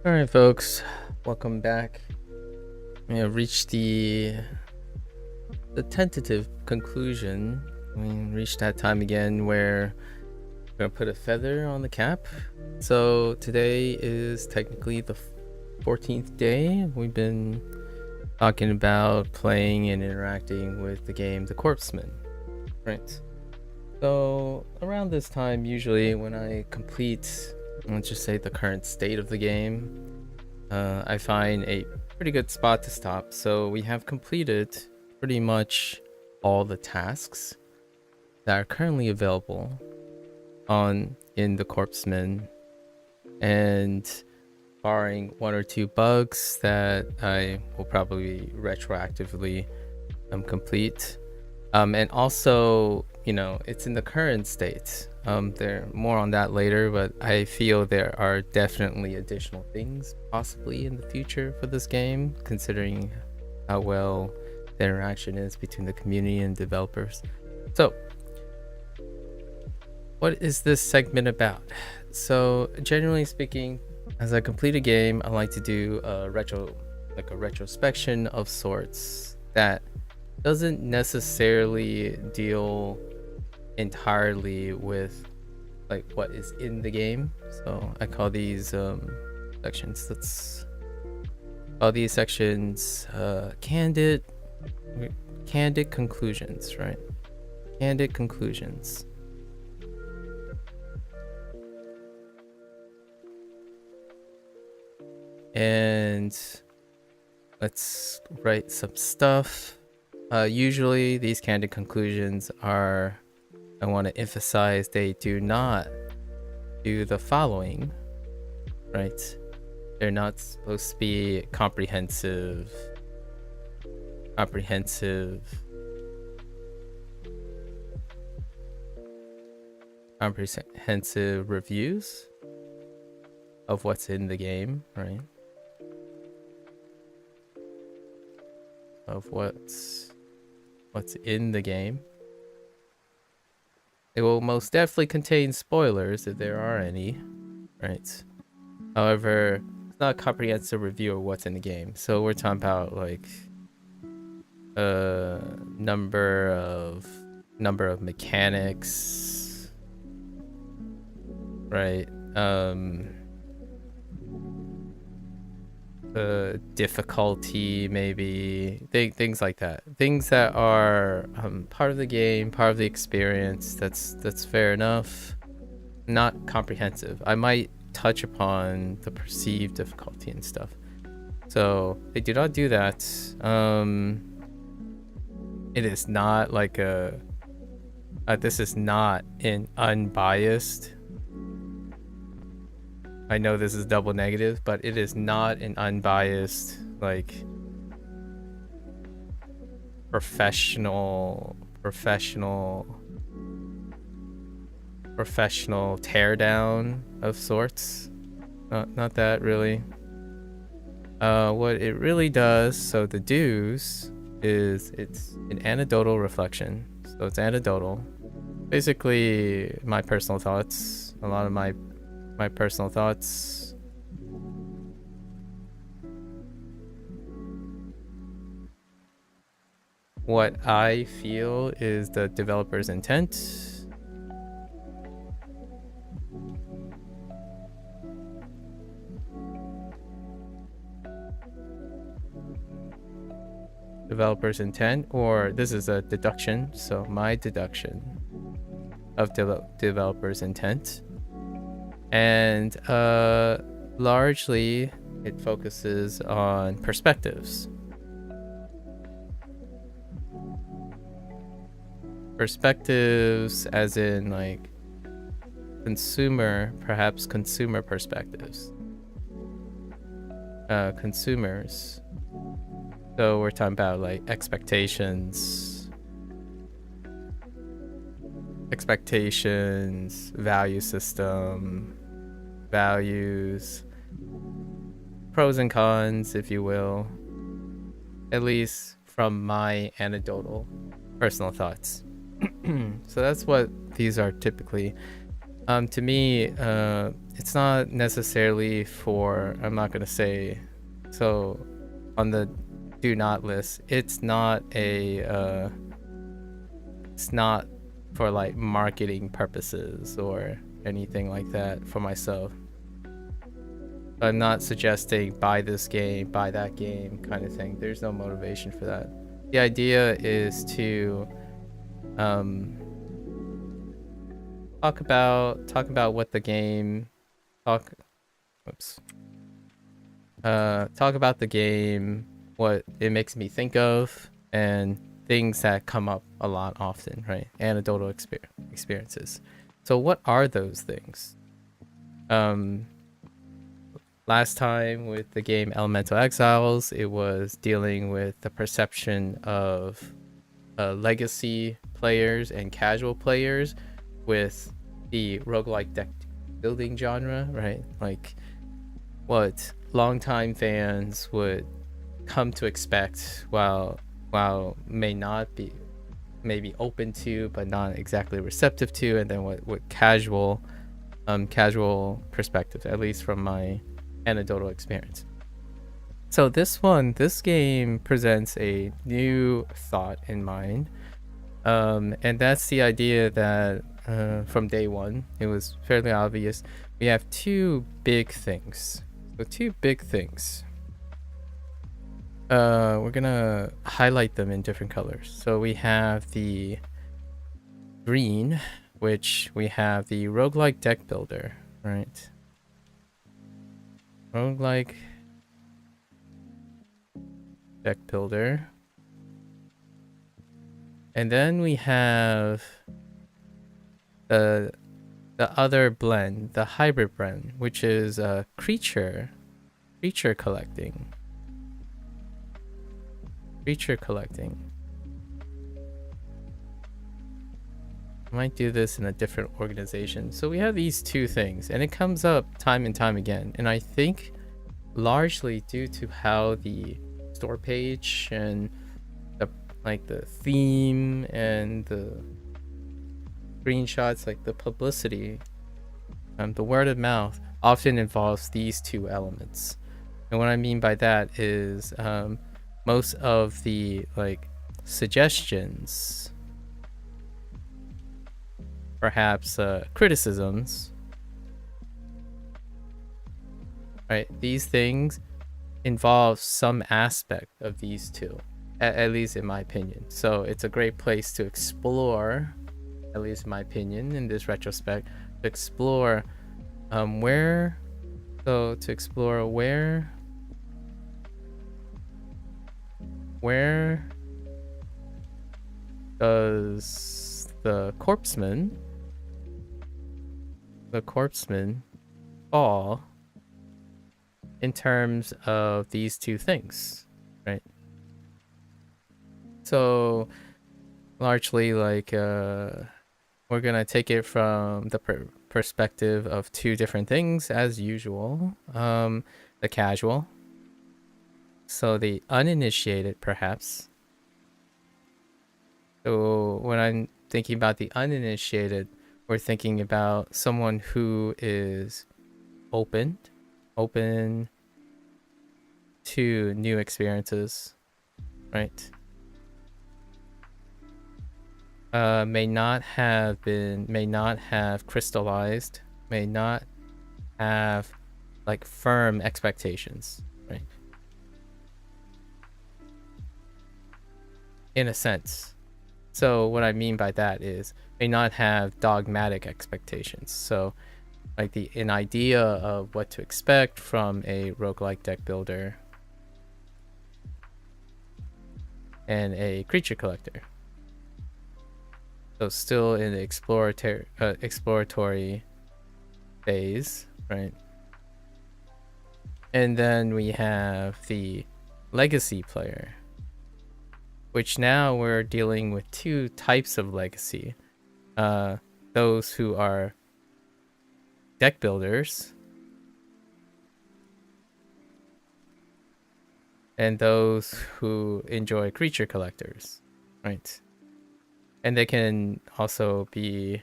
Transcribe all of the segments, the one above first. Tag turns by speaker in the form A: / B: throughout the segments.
A: All right, folks, welcome back. We have reached the tentative conclusion. We reached that time again where we're gonna put a feather on the cap. So today is technically the 14th day. We've been talking about playing and interacting with the game The Corpsmen, right? So around this time, usually when I complete, let's just say, the current state of the game, I find a pretty good spot to stop. So we have completed pretty much all the tasks that are currently available in the Corpsmen, and barring one or two bugs that I will probably retroactively complete. And also, it's in the current state. There more on that later, but I feel there are definitely additional things possibly in the future for this game, considering how well the interaction is between the community and developers. So, what is this segment about? So, generally speaking, as I complete a game, I like to do a retrospection of sorts that doesn't necessarily deal entirely with like what is in the game. So I call these sections. Let's call these sections candid conclusions, right? Candid conclusions. And let's write some stuff. Usually these candid conclusions are, I want to emphasize, they do not do the following, right? They're not supposed to be comprehensive reviews of what's in the game, right? Of what's in the game. It will most definitely contain spoilers if there are any, right? However, it's not a comprehensive review of what's in the game. So we're talking about like number of mechanics, right? Difficulty, maybe things like that, things that are part of the game, part of the experience. That's fair enough. Not comprehensive. I might touch upon the perceived difficulty and stuff, so they do not do that. It is not like a this is not an unbiased, I know this is double negative, but it is not an unbiased, like, professional teardown of sorts. Not that really. What it really does, so the do's, is it's an anecdotal reflection. So it's anecdotal. Basically, my personal thoughts. A lot of my personal thoughts. What I feel is the developer's intent. Developer's intent, or this is a deduction, so my deduction of developer's intent. And largely it focuses on perspectives. Perspectives as in like perhaps consumer perspectives. Consumers. So we're talking about like expectations, value system, values, pros and cons, if you will, at least from my anecdotal personal thoughts. So that's what these are typically. To me, it's not necessarily for, I'm not gonna say, so on the do not list, it's not for like marketing purposes or anything like that for myself. I'm not suggesting buy this game, buy that game kind of thing. There's no motivation for that. The idea is to talk about what the game talk about the game, what it makes me think of, and things that come up a lot often, right? Anecdotal experiences. So what are those things? Last time with the game Elemental Exiles, it was dealing with the perception of legacy players and casual players with the roguelike deck building genre, right? Like what longtime fans would come to expect, while may not be maybe open to but not exactly receptive to, and then what casual perspective, at least from my anecdotal experience. So this game presents a new thought in mind, and that's the idea that from day one it was fairly obvious we have two big things. We're gonna highlight them in different colors. So we have the green, which we have the roguelike deck builder, right? Roguelike deck builder. And then we have the other blend, the hybrid blend, which is creature collecting. I might do this in a different organization. So we have these two things, and it comes up time and time again. And I think largely due to how the store page and the theme and the screenshots, like the publicity, the word of mouth often involves these two elements. And what I mean by that is most of the suggestions, perhaps criticisms, right? These things involve some aspect of these two, at least in my opinion. So it's a great place to explore, at least in my opinion, in this retrospect, to explore where does the Corpsmen fall in terms of these two things, right? So largely we're gonna take it from the perspective of two different things as usual. The casual, so the uninitiated perhaps. So when I'm thinking about the uninitiated, we're thinking about someone who is open to new experiences, right? May not have crystallized, may not have firm expectations, right? In a sense. So what I mean by that is may not have dogmatic expectations. So an idea of what to expect from a roguelike deck builder and a creature collector. So still in the exploratory phase, right? And then we have the legacy player, which now we're dealing with two types of legacy. Those who are deck builders and those who enjoy creature collectors, right? And they can also be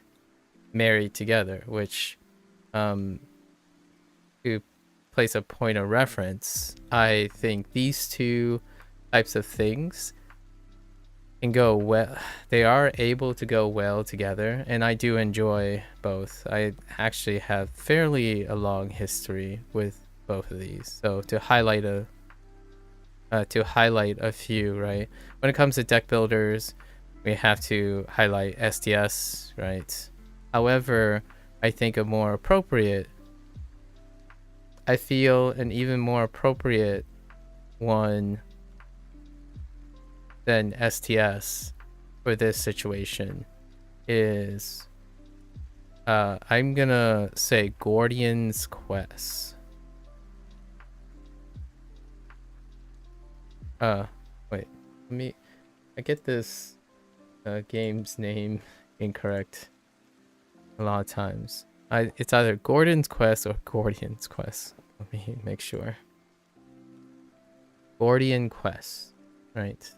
A: married together, which place a point of reference, I think these two types of things can go well. They are able to go well together, and I do enjoy both. I actually have fairly a long history with both of these. So to highlight a few, right? When it comes to deck builders, we have to highlight STS, right? However, I think I feel an even more appropriate one than STS for this situation is I'm gonna say Gordian's Quest. Wait, I get this game's name incorrect a lot of times. It's either Gordon's Quest or Gordian's Quest. Let me make sure. Gordian Quest, right?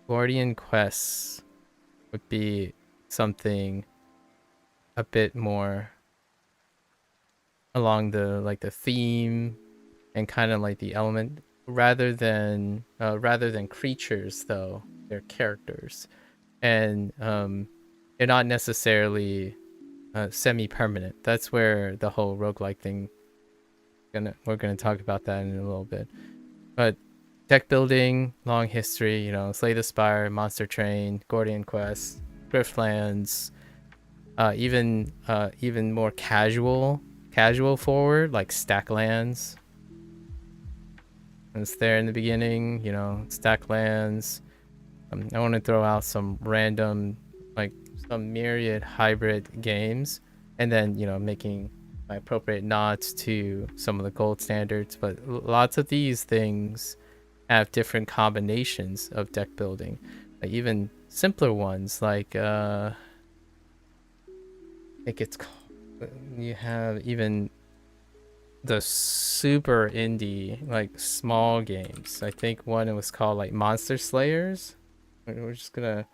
A: Gordian Quests would be something a bit more along the theme and kind of like the element, rather than creatures, though they're characters, and they're not necessarily semi-permanent. That's where the whole roguelike thing, we're gonna talk about that in a little bit. But deck building, long history, you know, Slay the Spire, Monster Train, Gordian Quest, Driftlands, even more casual forward, like Stacklands. It's there in the beginning, you know, Stacklands. I want to throw out some random, like some myriad hybrid games, and then, you know, making my appropriate nods to some of the gold standards. But lots of these things have different combinations of deck building, like even simpler ones, like I think it's called, you have even the super indie, like small games. I think one, it was called like Monster Slayers. We're just gonna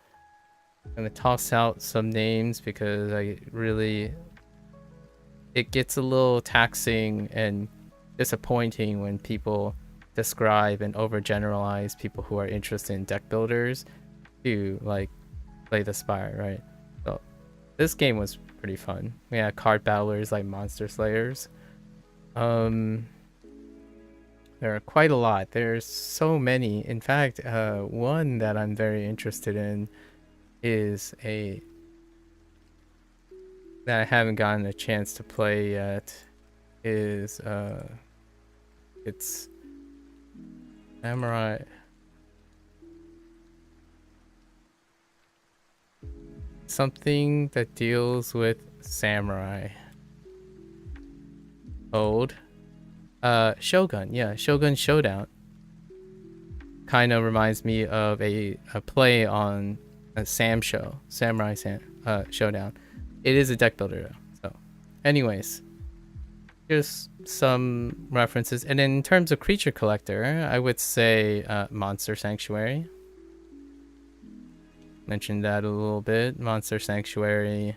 A: toss out some names because it gets a little taxing and disappointing when people describe and overgeneralize people who are interested in deck builders to like Slay the Spire, right? So this game was pretty fun. We had card battlers like Monster Slayers. There are quite a lot. There's so many. In fact, one that I'm very interested in is that I haven't gotten a chance to play yet. Is it's Samurai. Something that deals with samurai. Old. Shogun. Yeah, Shogun Showdown. Kind of reminds me of a play on a Samurai Showdown. It is a deck builder though. So, anyways, just some references. And in terms of creature collector, I would say Monster Sanctuary. Mentioned that a little bit. Monster Sanctuary.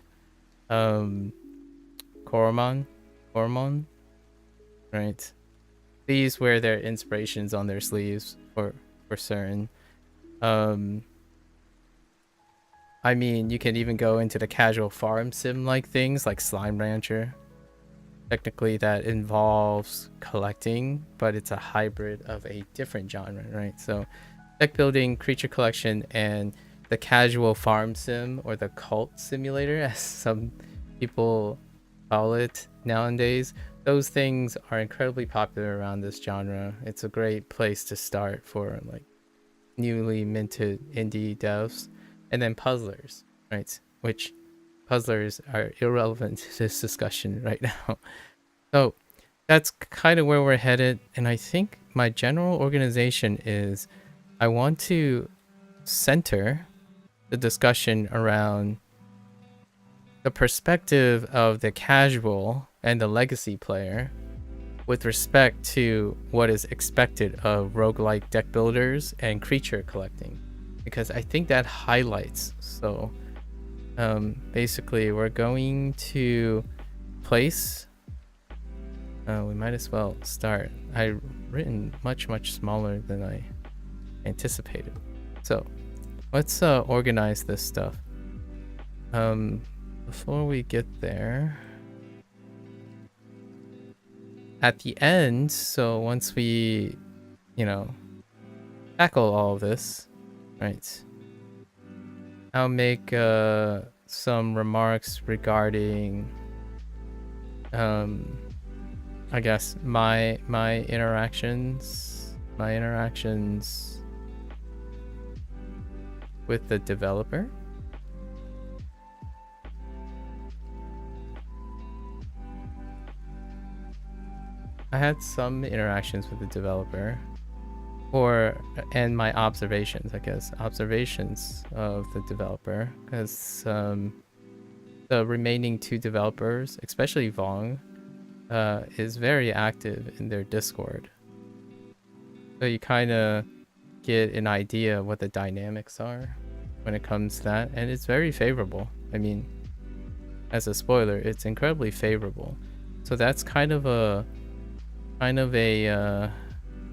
A: Corpsmen, right? These wear their inspirations on their sleeves for certain. I mean, you can even go into the casual farm sim like things like Slime Rancher. Technically that involves collecting, but it's a hybrid of a different genre, right? So deck building, creature collection, and the casual farm sim, or the cult simulator as some people call it nowadays. Those things are incredibly popular around this genre. It's a great place to start for like newly minted indie devs. And then puzzlers, right? Which puzzlers are irrelevant to this discussion right now. So that's kind of where we're headed. And I think my general organization is I want to center the discussion around the perspective of the casual and the legacy player with respect to what is expected of roguelike deck builders and creature collecting, because I think that highlights. So basically we're going to place, we might as well start. I've written much smaller than I anticipated. So let's organize this stuff. Before we get there, at the end, so once we, tackle all of this, right, I'll make some remarks regarding I guess my interactions with the developer. I had some interactions with the developer, and my observations, I guess, observations of the developer, because the remaining 2 developers, especially Vong, is very active in their Discord. So you kind of get an idea what the dynamics are when it comes to that, and it's very favorable. I mean, as a spoiler, it's incredibly favorable. So that's kind of a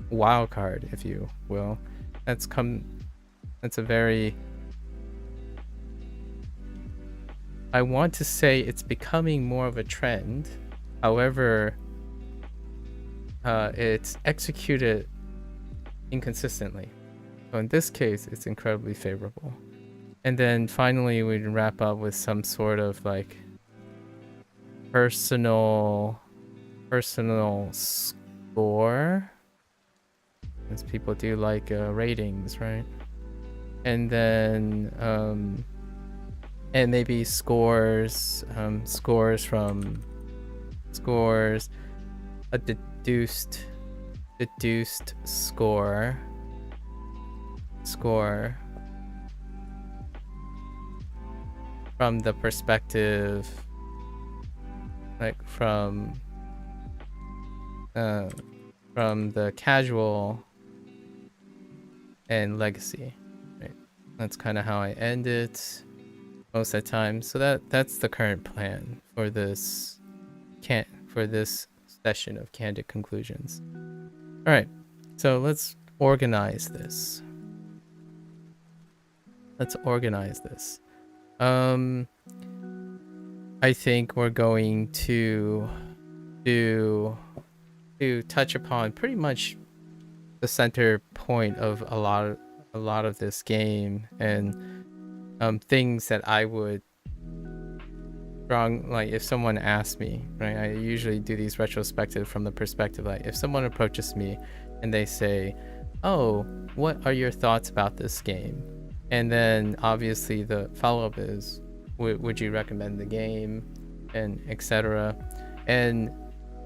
A: wild card, if you will. That's a very, I want to say it's becoming more of a trend. However, it's executed inconsistently. So in this case, it's incredibly favorable. And then finally, we'd wrap up with some sort of like personal score, as people do like ratings, right? And then and maybe scores, a deduced score from the perspective, like from the casual and legacy, right? That's kind of how I end it most of the time. So that's the current plan for this session of Candid Conclusions. All right, so let's organize this. I think we're going to touch upon pretty much the center point of a lot of this game, and things that I would like if someone asked me, right? I usually do these retrospective from the perspective like if someone approaches me and they say, "Oh, what are your thoughts about this game?" And then obviously the follow-up is, would you recommend the game, and etc. And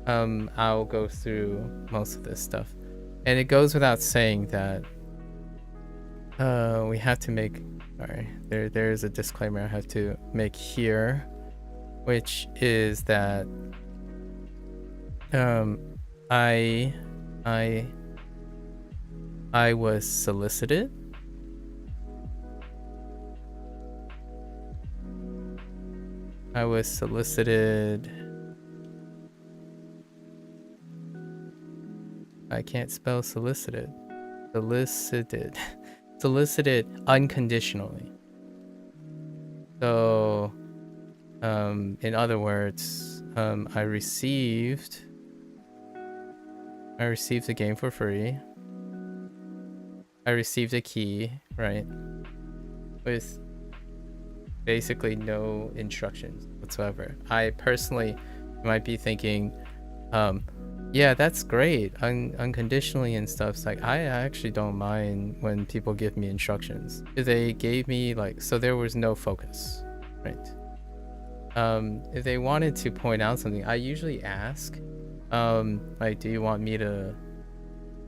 A: I'll go through most of this stuff. And it goes without saying that we have to make, sorry, there's a disclaimer I have to make here, which is that I was solicited. I can't spell solicited. Solicited unconditionally. So, in other words, I received the game for free. I received a key, right, with basically no instructions whatsoever. I personally might be thinking, yeah, that's great, unconditionally and stuff. It's like, I actually don't mind when people give me instructions. If they gave me so there was no focus, right? If they wanted to point out something, I usually ask, like, do you want me to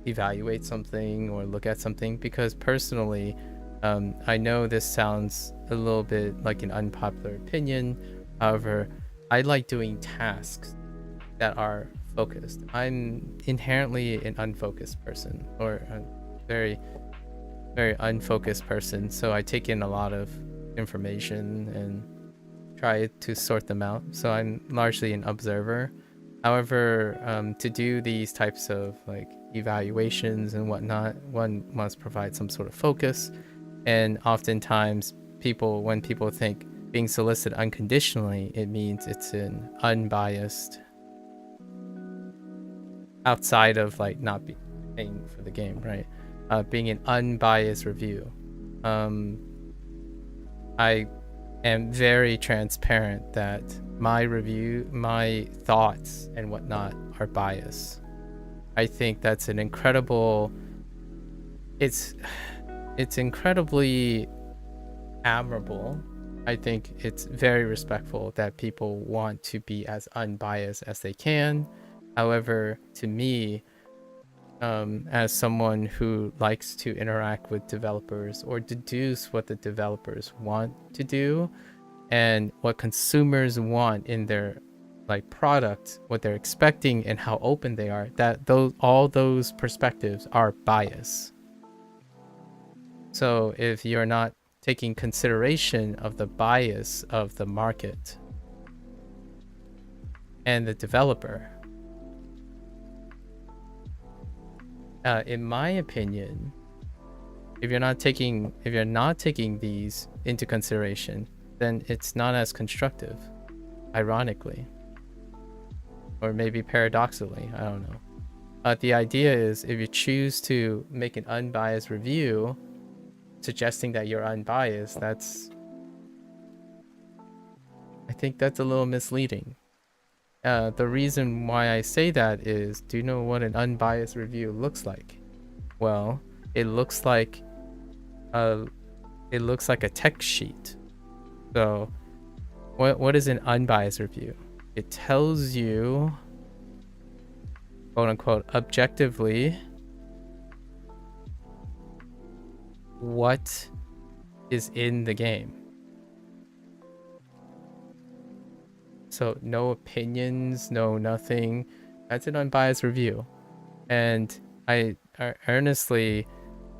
A: evaluate something or look at something? Because personally, I know this sounds a little bit like an unpopular opinion. However, I like doing tasks that are focused. I'm inherently an unfocused person, or a very, very unfocused person. So I take in a lot of information and try to sort them out. So I'm largely an observer. However, to do these types of like evaluations and whatnot, one must provide some sort of focus. And oftentimes when people think being solicited unconditionally, it means it's an unbiased, outside of like not paying for the game, right? Being an unbiased review. I am very transparent that my review, my thoughts and whatnot are biased. I think that's an incredible, it's incredibly admirable. I think it's very respectful that people want to be as unbiased as they can. However, to me, as someone who likes to interact with developers or deduce what the developers want to do and what consumers want in their like product, what they're expecting and how open they are, that all those perspectives are biased. So if you're not taking consideration of the bias of the market and the developer, in my opinion, if you're not taking these into consideration, then it's not as constructive, ironically, or maybe paradoxically, I don't know. The idea is if you choose to make an unbiased review, suggesting that you're unbiased, I think that's a little misleading. The reason why I say that is, do you know what an unbiased review looks like? Well, it looks like a text sheet. So what is an unbiased review? It tells you, quote unquote, objectively what is in the game. So no opinions, no nothing. That's an unbiased review. And I earnestly,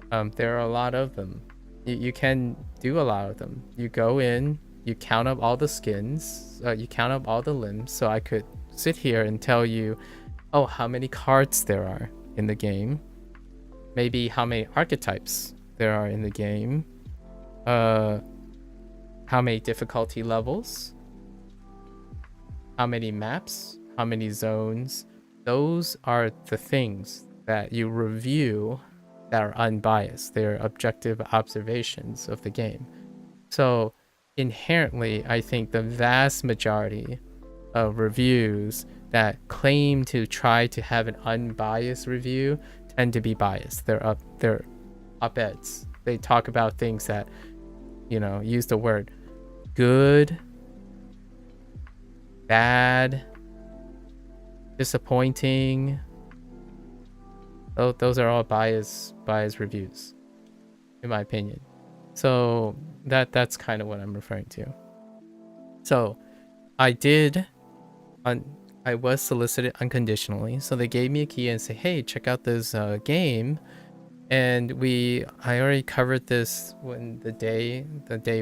A: there are a lot of them. You can do a lot of them. You go in, you count up all the skins, you count up all the limbs. So I could sit here and tell you, oh, how many cards there are in the game. Maybe how many archetypes there are in the game. How many difficulty levels. How many maps, how many zones. Those are the things that you review that are unbiased. They're objective observations of the game. So inherently, I think the vast majority of reviews that claim to try to have an unbiased review tend to be biased. They're op-eds. They talk about things that, use the word good, bad, disappointing. Those are all biased reviews, in my opinion. So that's kind of what I'm referring to. So I was solicited unconditionally. So they gave me a key and say, hey, check out this game. And I already covered this when the day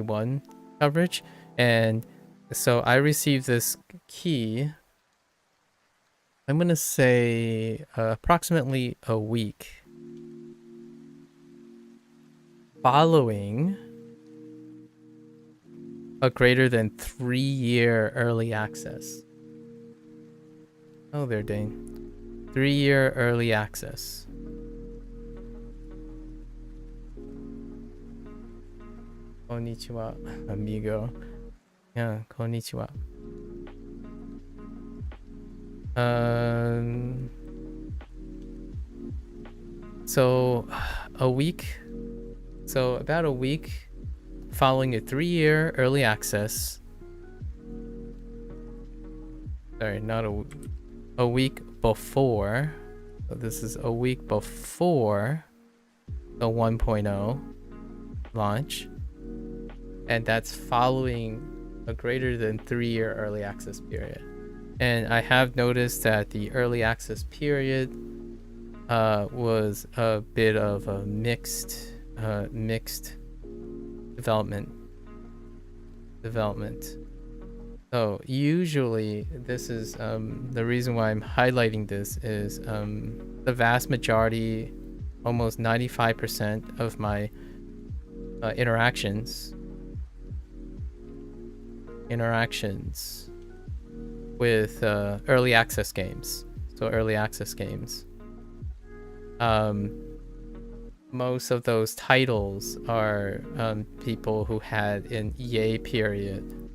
A: one coverage. And so I received this key, I'm going to say approximately a week following a greater than 3-year early access. Oh, there, Dane. 3-year early access. Konnichiwa, amigo. Yeah, konnichiwa. So about a week following a 3-year early access. Sorry, not a week before. So this is a week before the 1.0 launch. And that's following a greater than 3-year early access period. And I have noticed that the early access period was a bit of a mixed development. So usually this is the reason why I'm highlighting this is the vast majority, almost 95% of my interactions with early access games. So early access games. Most of those titles are people who had an EA period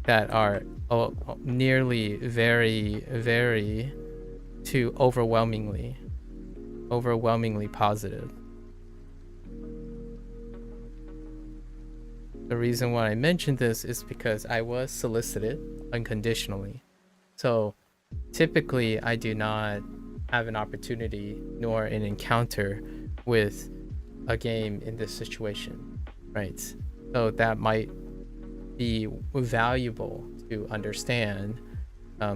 A: that are nearly very to overwhelmingly positive. The reason why I mentioned this is because I was solicited unconditionally. So typically I do not have an opportunity nor an encounter with a game in this situation, right? So that might be valuable to understand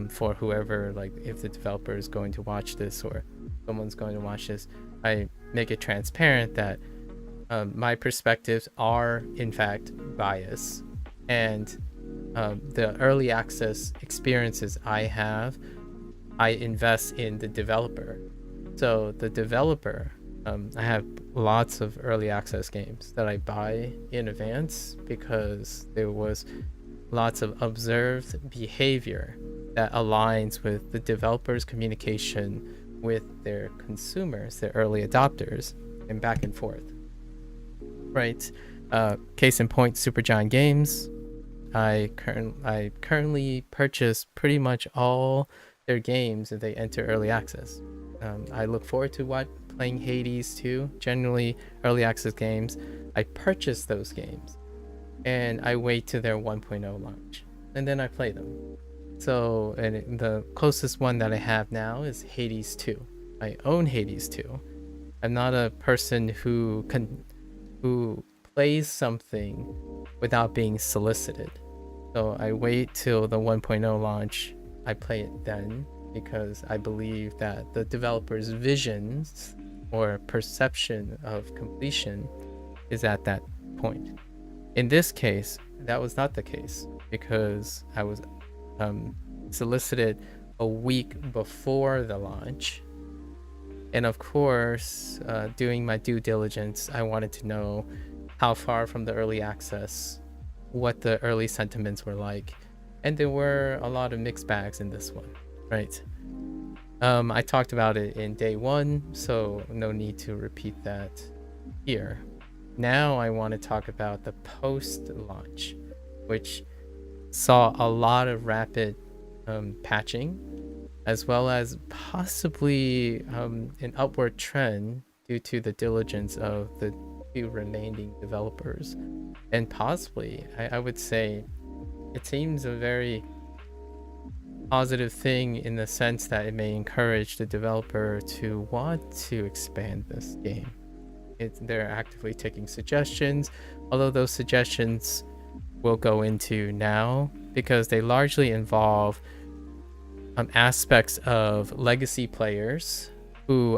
A: for whoever, like if the developer is going to watch this or someone's going to watch this. I make it transparent that my perspectives are in fact biased, and the early access experiences I have, I invest in the developer. So the developer, I have lots of early access games that I buy in advance because there was lots of observed behavior that aligns with the developer's communication with their consumers, their early adopters, and back and forth. Right. Case in point, Supergiant Games. I currently purchase pretty much all their games if they enter early access. I look forward to playing Hades too. Generally, early access games, I purchase those games, and I wait to their 1.0 launch, and then I play them. So, and the closest one that I have now is Hades 2. I own Hades 2. I'm not a person who plays something without being solicited. So I wait till the 1.0 launch. I play it then because I believe that the developer's visions or perception of completion is at that point. In this case, that was not the case because I was solicited a week before the launch. And of course, doing my due diligence, I wanted to know how far from the early access, what the early sentiments were like. And there were a lot of mixed bags in this one, right? I talked about it in day one, so no need to repeat that here. Now I want to talk about the post-launch, which saw a lot of rapid patching, as well as possibly an upward trend due to the diligence of the two remaining developers. And possibly, I would say, it seems a very positive thing in the sense that it may encourage the developer to want to expand this game. They're actively taking suggestions, although those suggestions we'll go into now because they largely involve aspects of legacy players who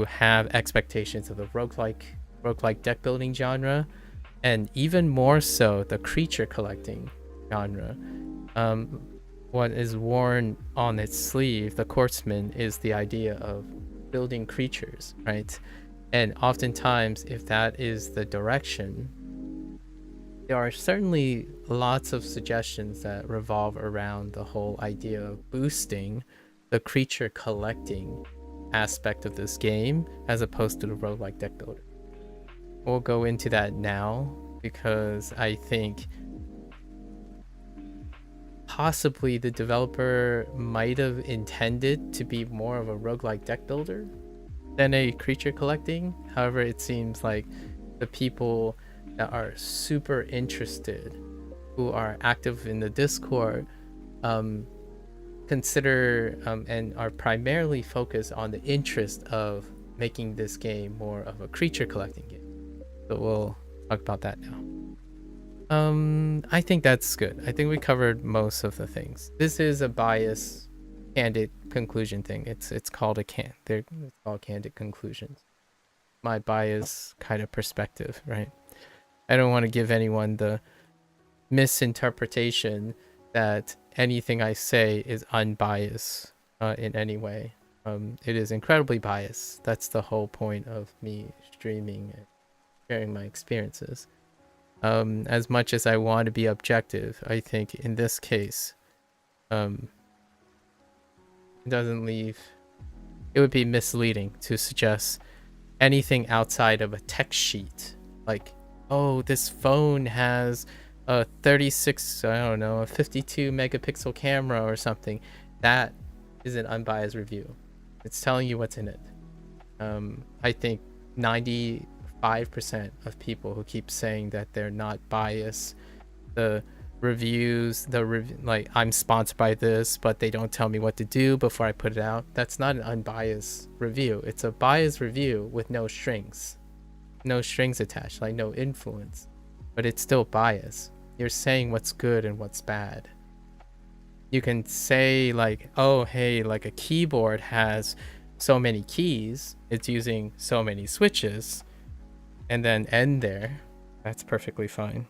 A: have expectations of the roguelike deck building genre, and even more so the creature collecting genre. What is worn on its sleeve, the Corpsmen, is the idea of building creatures, right? And oftentimes, if that is the direction, there are certainly lots of suggestions that revolve around the whole idea of boosting the creature collecting aspect of this game as opposed to the roguelike deck builder. We'll go into that now because I think possibly the developer might have intended to be more of a roguelike deck builder than a creature collecting. However, it seems like the people that are super interested, who are active in the Discord, consider and are primarily focused on the interest of making this game more of a creature collecting game. So we'll talk about that now. I think that's good. I think we covered most of the things. This is a bias, candid conclusion thing. It's called it's called candid conclusions. My bias kind of perspective, right? I don't want to give anyone the misinterpretation that anything I say is unbiased in any way. It is incredibly biased. That's the whole point of me streaming and sharing my experiences. As much as I want to be objective, I think in this case, it doesn't leave. It would be misleading to suggest anything outside of a text sheet, like, oh, this phone has a 36, I don't know, a 52 megapixel camera or something. That is an unbiased review. It's telling you what's in it. I think 95% of people who keep saying that they're not biased, the reviews, like, I'm sponsored by this, but they don't tell me what to do before I put it out. That's not an unbiased review. It's a biased review with no strings attached, like no influence, but it's still biased. You're saying what's good and what's bad. You can say like, oh, hey, like a keyboard has so many keys, it's using so many switches, and then end there. That's perfectly fine.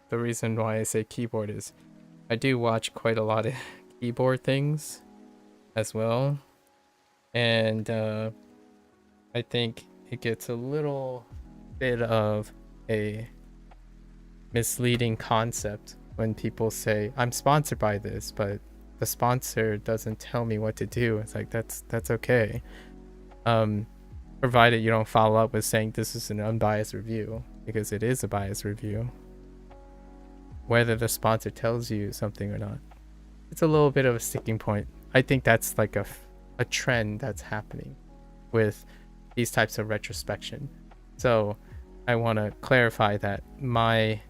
A: The reason why I say keyboard is I do watch quite a lot of keyboard things as well, and I think it gets a little bit of a misleading concept when people say I'm sponsored by this, but the sponsor doesn't tell me what to do. It's like, that's okay, provided you don't follow up with saying this is an unbiased review, because it is a biased review, whether the sponsor tells you something or not. It's a little bit of a sticking point. I think that's like a trend that's happening with these types of retrospection. So I want to clarify that my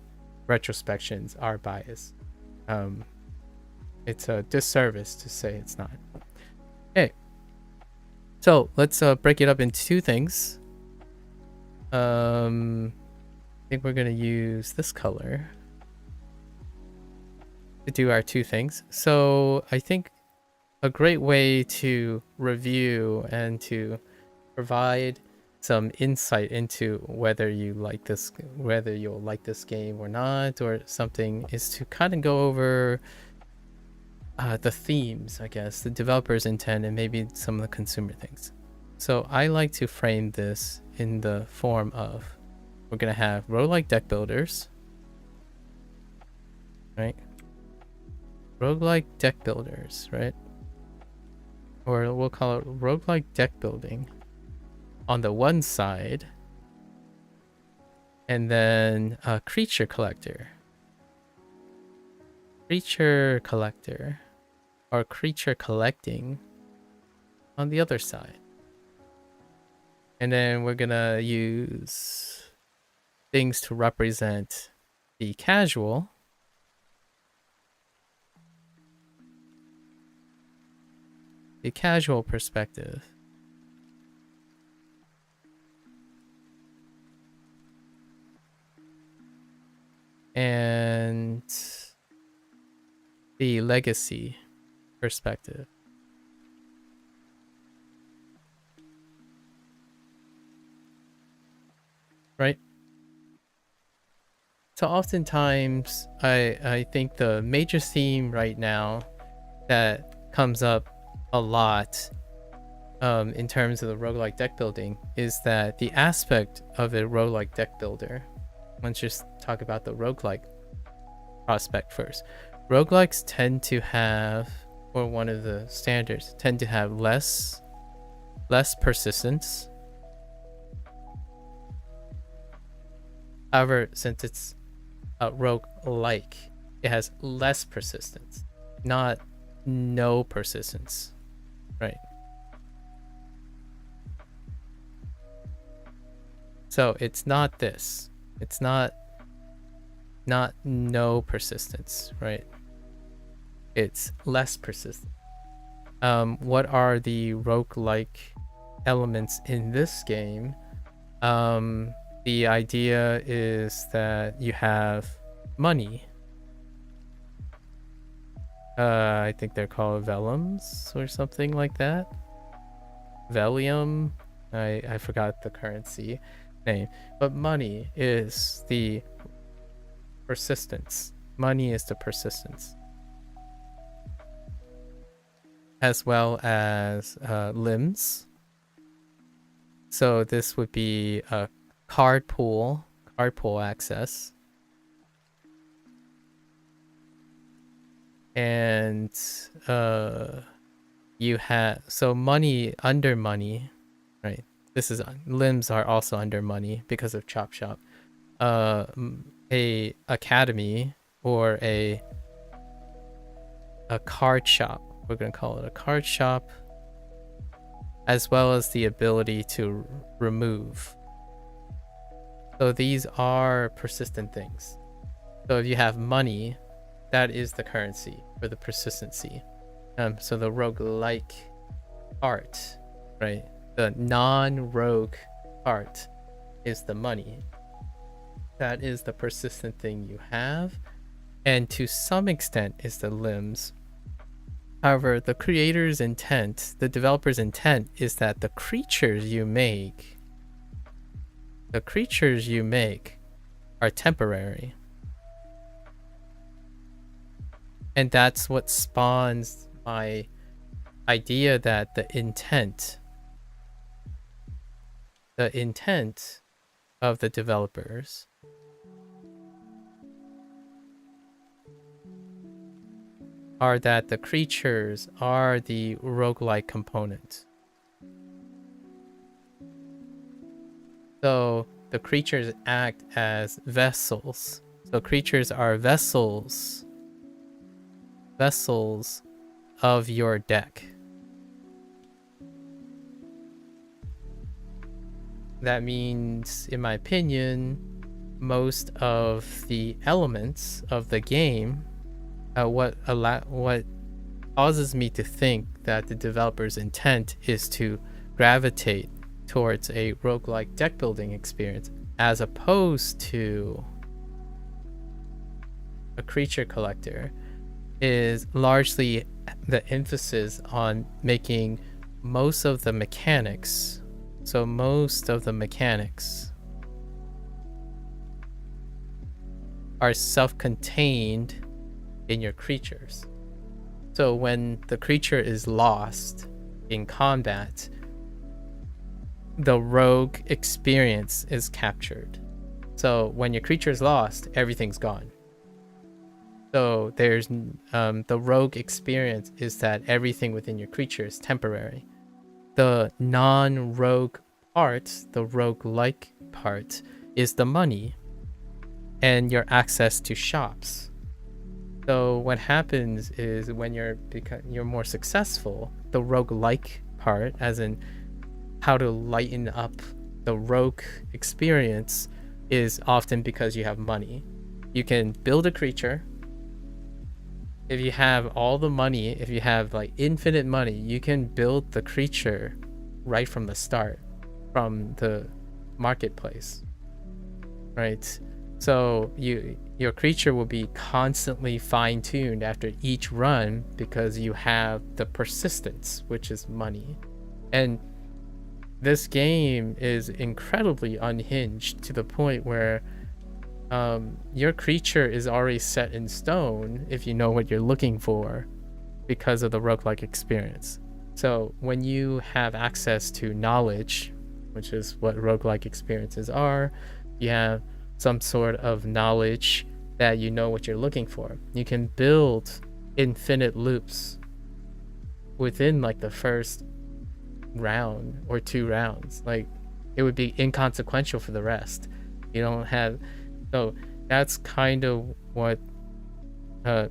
A: retrospections are biased. It's a disservice to say it's not. Okay, so let's break it up into two things. I think we're gonna use this color to do our two things. So I think a great way to review and to provide some insight into whether you'll like this game or not, or something, is to kind of go over the themes, I guess, the developer's intent, and maybe some of the consumer things. So I like to frame this in the form of, we're gonna have roguelike deck builders, right? Roguelike deck builders, right? Or we'll call it roguelike deck building on the one side, and then a creature collector, or creature collecting on the other side. And then we're gonna use things to represent the casual, perspective, and the legacy perspective. Right? So oftentimes I think the major theme right now that comes up a lot in terms of the roguelike deck building is that the aspect of a roguelike deck builder, let's just talk about the roguelike prospect first. Roguelikes tend to have, or one of the standards, tend to have less persistence. However, since it's a roguelike, it has less persistence, not no persistence, right? So it's not this. It's not no persistence, right? It's less persistent. What are the roguelike elements in this game? The idea is that you have money. I think they're called vellums or something like that. Velium. I forgot the currency name. But money is the persistence. Money is the persistence. as well as limbs. So this would be a card pool access. And you have, so money, under money, right? This is, limbs are also under money because of Chop Shop. A academy or a card shop, we're gonna call it a card shop, as well as the ability to remove. So these are persistent things. So if you have money, that is the currency for the persistency. So the roguelike art, right? The non-rogue art is the money. That is the persistent thing you have. And to some extent is the limbs. However, the creator's intent, the developer's intent, is that the creatures you make are temporary. And that's what spawns my idea that the intent of the developers are that the creatures are the roguelike component. So the creatures act as vessels. So creatures are vessels of your deck. That means, in my opinion, most of the elements of the game, what causes me to think that the developer's intent is to gravitate towards a roguelike deck building experience as opposed to a creature collector, is largely the emphasis on making most of the mechanics. So most of the mechanics are self-contained in your creatures. So when the creature is lost in combat, the rogue experience is captured. So when your creature is lost, everything's gone. So there's the rogue experience is that everything within your creature is temporary. The non-rogue part, the roguelike part, is the money and your access to shops. So what happens is when you're more successful, the roguelike part, as in how to lighten up the rogue experience, is often because you have money. You can build a creature. If you have all the money, if you have like infinite money, you can build the creature right from the start, from the marketplace, right? So your creature will be constantly fine-tuned after each run because you have the persistence, which is money. And this game is incredibly unhinged to the point where your creature is already set in stone if you know what you're looking for because of the roguelike experience. So when you have access to knowledge, which is what roguelike experiences are, you have some sort of knowledge that you know what you're looking for. You can build infinite loops within like the first round or 2 rounds. Like it would be inconsequential for the rest. You don't have, so that's kind of what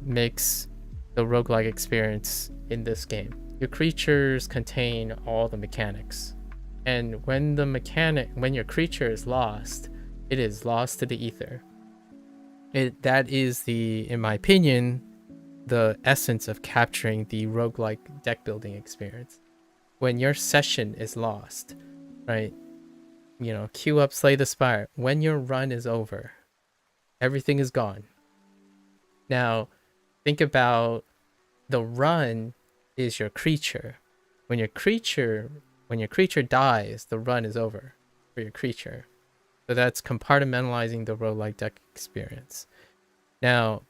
A: makes the roguelike experience in this game. Your creatures contain all the mechanics, and when your creature is lost, it is lost to the ether. That is in my opinion, the essence of capturing the roguelike deck building experience. When your session is lost, right? Queue up Slay the Spire. When your run is over, everything is gone. Now, think about the run is your creature. When your creature dies, the run is over for your creature. So that's compartmentalizing the roguelike deck experience. Now,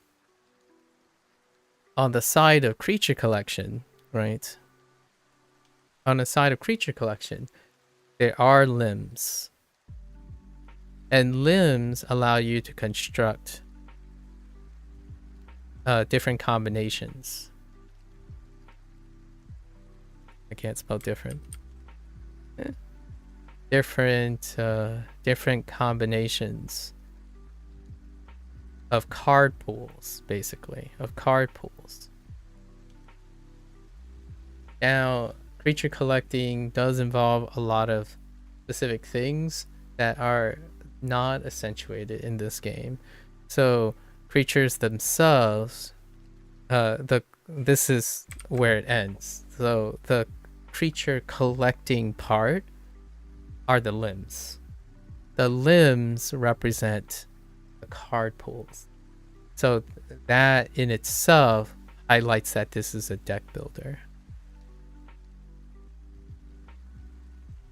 A: on the side of creature collection, right? on the side of creature collection, there are limbs. And limbs allow you to construct different combinations. I can't spell different. Different combinations of card pools, basically, of card pools. Now, creature collecting does involve a lot of specific things that are not accentuated in this game. So creatures themselves, this is where it ends. So the creature collecting part are the limbs. The limbs represent the card pools. So that in itself highlights that this is a deck builder.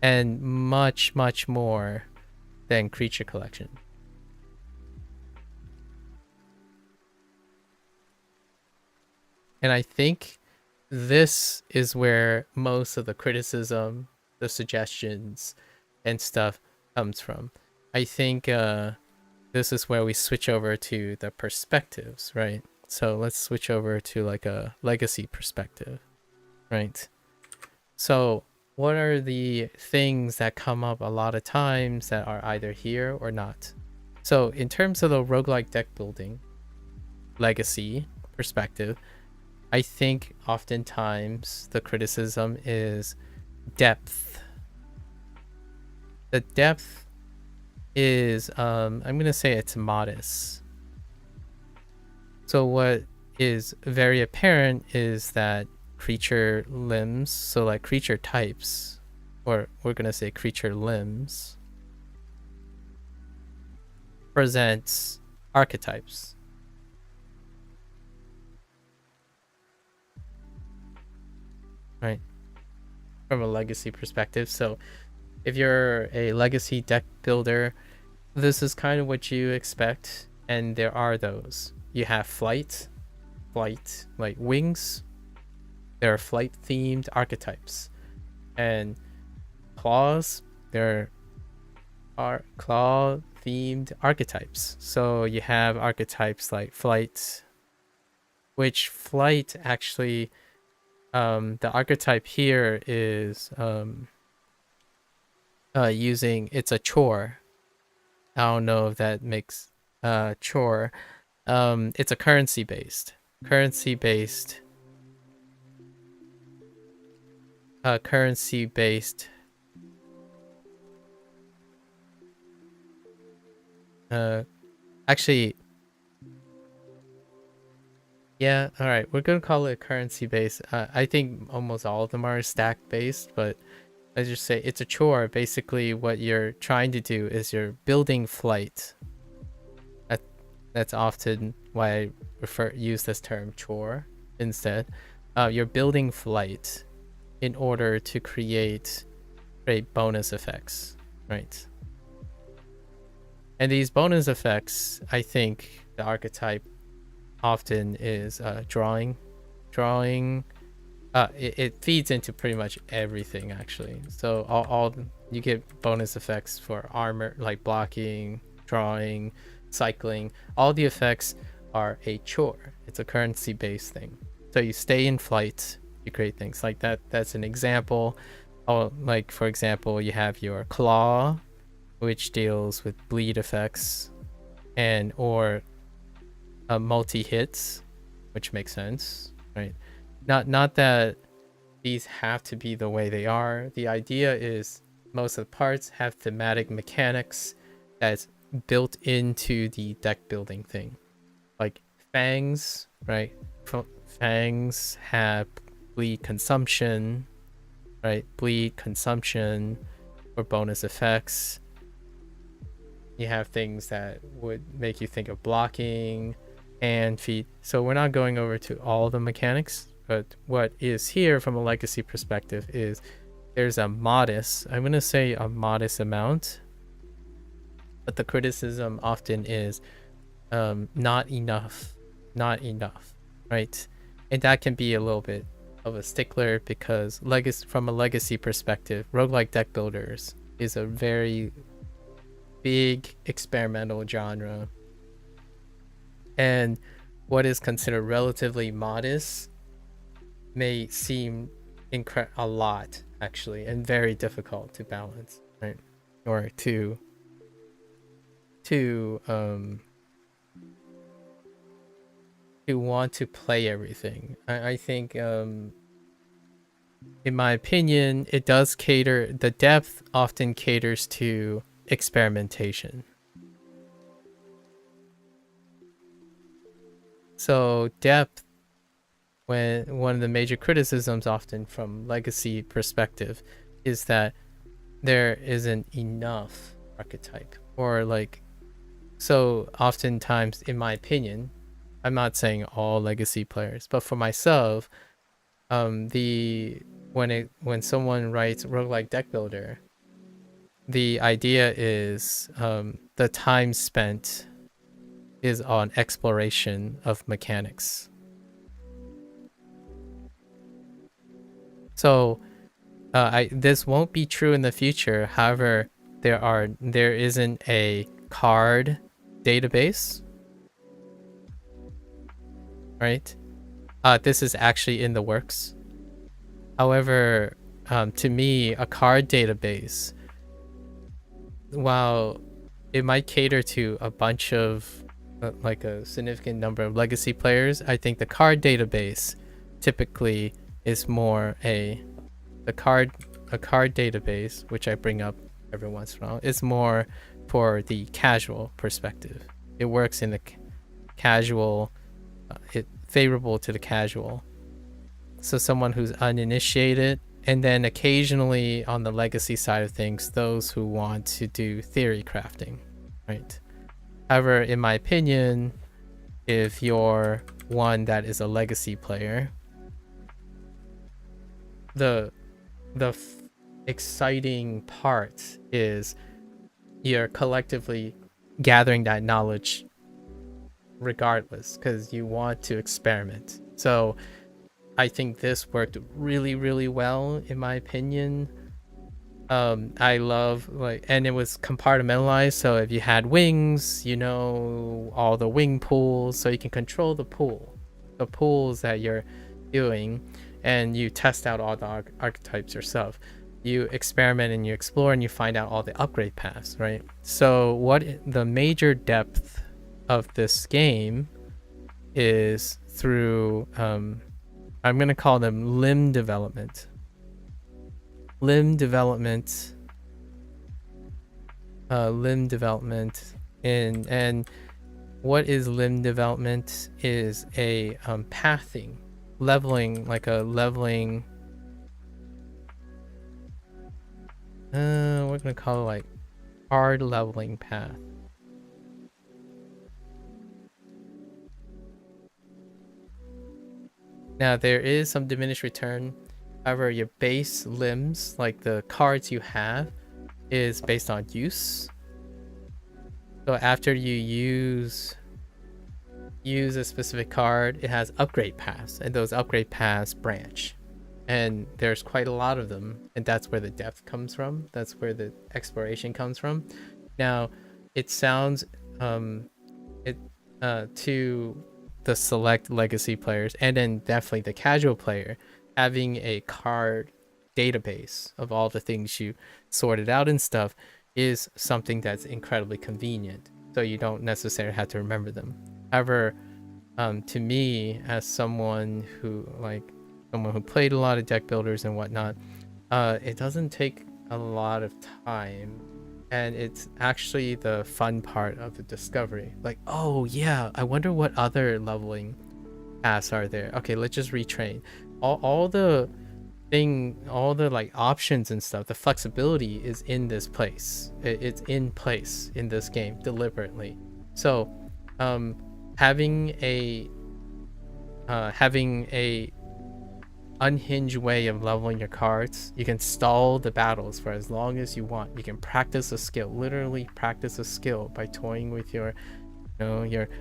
A: And much, much more than creature collection. And I think this is where most of the criticism, the suggestions, and stuff comes from. I think this is where we switch over to the perspectives, right? So let's switch over to like a legacy perspective, right? So what are the things that come up a lot of times that are either here or not? So in terms of the roguelike deck building legacy perspective, I think oftentimes the criticism is depth. The depth is, I'm going to say it's modest. So what is very apparent is that creature limbs, so like creature types, or we're going to say creature limbs, presents archetypes. Right? From a legacy perspective. So if you're a legacy deck builder, this is kind of what you expect. And there are those. You have flight, like wings. There are flight themed archetypes. And claws, there are claw themed archetypes. So you have archetypes like flight, which flight actually, the archetype here is using, it's a chore. I don't know if that makes chore. It's a currency based actually, yeah, all right, we're gonna call it currency based. I think almost all of them are stack based, but let's just say it's a chore. Basically what you're trying to do is you're building flight. That's often why I use this term chore instead. You're building flight in order to create bonus effects, right? And these bonus effects, I think the archetype often is drawing. It feeds into pretty much everything actually. So all you get bonus effects for armor, like blocking, drawing, cycling. All the effects are a chore. It's a currency based thing. So you stay in flight, you create things like that. That's an example. Oh, like for example, you have your claw, which deals with bleed effects, and or multi hits, which makes sense, right? Not that these have to be the way they are. The idea is most of the parts have thematic mechanics that's built into the deck building thing. Like fangs, right? Fangs have bleed consumption, right? Bleed consumption for bonus effects. You have things that would make you think of blocking and feed. So we're not going over to all the mechanics, but what is here from a legacy perspective is there's a modest, I'm going to say a modest amount, but the criticism often is not enough, right? And that can be a little bit of a stickler because from a legacy perspective, roguelike deck builders is a very big experimental genre. And what is considered relatively modest may seem a lot, actually, and very difficult to balance, right? Or to want to play everything. I think in my opinion, it does cater, the depth often caters to experimentation. So depth, when one of the major criticisms often from legacy perspective is that there isn't enough archetype, or like, so oftentimes, in my opinion, I'm not saying all legacy players, but for myself, when someone writes roguelike deck builder, the idea is the time spent is on exploration of mechanics. So this won't be true in the future. However, there isn't a card database, right? This is actually in the works. However, to me, a card database, while it might cater to a bunch of like a significant number of legacy players, I think the card database typically is more a card database, which I bring up every once in a while, is more for the casual perspective. It works in the casual, favorable to the casual. So someone who's uninitiated, and then occasionally on the legacy side of things, those who want to do theory crafting, right? However, in my opinion, if you're one that is a legacy player, the exciting part is you're collectively gathering that knowledge regardless, because you want to experiment. So I think this worked really, really well, in my opinion. I love, like, and it was compartmentalized, so if you had wings, you know, all the wing pools, so you can control the pools that you're doing, and you test out all the archetypes yourself. You experiment and you explore and you find out all the upgrade paths, right? So what the major depth of this game is through I'm gonna call them limb development. And what is limb development is a pathing, leveling, like a leveling, we're gonna call it like hard leveling path. Now there is some diminished return. However, your base limbs, like the cards you have, is based on use. So after you use a specific card, it has upgrade paths, and those upgrade paths branch. And there's quite a lot of them, and that's where the depth comes from. That's where the exploration comes from. Now, it sounds to the select legacy players, and then definitely the casual player, having a card database of all the things you sorted out and stuff is something that's incredibly convenient, so you don't necessarily have to remember them. However, to me, as someone who played a lot of deck builders and whatnot, it doesn't take a lot of time, and it's actually the fun part of the discovery. Like, oh yeah, I wonder what other leveling paths are there. Okay, let's just retrain. All the like options and stuff, the flexibility is in this place. It's in place in this game deliberately. So having a unhinged way of leveling your cards, you can stall the battles for as long as you want. You can practice a skill, literally practice a skill by toying with your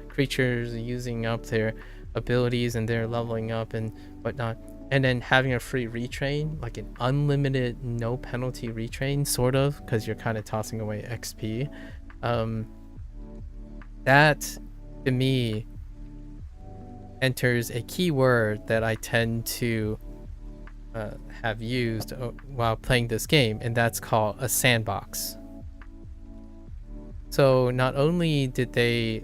A: creatures, using up their abilities and their leveling up and whatnot. and then having a free retrain, like an unlimited no penalty retrain, sort of, because you're kind of tossing away XP. That to me enters a keyword that I tend to have used while playing this game, and that's called a sandbox. So not only did the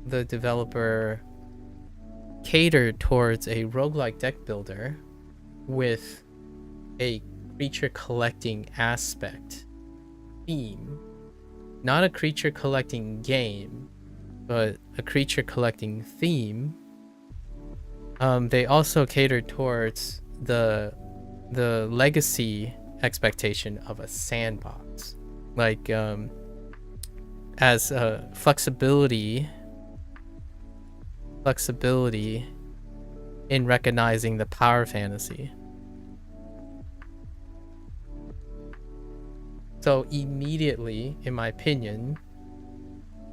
A: developer cater towards a roguelike deck builder with a creature collecting aspect theme, not a creature collecting game, but a creature collecting theme. They also catered towards the legacy expectation of a sandbox, like as flexibility in recognizing the power fantasy. So immediately, in my opinion,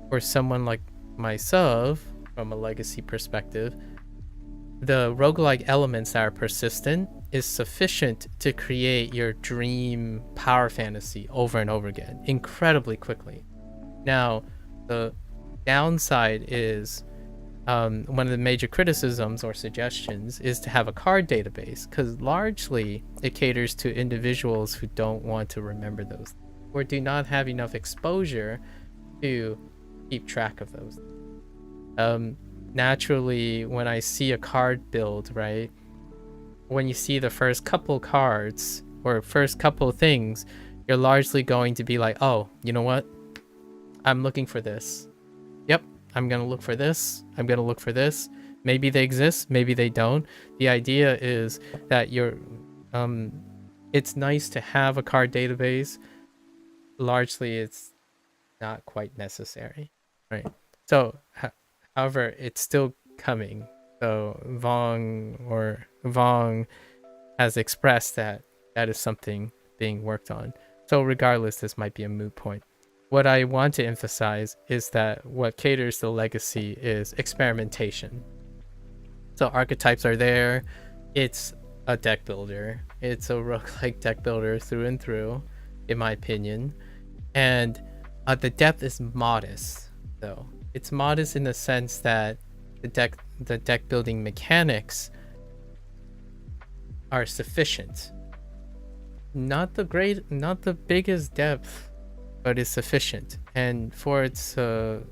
A: for someone like myself, from a legacy perspective, the roguelike elements that are persistent is sufficient to create your dream power fantasy over and over again incredibly quickly. Now, the downside is one of the major criticisms or suggestions is to have a card database, because largely it caters to individuals who don't want to remember those or do not have enough exposure to keep track of those. Naturally, when I see a card build, right, when you see the first couple cards or first couple things, you're largely going to be like, oh, you know what? I'm looking for this. Yep, I'm going to look for this. I'm going to look for this. Maybe they exist, maybe they don't. The idea is that it's nice to have a card database. Largely, it's not quite necessary, right? So, however, it's still coming. So Vong has expressed that is something being worked on. So regardless, this might be a moot point. What I want to emphasize is that what caters to legacy is experimentation. So archetypes are there. It's a deck builder. It's a roguelike deck builder through and through, in my opinion. And the depth is modest, though. It's modest in the sense that the deck building mechanics are sufficient. Not the biggest depth, but it's sufficient. And for its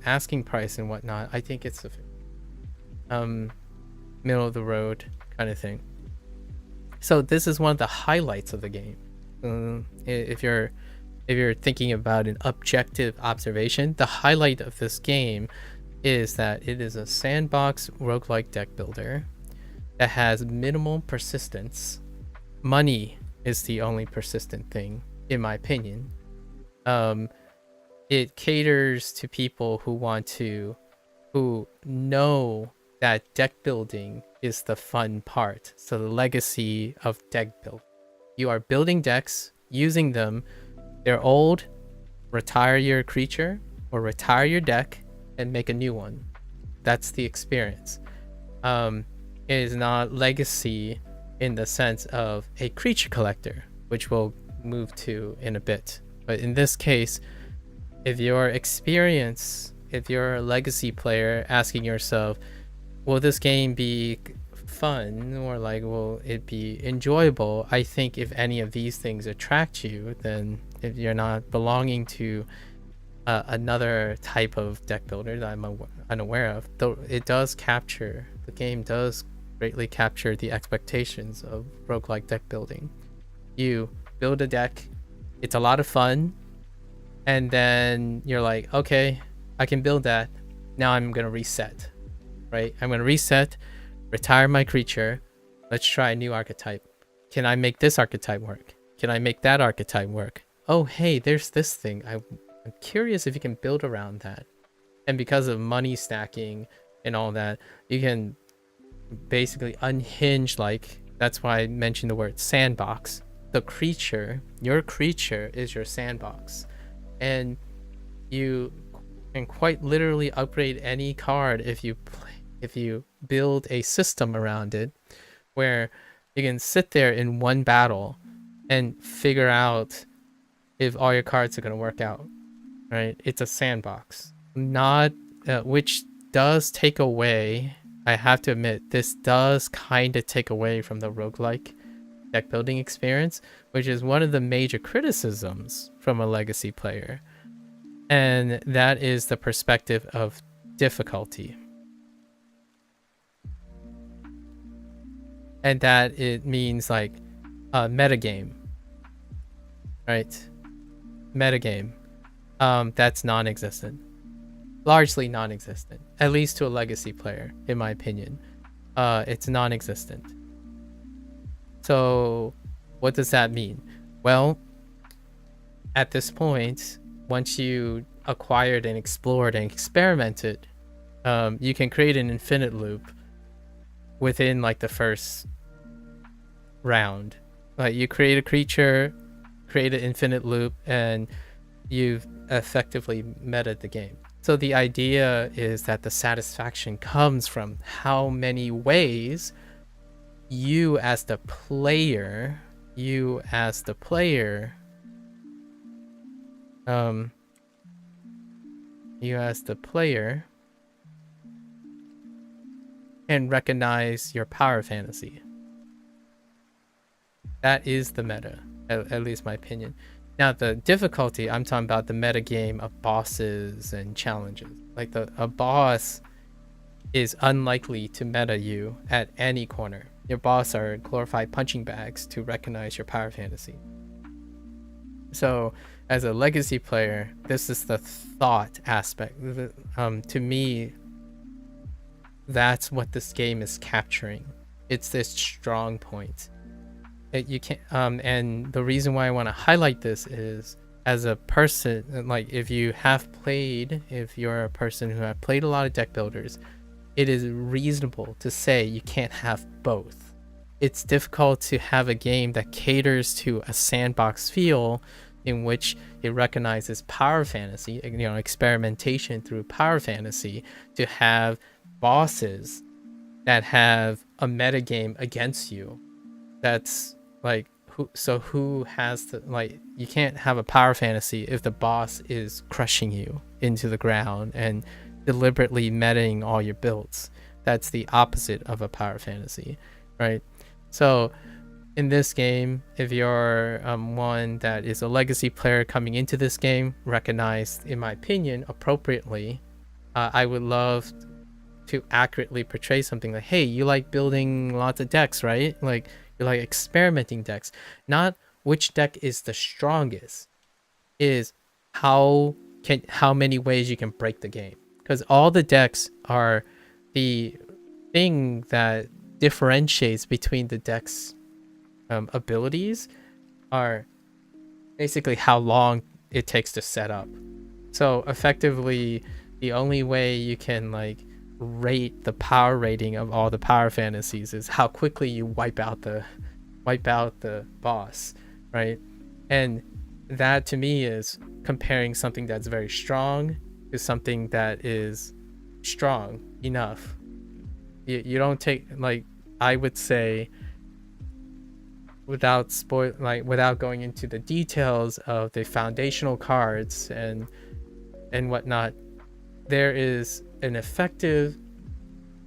A: asking price and whatnot, I think it's sufficient. Middle of the road kind of thing. So this is one of the highlights of the game. If you're thinking about an objective observation, the highlight of this game is that it is a sandbox roguelike deck builder that has minimal persistence. Money is the only persistent thing, in my opinion. It caters to people who know that deck building is the fun part. So the legacy of deck build. You are building decks, using them. They're old, retire your creature or retire your deck and make a new one. That's the experience. It is not legacy in the sense of a creature collector, which we'll move to in a bit. But in this case, if you're a legacy player asking yourself, will this game be fun or like will it be enjoyable? I think if any of these things attract you, then if you're not belonging to another type of deck builder that I'm unaware of, though the game does greatly capture the expectations of roguelike deck building. You build a deck, it's a lot of fun, and then you're like, okay, I can build that. Now I'm gonna reset, right? I'm gonna reset, retire my creature. Let's try a new archetype. Can I make this archetype work? Can I make that archetype work? Oh, hey, there's this thing. I'm curious if you can build around that. And because of money stacking and all that, you can basically unhinge, like, that's why I mentioned the word sandbox. Your creature is your sandbox. And you can quite literally upgrade any card if you build a system around it where You can sit there in one battle and figure out if all your cards are going to work out, right? It's a sandbox, not which does take away. I have to admit, this does kind of take away from the roguelike deck building experience, which is one of the major criticisms from a legacy player, and that is the perspective of difficulty, and that it means like a metagame, right? Metagame. That's non-existent, largely non-existent, at least to a legacy player, in my opinion. It's non-existent. So what does that mean? Well, at this point, once you acquired and explored and experimented, you can create an infinite loop within like the first round. Like you create a creature, create an infinite loop, and you've effectively meta the game. So the idea is that the satisfaction comes from how many ways you as the player can recognize your power fantasy. That is the meta, at least my opinion. Now the difficulty, I'm talking about the meta game of bosses and challenges. Like a boss is unlikely to meta you at any corner. Your boss are glorified punching bags to recognize your power fantasy. So as a legacy player, this is the thought aspect. To me, that's what this game is capturing. It's this strong point. You can't, and the reason why I want to highlight this is, as a person, like if you're a person who have played a lot of deck builders, it is reasonable to say you can't have both. It's difficult to have a game that caters to a sandbox feel in which it recognizes power fantasy, experimentation through power fantasy, to have bosses that have a metagame against you. That's like, who has the, like, you can't have a power fantasy if the boss is crushing you into the ground and deliberately metaing all your builds. That's the opposite of a power fantasy, right? So in this game, if you're one that is a legacy player coming into this game, recognized, in my opinion, appropriately, I would love to accurately portray something like, hey, you like building lots of decks, right? Like, you like experimenting decks. Not which deck is the strongest, is how many ways you can break the game. Because all the decks are the thing that differentiates between the deck's abilities are basically how long it takes to set up. So effectively, the only way you can like rate the power rating of all the power fantasies is how quickly you wipe out the boss, right? And that to me is comparing something that's very strong to something that is strong enough. You don't take, like, I would say, without going into the details of the foundational cards and whatnot, there is an effective,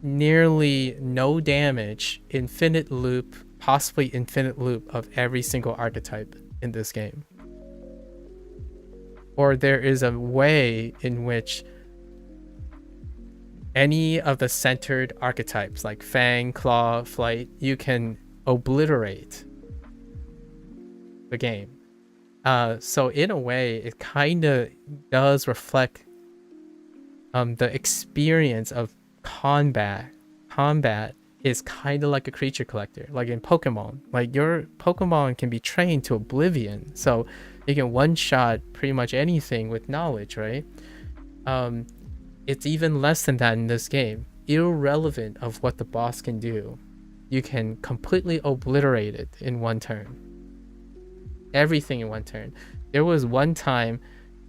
A: nearly no damage, infinite loop, possibly infinite loop of every single archetype in this game. Or there is a way in which any of the centered archetypes like Fang, Claw, Flight, you can obliterate the game. So in a way, it kind of does reflect the experience of combat. Combat is kind of like a creature collector, like in Pokemon. Like, your Pokemon can be trained to oblivion, so you can one-shot pretty much anything with knowledge, right? It's even less than that in this game. Irrelevant of what the boss can do, you can completely obliterate it in one turn. Everything in one turn. There was one time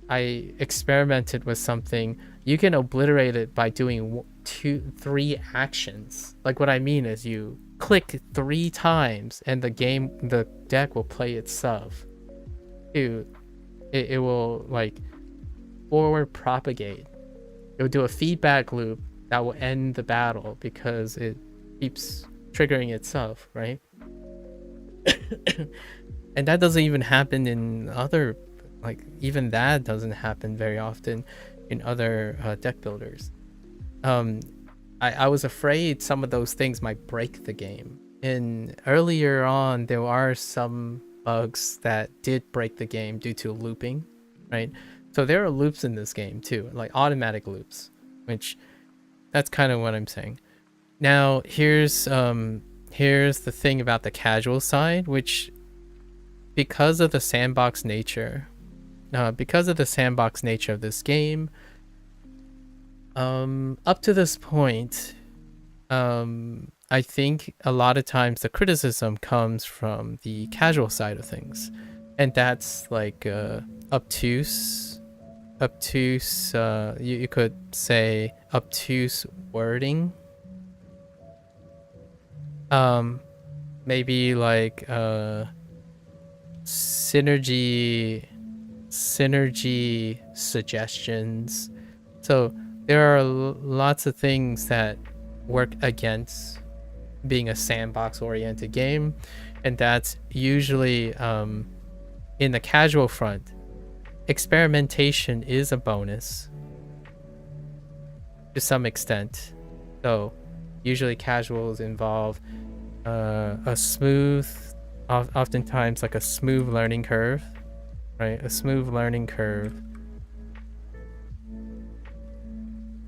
A: I experimented with something. You can obliterate it by doing 2-3 actions. Like, what I mean is you click 3 times and the deck will play itself. It will like forward propagate. It will do a feedback loop that will end the battle because it keeps triggering itself, right? And that doesn't even happen in other, like, even that doesn't happen very often in other deck builders. I was afraid some of those things might break the game. And earlier on, there are some bugs that did break the game due to looping, right? So there are loops in this game too, like automatic loops, which that's kind of what I'm saying. Now here's the thing about the casual side, which because of the sandbox nature of this game, up to this point, I think a lot of times the criticism comes from the casual side of things, and that's like obtuse, you could say obtuse wording, maybe like synergy suggestions. So there are lots of things that work against being a sandbox oriented game, and that's usually in the casual front. Experimentation is a bonus to some extent. So usually casuals involve a smooth, oftentimes like a smooth learning curve, right? A smooth learning curve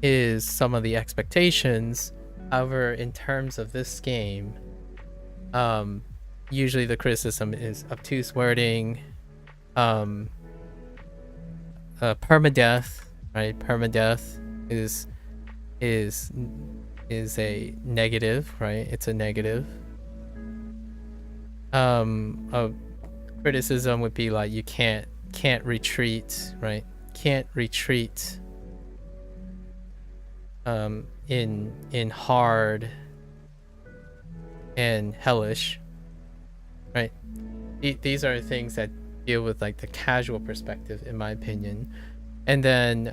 A: is some of the expectations. However, in terms of this game, usually the criticism is obtuse wording, permadeath, right? Permadeath is a negative, right? It's a negative. A criticism would be like you can't retreat, right? Can't retreat in hard and hellish, right? These are things that deal with like the casual perspective, in my opinion. And then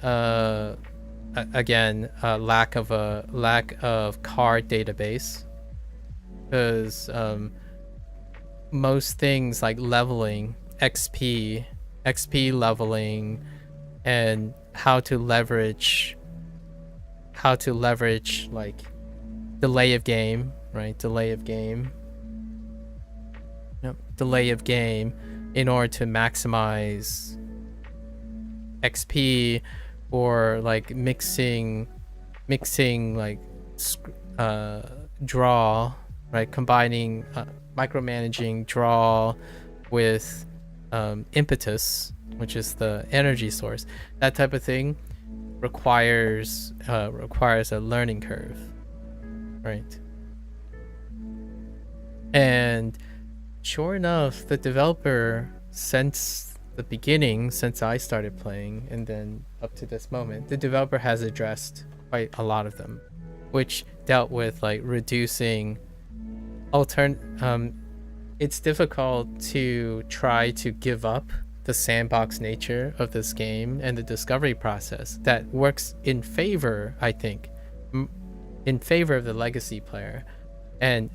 A: again, lack of card database, because most things like leveling, XP leveling, and how to leverage like delay of game, right? Delay of game in order to maximize XP, or like mixing like draw, right? Combining micromanaging draw with impetus, which is the energy source. That type of thing requires a learning curve, right? And sure enough, the developer, since the beginning, since I started playing and then up to this moment, the developer has addressed quite a lot of them, which dealt with like reducing it's difficult to try to give up the sandbox nature of this game and the discovery process that works in favor, I think, in favor of the legacy player and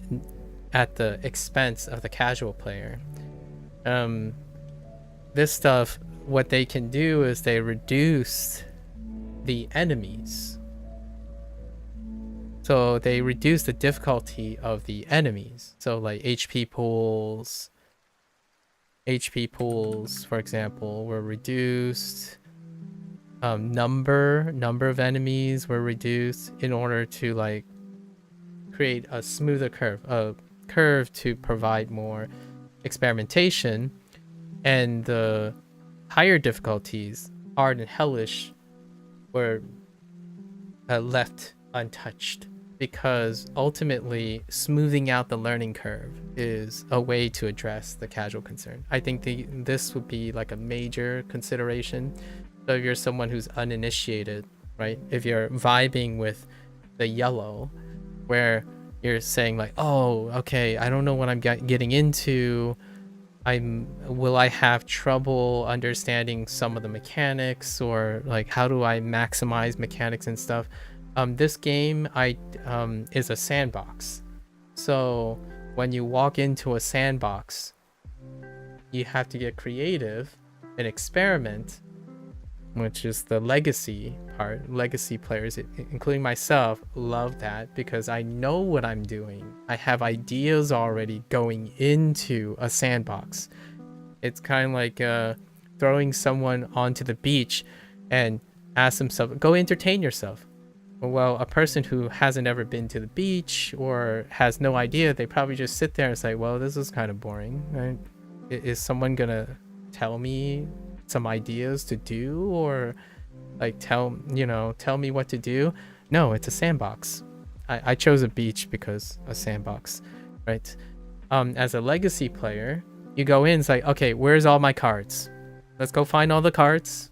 A: at the expense of the casual player. This stuff, what they can do is they reduce the enemies. So they reduce the difficulty of the enemies. So like HP pools, for example, were reduced. Number of enemies were reduced in order to like create a smoother curve to provide more experimentation. And the higher difficulties, hard and hellish, were left untouched, because ultimately smoothing out the learning curve is a way to address the casual concern. I think this would be like a major consideration. So if you're someone who's uninitiated, right? If you're vibing with the yellow, where you're saying like, oh, okay, I don't know what I'm getting into. Will I have trouble understanding some of the mechanics, or like how do I maximize mechanics and stuff? This game is a sandbox. So when you walk into a sandbox, you have to get creative and experiment, which is the legacy part. Legacy players, including myself, love that because I know what I'm doing. I have ideas already going into a sandbox. It's kind of like throwing someone onto the beach and ask themselves, go entertain yourself. Well, a person who hasn't ever been to the beach or has no idea, they probably just sit there and say, well, this is kind of boring, right? Is someone gonna tell me some ideas to do, or like tell me what to do? No, it's a sandbox. I chose a beach because a sandbox, right? As a legacy player, you go in, it's like, okay, where's all my cards? Let's go find all the cards.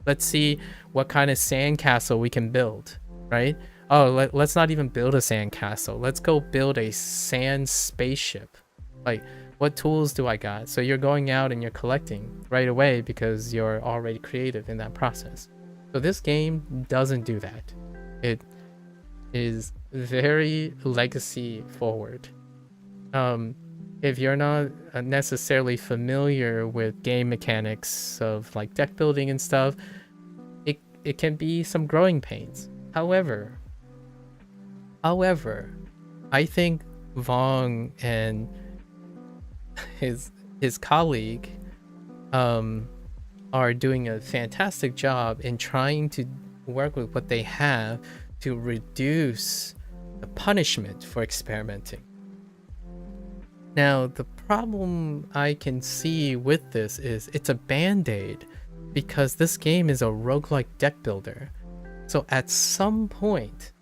A: Let's see what kind of sandcastle we can build, right? Oh, let's not even build a sandcastle. Let's go build a sand spaceship. Like, what tools do I got? So you're going out and you're collecting right away because you're already creative in that process. So this game doesn't do that. It is very legacy forward. If you're not necessarily familiar with game mechanics of like deck building and stuff, it can be some growing pains. However, I think Vong and his colleague are doing a fantastic job in trying to work with what they have to reduce the punishment for experimenting. Now, the problem I can see with this is it's a band-aid because this game is a roguelike deck builder. So at some point,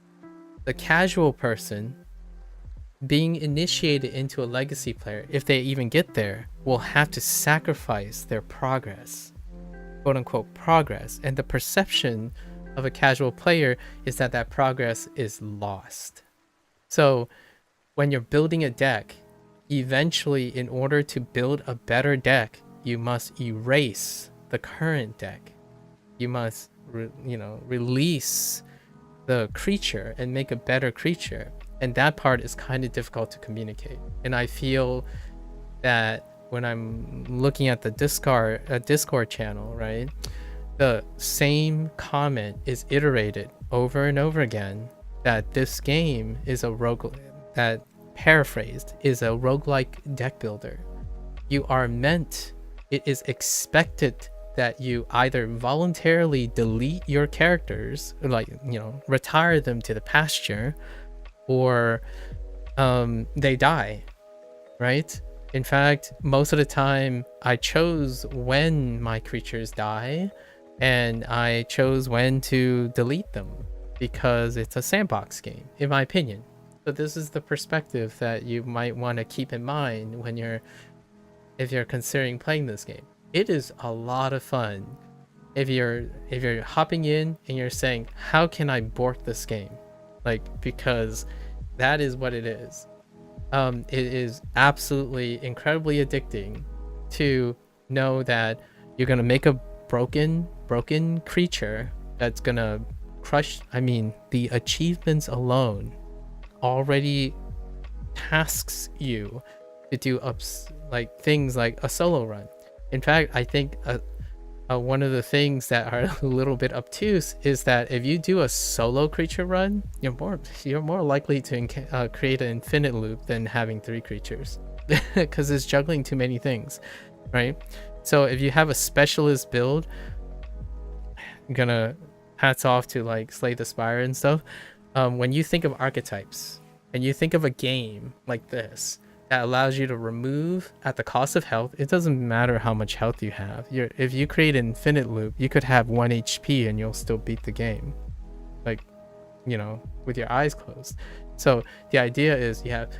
A: the casual person being initiated into a legacy player, if they even get there, will have to sacrifice their progress, quote unquote progress. And the perception of a casual player is that that progress is lost. So when you're building a deck, eventually, in order to build a better deck, you must erase the current deck. You must, release the creature and make a better creature. And that part is kind of difficult to communicate. And I feel that when I'm looking at the Discord channel, right, the same comment is iterated over and over again that this game is a that paraphrased is a roguelike deck builder. You are meant, it is expected that you either voluntarily delete your characters, like, retire them to the pasture, or they die, right? In fact, most of the time I chose when my creatures die, and I chose when to delete them because it's a sandbox game, in my opinion. So this is the perspective that you might want to keep in mind when if you're considering playing this game. It is a lot of fun if you're hopping in and you're saying, how can I bork this game? Like, because that is what it is. It is absolutely incredibly addicting to know that you're gonna make a broken creature that's gonna crush. I mean, the achievements alone already tasks you to do things like a solo run. In fact, I think one of the things that are a little bit obtuse is that if you do a solo creature run, you're more likely to create an infinite loop than having 3 creatures because it's juggling too many things, right? So if you have a specialist build, I'm gonna hats off to like Slay the Spire and stuff. When you think of archetypes and you think of a game like this that allows you to remove at the cost of health, it doesn't matter how much health you have. If you create an infinite loop, you could have 1 HP and you'll still beat the game, like, with your eyes closed. So the idea is you have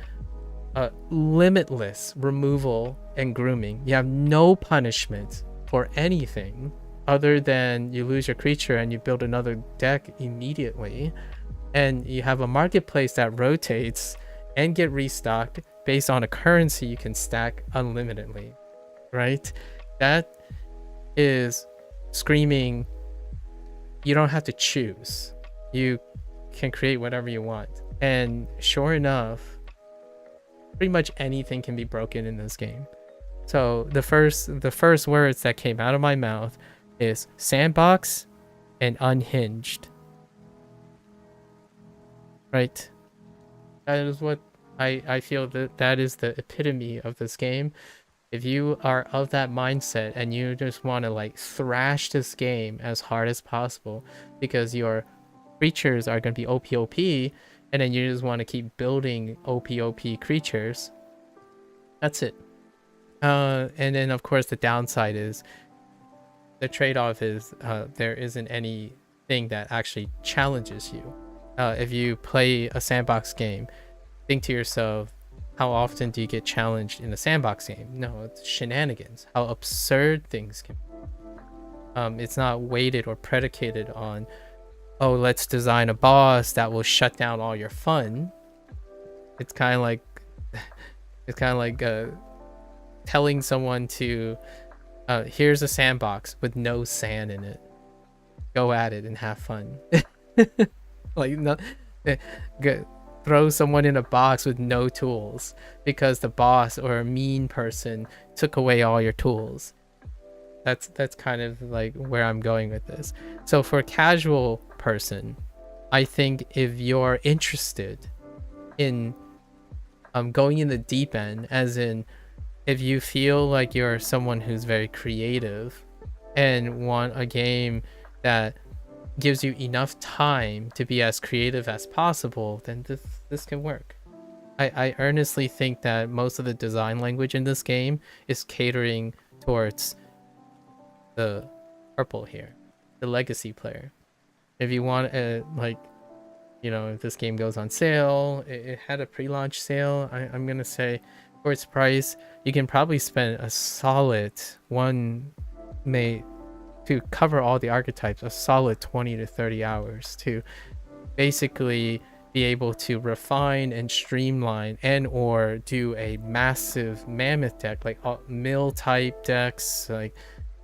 A: a limitless removal and grooming. You have no punishment for anything other than you lose your creature and you build another deck immediately. And you have a marketplace that rotates and get restocked based on a currency you can stack unlimitedly, right? That is screaming, you don't have to choose. You can create whatever you want. And sure enough, pretty much anything can be broken in this game. So the first words that came out of my mouth is sandbox and unhinged. Right? That is what I feel that is the epitome of this game. If you are of that mindset and you just want to like thrash this game as hard as possible because your creatures are going to be OP, and then you just want to keep building OP creatures, that's it. And then of course the downside is, the trade-off is there isn't anything that actually challenges you. If you play a sandbox game, think to yourself, how often do you get challenged in a sandbox game? No, it's shenanigans. How absurd things can be. It's not weighted or predicated on, oh, let's design a boss that will shut down all your fun. It's kind of like telling someone to, here's a sandbox with no sand in it. Go at it and have fun. Like, no, throw someone in a box with no tools because the boss or a mean person took away all your tools. That's kind of like where I'm going with this. So for a casual person, I think if you're interested in going in the deep end, as in if you feel like you're someone who's very creative and want a game that gives you enough time to be as creative as possible, then this can work. I earnestly think that most of the design language in this game is catering towards the purple here, the legacy player. If you want if this game goes on sale, it had a pre-launch sale, I'm gonna say for its price, you can probably spend a solid to cover all the archetypes, a solid 20 to 30 hours to basically be able to refine and streamline and or do a massive mammoth deck, like mill type decks, like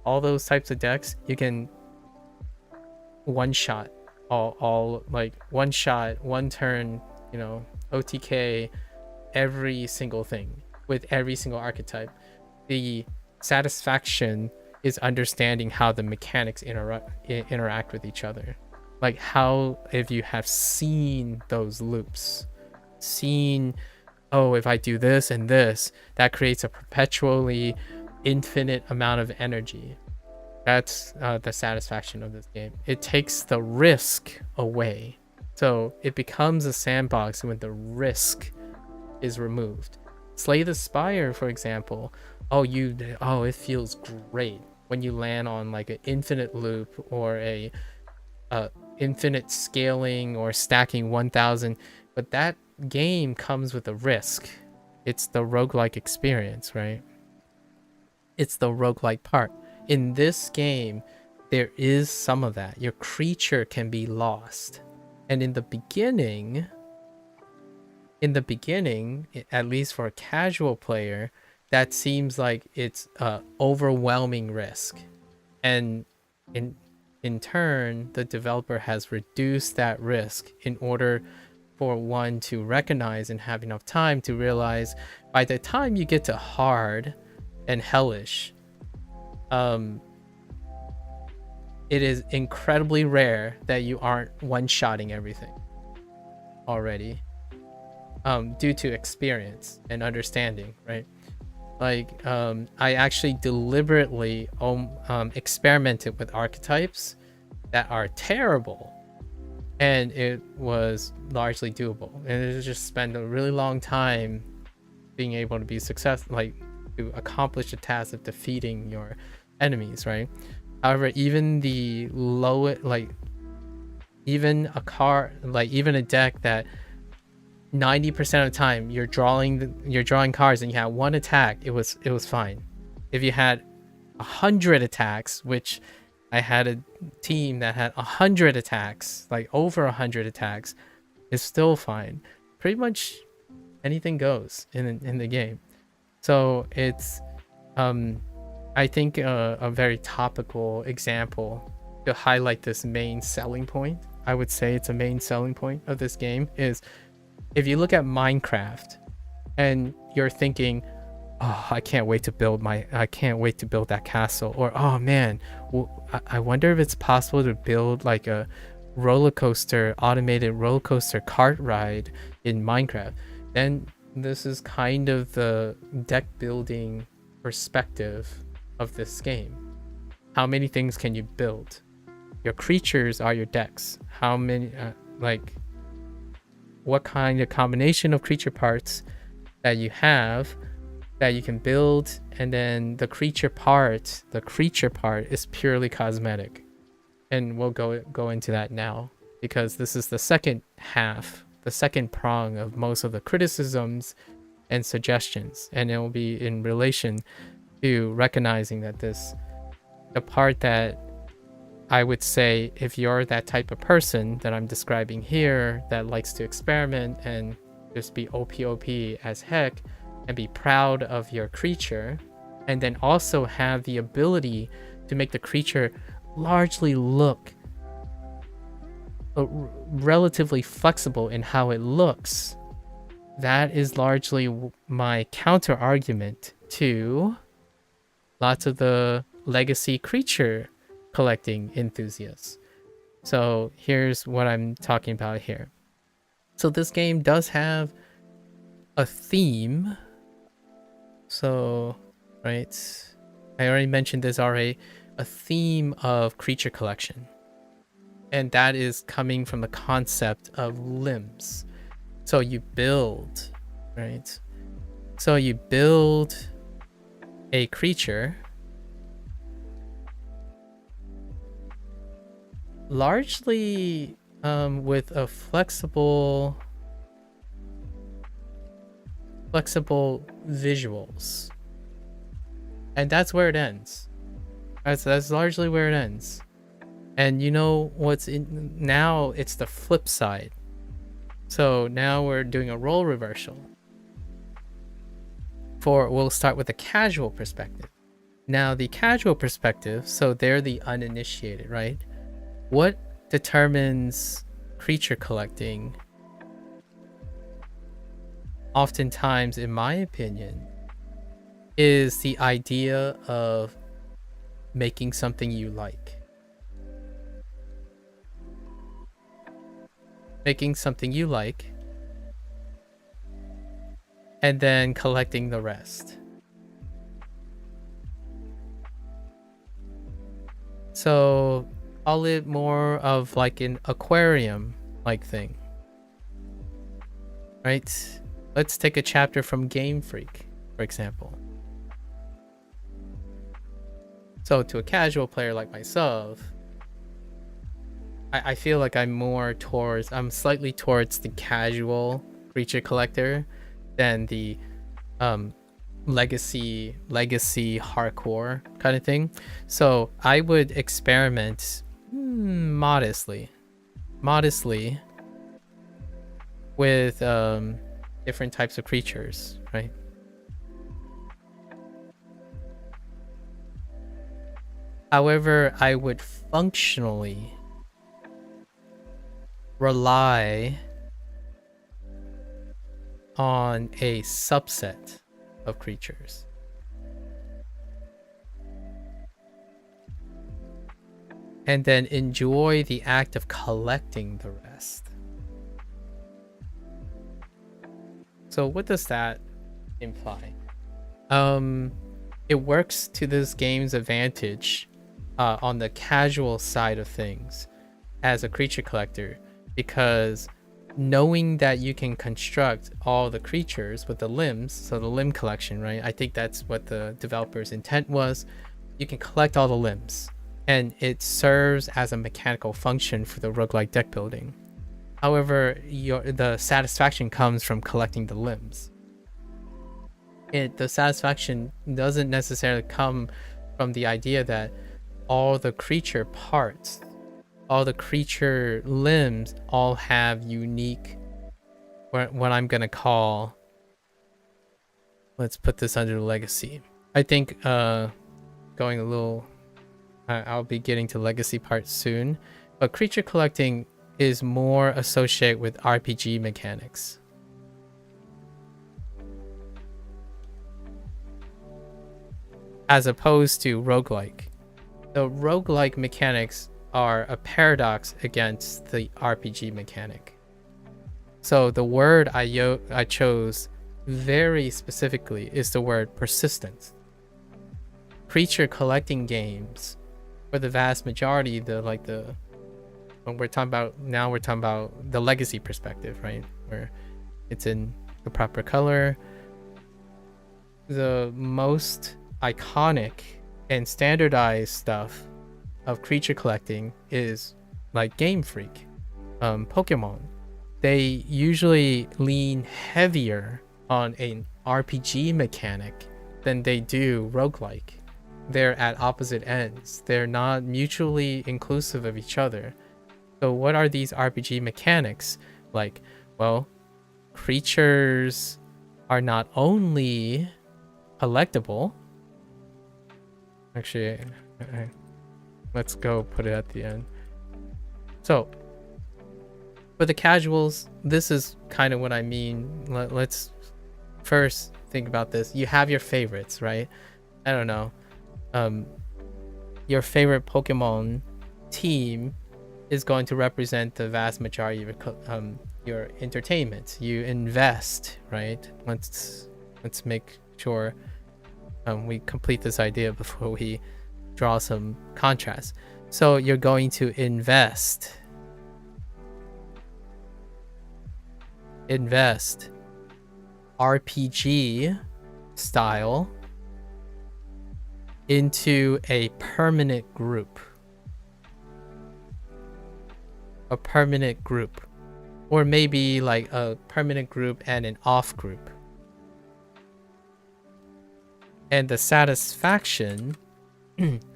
A: all those types of decks. You can one shot all like one shot, one turn, OTK every single thing with every single archetype. The satisfaction is understanding how the mechanics interact with each other. Like how, if you have seen those loops, oh, if I do this and this, that creates a perpetually infinite amount of energy. That's the satisfaction of this game. It takes the risk away. So it becomes a sandbox when the risk is removed. Slay the Spire, for example. It feels great when you land on like an infinite loop or a infinite scaling or stacking 1000, but that game comes with a risk. It's the roguelike experience, right? It's the roguelike part. In this game, there is some of that. Your creature can be lost. And in the beginning, at least for a casual player, that seems like it's overwhelming risk. And in turn, the developer has reduced that risk in order for one to recognize and have enough time to realize by the time you get to hard and hellish, it is incredibly rare that you aren't one-shotting everything already, due to experience and understanding, right? Like, I actually deliberately experimented with archetypes that are terrible, and it was largely doable. And it just spent a really long time being able to be successful, like to accomplish the task of defeating your enemies, right? However, even the lowest, like even a deck that 90% of the time you're drawing cards and you have one attack, it was fine. If you had 100 attacks, which I had a team that had 100 attacks, like over 100 attacks, it's still fine. Pretty much anything goes in the game. So it's I think a very topical example to highlight this main selling point. I would say it's a main selling point of this game is if you look at Minecraft and you're thinking, oh, I can't wait to build that castle, or oh man, I wonder if it's possible to build like a automated roller coaster cart ride in Minecraft, then this is kind of the deck building perspective of this game. How many things can you build? Your creatures are your decks. How many what kind of combination of creature parts that you have that you can build, and then the creature part is purely cosmetic. And we'll go into that now, because this is the second prong of most of the criticisms and suggestions, and it will be in relation to recognizing that the part that I would say, if you're that type of person that I'm describing here that likes to experiment and just be OP as heck and be proud of your creature, and then also have the ability to make the creature largely look relatively flexible in how it looks, that is largely my counter argument to lots of the legacy creature collecting enthusiasts. So here's what I'm talking about here. So this game does have a theme. So, right, I already mentioned this already, a theme of creature collection. And that is coming from the concept of limbs. So you build, right? So you build a creature largely with a flexible visuals, and that's where it ends. That's largely where it ends. And you know what's in now? It's the flip side. So now we're doing a role reversal. We'll start with the casual perspective. Now the casual perspective, so they're the uninitiated, right? What determines creature collecting, oftentimes, in my opinion, is the idea of making something you like. Making something you like, and then collecting the rest. So call it more of like an aquarium like thing, right? Let's take a chapter from Game Freak, for example. So to a casual player like myself, I feel like I'm slightly towards the casual creature collector than the legacy hardcore kind of thing. So I would experiment modestly with different types of creatures, right? However, I would functionally rely on a subset of creatures. And then enjoy the act of collecting the rest. So what does that imply? It works to this game's advantage on the casual side of things as a creature collector, because knowing that you can construct all the creatures with the limbs, so the limb collection, right? I think that's what the developer's intent was. You can collect all the limbs, and it serves as a mechanical function for the roguelike deck building. However, the satisfaction comes from collecting the limbs. The satisfaction doesn't necessarily come from the idea that all the creature parts, all the creature limbs all have unique, what I'm gonna call let's put this under legacy. I think going a little, I'll be getting to legacy part soon, but creature collecting is more associated with RPG mechanics. As opposed to roguelike. The roguelike mechanics are a paradox against the RPG mechanic. So the word I chose very specifically is the word persistence. Creature collecting games, for the vast majority, when we're talking about the legacy perspective, right? Where it's in the proper color. The most iconic and standardized stuff of creature collecting is like Game Freak, Pokemon. They usually lean heavier on an RPG mechanic than they do roguelike. They're at opposite ends. They're not mutually inclusive of each other. So what are these RPG mechanics like? Well, creatures are not only collectible. Actually, let's go put it at the end. So for the casuals, this is kind of what I mean. Let's first think about this. You have your favorites, right? I don't know. Your favorite Pokemon team is going to represent the vast majority of your entertainment. You invest, right? Let's make sure we complete this idea before we draw some contrast. So you're going to invest RPG style into a permanent group. Or maybe like a permanent group and an off group. And the satisfaction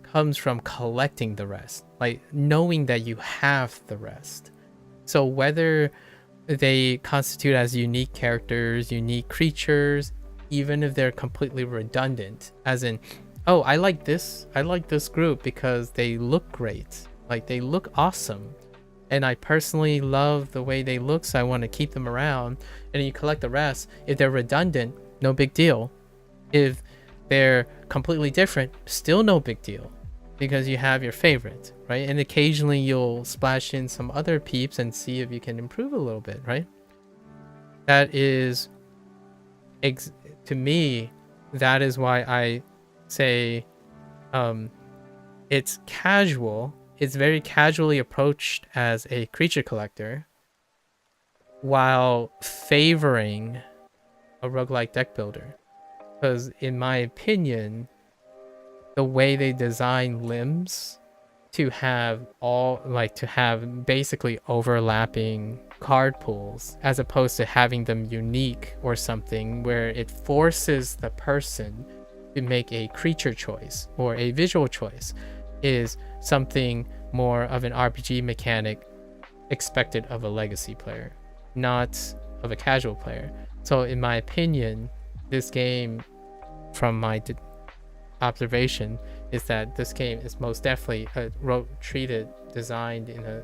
A: comes from collecting the rest, like knowing that you have the rest. So whether they constitute as unique characters, unique creatures, even if they're completely redundant, as in, oh, I like this group because they look great, like they look awesome, and I personally love the way they look, so I want to keep them around. And you collect the rest. If they're redundant, no big deal. If they're completely different, still no big deal, because you have your favorite, right? And occasionally you'll splash in some other peeps and see if you can improve a little bit, right? That is, to me, that is why I say it's casual. It's very casually approached as a creature collector, while favoring a roguelike deck builder. Because in my opinion, the way they design limbs to have basically overlapping card pools, as opposed to having them unique or something, where it forces the person to make a creature choice or a visual choice, is something more of an RPG mechanic expected of a legacy player, not of a casual player. So in my opinion, this game, from my observation, is that this game is most definitely designed in a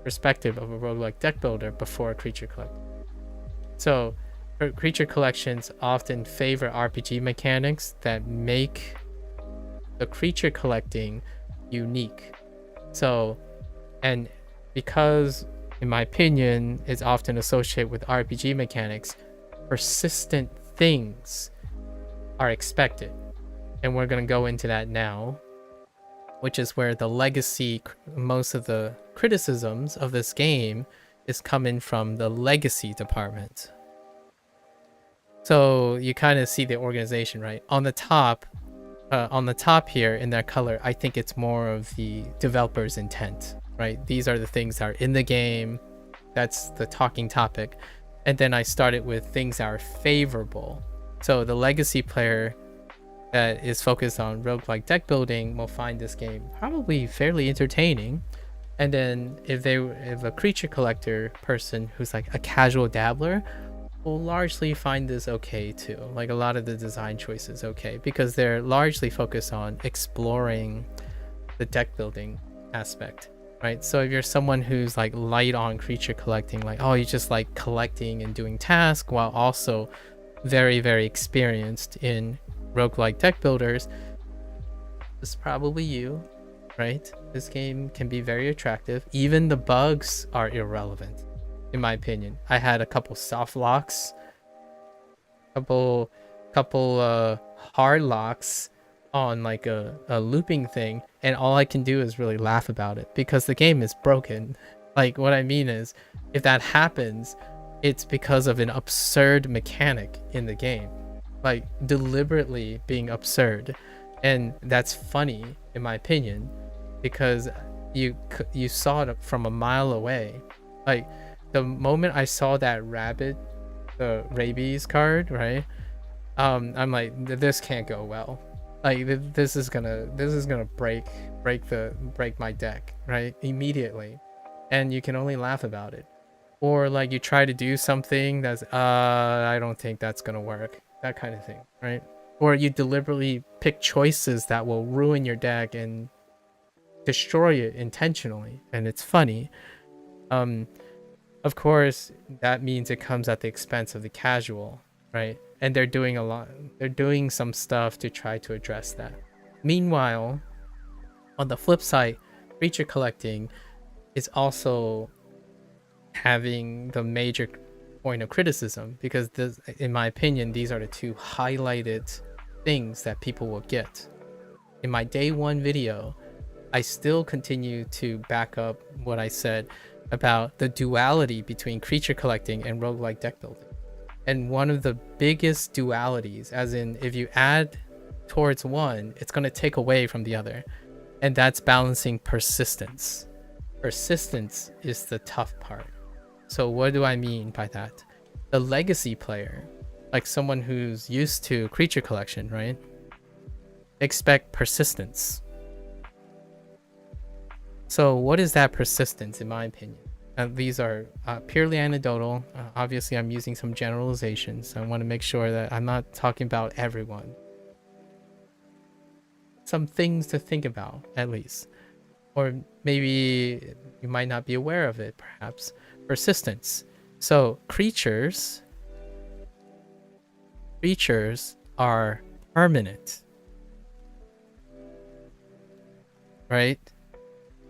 A: perspective of a roguelike deck builder before a creature collector. So creature collections often favor RPG mechanics that make the creature collecting unique. So, and because in my opinion it's often associated with RPG mechanics, persistent things are expected, and we're going to go into that now, which is where the legacy, most of the criticisms of this game is coming from the legacy department. So you kind of see the organization, right? On the top here in that color, I think it's more of the developer's intent, right? These are the things that are in the game. That's the talking topic. And then I started with things that are favorable. So the legacy player that is focused on roguelike deck building will find this game probably fairly entertaining. And then if a creature collector person who's like a casual dabbler will largely find this okay too. Like a lot of the design choices okay, because they're largely focused on exploring the deck building aspect, right? So if you're someone who's like light on creature collecting, like, oh, you just like collecting and doing tasks while also very, very experienced in roguelike deck builders, this is probably you, right? This game can be very attractive. Even the bugs are irrelevant, in my opinion. I had a couple soft locks, couple hard locks on like a looping thing, and all I can do is really laugh about it because the game is broken. Like, what I mean is, if that happens, it's because of an absurd mechanic in the game, like deliberately being absurd. And that's funny in my opinion, because you saw it from a mile away. Like, the moment I saw that rabbit, the rabies card, right? I'm like, this can't go well. Like, this is gonna break my deck, right? Immediately. And you can only laugh about it. Or like you try to do something that's I don't think that's gonna work. That kind of thing, right? Or you deliberately pick choices that will ruin your deck and destroy it intentionally, and it's funny. Of course, that means it comes at the expense of the casual, right? And they're doing some stuff to try to address that. Meanwhile, on the flip side, creature collecting is also having the major point of criticism, because this, in my opinion, these are the two highlighted things that people will get. In my day one video, I still continue to back up what I said about the duality between creature collecting and roguelike deck building. And one of the biggest dualities, as in if you add towards one, it's going to take away from the other. And that's balancing persistence. Persistence is the tough part. So what do I mean by that? The legacy player, like someone who's used to creature collection, right? Expect persistence. So what is that persistence, in my opinion? These are purely anecdotal. Obviously, I'm using some generalizations. So I want to make sure that I'm not talking about everyone. Some things to think about, at least. Or maybe you might not be aware of it, perhaps. Persistence. So creatures are permanent, right?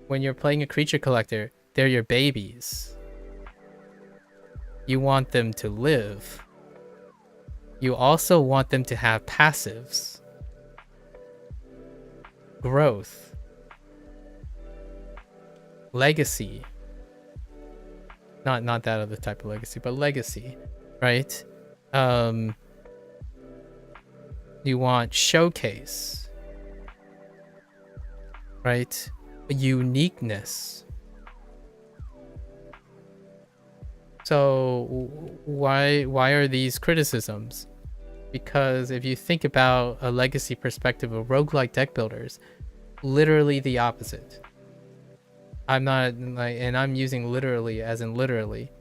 A: When you're playing a creature collector, they're your babies. You want them to live. You also want them to have passives, growth, legacy. Not that other type of legacy, but legacy, right? You want showcase, right? Uniqueness. So why are these criticisms? Because if you think about a legacy perspective of roguelike deck builders, literally the opposite. I'm not like, and I'm using literally as in literally.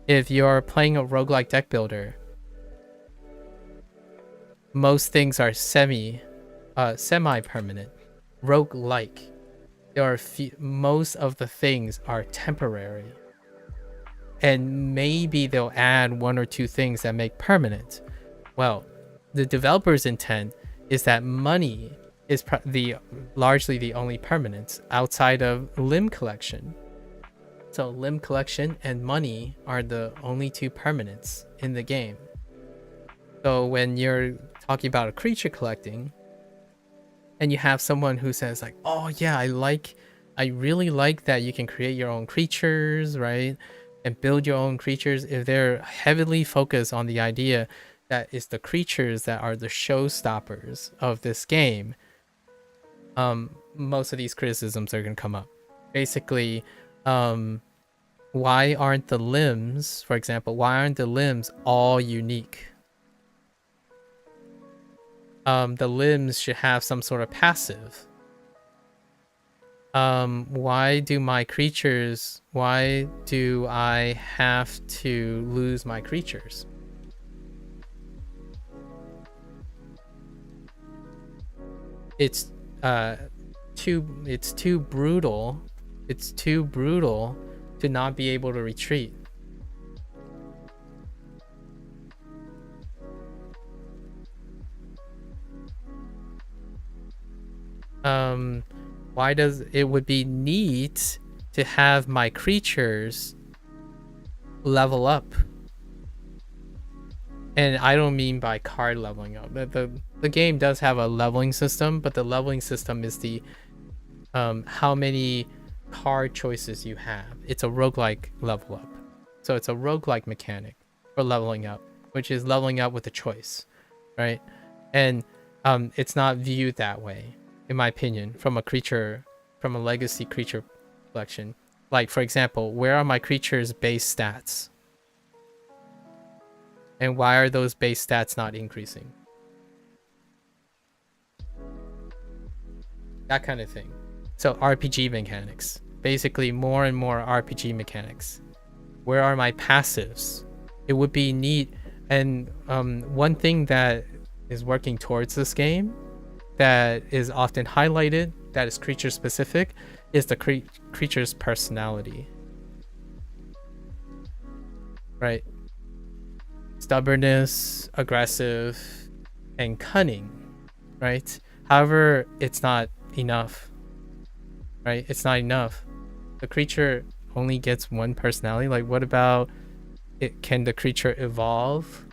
A: If you're playing a roguelike deck builder, most things are semi-permanent. Roguelike, most of the things are temporary. And maybe they'll add one or two things that make permanent. Well, the developer's intent is that money is largely the only permanence outside of limb collection. So limb collection and money are the only two permanents in the game. So when you're talking about a creature collecting and you have someone who says like, oh yeah, I really like that you can create your own creatures, right? And build your own creatures. If they're heavily focused on the idea that it's the creatures that are the showstoppers of this game, most of these criticisms are going to come up. Basically, why aren't the limbs, for example, why aren't the limbs all unique? The limbs should have some sort of passive. Why do I have to lose my creatures? it's too brutal. It's too brutal to not be able to retreat. Why does it would be neat to have my creatures level up? And I don't mean by card leveling up. The game does have a leveling system, but the leveling system is the how many card choices you have. It's a roguelike level up. So it's a roguelike mechanic for leveling up, which is leveling up with a choice, right? And it's not viewed that way, in my opinion, from a legacy creature collection. Like, for example, where are my creatures' base stats? And why are those base stats not increasing? That kind of thing. So RPG mechanics. Basically more and more RPG mechanics. Where are my passives? It would be neat. And one thing that is working towards this game that is often highlighted, that is creature specific, is the creature's personality. Right? Stubbornness, aggressive, and cunning, right? However, it's not enough, right? It's not enough. The creature only gets one personality. Like, what about it? Can the creature evolve?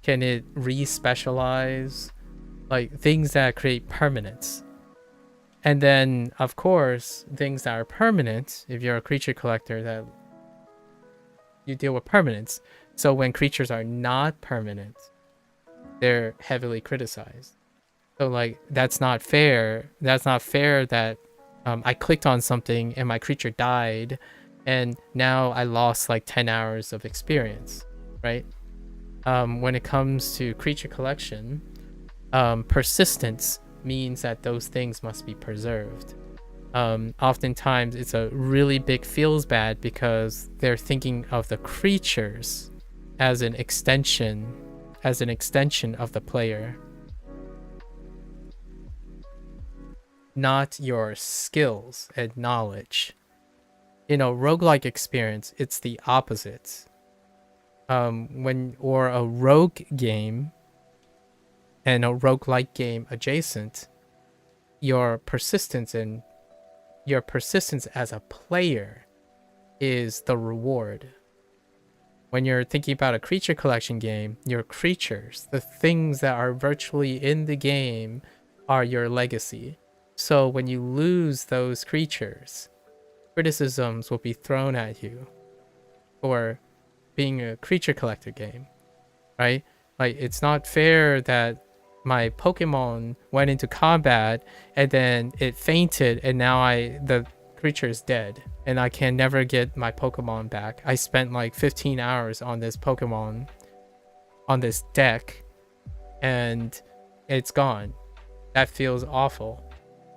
A: Can it re-specialize? Like, things that create permanence. And then, of course, things that are permanent, if you're a creature collector, that you deal with permanence. So when creatures are not permanent, they're heavily criticized. So like, that's not fair. That's not fair that I clicked on something and my creature died and now I lost like 10 hours of experience, right? When it comes to creature collection, persistence means that those things must be preserved. Oftentimes it's a really big feels bad because they're thinking of the creatures as an extension of the player, not your skills and knowledge. In a roguelike experience, it's the opposite. Or a rogue game and a roguelike game adjacent, your persistence as a player is the reward. When you're thinking about a creature collection game, your creatures, the things that are virtually in the game, are your legacy. So when you lose those creatures, criticisms will be thrown at you for being a creature collector game, right? Like, it's not fair that my Pokemon went into combat and then it fainted and now the creature is dead and I can never get my Pokemon back. I spent like 15 hours on this Pokemon, on this deck, and it's gone. That feels awful.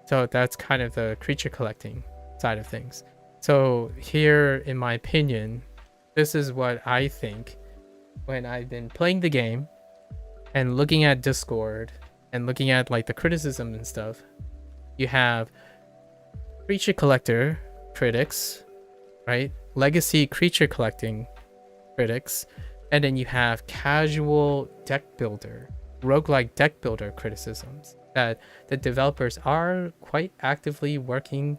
A: So that's kind of the creature collecting side of things. So here, in my opinion, this is what I think when I've been playing the game and looking at Discord and looking at like the criticism and stuff. You have creature collector critics, right? Legacy creature collecting critics, and then you have casual deck builder, roguelike deck builder criticisms that the developers are quite actively working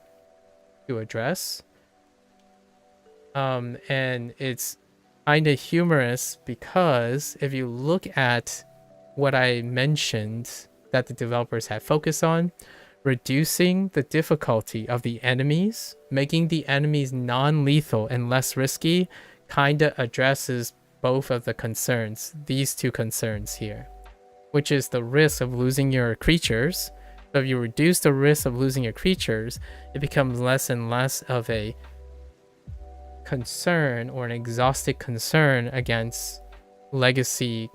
A: to address. And it's kind of humorous because if you look at what I mentioned that the developers have focused on, reducing the difficulty of the enemies, making the enemies non-lethal and less risky, kind of addresses both of the concerns, these two concerns here, which is the risk of losing your creatures. So if you reduce the risk of losing your creatures, it becomes less and less of a concern or an exhaustive concern against legacy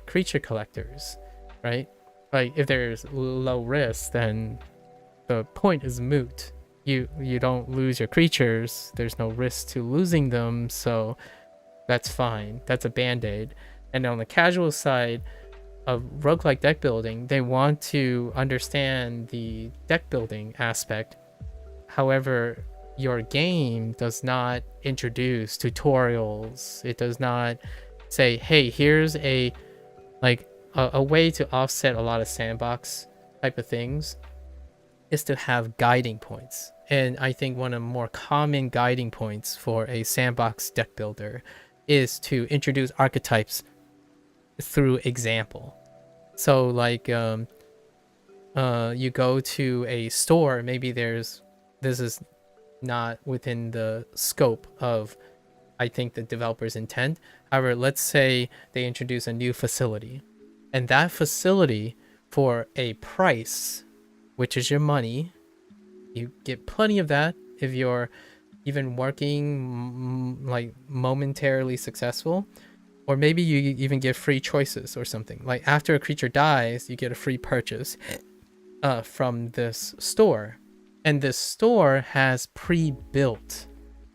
A: creature collectors, right? Like, if there's low risk, then the point is moot. You don't lose your creatures, there's no risk to losing them, so that's fine. That's a band-aid. And on the casual side,
B: of roguelike deck building, they want to understand the deck building aspect. However, your game does not introduce tutorials. It does not say, hey, here's a way to offset a lot of sandbox type of things is to have guiding points. And I think one of the more common guiding points for a sandbox deck builder is to introduce archetypes through example. So like you go to a store, maybe this is not within the scope of I think the developer's intent. However, let's say they introduce a new facility, and that facility for a price, which is your money, you get plenty of that if you're even working like momentarily successful, or maybe you even get free choices or something. Like after a creature dies, you get a free purchase from this store, and this store has pre-built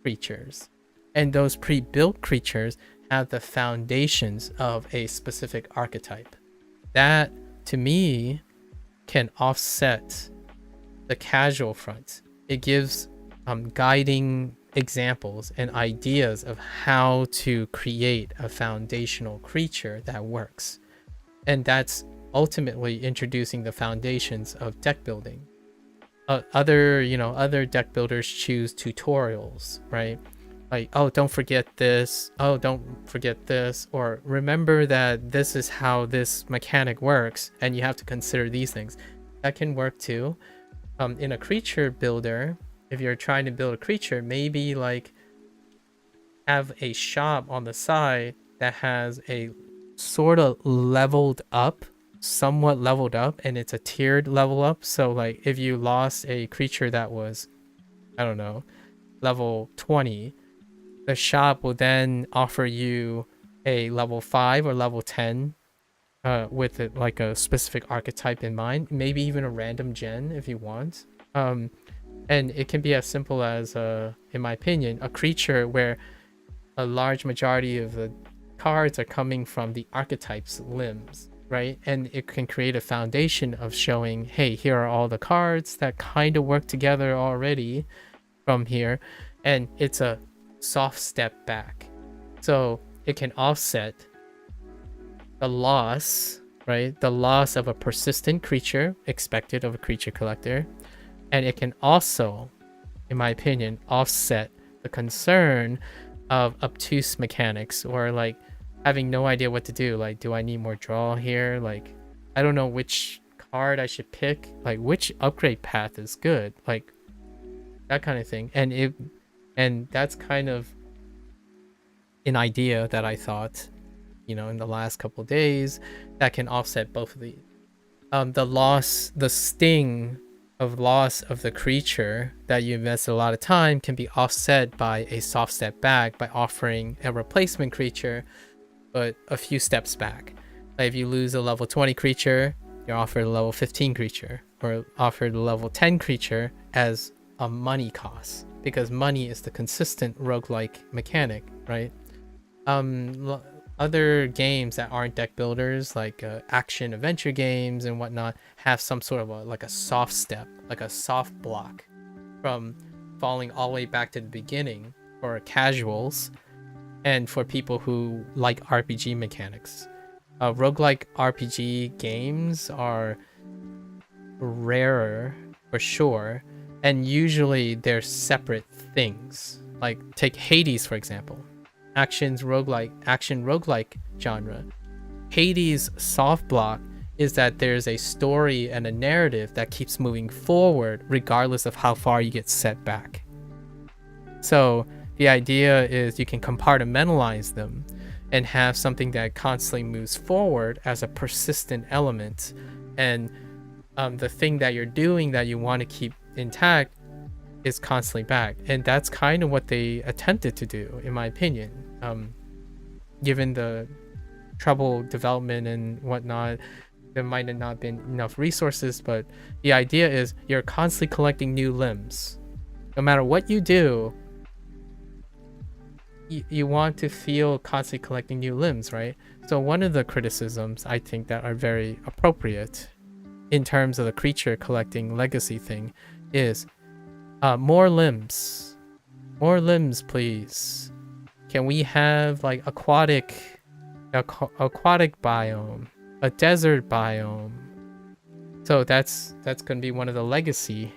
B: creatures, and those pre-built creatures have the foundations of a specific archetype. That to me can offset the casual front. It gives guiding examples and ideas of how to create a foundational creature that works, and that's ultimately introducing the foundations of deck building. Other deck builders choose tutorials, right? Like, oh, don't forget this, oh, don't forget this, or remember that this is how this mechanic works and you have to consider these things. That can work too. In a creature builder, if you're trying to build a creature, maybe like have a shop on the side that has a sort of somewhat leveled up, and it's a tiered level up. So like if you lost a creature that was, I don't know, level 20, the shop will then offer you a level 5 or level 10 with it, like a specific archetype in mind, maybe even a random gen if you want. And it can be as simple as, in my opinion, a creature where a large majority of the cards are coming from the archetype's limbs, right? And it can create a foundation of showing, hey, here are all the cards that kind of work together already from here, and it's a soft step back. So it can offset the loss, right? The loss of a persistent creature expected of a creature collector. And it can also, in my opinion, offset the concern of obtuse mechanics, or like having no idea what to do. Like, do I need more draw here? Like, I don't know which card I should pick. Like, which upgrade path is good? Like, that kind of thing. And that's kind of an idea that I thought, in the last couple of days, that can offset both of these. The sting of loss of the creature that you invested a lot of time can be offset by a soft step back by offering a replacement creature, but a few steps back. Like if you lose a level 20 creature, you're offered a level 15 creature, or offered a level 10 creature as a money cost, because money is the consistent roguelike mechanic, right? Other games that aren't deck builders, like action adventure games and whatnot, have some sort of a soft step, like a soft block from falling all the way back to the beginning for casuals and for people who like RPG mechanics. Roguelike RPG games are rarer for sure, and usually they're separate things. Like take Hades for example. Action roguelike genre. Hades' soft block is that there's a story and a narrative that keeps moving forward regardless of how far you get set back. So the idea is you can compartmentalize them and have something that constantly moves forward as a persistent element, and the thing that you're doing that you want to keep intact is constantly back. And that's kind of what they attempted to do, in my opinion. Given the trouble development and whatnot, there might have not been enough resources, but the idea is you're constantly collecting new limbs. No matter what you do, you want to feel constantly collecting new limbs, right? So one of the criticisms I think that are very appropriate in terms of the creature collecting legacy thing is more limbs. More limbs, please. Can we have like aquatic biome, a desert biome? So that's going to be one of the legacy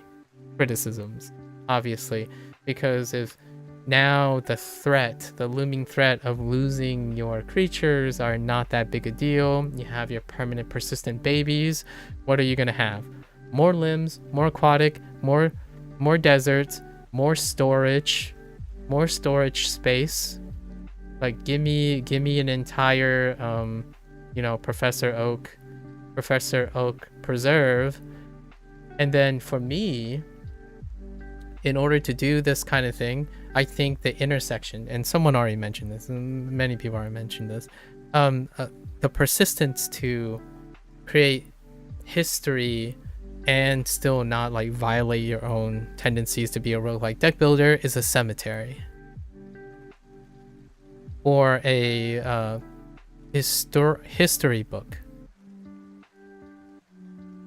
B: criticisms, obviously, because if now the looming threat of losing your creatures are not that big a deal, you have your permanent persistent babies, what are you going to have? More limbs, more aquatic, more deserts, more storage space. Like give me an entire Professor Oak preserve. And then for me, in order to do this kind of thing, I think the intersection, and someone already mentioned this, and many people already mentioned this, the persistence to create history and still not like violate your own tendencies to be a roguelike deck builder is a cemetery. Or a history book.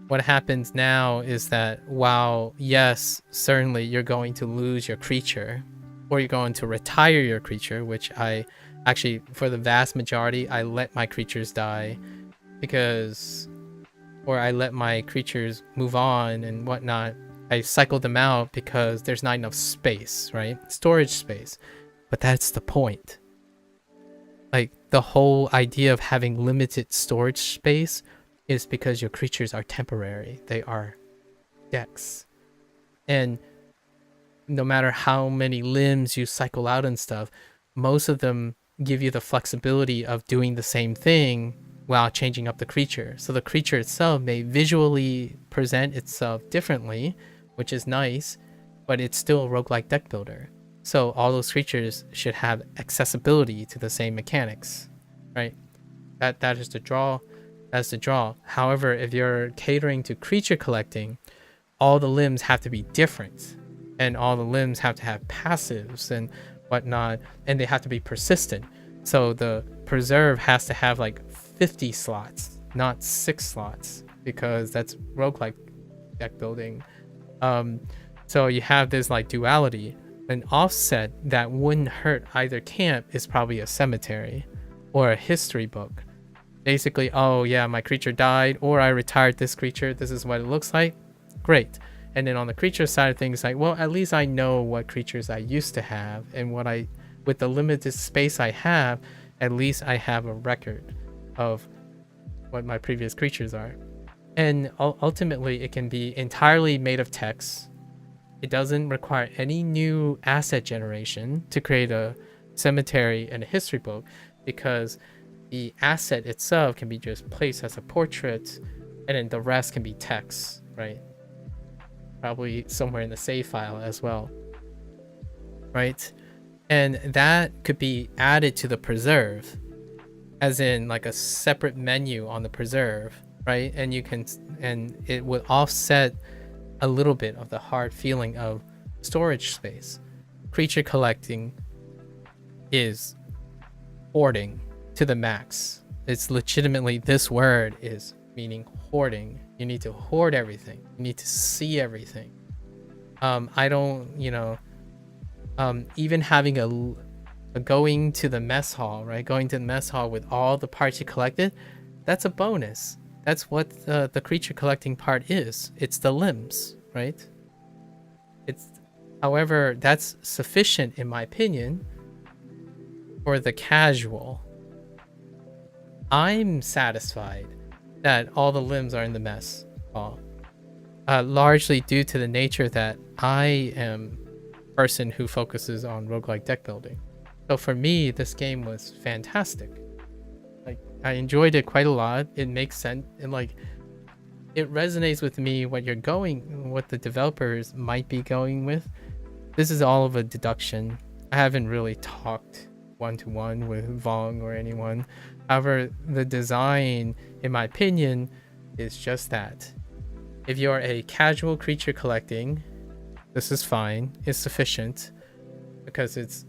B: What happens now is that while, yes, certainly you're going to lose your creature, or you're going to retire your creature, which I actually, for the vast majority, I let my creatures die or I let my creatures move on and whatnot. I cycle them out because there's not enough space, right? Storage space. But that's the point. Like, the whole idea of having limited storage space is because your creatures are temporary. They are decks. And no matter how many limbs you cycle out and stuff, most of them give you the flexibility of doing the same thing while changing up the creature. So the creature itself may visually present itself differently, which is nice, but it's still a roguelike deck builder. So all those creatures should have accessibility to the same mechanics, right? That is the draw. That's the draw. However, if you're catering to creature collecting, all the limbs have to be different, and all the limbs have to have passives and whatnot, and they have to be persistent. So the preserve has to have like 50 slots, not 6 slots, because that's roguelike deck building. So you have this like duality. An offset that wouldn't hurt either camp is probably a cemetery or a history book. Basically, oh yeah, my creature died, or I retired this creature, this is what it looks like. Great. And then on the creature side of things, like, well, at least I know what creatures I used to have, and with the limited space I have, at least I have a record of what my previous creatures are. And ultimately, it can be entirely made of text. It doesn't require any new asset generation to create a cemetery and a history book, because the asset itself can be just placed as a portrait, and then the rest can be text, right? Probably somewhere in the save file as well, right? And that could be added to the preserve, as in like a separate menu on the preserve, right? And it would offset a little bit of the hard feeling of storage space. Creature collecting is hoarding to the max. It's legitimately, this word is meaning hoarding. You need to hoard everything. You need to see everything. I don't, even having a going to the mess hall, right? Going to the mess hall with all the parts you collected, that's a bonus. That's what the creature collecting part is. It's the limbs, right? However, that's sufficient in my opinion for the casual. I'm satisfied that all the limbs are in the mess hall, largely due to the nature that I am a person who focuses on roguelike deck building. So for me, this game was fantastic. Like, I enjoyed it quite a lot. It makes sense, and like, it resonates with me what the developers might be going with. This is all of a deduction. I haven't really talked one-to-one with Vong or anyone. However, the design, in my opinion, is just that. If you're a casual creature collecting, this is fine. It's sufficient because it's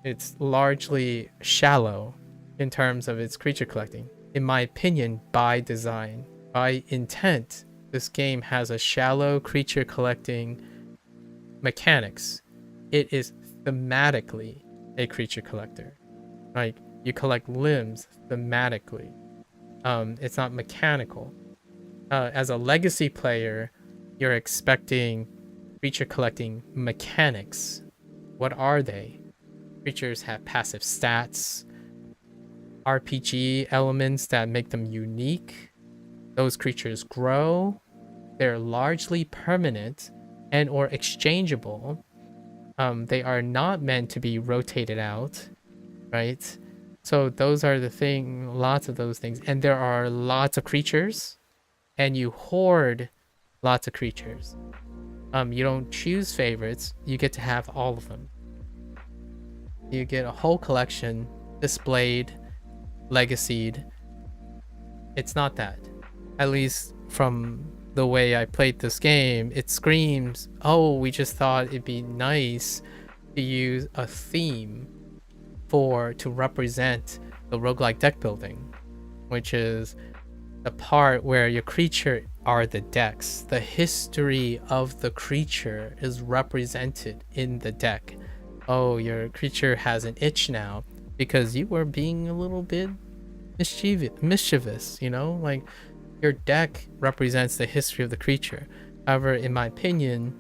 B: It's largely shallow in terms of its creature collecting. In my opinion, by design, by intent, this game has a shallow creature collecting mechanics. It is thematically a creature collector. Like, you collect limbs thematically. It's not mechanical. As a legacy player, you're expecting creature collecting mechanics. What are they? Creatures have passive stats, RPG elements that make them unique. Those creatures grow. They're largely permanent and or exchangeable. They are not meant to be rotated out, right? So those are the thing, lots of those things. And there are lots of creatures, and you hoard lots of creatures. You don't choose favorites, you get to have all of them. You get a whole collection displayed, legacied. It's not that. At least from the way I played this game, it screams, oh, we just thought it'd be nice to use a theme to represent the roguelike deck building, which is the part where your creature are the decks. The history of the creature is represented in the deck. Oh, your creature has an itch now because you were being a little bit mischievous, you know? Like, your deck represents the history of the creature. However, in my opinion,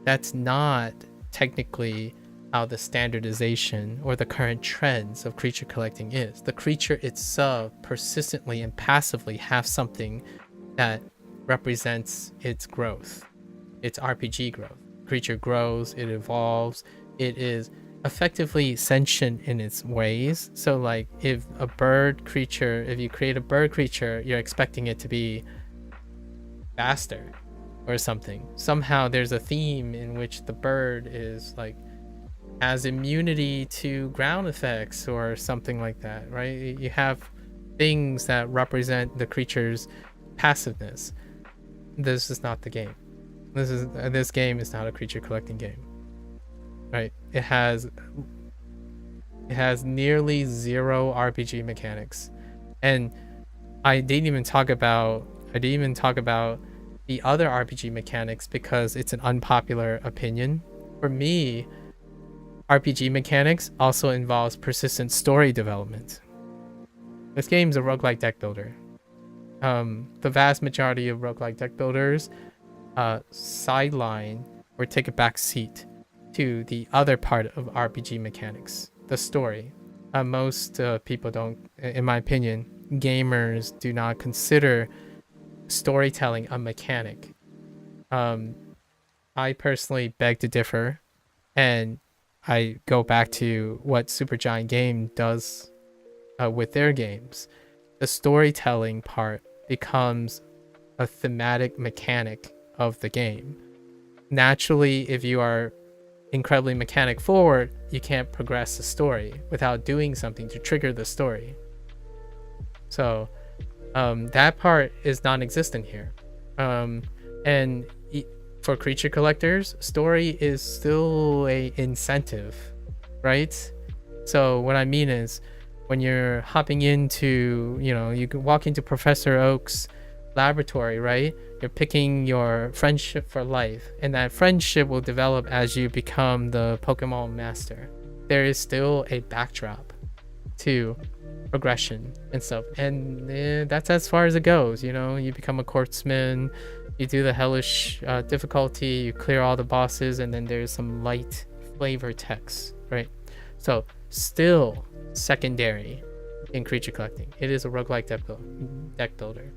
B: that's not technically how the standardization or the current trends of creature collecting is. The creature itself persistently and passively have something that represents its growth, its RPG growth. Creature grows, it evolves, it is effectively sentient in its ways. So like, if you create a bird creature, you're expecting it to be faster or something. Somehow there's a theme in which the bird is like, has immunity to ground effects or something like that, right? You have things that represent the creature's passiveness. This is not the game. This game is not a creature collecting game, right? It has nearly zero RPG mechanics, and I didn't even talk about the other RPG mechanics because it's an unpopular opinion. For me, RPG mechanics also involves persistent story development. This game's a roguelike deck builder. The vast majority of roguelike deck builders sideline or take a back seat to the other part of RPG mechanics, the story. Most people don't, in my opinion, gamers do not consider storytelling a mechanic. I personally beg to differ, and I go back to what Supergiant Game does with their games. The storytelling part becomes a thematic mechanic of the game. Naturally, if you are incredibly mechanic forward, you can't progress the story without doing something to trigger the story. So that part is non-existent here. And for creature collectors, story is still a incentive, right? So what I mean is, when you're hopping into, you can walk into Professor Oak's laboratory, right? You're picking your friendship for life, and that friendship will develop as you become the Pokemon master. There is still a backdrop to progression and stuff, and that's as far as it goes. You become a Corpsman, you do the hellish difficulty, you clear all the bosses, and then there's some light flavor text, right? So still secondary in creature collecting. It is a roguelike deck builder.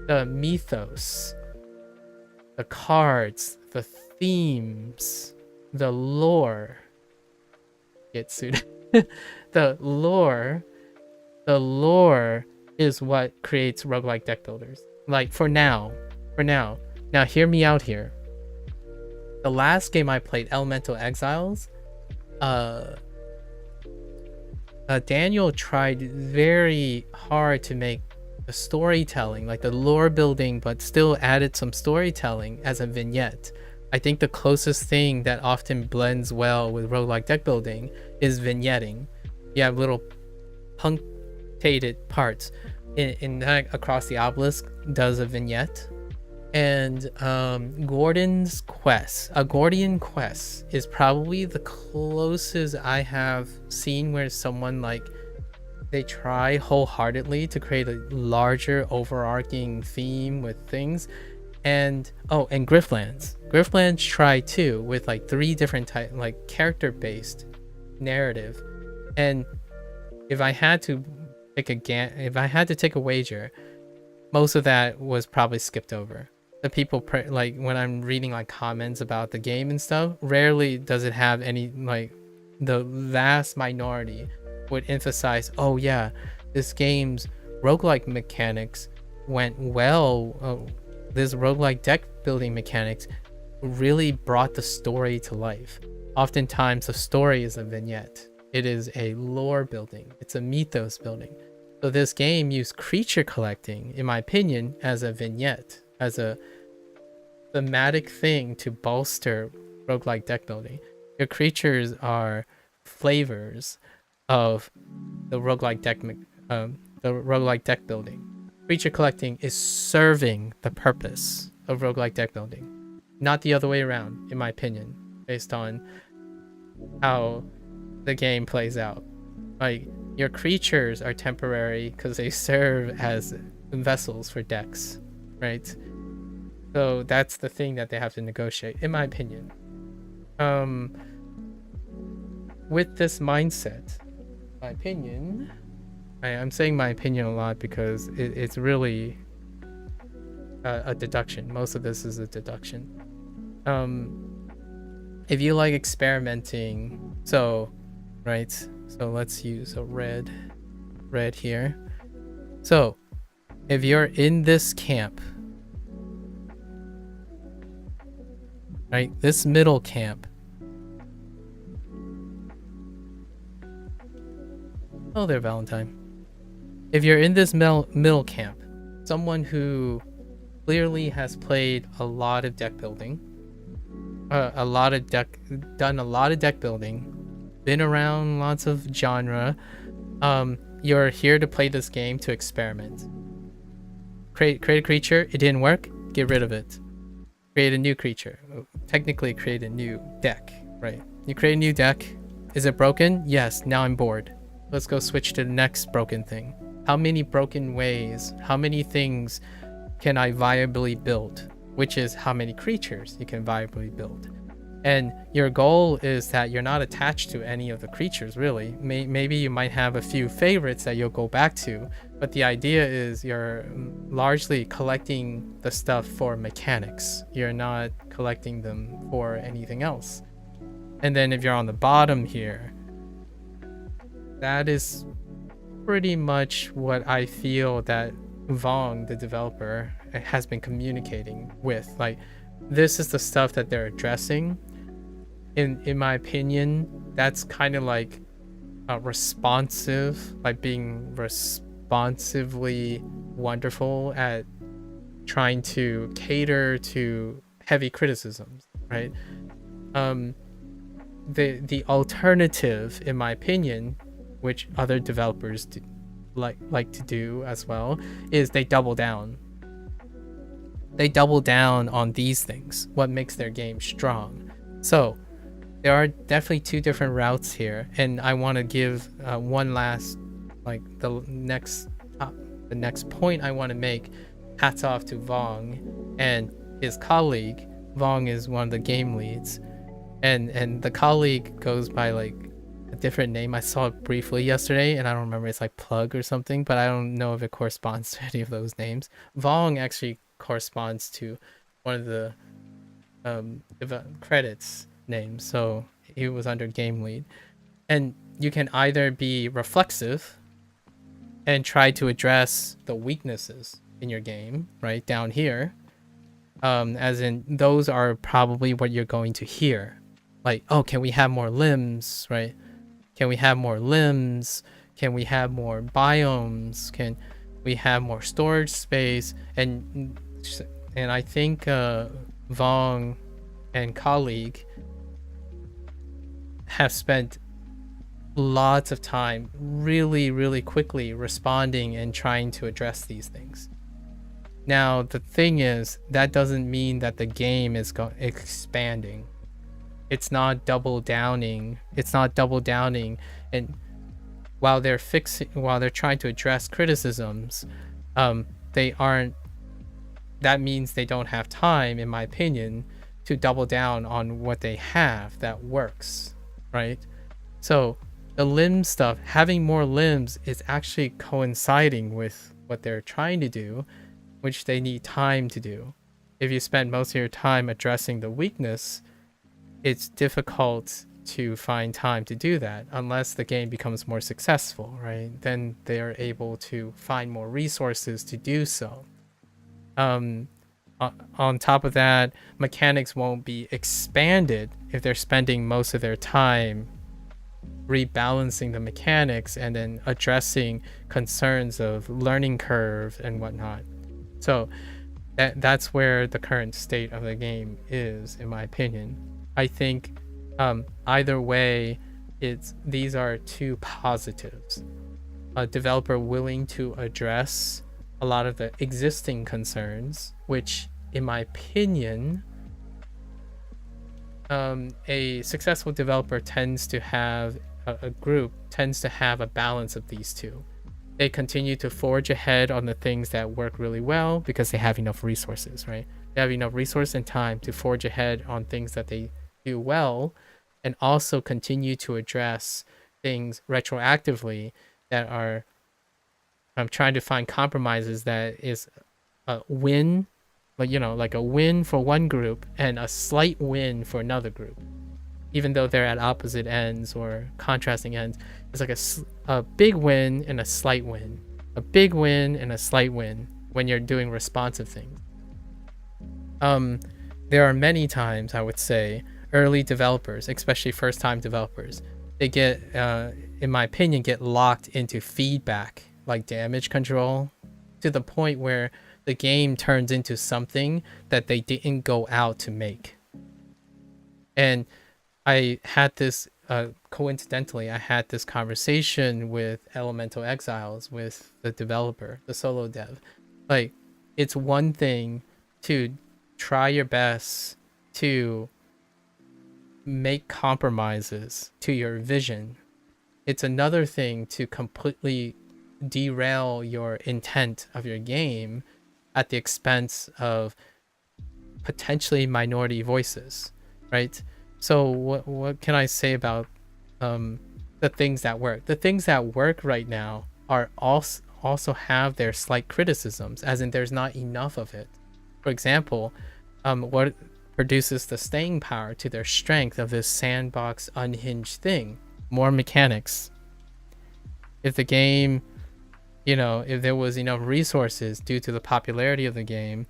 B: The mythos, the cards, the themes, the lore get sued. the lore is what creates roguelike deck builders. Like, for now, hear me out here. The last game I played, Elemental Exiles, Daniel tried very hard to make the storytelling, like the lore building, but still added some storytelling as a vignette. I think the closest thing that often blends well with roguelike deck building is vignetting. You have little punctated parts. In Across the Obelisk does a vignette. And Gordon's Quest, a Gordian Quest, is probably the closest I have seen where someone like they try wholeheartedly to create a larger overarching theme with things. And and Griftlands try too, with like 3 different type, like character based narrative. And if I had to take a wager, most of that was probably skipped over. The people like when I'm reading like comments about the game and stuff, rarely does it have any, like the vast minority would emphasize, oh yeah, this game's roguelike mechanics went well. This roguelike deck building mechanics really brought the story to life. Oftentimes the story is a vignette. It is a lore building. It's a mythos building. So this game used creature collecting, in my opinion, as a vignette, as a thematic thing to bolster roguelike deck building. Your creatures are flavors of the roguelike deck building. Creature collecting is serving the purpose of roguelike deck building, not the other way around, in my opinion, based on how the game plays out. Like, your creatures are temporary because they serve as vessels for decks, right? So that's the thing that they have to negotiate, in my opinion. With this mindset, my opinion, I'm saying my opinion a lot because it's really a deduction. Most of this is a deduction. If you like experimenting, so let's use a red here. So if you're in this camp, right, this middle camp. Oh there, Valentine. If you're in this middle camp, someone who clearly has played a lot of deck building, done a lot of deck building, been around lots of genre, you're here to play this game to experiment. Create a creature, it didn't work, get rid of it. Create a new creature. Technically create a new deck, right? You create a new deck. Is it broken? Yes, now I'm bored. Let's go switch to the next broken thing. How many broken ways, how many things can I viably build? Which is how many creatures you can viably build. And your goal is that you're not attached to any of the creatures, really. Maybe you might have a few favorites that you'll go back to, but the idea is you're largely collecting the stuff for mechanics. You're not collecting them for anything else. And then if you're on the bottom here, that is pretty much what I feel that Vong, the developer, has been communicating with. Like, this is the stuff that they're addressing. In my opinion, that's kind of like responsive, like being responsively wonderful at trying to cater to heavy criticisms, right? The alternative, in my opinion, which other developers like to do as well, is they double down. They double down on these things, what makes their game strong. So there are definitely 2 different routes here, and I want to give one last, like the next point I want to make. Hats off to Vong and his colleague. Vong is one of the game leads, and the colleague goes by like a different name. I saw it briefly yesterday, and I don't remember. It's like Plug or something, but I don't know if it corresponds to any of those names. Vong actually corresponds to one of the credits names, so he was under game lead. And you can either be reflexive and try to address the weaknesses in your game, right down here, as in those are probably what you're going to hear, like, oh, can we have more limbs, right? Can we have more limbs? Can we have more biomes? Can we have more storage space? And I think Vong and colleague have spent lots of time really, really quickly responding and trying to address these things. Now, the thing is, that doesn't mean that the game is expanding. It's not double downing. And while they're trying to address criticisms, they aren't. That means they don't have time, in my opinion, to double down on what they have that works, right? So the limb stuff, having more limbs, is actually coinciding with what they're trying to do, which they need time to do. If you spend most of your time addressing the weakness, it's difficult to find time to do that unless the game becomes more successful, right? Then they're able to find more resources to do so. On top of that, mechanics won't be expanded if they're spending most of their time rebalancing the mechanics and then addressing concerns of learning curve and whatnot. So that's where the current state of the game is, in my opinion. I think either way, these are two positives. A developer willing to address a lot of the existing concerns, which, in my opinion, a successful developer tends to have a group tends to have a balance of these two. They continue to forge ahead on the things that work really well because they have enough resources, right? They have enough resource and time to forge ahead on things that they do well, and also continue to address things retroactively that are trying to find compromises that is a win, like a win for one group and a slight win for another group, even though they're at opposite ends or contrasting ends. It's like a big win and a slight win, a big win and a slight win when you're doing responsive things. There are many times, I would say, early developers, especially first-time developers, they get, in my opinion, get locked into feedback, like damage control, to the point where the game turns into something that they didn't go out to make. And I had this, coincidentally, I had this conversation with Elemental Exiles, with the developer, the solo dev. Like, it's one thing to try your best to make compromises to your vision. It's another thing to completely derail your intent of your game at the expense of potentially minority voices, right? So what can I say about the things that work? The things that work right now are also have their slight criticisms, as in there's not enough of it. For example, what produces the staying power to their strength of this sandbox unhinged thing? More mechanics. If the game, if there was enough resources due to the popularity of the game,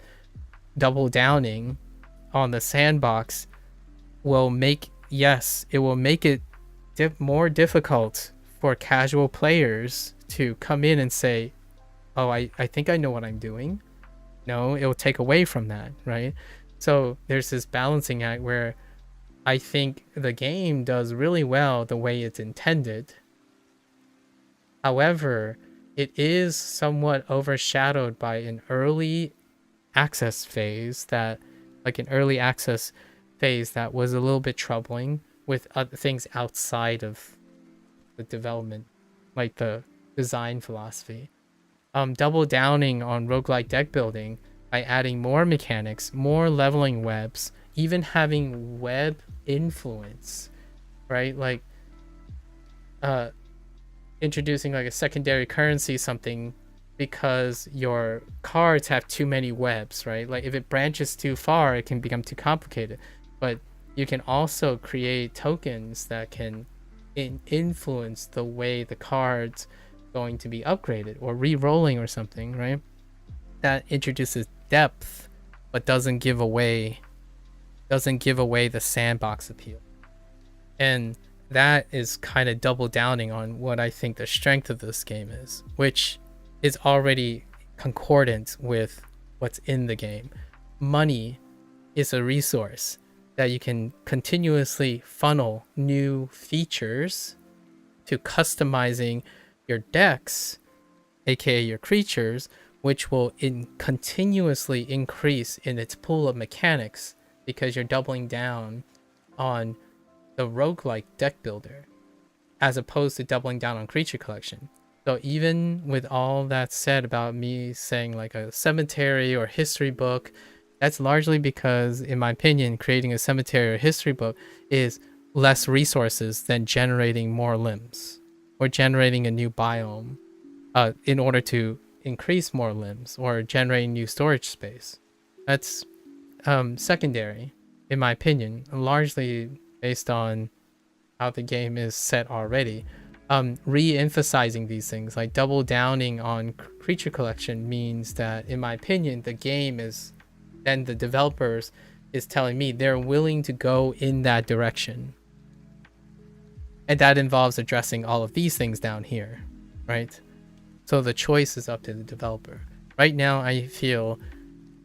B: double downing on the sandbox will make it more difficult for casual players to come in and say, oh, I think I know what I'm doing. No, it will take away from that, right? So there's this balancing act where I think the game does really well the way it's intended. However, it is somewhat overshadowed by an early access phase that was a little bit troubling with other things outside of the development, like the design philosophy. Double downing on roguelike deck building by adding more mechanics, more leveling webs, even having web influence, right? Like introducing like a secondary currency something because your cards have too many webs, right? Like if it branches too far, it can become too complicated. But you can also create tokens that can influence the way the card's going to be upgraded or re-rolling or something, right? That introduces depth but doesn't give away the sandbox appeal. And that is kind of double downing on what I think the strength of this game is, which is already concordant with what's in the game. Money is a resource. that you can continuously funnel new features to customizing your decks, aka your creatures, which will continuously increase in its pool of mechanics because you're doubling down on the roguelike deck builder as opposed to doubling down on creature collection. So even with all that said about me saying like a cemetery or history book, that's largely because, in my opinion, creating a cemetery or history book is less resources than generating more limbs or generating a new biome in order to increase more limbs or generating new storage space. That's secondary, in my opinion, largely based on how the game is set already. Re-emphasizing these things, like double downing on creature collection, means that, in my opinion, the game is, then the developers is telling me they're willing to go in that direction. And that involves addressing all of these things down here, right? So the choice is up to the developer. Right now, I feel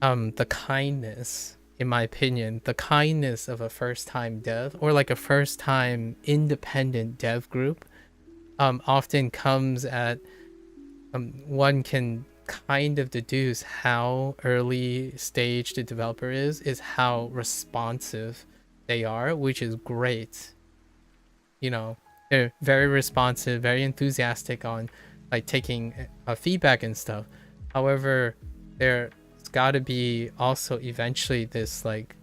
B: the kindness, in my opinion, the kindness of a first-time dev or like a first-time independent dev group often comes at one can kind of deduce how early stage the developer is how responsive they are, which is great. You know, they're very responsive, very enthusiastic on like taking feedback and stuff. However, there's got to be also eventually this like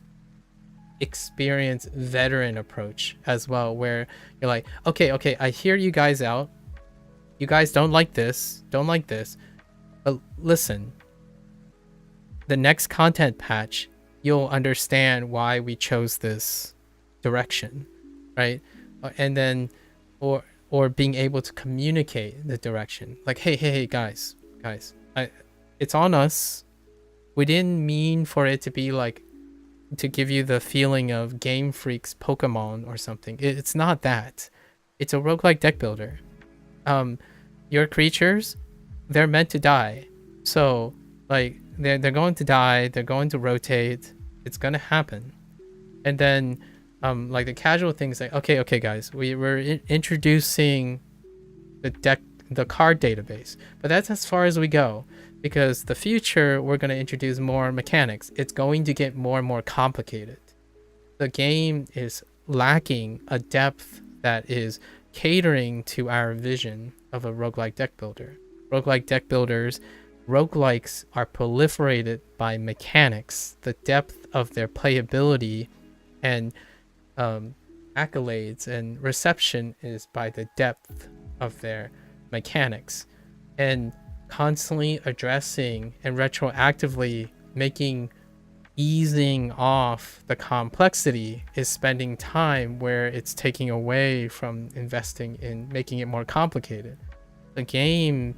B: experienced veteran approach as well, where you're like, okay, I hear you guys out. You guys don't like this, but listen, the next content patch, you'll understand why we chose this direction, right? And then, or being able to communicate the direction, like, hey, guys, it's on us. We didn't mean for it to be like to give you the feeling of Game Freak's Pokemon or something. It's not that. It's a roguelike deck builder. Your creatures, they're meant to die. So like they're going to die, they're going to rotate, it's gonna happen. And then like the casual things like, okay guys, we're introducing the card database, but that's as far as we go, because the future we're going to introduce more mechanics. It's going to get more and more complicated. The game is lacking a depth that is catering to our vision of a roguelike deck builder. Roguelike deck builders, roguelikes are proliferated by mechanics. The depth of their playability and accolades and reception is by the depth of their mechanics, and constantly addressing and retroactively easing off the complexity is spending time where it's taking away from investing in making it more complicated. The game,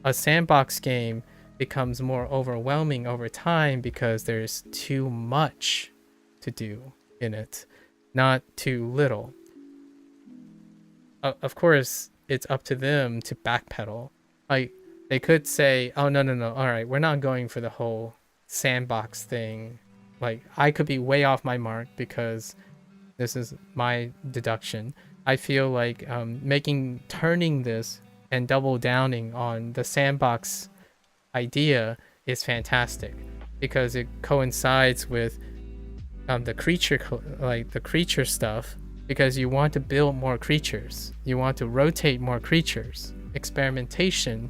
B: a sandbox game, becomes more overwhelming over time because there's too much to do in it, not too little. Of course, it's up to them to backpedal. Like, they could say, oh, no, all right, we're not going for the whole sandbox thing. Like, I could be way off my mark because this is my deduction. I feel like turning this and double downing on the sandbox idea is fantastic because it coincides with the creature stuff, because you want to build more creatures, you want to rotate more creatures. Experimentation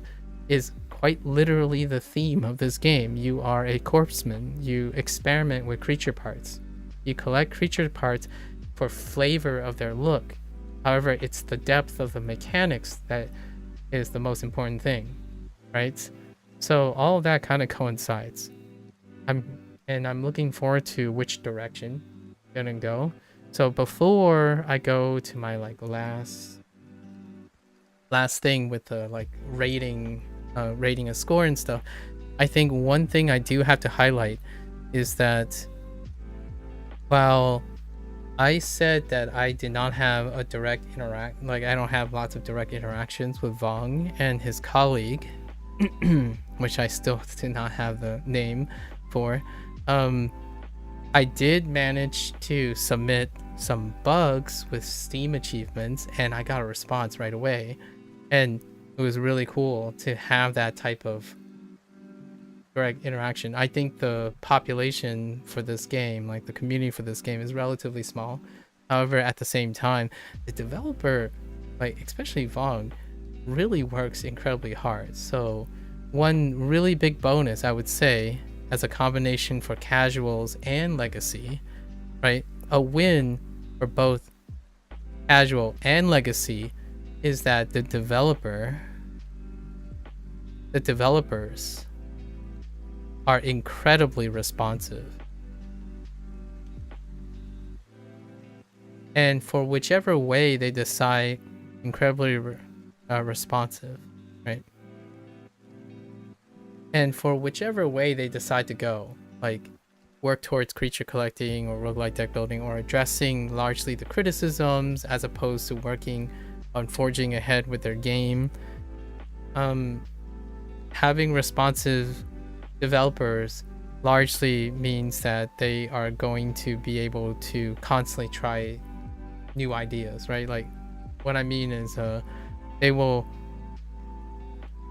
B: is quite literally the theme of this game. You are a corpsman. You experiment with creature parts. You collect creature parts for flavor of their look. However, it's the depth of the mechanics that is the most important thing, right? So all of that kind of coincides. I'm looking forward to which direction I'm gonna go. So before I go to my like last thing with the like rating a score and stuff, I think one thing I do have to highlight is that while I said that I did not have a direct I don't have lots of direct interactions with Vong and his colleague, which I still did not have the name for. I did manage to submit some bugs with Steam achievements, and I got a response right away. And it was really cool to have that type of direct interaction. I think the population for this game, like the community for this game, is relatively small. However, at the same time, the developer, like especially Vong, really works incredibly hard. So one really big bonus, I would say, as a combination for casuals and legacy, right? A win for both casual and legacy is that the developers are incredibly responsive. And for whichever way they decide, incredibly responsive, right? And for whichever way they decide to go, like work towards creature collecting or roguelike deck building, or addressing largely the criticisms as opposed to working on forging ahead with their game, having responsive developers largely means that they are going to be able to constantly try new ideas, right? Like what I mean is they will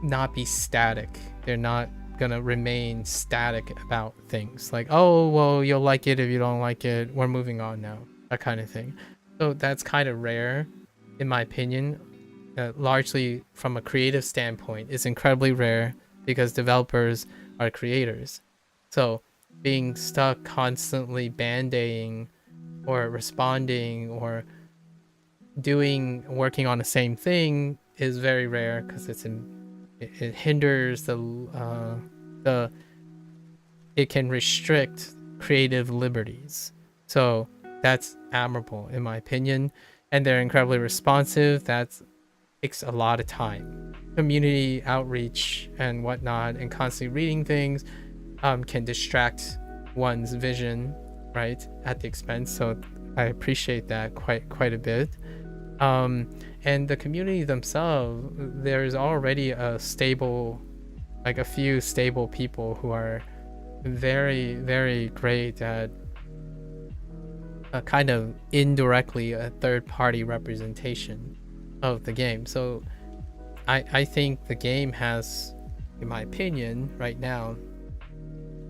B: not be static. They're not gonna remain static about things like, oh well, you'll like it if you don't like it, we're moving on now, that kind of thing. So that's kind of rare in my opinion. Largely from a creative standpoint, it's incredibly rare because developers are creators. So being stuck constantly band-aiding or responding or working on the same thing is very rare because it hinders it can restrict creative liberties. So that's admirable in my opinion, and they're incredibly responsive. That takes a lot of time. Community outreach and whatnot, and constantly reading things can distract one's vision, right, at the expense. So I appreciate that quite a bit. And the community themselves, there's already a few stable people who are very, very great at kind of indirectly a third-party representation of the game. So I think the game has, in my opinion, right now,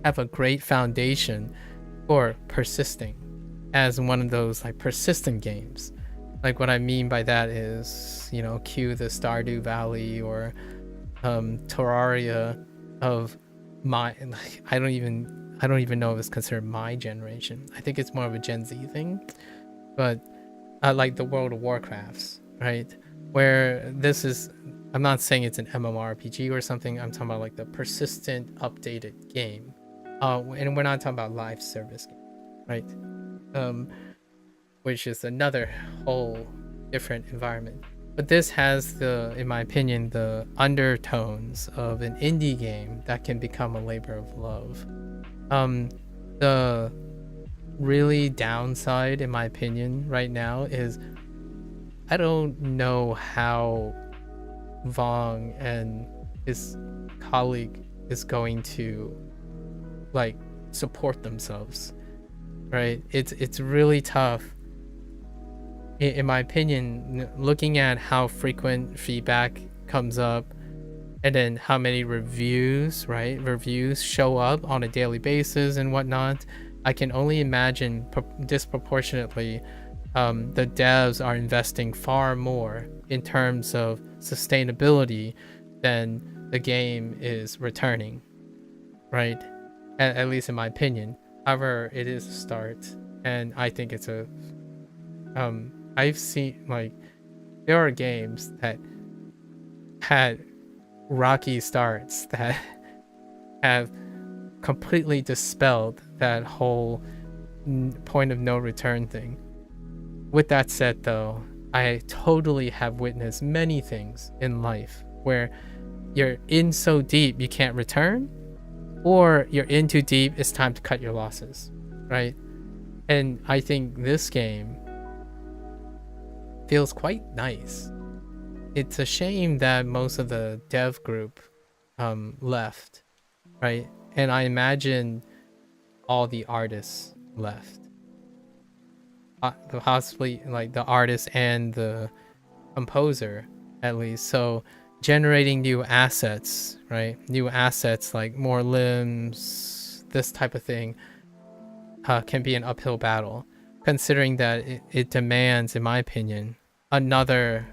B: have a great foundation for persisting as one of those like persistent games. Like what I mean by that is, you know, cue the Stardew Valley or Terraria of my, like, I don't even know if it's considered my generation. I think it's more of a Gen Z thing, but like the World of Warcrafts, right? Where this is, I'm not saying it's an MMORPG or something. I'm talking about like the persistent, updated game, and we're not talking about live service game, right? Which is another whole different environment. But this has the, in my opinion, the undertones of an indie game that can become a labor of love. The really downside, in my opinion, right now is I don't know how Vong and his colleague is going to like support themselves, right? It's really tough. In my opinion, looking at how frequent feedback comes up and then how many reviews show up on a daily basis and whatnot, I can only imagine disproportionately the devs are investing far more in terms of sustainability than the game is returning, right? At least in my opinion. However, it is a start, and I think it's a I've seen, like, there are games that had rocky starts that have completely dispelled that whole point of no return thing. With that said, though, I totally have witnessed many things in life where you're in so deep you can't return, or you're in too deep, it's time to cut your losses, right? And I think this game feels quite nice. It's a shame that most of the dev group left, right? And I imagine all the artists left. Possibly like the artist and the composer, at least. So generating new assets, right? New assets like more limbs, this type of thing, can be an uphill battle, considering that it demands, in my opinion, another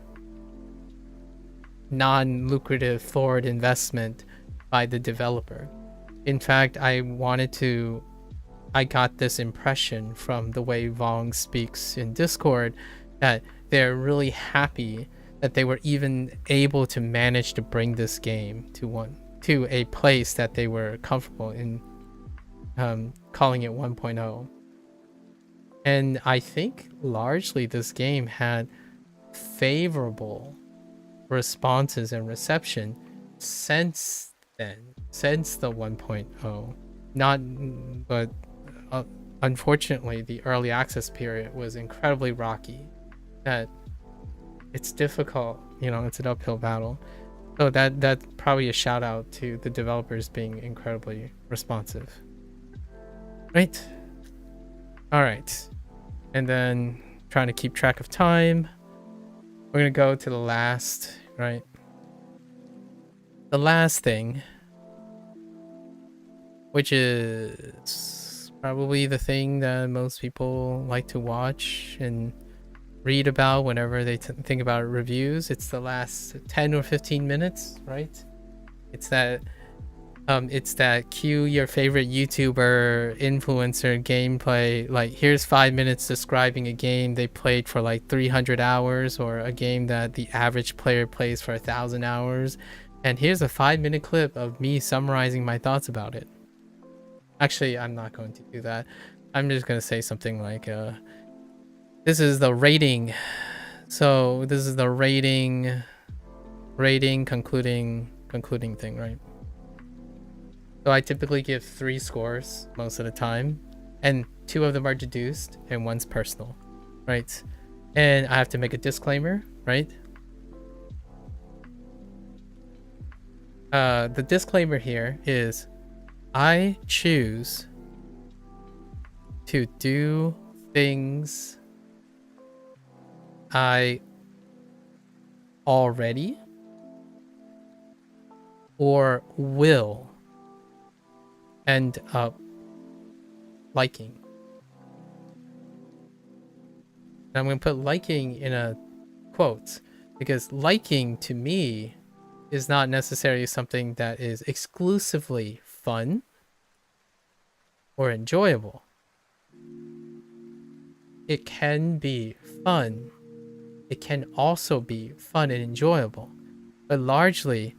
B: non-lucrative forward investment by the developer. In fact, I got this impression from the way Vong speaks in Discord that they're really happy that they were even able to manage to bring this game to a place that they were comfortable in, calling it 1.0. And I think largely this game had favorable responses and reception since then, since the 1.0. But unfortunately, the early access period was incredibly rocky. That it's difficult, it's an uphill battle. So that's probably a shout out to the developers being incredibly responsive. Right? All right. And then trying to keep track of time. We're going to go to the last, right? The last thing, which is probably the thing that most people like to watch and read about whenever they think about reviews. It's the last 10 or 15 minutes, right? It's that cue your favorite YouTuber, influencer gameplay. Like, here's 5 minutes describing a game they played for like 300 hours, or a game that the average player plays for 1,000 hours. And here's a 5-minute clip of me summarizing my thoughts about it. Actually, I'm not going to do that. I'm just going to say something like, this is the rating. So this is the rating concluding thing, right? So I typically give 3 scores most of the time, and 2 of them are deduced and 1's personal, right? And I have to make a disclaimer, right? The disclaimer here is I choose to do things I already or will end up liking. And I'm going to put liking in a quote, because liking to me is not necessarily something that is exclusively fun or enjoyable. It can be fun. It can also be fun and enjoyable, but largely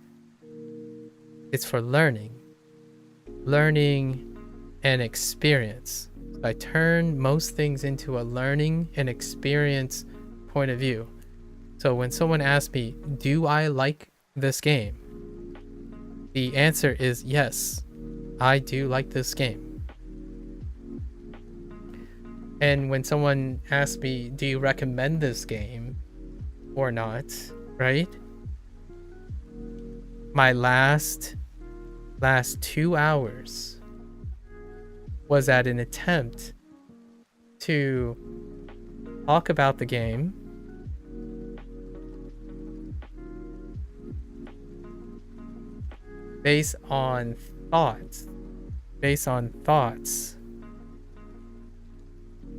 B: it's for learning and experience. So I turn most things into a learning and experience point of view. So when someone asks me, do I like this game? The answer is yes, I do like this game. And when someone asks me, do you recommend this game or not, right? My last 2 hours was at an attempt to talk about the game based on thoughts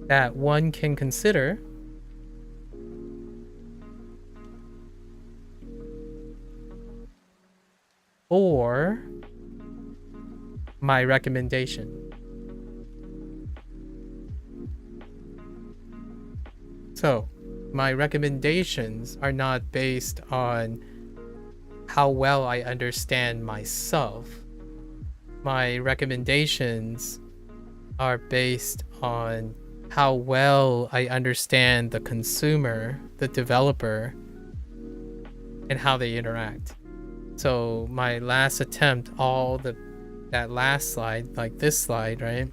B: that one can consider or my recommendation. So my recommendations are not based on how well I understand myself. My recommendations are based on how well I understand the consumer, the developer, and how they interact. So my last attempt, that last slide, like this slide, right?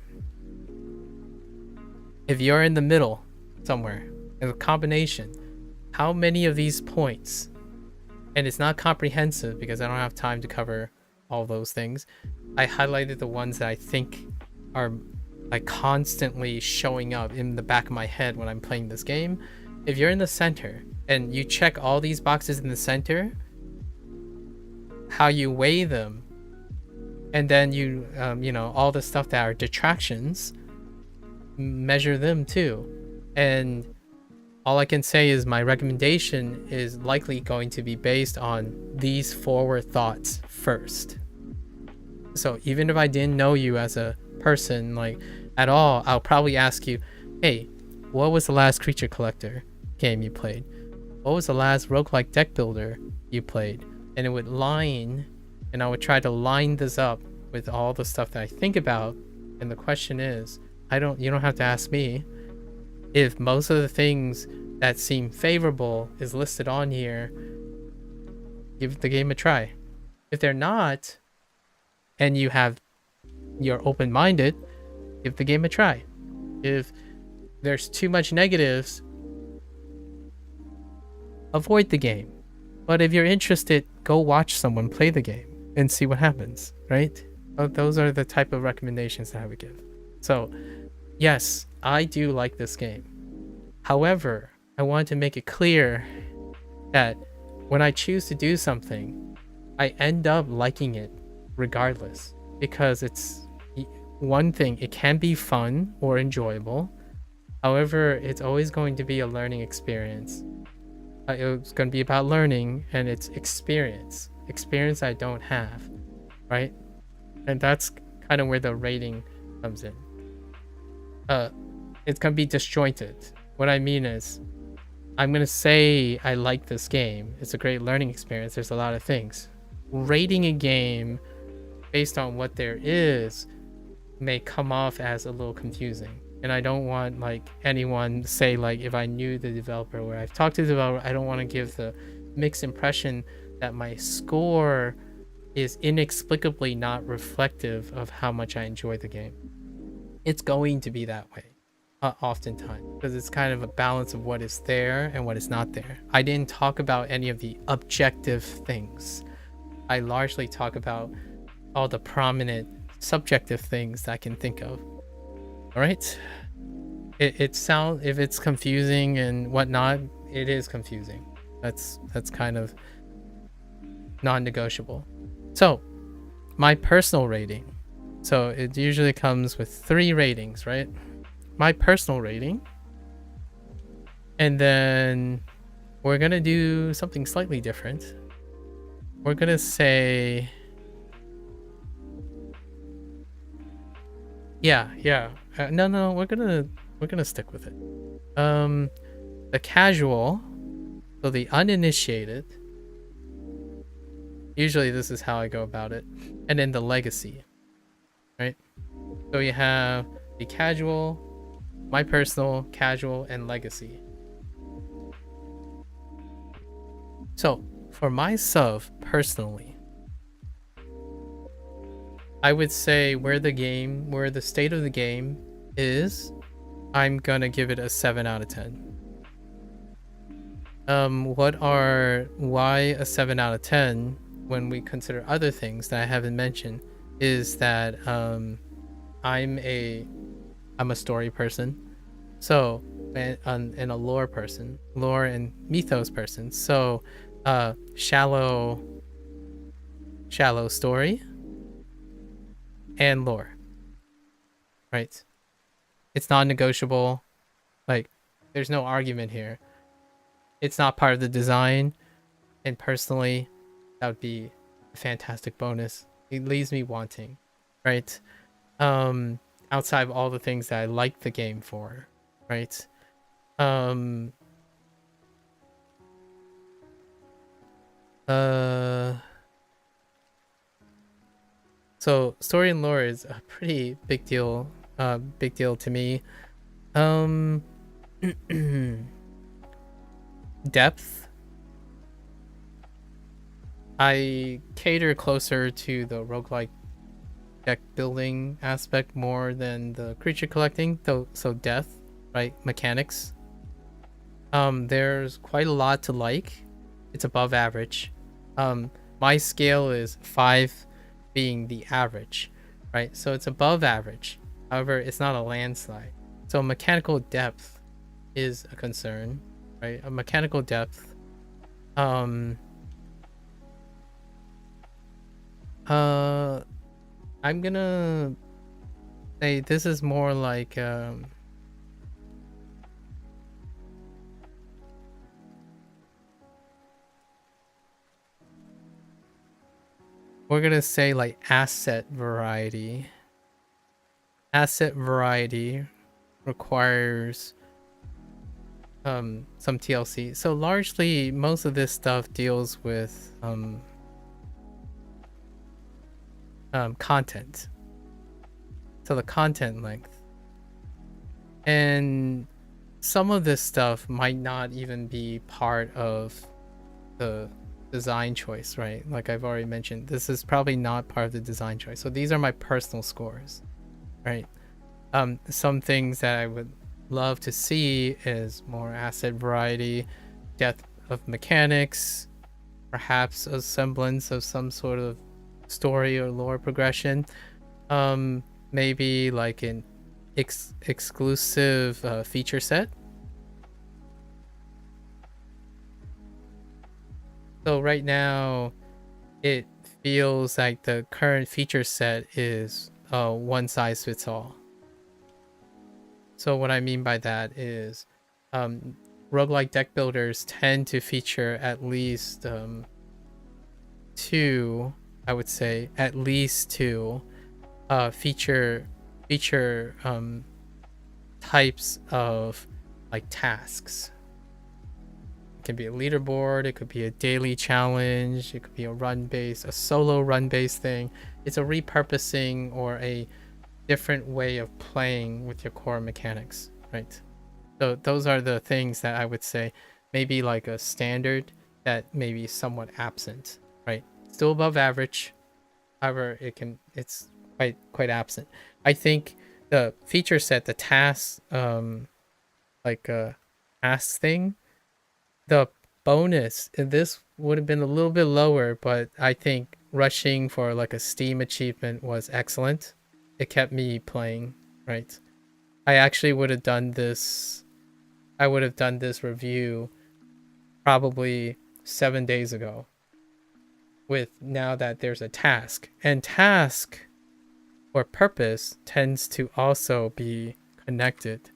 B: If you're in the middle somewhere, in a combination, how many of these points, and it's not comprehensive because I don't have time to cover all those things, I highlighted the ones that I think are like constantly showing up in the back of my head when I'm playing this game. If you're in the center and you check all these boxes in the center, how you weigh them, and then you know, all the stuff that are detractions, measure them too. And all I can say is my recommendation is likely going to be based on these forward thoughts first. So even if I didn't know you as a person, like, at all, I'll probably ask you, hey, what was the last creature collector game you played? What was the last roguelike deck builder you played? And it would line, and I would try to line this up with all the stuff that I think about. And the question is, you don't have to ask me. If most of the things that seem favorable is listed on here, give the game a try. If they're not, and you're open-minded, give the game a try. If there's too much negatives, avoid the game. But if you're interested, go watch someone play the game and see what happens, right? Those are the type of recommendations that I would give. So, yes, I do like this game. However, I want to make it clear that when I choose to do something, I end up liking it regardless, because it's one thing, it can be fun or enjoyable. However, it's always going to be a learning experience. It's going to be about learning, and it's experience I don't have, right? And that's kind of where the rating comes in. It's going to be disjointed. What I mean is, I'm going to say I like this game. It's a great learning experience. There's a lot of things. Rating a game based on what there is may come off as a little confusing. And I don't want like anyone to say, like, if I knew the developer, where I've talked to the developer, I don't want to give the mixed impression that my score is inexplicably not reflective of how much I enjoy the game. It's going to be that way oftentimes, because it's kind of a balance of what is there and what is not there. I didn't talk about any of the objective things. I largely talk about all the prominent subjective things that I can think of. All right, it sounds, if it's confusing and whatnot, it is confusing. That's kind of non-negotiable. So my personal rating, so it usually comes with 3 ratings, right? My personal rating, and then we're gonna do something slightly different. We're gonna say, no, we're gonna stick with it. The casual, so the uninitiated, usually this is how I go about it, and then the legacy, right? So you have the casual, my personal, casual, and legacy. So for myself personally, I would say where the state of the game is, I'm gonna give it a 7 out of 10. Why a 7 out of 10 when we consider other things that I haven't mentioned is that I'm a story person, so and a lore person, lore and mythos person. So shallow story and lore, right? It's non-negotiable. Like, there's no argument here. It's not part of the design, and personally, that would be a fantastic bonus. It leaves me wanting, right? Outside of all the things that I like the game for, right? So story and lore is a pretty big deal to me. Depth, I cater closer to the roguelike deck building aspect more than the creature collecting, though. So depth, right? Mechanics, there's quite a lot to like. It's above average. My scale is 5 being the average, right? So it's above average. However, it's not a landslide. So mechanical depth is a concern, right? A mechanical depth. I'm gonna say this is more like we're gonna say like asset variety. Asset variety requires some TLC. So largely most of this stuff deals with content. So the content length. And some of this stuff might not even be part of the design choice, right? Like I've already mentioned, this is probably not part of the design choice. So these are my personal scores, right? Some things that I would love to see is more asset variety, depth of mechanics, perhaps a semblance of some sort of story or lore progression. Maybe like an exclusive feature set. So right now, it feels like the current feature set is one size fits all. So what I mean by that is roguelike deck builders tend to feature at least two, I would say, at least two feature types of like tasks. It can be a leaderboard, it could be a daily challenge, it could be a solo run based thing. It's a repurposing or a different way of playing with your core mechanics, right? So those are the things that I would say maybe like a standard that may be somewhat absent, right? Still above average, however it's quite absent. I think the feature set, the task task thing, the bonus in this would have been a little bit lower, but I think rushing for like a Steam achievement was excellent. It kept me playing, right? I actually would have done this review probably 7 days ago, with now that there's a task. And task or purpose tends to also be connected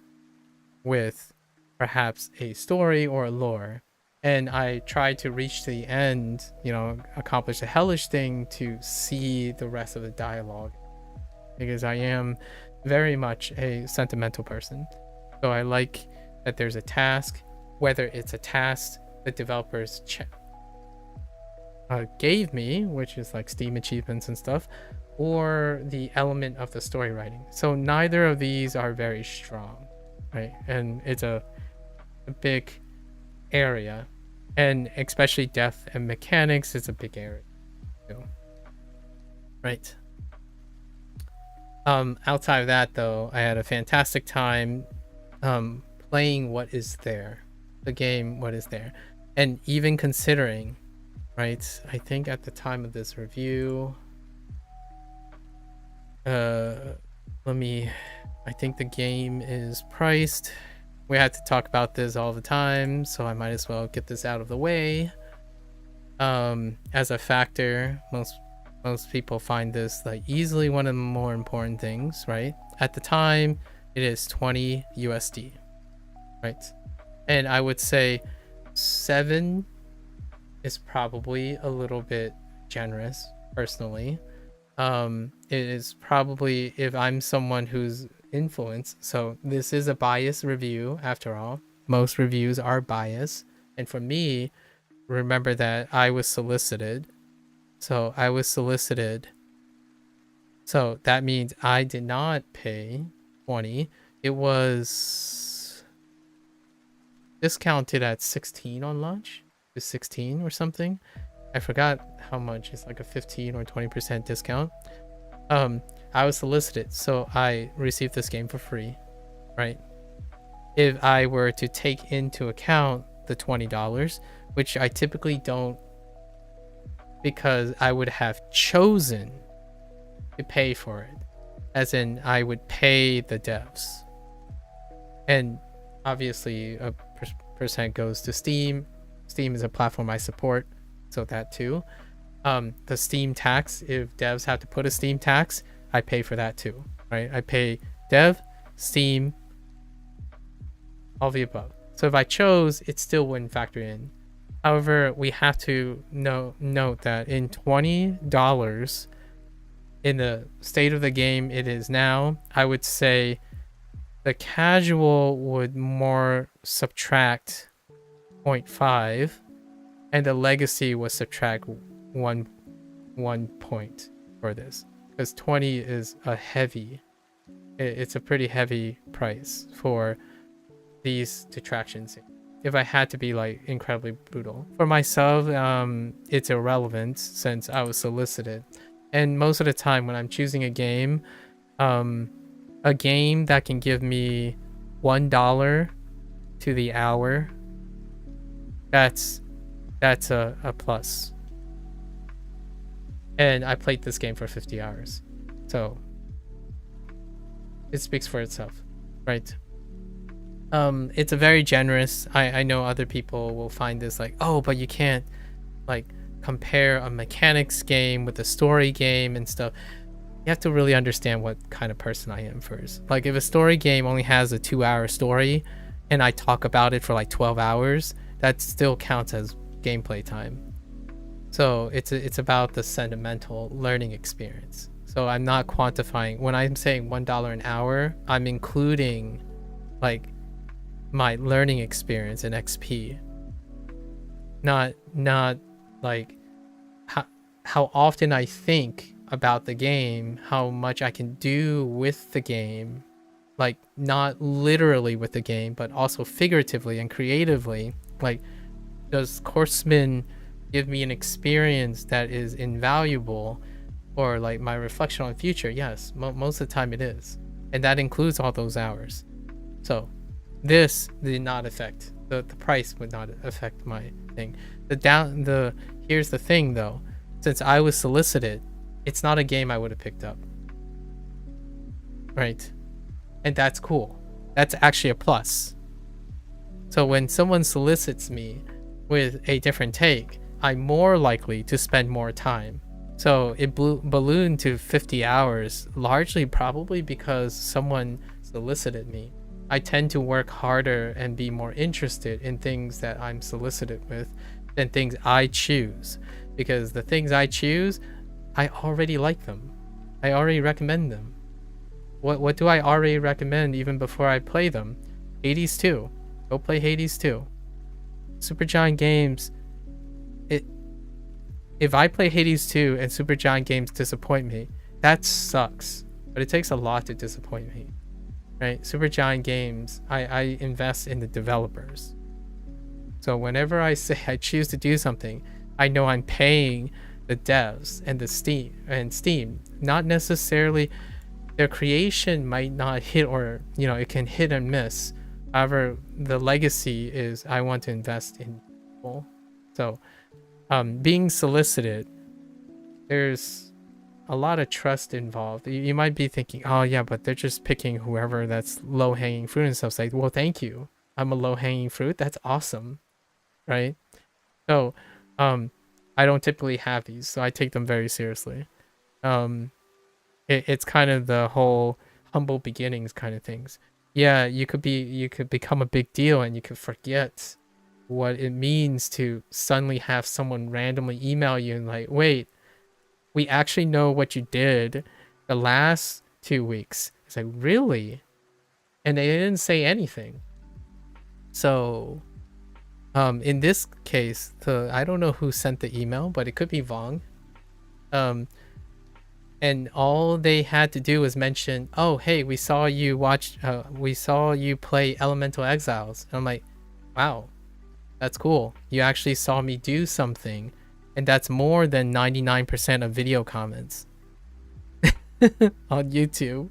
B: with perhaps a story or a lore. And I tried to reach the end, accomplish the hellish thing to see the rest of the dialogue, because I am very much a sentimental person. So I like that there's a task, whether it's a task the developers gave me, which is like Steam achievements and stuff, or the element of the story writing. So neither of these are very strong, right? And it's a big area, and especially depth and mechanics is a big area too, right? Outside of that though, I had a fantastic time playing what is there, the game What Is There, and even considering, right, I think at the time of this review, I think the game is priced. We had to talk about this all the time, so I might as well get this out of the way. As a factor, most people find this like easily one of the more important things, right? At the time, it is 20 USD, right? And I would say 7 is probably a little bit generous, personally. It is probably, if I'm someone who's influenced, so this is a biased review after all. Most reviews are biased. And for me, remember that I was solicited. So that means I did not pay 20. It was discounted at 16 on launch. It was 16 or something. I forgot how much. It's like a 15 or 20% discount. I was solicited, so I received this game for free, right? If I were to take into account the $20, which I typically don't, because I would have chosen to pay for it. as in I would pay the devs. And obviously a percent goes to Steam. Steam is a platform I support, so that too. The Steam tax, if devs have to put a Steam tax, I pay for that too, right? I pay dev, Steam, all the above. So if I chose, it still wouldn't factor in. However, we have to note that in $20, in the state of the game it is now, I would say the casual would more subtract 0.5, and the legacy would subtract one point for this, because 20 is a heavy, it's a pretty heavy price for these detractions. If I had to be like incredibly brutal for myself, it's irrelevant since I was solicited. And most of the time when I'm choosing a game that can give me $1 to the hour, that's a plus. And I played this game for 50 hours, so it speaks for itself, right? It's a very generous. I know other people will find this like, oh, but you can't like compare a mechanics game with a story game and stuff. You have to really understand what kind of person I am first. Like if a story game only has a 2-hour story and I talk about it for like 12 hours, that still counts as gameplay time. So it's about the sentimental learning experience. So I'm not quantifying. When I'm saying $1 an hour, I'm including like my learning experience in XP. Not like how often I think about the game, how much I can do with the game, like not literally with the game, but also figuratively and creatively. Like, does Corpsmen give me an experience that is invaluable, or like my reflection on the future? Yes, most of the time it is, and that includes all those hours. So this did not affect the price, would not affect my thing. Here's the thing though, since I was solicited, it's not a game I would have picked up, right? And that's cool. That's actually a plus. So when someone solicits me with a different take, I'm more likely to spend more time. So it ballooned to 50 hours, largely probably because someone solicited me. I tend to work harder and be more interested in things that I'm solicited with than things I choose, because the things I choose, I already like them. I already recommend them. What do I already recommend even before I play them? Hades 2. Go play Hades 2. Supergiant Games. If I play Hades 2 and Supergiant Games disappoint me, that sucks. But it takes a lot to disappoint me. Right? Supergiant Games, I invest in the developers. So whenever I say I choose to do something, I know I'm paying the devs and the Steam. Not necessarily their creation might not hit, or it can hit and miss. However, the legacy is I want to invest in people. So being solicited, there's a lot of trust involved. You might be thinking, oh yeah, but they're just picking whoever that's low-hanging fruit and stuff. It's like, well, thank you. I'm a low-hanging fruit. That's awesome, right? So I don't typically have these, so I take them very seriously. It's kind of the whole humble beginnings kind of things. Yeah, you could become a big deal and you could forget what it means to suddenly have someone randomly email you and like, wait, we actually know what you did the last 2 weeks. It's like, really? And they didn't say anything. So in this case, I don't know who sent the email, but it could be Vong. And all they had to do was mention, oh, hey, we saw you play Elemental Exiles. And I'm like, wow, that's cool. You actually saw me do something. And that's more than 99% of video comments on YouTube,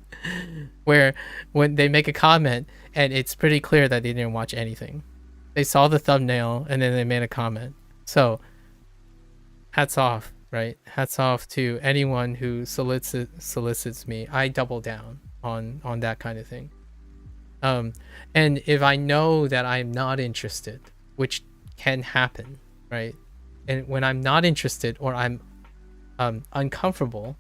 B: where when they make a comment and it's pretty clear that they didn't watch anything. They saw the thumbnail and then they made a comment. So hats off. right? Hats off to anyone who solicits me. I double down on that kind of thing. And if I know that I'm not interested, which can happen, right? And when I'm not interested or I'm uncomfortable,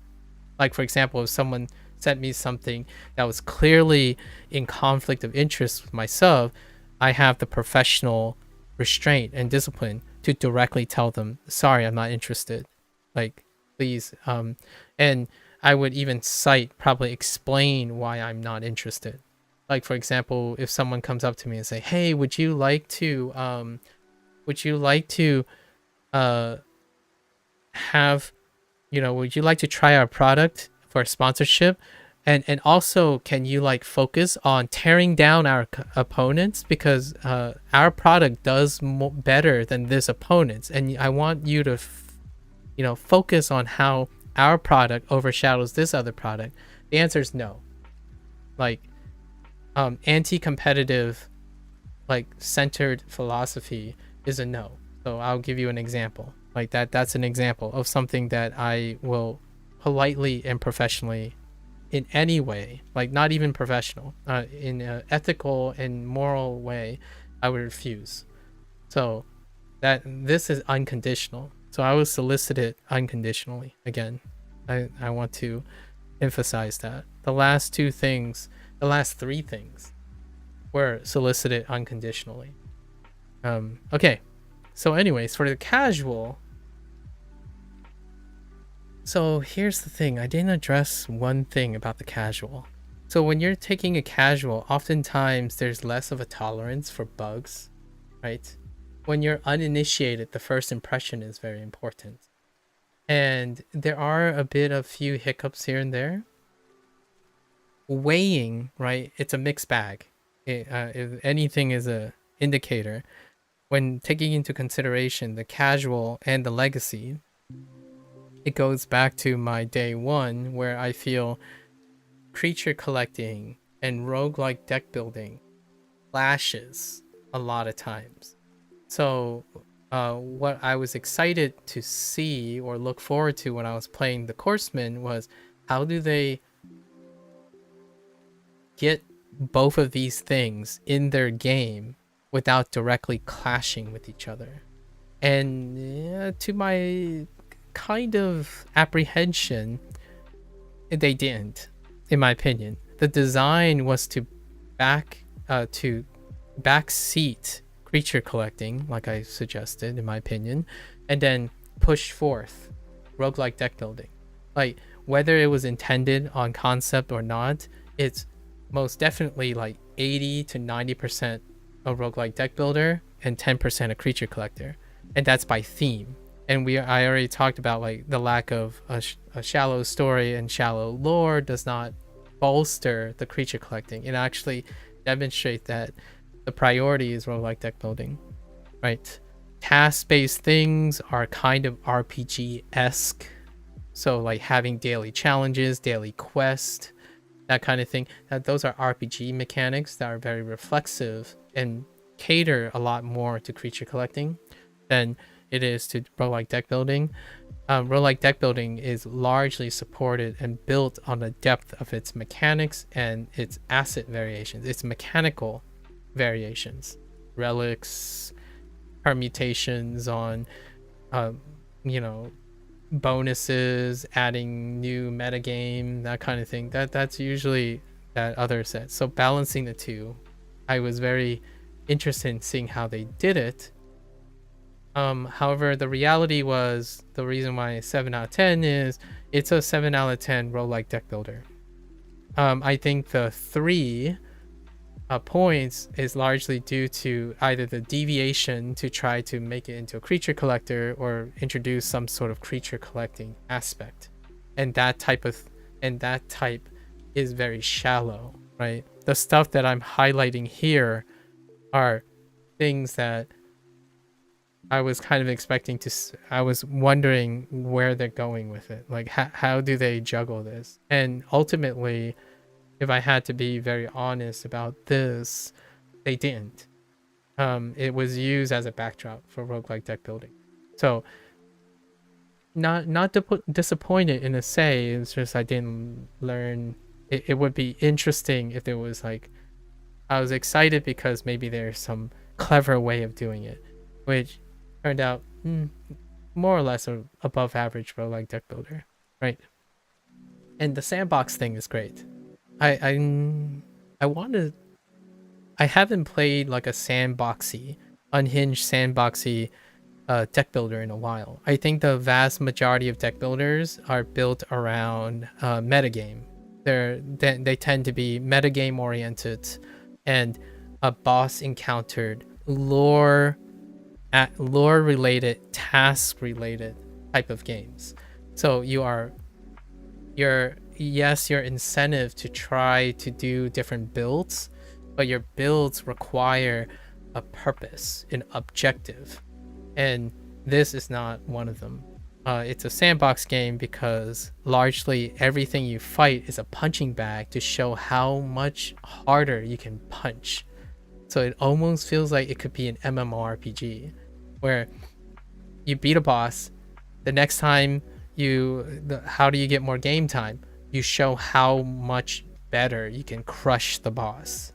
B: like for example, if someone sent me something that was clearly in conflict of interest with myself, I have the professional restraint and discipline to directly tell them, sorry, I'm not interested. Like, please. And I would even probably explain why I'm not interested. Like, for example, if someone comes up to me and say, hey, would you like to uh, have, would you like to try our product for sponsorship? And also, can you like focus on tearing down our opponents, because our product does better than this opponent's, and I want you to focus on how our product overshadows this other product. The answer is no. Like, anti-competitive, like centered philosophy is a no. So I'll give you an example. Like that's an example of something that I will politely and professionally, in any way, like not even professional, in an ethical and moral way, I would refuse. So that this is unconditional. So I was solicited unconditionally. Again, I want to emphasize that. The last three things were solicited unconditionally. Okay. So anyways, for the casual, so here's the thing. I didn't address one thing about the casual. So when you're taking a casual, oftentimes there's less of a tolerance for bugs, right? When you're uninitiated, the first impression is very important. And there are a few hiccups here and there. Weighing, right? It's a mixed bag. If anything is a indicator, when taking into consideration the casual and the legacy, it goes back to my day one, where I feel creature collecting and roguelike deck building clashes a lot of times. So what I was excited to see or look forward to when I was playing the Corpsmen was, how do they get both of these things in their game without directly clashing with each other? And to my kind of apprehension, they didn't, in my opinion. The design was to backseat creature collecting, like I suggested, in my opinion, and then push forth roguelike deck building. Like, whether it was intended on concept or not, it's most definitely like 80 to 90% a roguelike deck builder and 10% a creature collector, and that's by theme. And I already talked about like the lack of a shallow story and shallow lore does not bolster the creature collecting. It actually demonstrates that the priority is roguelike deck building, right? Task-based things are kind of RPG-esque, so like having daily challenges, daily quest, that kind of thing. Those are RPG mechanics that are very reflexive and cater a lot more to creature collecting than it is to roguelike deck building. Roguelike deck building is largely supported and built on the depth of its mechanics and its asset variations, its mechanical variations, relics, permutations on, bonuses, adding new metagame, that kind of thing. That's usually that other set. So balancing the two, I was very interested in seeing how they did it. However, the reality was, the reason why 7 out of 10 is it's a 7 out of 10 roguelike deck builder. I think the 3 points is largely due to either the deviation to try to make it into a creature collector or introduce some sort of creature collecting aspect, and that type is very shallow, right? The stuff that I'm highlighting here are things that I was kind of expecting to. I was wondering where they're going with it. Like, how do they juggle this? And ultimately, if I had to be very honest about this, they didn't. It was used as a backdrop for roguelike deck building. So disappointed in a say. It's just I didn't learn. It would be interesting if there was like, I was excited because maybe there's some clever way of doing it, which turned out more or less above average for like deck builder, right? And the sandbox thing is great. I want to. I haven't played like a sandboxy, unhinged sandboxy deck builder in a while. I think the vast majority of deck builders are built around metagame. They tend to be metagame oriented, and a boss encountered lore related, task related type of games. So your incentive to try to do different builds, but your builds require a purpose, an objective, and this is not one of them. It's a sandbox game because largely everything you fight is a punching bag to show how much harder you can punch. So it almost feels like it could be an MMORPG where you beat a boss, the next time how do you get more game time? You show how much better you can crush the boss.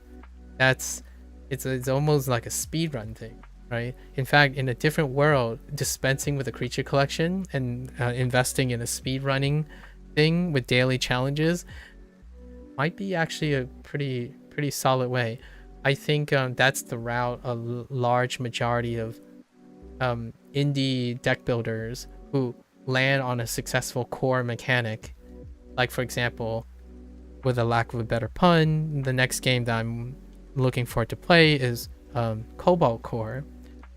B: It's almost like a speed run thing, right? In fact, in a different world, dispensing with a creature collection and investing in a speed running thing with daily challenges might be actually a pretty solid way. I think that's the route a large majority of indie deck builders who land on a successful core mechanic, like for example, with a lack of a better pun, the next game that I'm looking forward to play is Cobalt Core,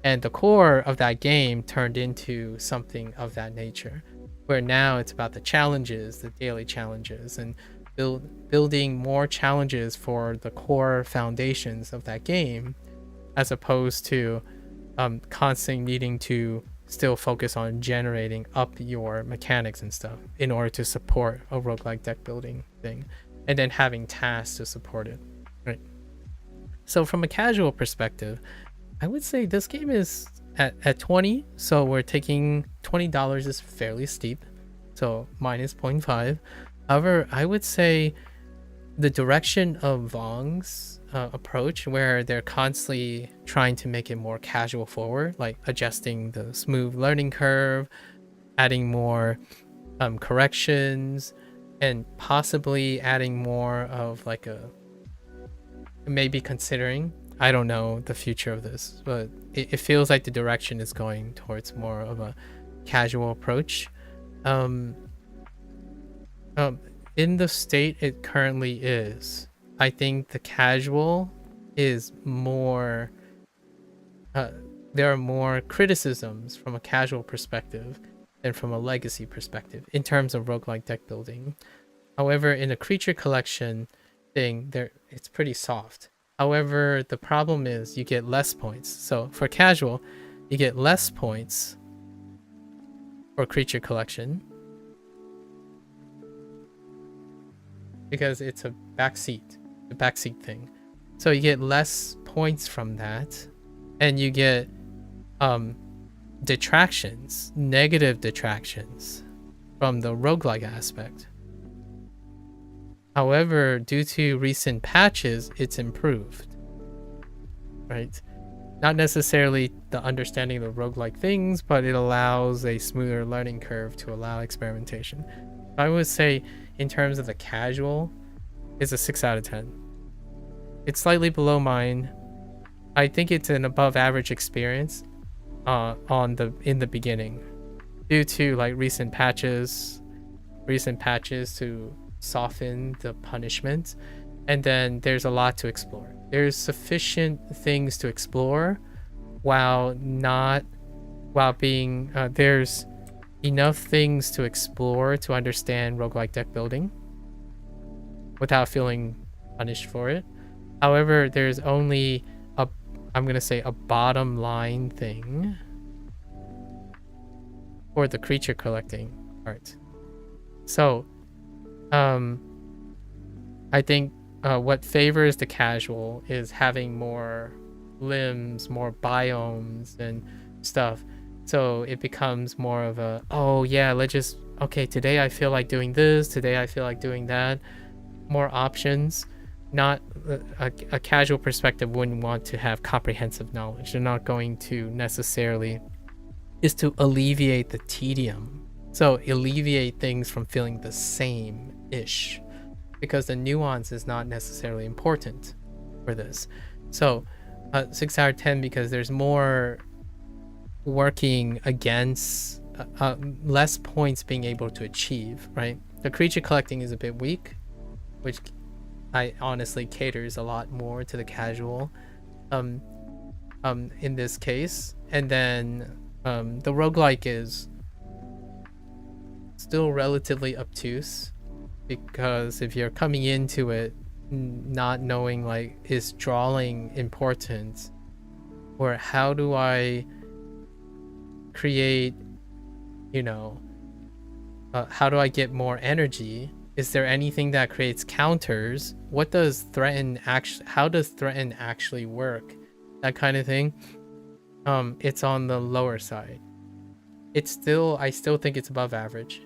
B: and the core of that game turned into something of that nature, where now it's about the challenges, the daily challenges, and building more challenges for the core foundations of that game, as opposed to constantly needing to still focus on generating up your mechanics and stuff in order to support a roguelike deck building thing, and then having tasks to support it, right? So from a casual perspective, I would say this game is at 20, so we're taking $20 is fairly steep, so minus 0.5. However, I would say the direction of Vong's approach, where they're constantly trying to make it more casual forward, like adjusting the smooth learning curve, adding more corrections, and possibly adding more of like maybe considering, I don't know the future of this, but it feels like the direction is going towards more of a casual approach. In the state it currently is, I think the casual is more there are more criticisms from a casual perspective than from a legacy perspective in terms of roguelike deck building. However, in a creature collection thing, it's pretty soft. However, the problem is you get less points. So for casual, you get less points for creature collection because it's a backseat thing. So you get less points from that, and you get detractions, negative detractions from the roguelike aspect. However, due to recent patches, it's improved, right? Not necessarily the understanding of the roguelike things, but it allows a smoother learning curve to allow experimentation. I would say, in terms of the casual, it's a 6 out of 10. It's slightly below mine. I think it's an above average experience in the beginning, due to like recent patches to soften the punishment, and then there's a lot to explore. There's sufficient things to explore while being there's enough things to explore to understand roguelike deck building without feeling punished for it. However, there's only I'm gonna say a bottom line thing for the creature collecting part. So I think what favors the casual is having more limbs, more biomes and stuff. So it becomes more of a, oh yeah, let's just, okay, today I feel like doing this, today I feel like doing that. More options. Not a casual perspective wouldn't want to have comprehensive knowledge. They're not going to necessarily, is to alleviate the tedium. So alleviate things from feeling the same-ish, because the nuance is not necessarily important for this. So 6 out of 10 because there's more working against less points being able to achieve, right? The creature collecting is a bit weak, which I honestly caters a lot more to the casual in this case. And then the roguelike is still relatively obtuse, because if you're coming into it not knowing, like, is drawing important, or how do I create, you know, how do I get more energy? Is there anything that creates counters? What does threaten actually, how does threaten actually work? That kind of thing. It's on the lower side. It's still, I still think it's above average.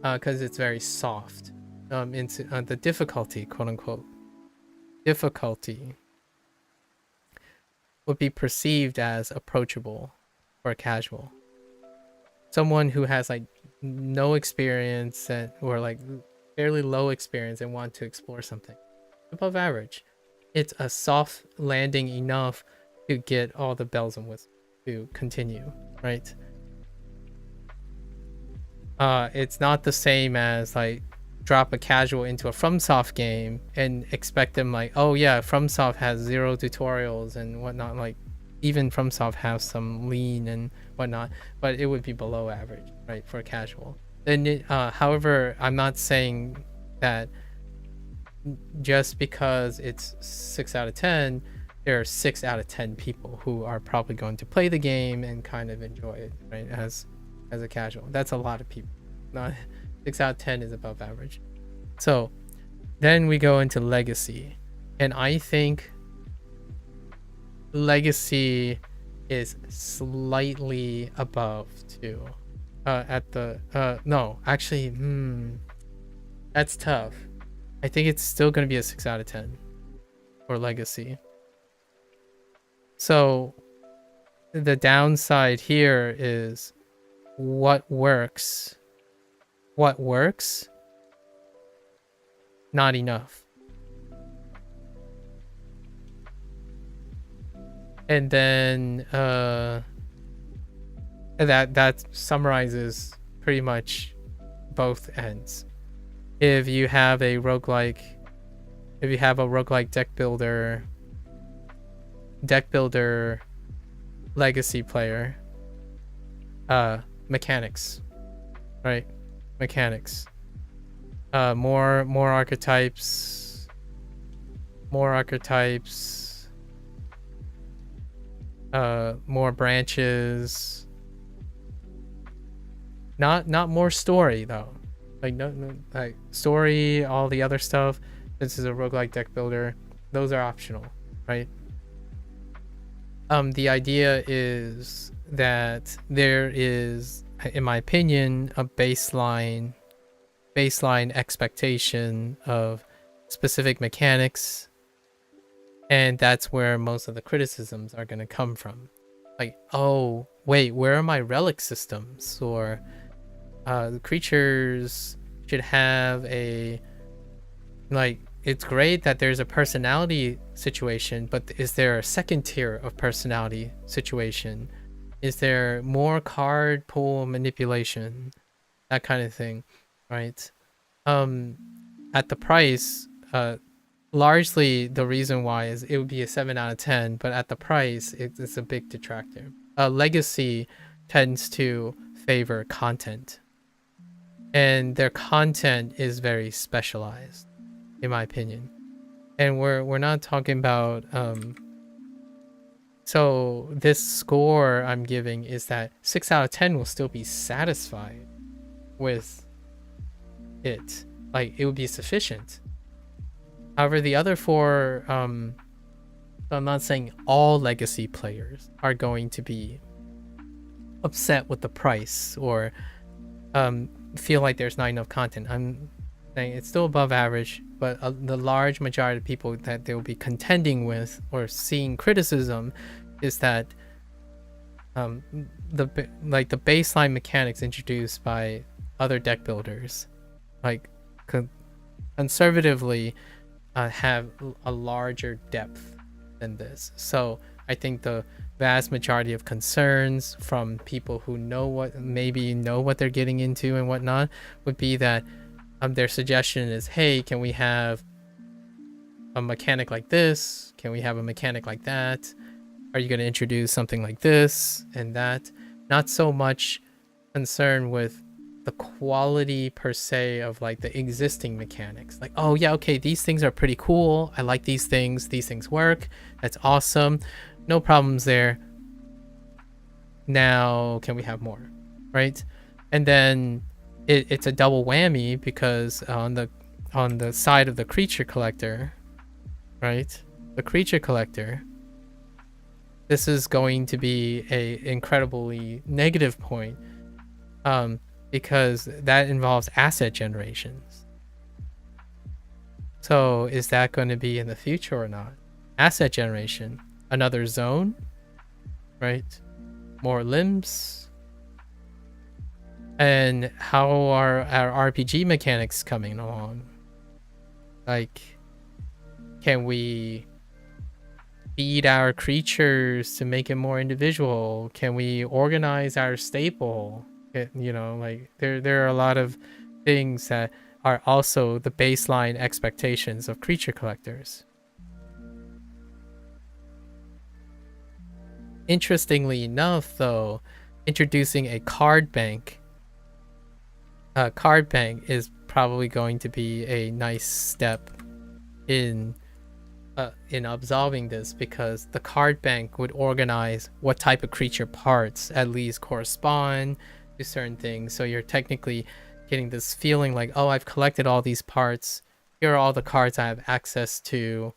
B: Because it's very soft. Into the difficulty, quote unquote, difficulty would be perceived as approachable for a casual. Someone who has like no experience or like fairly low experience and want to explore something. Above average. It's a soft landing enough to get all the bells and whistles to continue, right? It's not the same as like drop a casual into a FromSoft game and expect them like, oh yeah, FromSoft has 0 tutorials and whatnot. Like even FromSoft has some lean and whatnot, but it would be below average, right, for a casual. Then, however, I'm not saying that just because it's 6 out of 10, there are 6 out of 10 people who are probably going to play the game and kind of enjoy it, right, as a casual. That's a lot of people. Not 6 out of 10 is above average. So then we go into legacy, and I think legacy is slightly above too. At the no, actually, that's tough. I think it's still going to be a 6 out of 10 for legacy. So the downside here is what works, not enough. And then that summarizes pretty much both ends. If you have a roguelike deck builder legacy player, mechanics, right? Mechanics. More archetypes, more branches. Not more story though. Like no like story, all the other stuff. This is a roguelike deck builder. Those are optional, right? The idea is that there is, in my opinion, a baseline expectation of specific mechanics, and that's where most of the criticisms are going to come from. Like, oh wait, where are my relic systems? Or the creatures should have a, like, it's great that there's a personality situation, but is there a second tier of personality situation? Is there more card pool manipulation? That kind of thing, right? At the price, largely the reason why is it would be a 7 out of 10, but at the price, it's a big detractor. Legacy tends to favor content, and their content is very specialized, in my opinion. And we're not talking about so this score I'm giving is that 6 out of 10 will still be satisfied with it. Like, it would be sufficient. However, the other 4, I'm not saying all legacy players are going to be upset with the price or feel like there's not enough content. I'm saying it's still above average, but the large majority of people that they'll be contending with or seeing criticism is that the baseline mechanics introduced by other deck builders, like conservatively, have a larger depth than this. So I think the vast majority of concerns from people who know what they're getting into and whatnot would be that their suggestion is, hey, can we have a mechanic like this? Can we have a mechanic like that? Are you going to introduce something like this and that? Not so much concern with the quality per se of like the existing mechanics. Like, oh yeah, okay, these things are pretty cool. I like these things. These things work. That's awesome. No problems there. Now, can we have more? Right? And then it's a double whammy because on the side of the creature collector, right? The creature collector, this is going to be a incredibly negative point, because that involves asset generations. So is that going to be in the future or not? Asset generation, another zone, right? More limbs. And how are our RPG mechanics coming along? Like, can we feed our creatures to make it more individual? Can we organize our staple? Like there are a lot of things that are also the baseline expectations of creature collectors. Interestingly enough, though, introducing a card bank is probably going to be a nice step in absolving this, because the card bank would organize what type of creature parts at least correspond to certain things. So you're technically getting this feeling like, oh, I've collected all these parts. Here are all the cards I have access to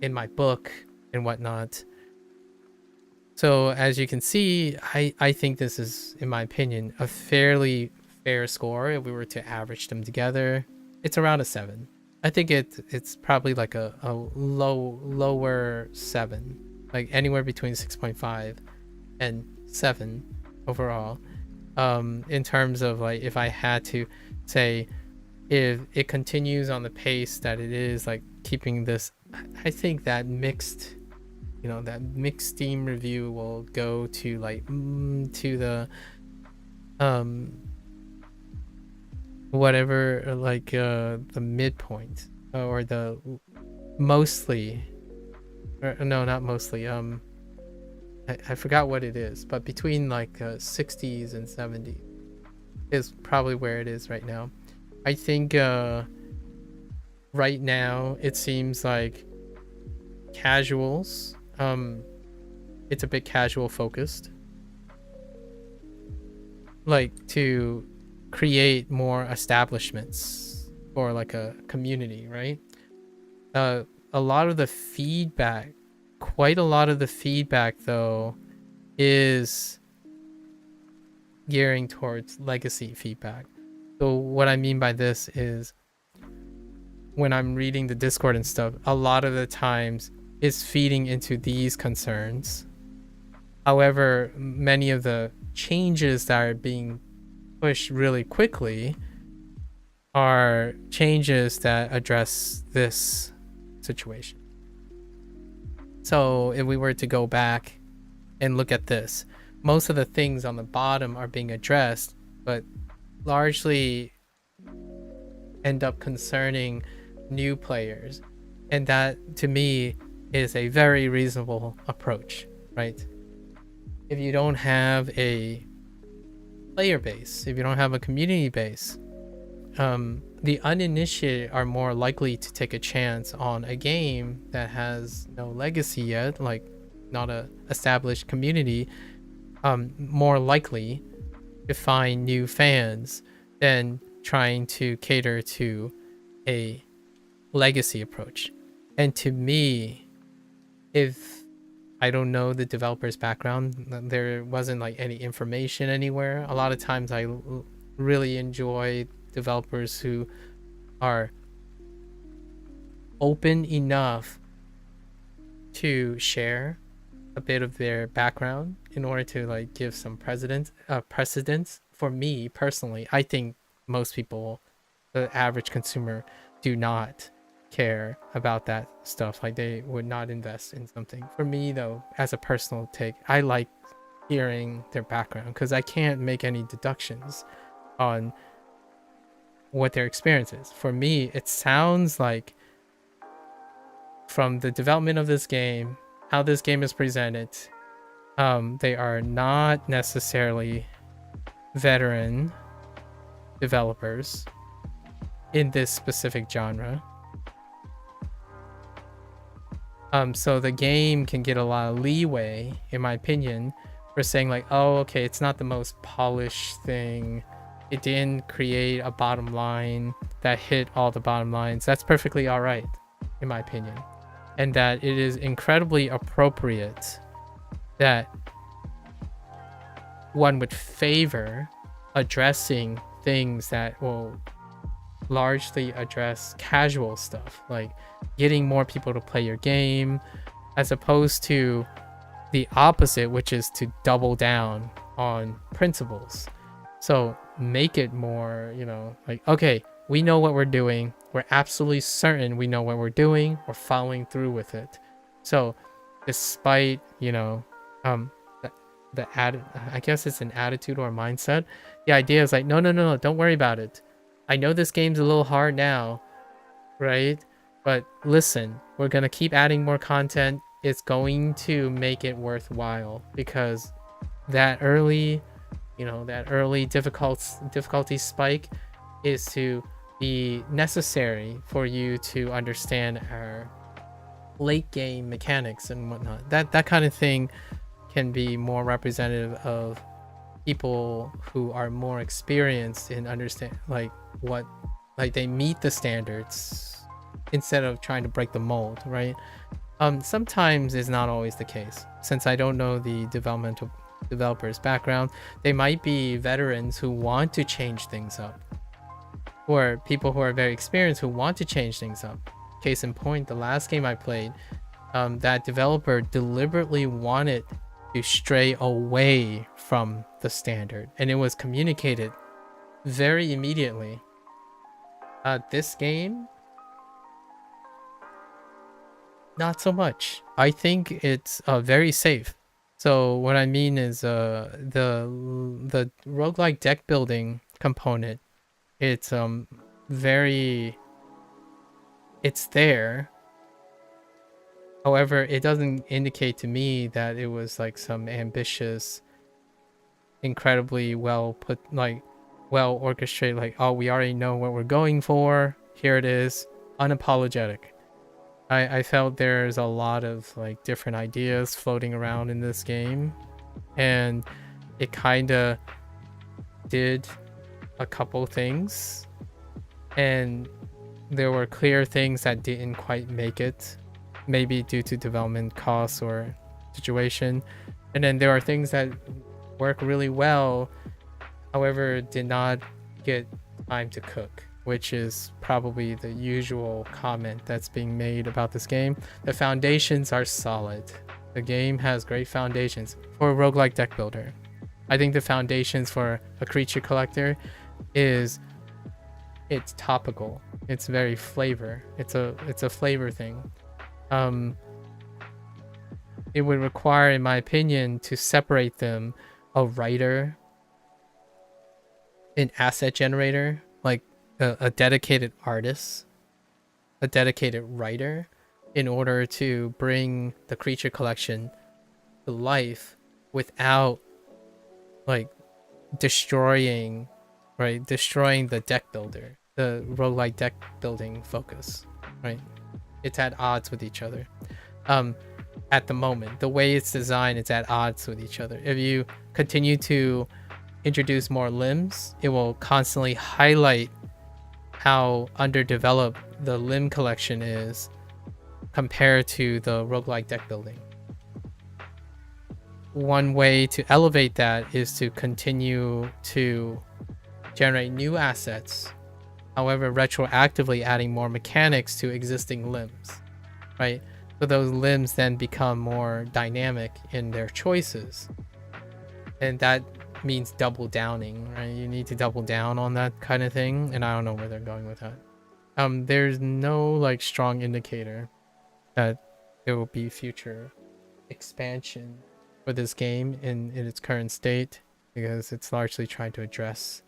B: in my book and whatnot. So as you can see, I think this is, in my opinion, a fairly fair score. If we were to average them together, it's around a 7. I think it's probably like a lower 7, like anywhere between 6.5 and 7 overall. In terms of like, if I had to say, if it continues on the pace that it is, like keeping this, I think that mixed Steam review will go to like to the whatever, like the midpoint, or the mostly, or no, not mostly, I forgot what it is, but between like 60s and 70s is probably where it is right now. I think right now it seems like casuals, it's a bit casual focused, like to create more establishments or like a community, right? A lot of the feedback, quite a lot of the feedback though, is gearing towards legacy feedback. So what I mean by this is, when I'm reading the Discord and stuff, a lot of the times is feeding into these concerns. However, many of the changes that are being pushed really quickly are changes that address this situation. So if we were to go back and look at this, most of the things on the bottom are being addressed, but largely end up concerning new players. And that, to me, is a very reasonable approach, right? If you don't have a player base, if you don't have a community base, the uninitiated are more likely to take a chance on a game that has no legacy yet, like not a established community, more likely to find new fans than trying to cater to a legacy approach. And to me, if I don't know the developer's background. There wasn't like any information anywhere. A lot of times I really enjoy developers who are open enough to share a bit of their background in order to like give some precedence. For me personally, I think most people, the average consumer, do not care about that stuff. Like they would not invest in something. For me though, as a personal take, I like hearing their background because I can't make any deductions on what their experience is. For me, it sounds like from the development of this game, how this game is presented, they are not necessarily veteran developers in this specific genre. So the game can get a lot of leeway, in my opinion, for saying like, oh, okay, it's not the most polished thing. It didn't create a bottom line that hit all the bottom lines. That's perfectly all right, in my opinion. And that it is incredibly appropriate that one would favor addressing things that will largely address casual stuff, like getting more people to play your game, as opposed to the opposite, which is to double down on principles. So make it more, like, okay, we know what we're doing. We're absolutely certain we know what we're doing. We're following through with it. So despite, I guess it's an attitude or a mindset. The idea is like, no, don't worry about it. I know this game's a little hard now, right? But listen, we're going to keep adding more content. It's going to make it worthwhile because that early difficulty spike is to be necessary for you to understand our late game mechanics and whatnot. That kind of thing can be more representative of people who are more experienced in understand they meet the standards instead of trying to break the mold, right? Sometimes it's not always the case. Since I don't know the developer's background, they might be veterans who want to change things up, or people who are very experienced who want to change things up. Case in point, the last game I played, that developer deliberately wanted to stray away from the standard, and it was communicated very immediately. This game, not so much. I think it's very safe. So what I mean is the roguelike deck building component, it's it's there. However, it doesn't indicate to me that it was like some ambitious, incredibly well orchestrated, like, oh, we already know what we're going for, here it is, unapologetic. I felt there's a lot of like different ideas floating around in this game, and it kind of did a couple things, and there were clear things that didn't quite make it, maybe due to development costs or situation, and then there are things that work really well, however did not get time to cook, which is probably the usual comment that's being made about this game. The foundations are solid. The game has great foundations for a roguelike deck builder. I think the foundations for a creature collector it's topical. It's very flavor. It's a flavor thing. It would require, in my opinion, to separate them, a writer, an asset generator, like a dedicated artist, a dedicated writer, in order to bring the creature collection to life without like destroying the deck builder, the roguelike deck building focus, right? It's at odds with each other. At the moment, the way it's designed, it's at odds with each other. If you continue to introduce more limbs, it will constantly highlight how underdeveloped the limb collection is compared to the roguelike deck building. one way to elevate that is to continue to generate new assets, however, retroactively adding more mechanics to existing limbs, right? So those limbs then become more dynamic in their choices. And that means double downing, right? You need to double down on that kind of thing. And I don't know where they're going with that. There's no like strong indicator that there will be future expansion for this game in its current state, because it's largely trying to address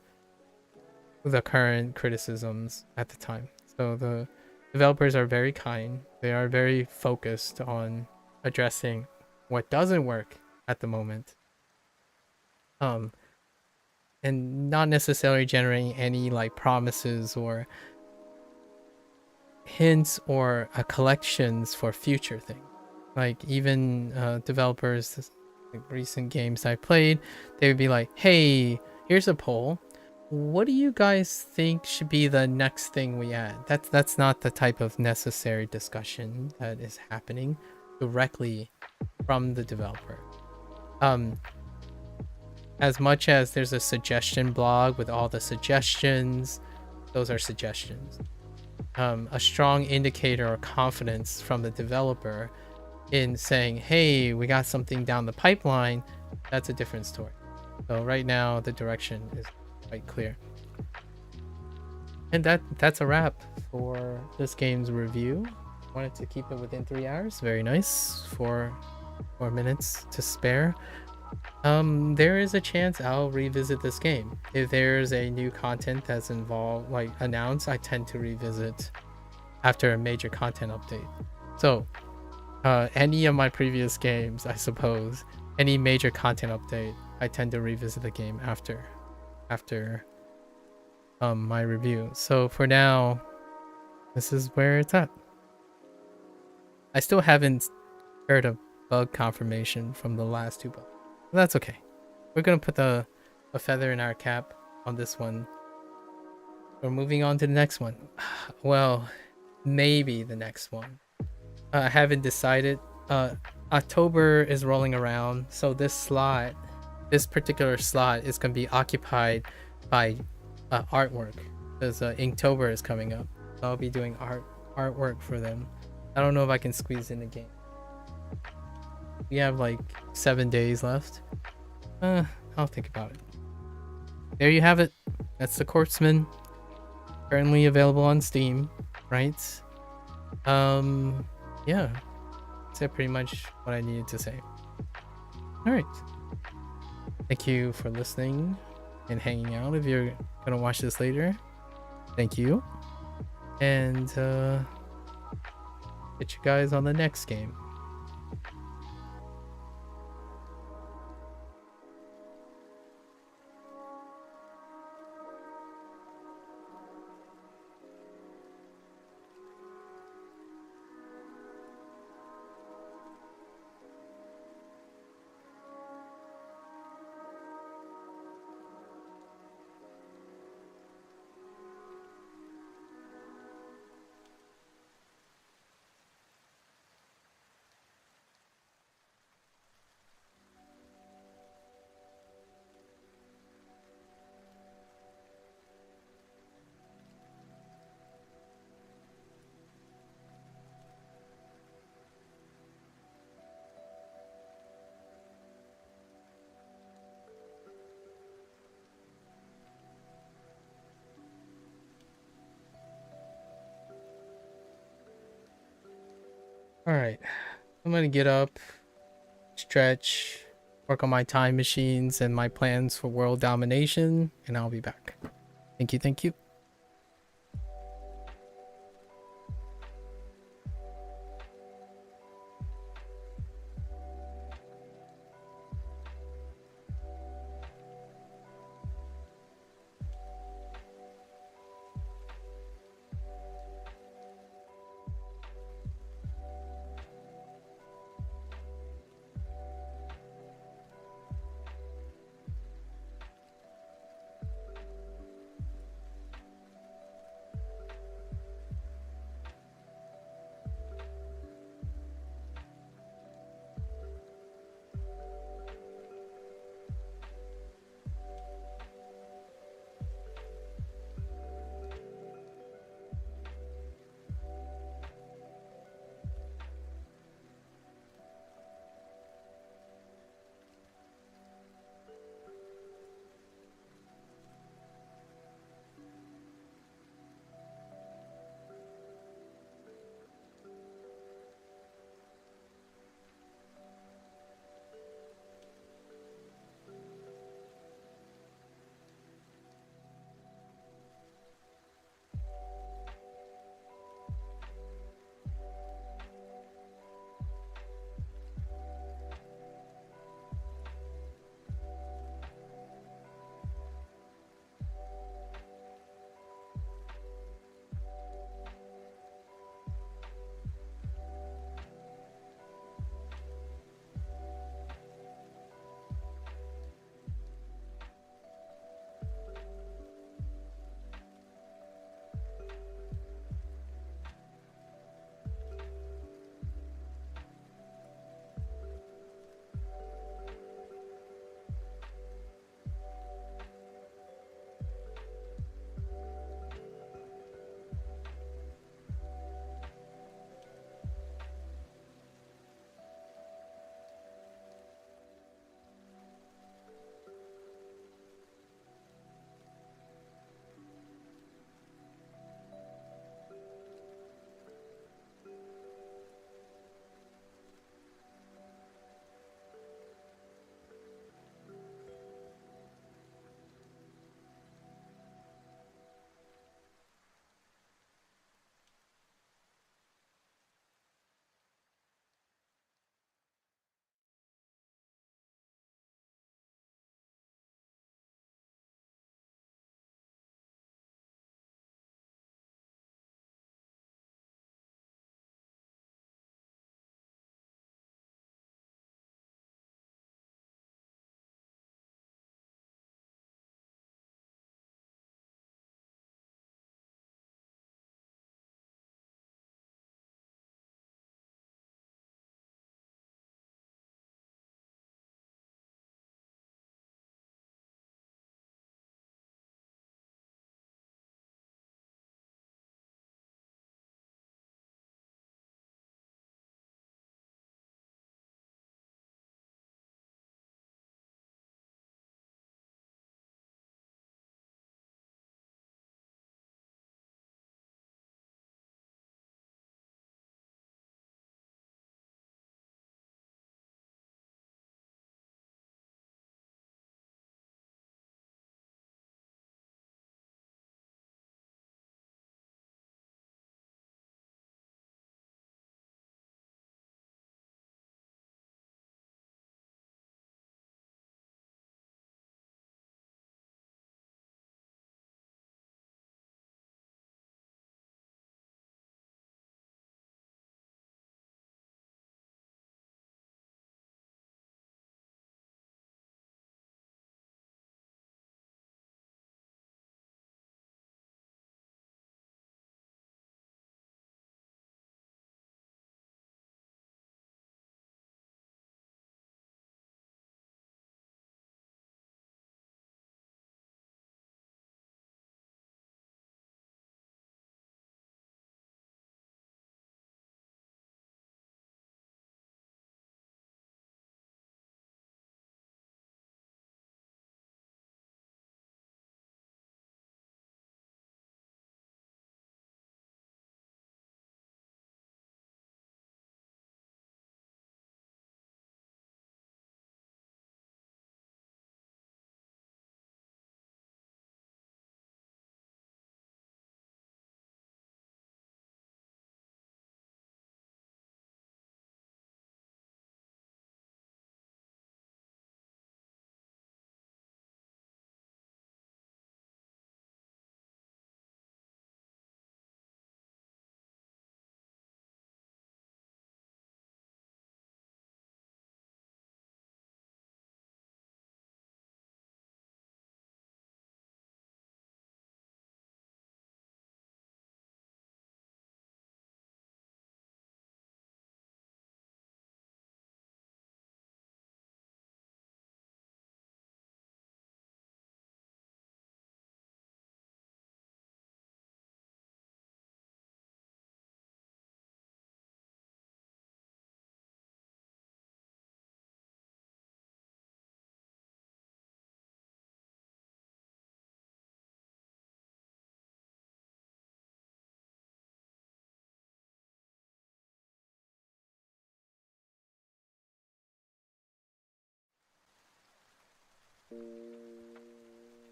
B: the current criticisms at the time. So the developers are very kind. They are very focused on addressing what doesn't work at the moment. And not necessarily generating any like promises or hints or collections for future things. Like even developers, like recent games I played, they would be like, "Hey, here's a poll. What do you guys think should be the next thing we add?" That's not the type of necessary discussion that is happening directly from the developer. As much as there's a suggestion blog with all the suggestions, those are suggestions. A strong indicator or confidence from the developer in saying, "Hey, we got something down the pipeline," that's a different story. So right now the direction is quite clear. And that's a wrap for this game's review. Wanted to keep it within 3 hours. Very nice. 4 minutes to spare. There is a chance I'll revisit this game. If there's a new content that's involved, like announced, I tend to revisit after a major content update. So any of my previous games, I suppose, any major content update, I tend to revisit the game after my review. So for now, this is where it's at. I still haven't heard a bug confirmation from the last 2 bugs. But that's okay. We're gonna put a feather in our cap on this one. We're moving on to the next one. Well, maybe the next one. I haven't decided. October is rolling around, so this particular slot is gonna be occupied by artwork, because Inktober is coming up. So I'll be doing artwork for them. I don't know if I can squeeze in the game. We have like 7 days left. I'll think about it. There you have it. That's the Corpsmen. Currently available on Steam, right? Yeah. That's pretty much what I needed to say. Alright. Thank you for listening and hanging out. If you're gonna watch this later, thank you. And get you guys on the next game. Alright, I'm gonna get up, stretch, work on my time machines and my plans for world domination, and I'll be back. Thank you, thank you.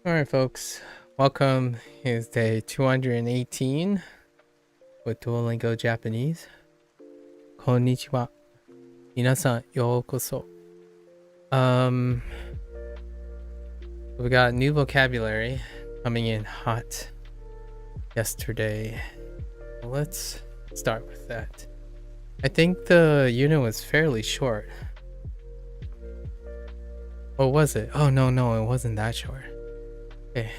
A: Alright, folks. Welcome. It's day 218 with Duolingo Japanese. Konnichiwa. Minasan yokoso. We got new vocabulary coming in hot yesterday. Let's start with that. I think the unit was fairly short. What was it? Oh, no, it wasn't that short. Okay.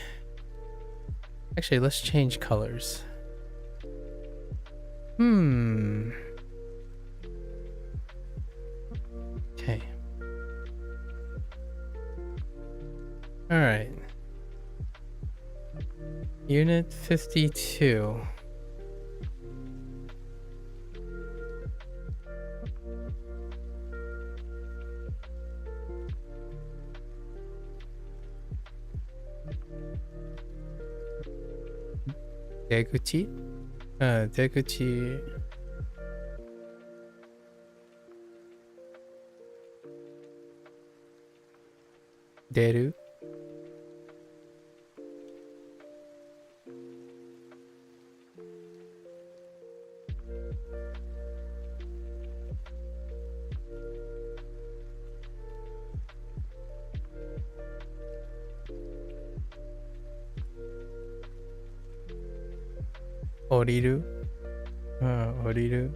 A: Actually, let's change colors. Okay. Alright. Unit 52. Deguchi? Deguchi. Deru. Oriru. Oriru.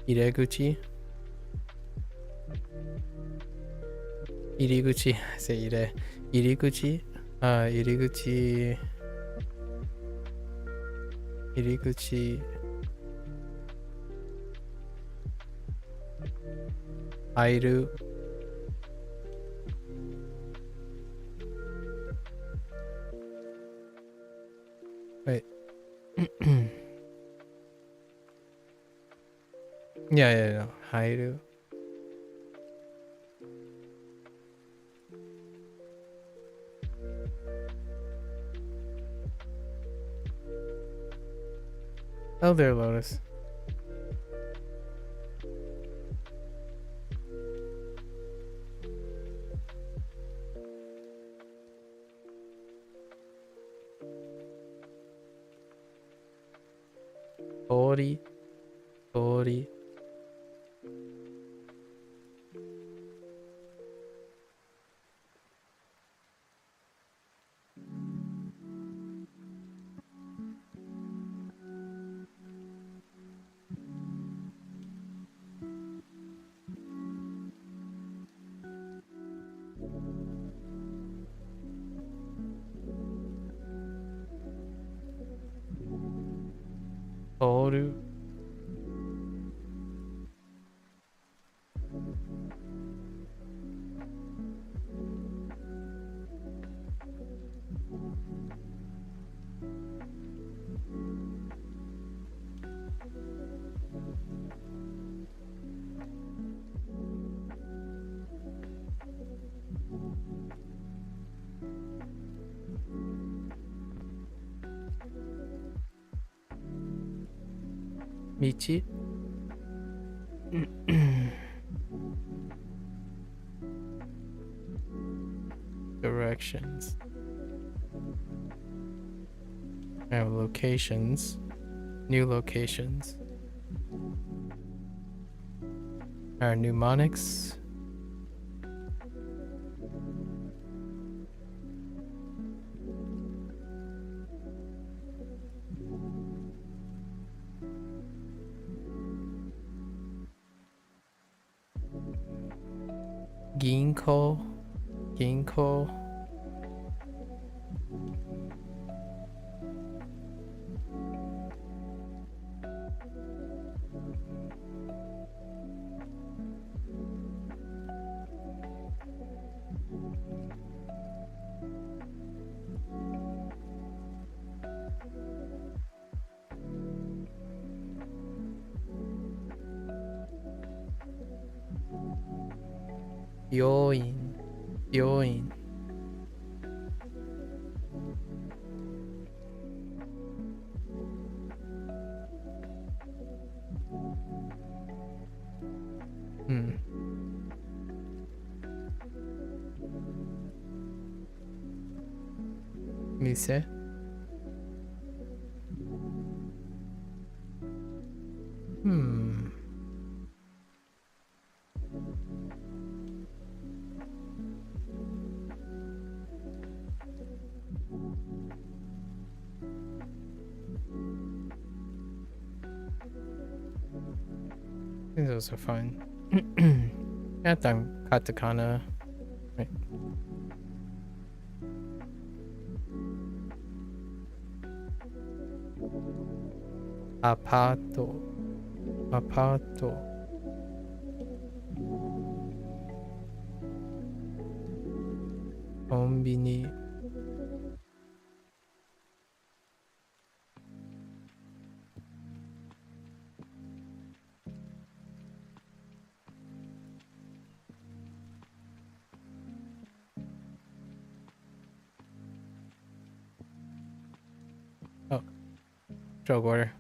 A: Ireguchi. Iriguchi. Say ire. Iriguchi. Iriguchi. Iriguchi. Airu. Wait. Yeah. Hairu. Oh, there, Lotus. Ori. Oru. Michi. Directions. I have locations. New locations. Our mnemonics. Ginko. Yoin.
B: Hmm. Mise? Hmm. I think those are fine. Yatan katakana. Right. Apato. Apato. Konbini. Oh, drug order.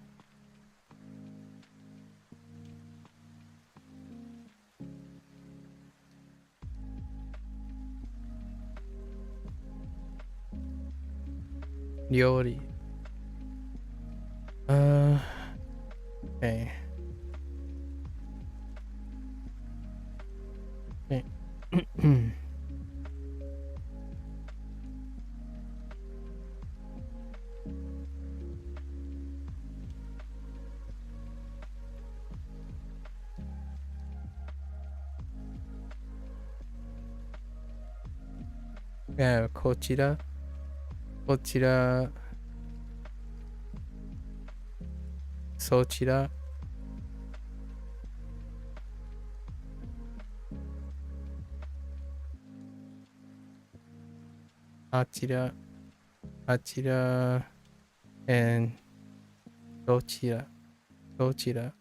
B: Yori. Okay. Okay. Yeah, こちら。こちら。そちら。あちら。あちら。and どちら。どちら。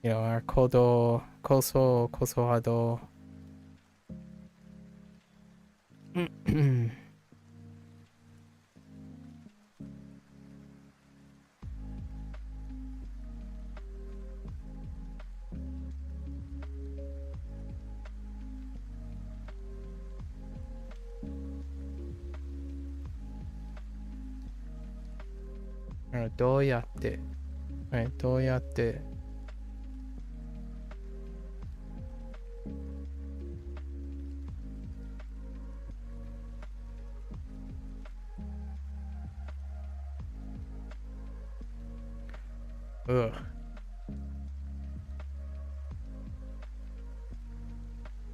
B: You know, our kodo, koso, kosohado. Right, どうやって。Right, どうやって。Ugh.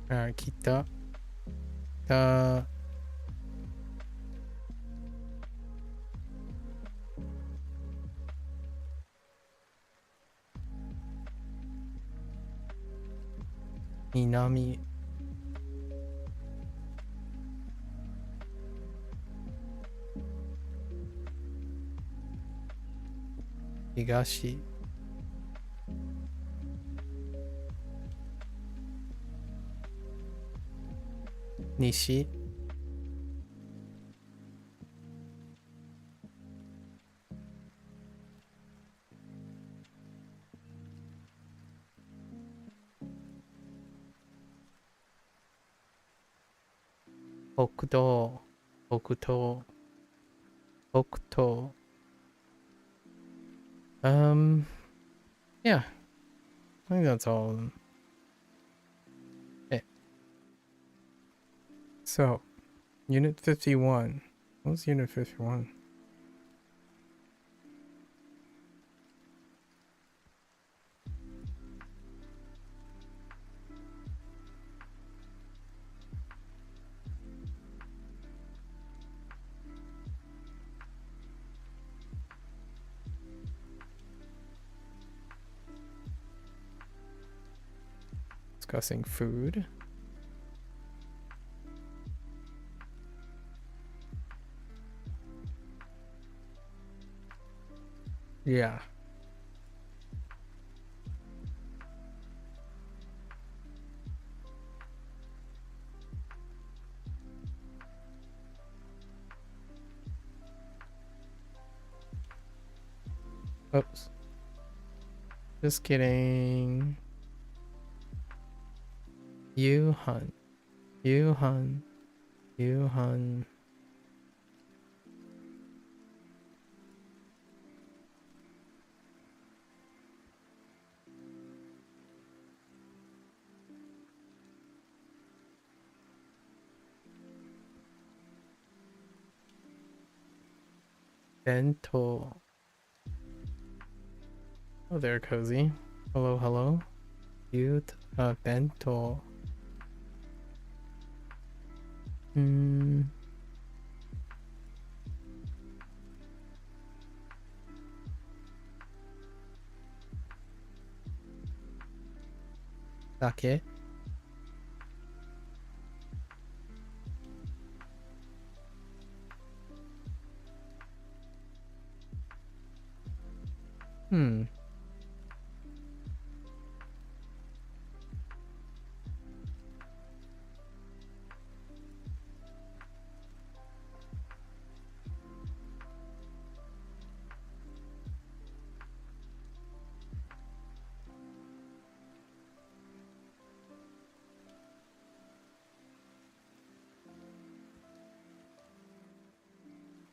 B: Alright, 来た。た。南。東。西。北東。北東。北東。Yeah, I think that's all of them. Okay. So, Unit 51. What was Unit 51? Discussing food. Yeah. Oops. Just kidding. Yuhan. Yuhan. Yuhan. Bento. Oh, there, Cozy. Hello, hello. Cute. Bento. Sake. Hmm.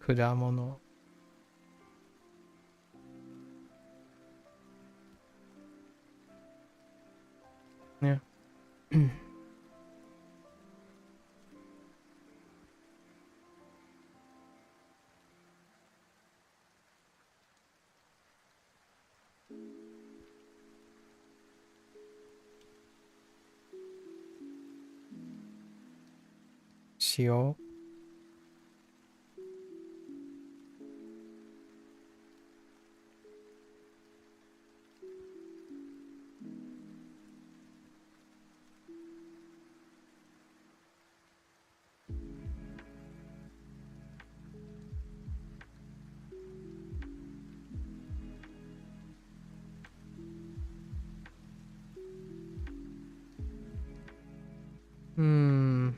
B: Kudamono. Yeah. Shio. Hmm.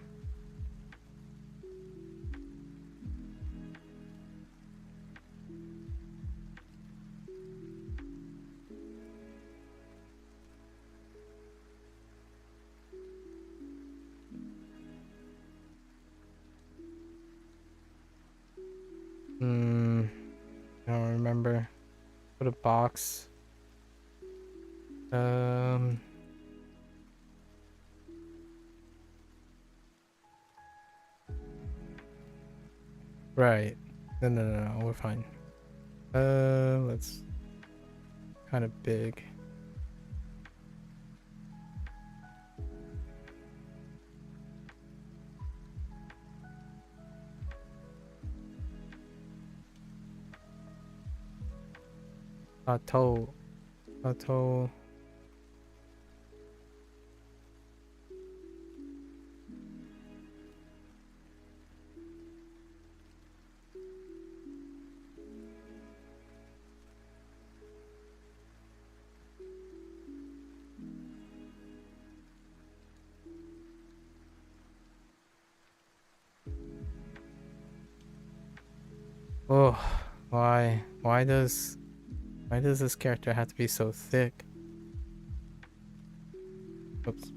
B: Hmm. I don't remember. Put a box. Right. No, we're fine. Let's kind of big. Toe. Toe. Oh, why? Why does this character have to be so thick? Oops.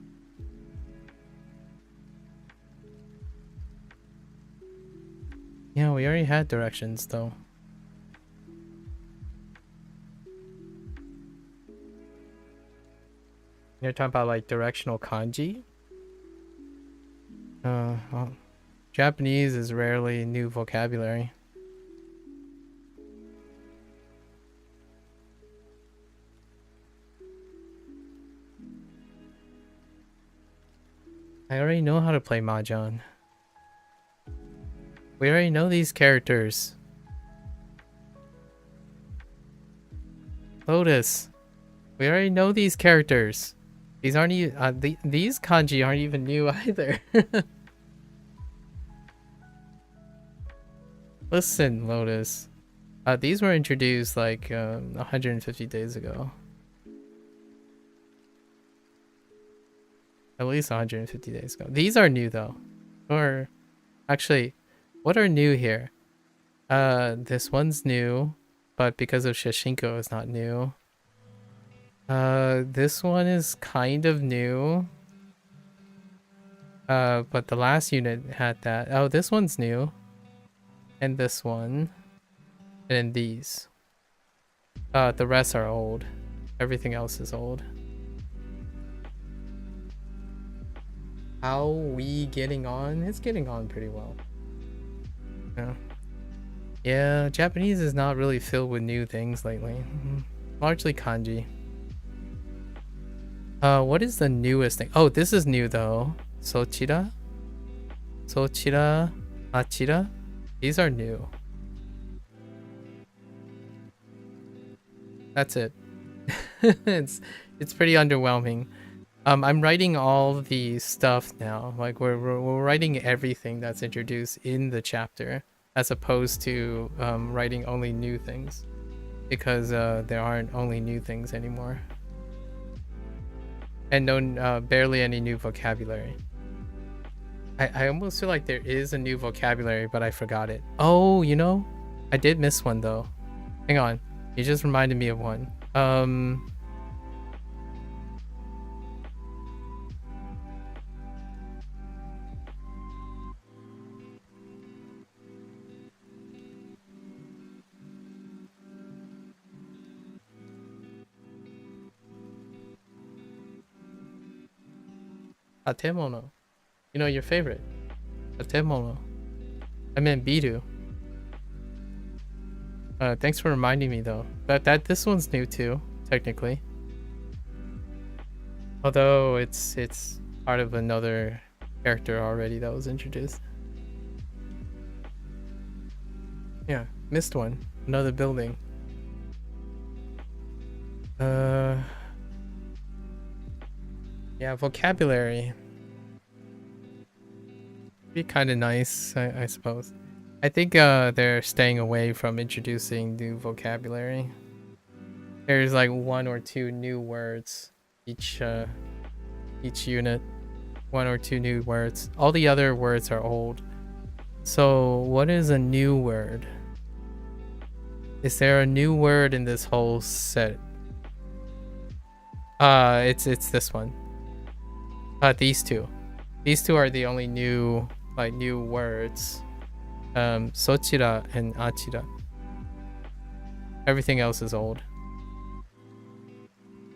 B: Yeah, we already had directions though. You're talking about like directional kanji? Well, Japanese is rarely new vocabulary. I already know how to play Mahjong. We already know these characters. Lotus. We already know these characters. These aren't even these kanji aren't even new either. Listen, Lotus. These were introduced like 150 days ago. At least 150 days ago. These are new though. Or actually, what are new here? This one's new, but because of Shashinko it's not new. This one is kind of new. But the last unit had that. Oh, this one's new. And this one. And then these. The rest are old. Everything else is old. How we getting on? It's getting on pretty well. Yeah. Yeah, Japanese is not really filled with new things lately. Largely kanji. What is the newest thing? Oh, this is new though. Sochira? Sochira? Achira? These are new. That's it. it's pretty underwhelming. I'm writing all the stuff now. Like we're writing everything that's introduced in the chapter, as opposed to writing only new things, because there aren't only new things anymore, and no, barely any new vocabulary. I almost feel like there is a new vocabulary, but I forgot it. Oh, you know, I did miss one though. Hang on, you just reminded me of one. Atemono. You know, your favorite. Atemono. I meant biru. Thanks for reminding me though. But this one's new too, technically. Although it's part of another character already that was introduced. Yeah, missed one. Another building. Yeah, vocabulary. Be kind of nice, I suppose. I think they're staying away from introducing new vocabulary. There's like 1 or 2 new words each unit. 1 or 2 new words. All the other words are old. So what is a new word? Is there a new word in this whole set? It's this one. These two. These two are the only new words. Sochira and achira. Everything else is old.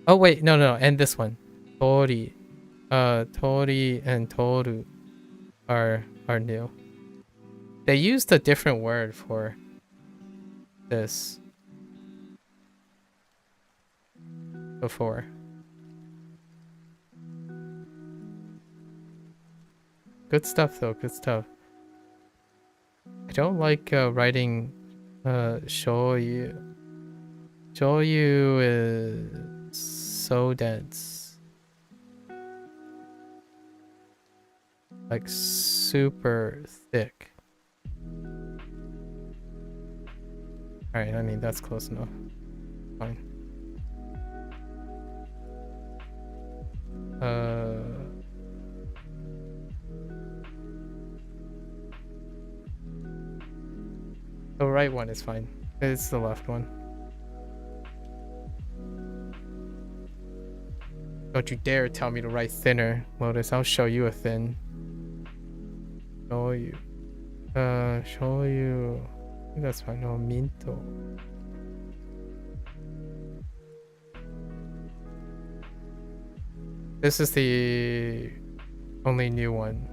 B: Oh wait, no, and this one. Tori. Tori and toru are new. They used a different word for this before. Good stuff though, good stuff. I don't like writing shoyu. Shoyu is so dense. Like super thick. Alright, I mean that's close enough. Fine. The right one is fine. It's the left one. Don't you dare tell me to write thinner, Lotus. I'll show you a thin. Show you. Show you. I think that's fine. No, minto. This is the only new one,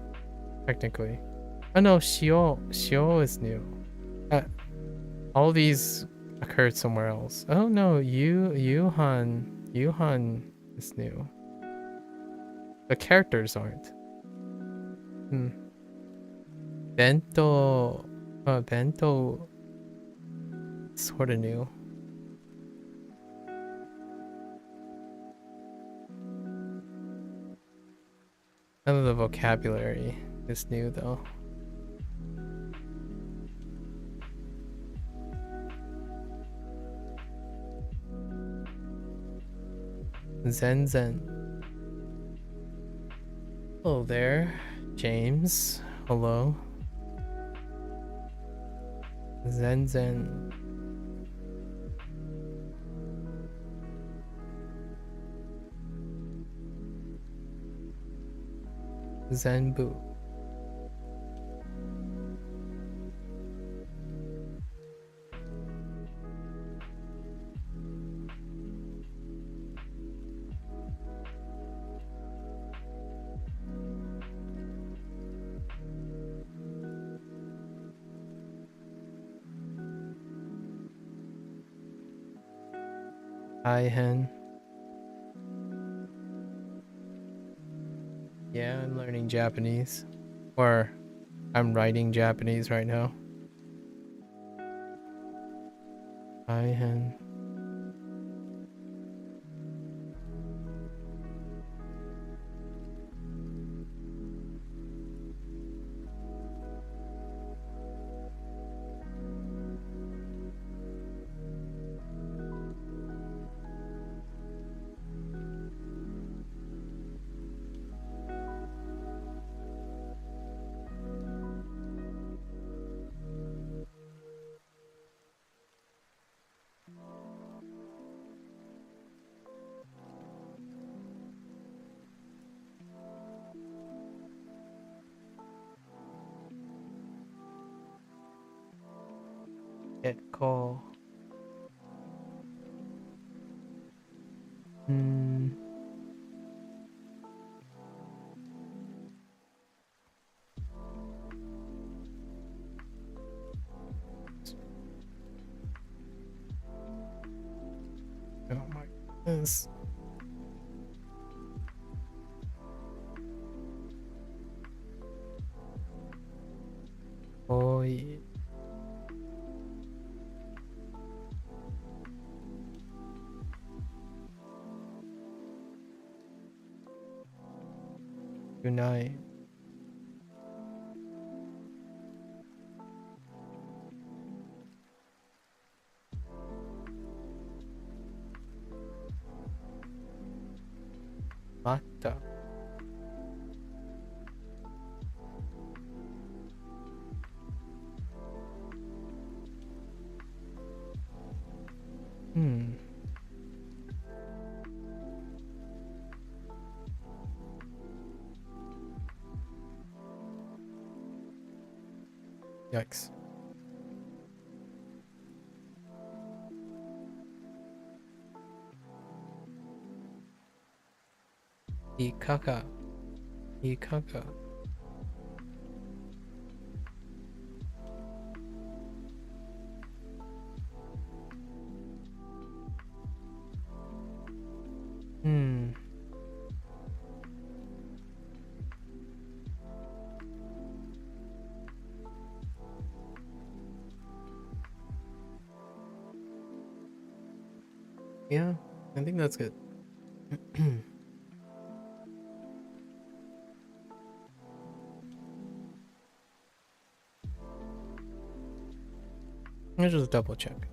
B: technically. Oh no, shio. Shio is new. All these occurred somewhere else. Oh no, Yuhan is new. The characters aren't. Bento sort of new. None of the vocabulary is new though. Zen. Hello there, James. Hello. Zen. Zenbu. Hen. Yeah, I'm learning Japanese. Or I'm writing Japanese right now. Hen. Get call. Oh my goodness. Oh yeah. Good night. Mata. Yikes. Ikaka. Ikaka. Yeah, I think that's good. Let's just double check.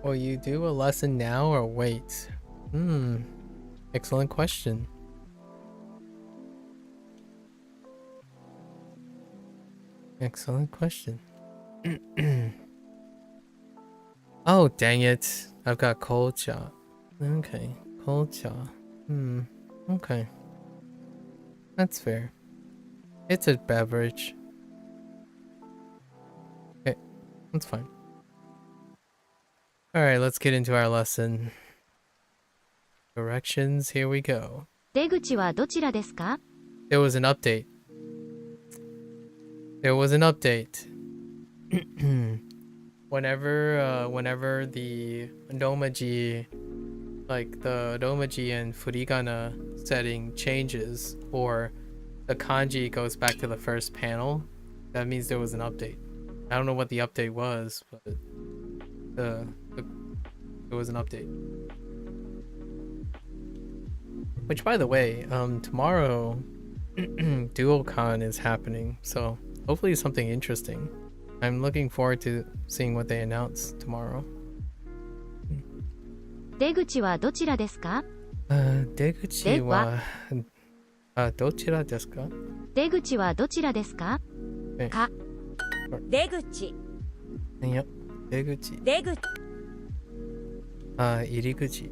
B: Will you do a lesson now or wait? Excellent question. Excellent question. Oh, dang it. I've got cold cha. Okay, cold cha. Okay. That's fair. It's a beverage. Okay, that's fine. Alright, let's get into our lesson. Directions, here we go.
C: 出口はどちらですか?
A: There was an update. There was an update. Whenever the Domaji, like the Domaji and Furigana setting changes, or the kanji goes back to the first panel, that means there was an update. I don't know what the update was, but there was an update. Which, by the way, tomorrow DuoCon is happening, so hopefully something interesting. I'm looking forward to seeing what they announce tomorrow.
C: 出口はどちらですか?
A: 出口は
B: どちらですか？
C: 出口はどちらですか？か。
D: 出口。
B: いや、出口。
D: 出口。
B: 入り口。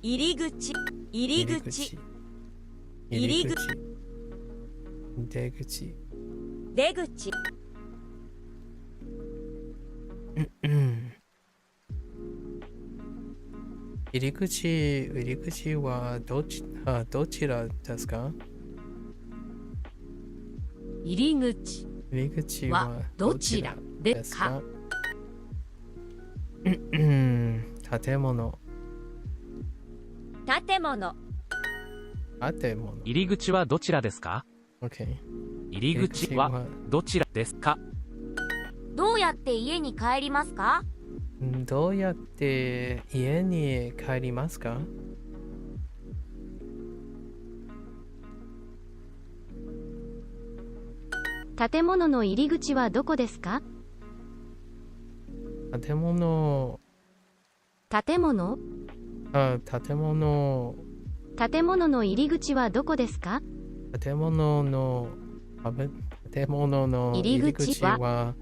D: 入り口。入り口。入り口。
B: 出口。
D: 出口。
B: 入り口はどちらですか？
D: 入り口
B: 入り口
D: は
B: は
D: どちらですか？
B: 建物。
D: 建物。
B: 建物。
E: 入り口はどちらですか？
B: OK。
E: 入り口はどちらですか？
C: どうやって家に帰りますか？
B: どうやって家に帰りますか？
C: 建物の入り口はどこですか？
B: 建物。
C: 建物？
B: 建物。
C: 建物の入り口はどこですか？
B: 建物の入り口は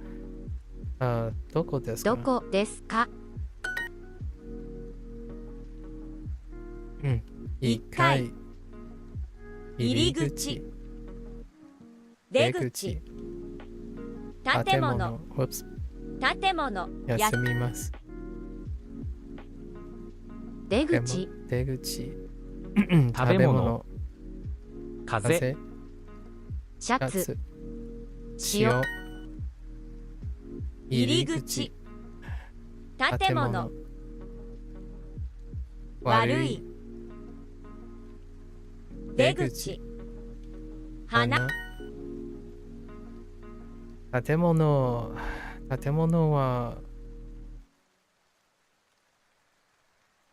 B: どこですか？
C: どこですか？
B: 1階。
D: 入り口。出口。建物。建物。
B: 休みます。
C: 出口。
B: 出口。
E: 食べ物。風。
C: シャツ。
B: 塩。
D: 入り口。建物。悪い。出口。花。
B: 建物は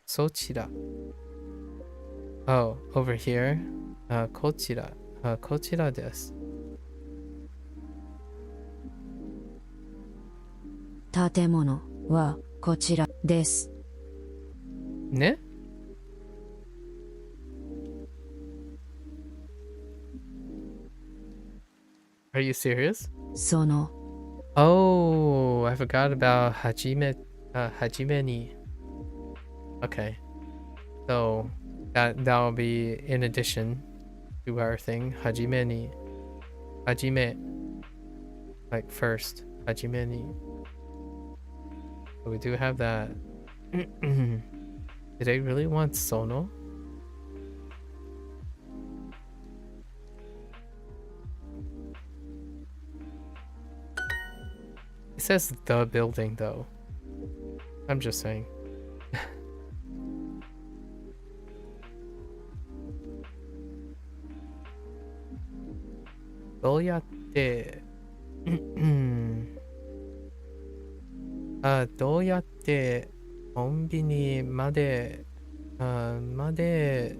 B: そちら。Oh, over here. こちら。こちらです。
F: 建物はこちらです。
B: ね？Are you serious?
F: その
B: Oh, I forgot about はじめに。Okay. So that'll be in addition to our thing. はじめに。はじめ. Like first. はじめに. So we do have that. Did I really want sono? It says the building though. I'm just saying. どうやってどうやってコンビニまでwait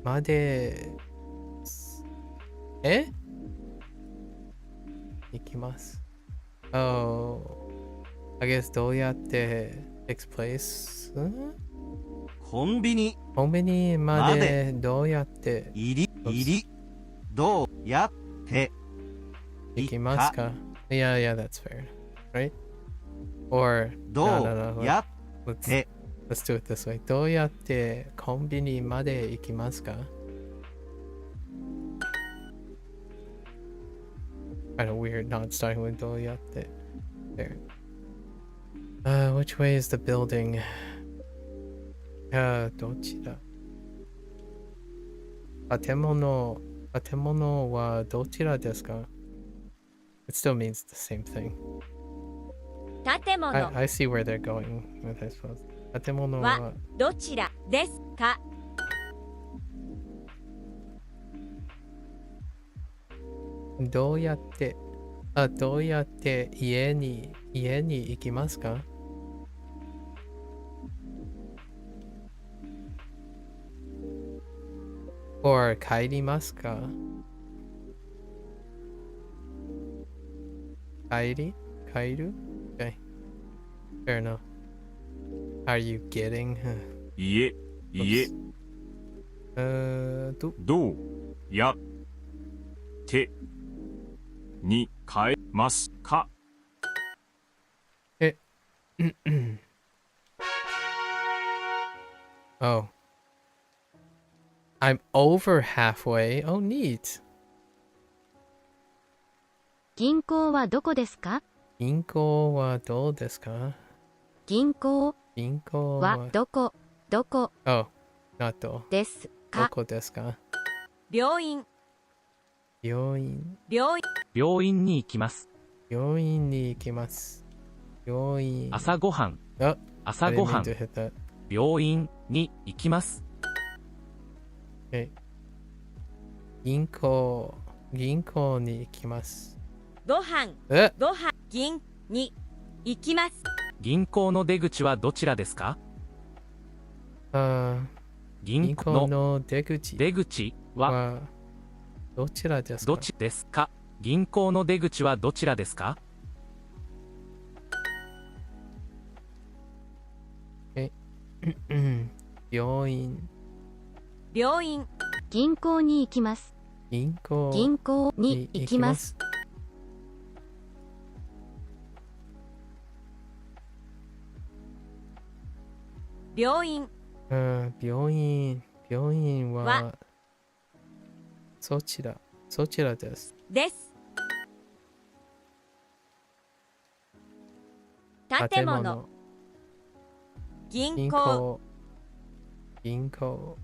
B: まで行きます。Oh, I guess どうやって takes place?
G: コンビニ
B: コンビニまでどうやって
G: どうやって
B: 行きますか？ Yeah, that's fair. Right? Or
G: ど
B: no,
G: うや
B: let's do it this way. どうやってコンビニまで行きますか？ Kind of weird not starting with どうやって there. Which way is the building? どちら？建物はどちらですか？ It still means the same thing.
D: 建物
B: I see where they're going with this one. 建物
D: は
B: は
D: どちらですか？
B: どうやって家に行きますか？or 帰りますか？帰る？ Okay. Fair enough.
A: Are you getting?
H: 家、家、どうやってに変えますか？Oh.
A: I'm over halfway. Oh, neat.
D: 銀行はどこですか？
A: 銀行はどうですか？
D: 銀行
A: 銀行
D: はどこ
A: Oh, not ど
D: です
A: ど
D: か？
A: こですか？
C: 病院
A: 病院
E: 病院に行きます。
A: 病院に行きます。病院。
E: 朝ごはん。
A: あ、
E: 朝ごは
A: I
E: ん。
A: didn't mean to hit that.
E: 病院に行きます。
A: Okay. 銀行に行きます。
C: ご飯
A: え
C: ご飯銀に行きます。
E: 銀行の出口はどちらですか？銀
A: 銀
E: 行の
A: 行の出口
E: 出口は
A: はどちらですか？
E: どっちですか？銀行の出口はどちらですか？
A: 病院
C: 病院
D: 銀行に行きます。
A: 銀行
D: 銀行に行きます。
C: 病院
A: 病院は
C: は
A: そちらです。
C: です。建物銀
A: 銀
C: 行
A: 行銀行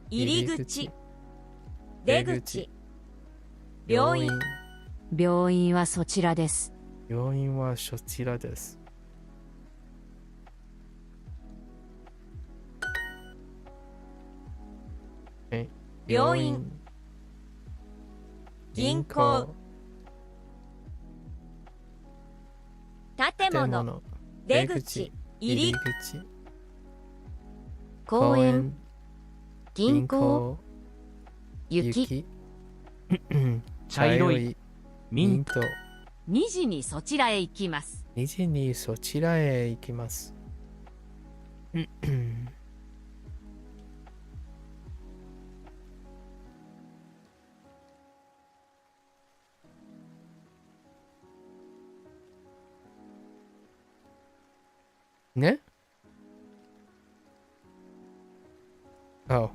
C: 入り口出口病院
F: 病院はそちらです。
A: 病院はそちらです。
C: 病院銀行建物出口入り
A: 口
D: 公園銀行雪
E: 茶色いミント。
C: 2時にそちらへ行きます。
A: 2時にそちらへ行きます。ね Oh.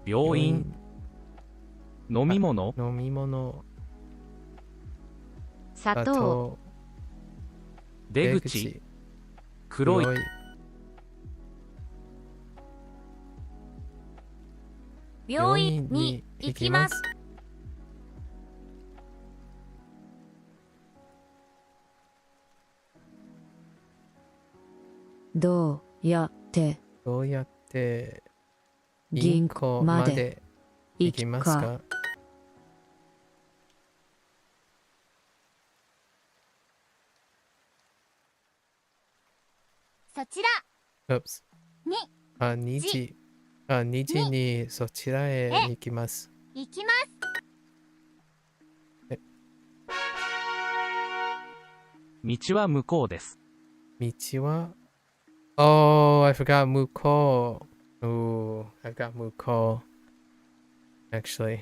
E: 病院飲み物
A: 飲み物
D: 砂糖
E: 出口黒い
C: 病院に行きます。
F: どうやって
A: どうやって
F: 銀行まで
A: 行きますか？
C: そちら
A: Oops.
C: に
A: 2時にそちらへ行きます。
C: 行きます。
E: 道は向こうです。
A: 道は Oh, I forgot 向こう。Ooh, I've got 向こう。Actually.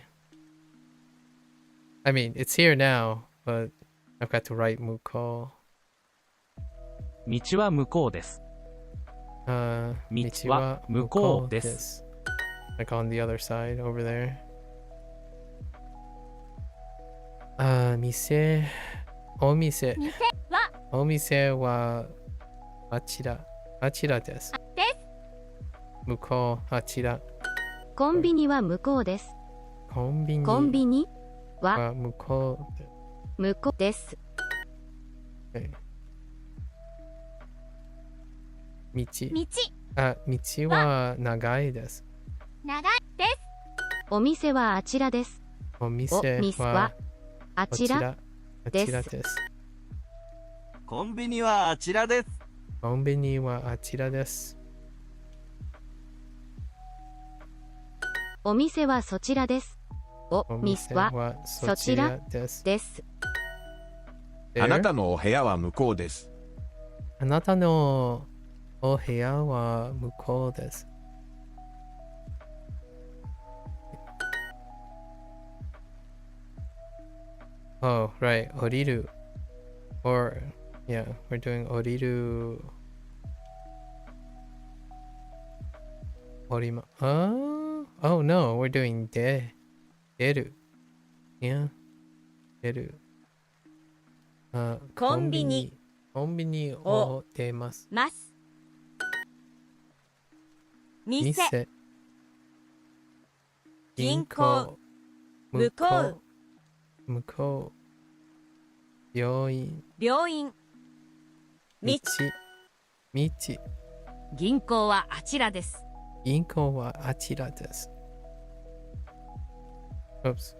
A: I mean, it's here now, but I've got to write 向こ
E: 道は向こうです。
A: う。
E: 道は向こうです。
A: Like on the other side, over there. お店はあちらです。向こう、あちら。
D: コンビニは向こうです。
A: コンビ
D: ニは
A: は向こ
D: 向こうです。
A: う。道
C: 道
A: は長いです。
C: 長いです。
D: お店はあちらです。
A: お店は
D: はあ
A: こ
D: ちらです
A: です。
G: コンビニはあちらです。
A: コンビニはあちらです。
D: お店はそちらです。お
A: お
D: 店
A: 店
D: は
A: はそちらです。
D: です。
I: あな
A: There?
I: たのお部屋は向こうです。
B: あなたのお部屋は向こうです。Oh, right. 降りる。Or, yeah, we're doing 降りる。降りま、oh no, we're doing 出る。Yeah, 出る。
D: コンビニ。
B: コンビニを出ます。
D: ます。店。銀行。向こう。
B: 向こう。病院。
D: 病院。
B: 道。道。
C: 銀行はあちらです。
B: 銀行はあちらです。Oops.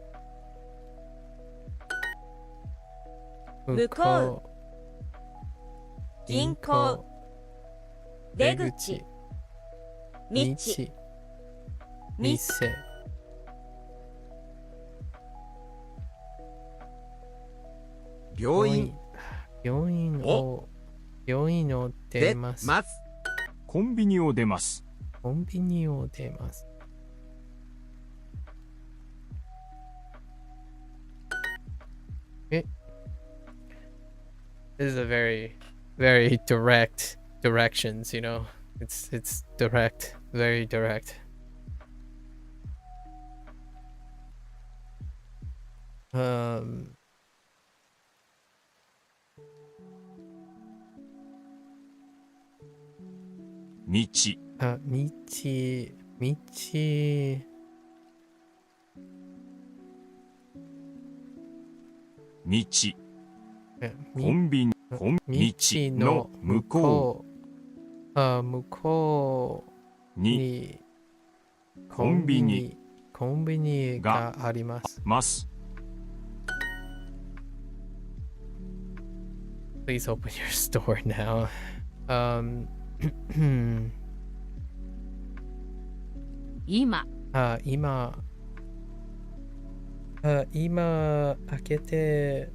D: 向こう。銀行。出口。道。
B: 店。
I: 病院。
B: 病院を出ます。
H: コンビニを出ます。
B: コンビニを出ます。This is a very, very direct directions, you know. It's direct, very direct.
H: Michi.
B: 道。
H: 道。
B: み
H: コンビニ。道の向こ
B: 向こ
H: う
B: う
H: に
B: に
H: コンビニ
B: があります。
H: ます。
B: Please open your store now.
C: 今。
B: 今開けて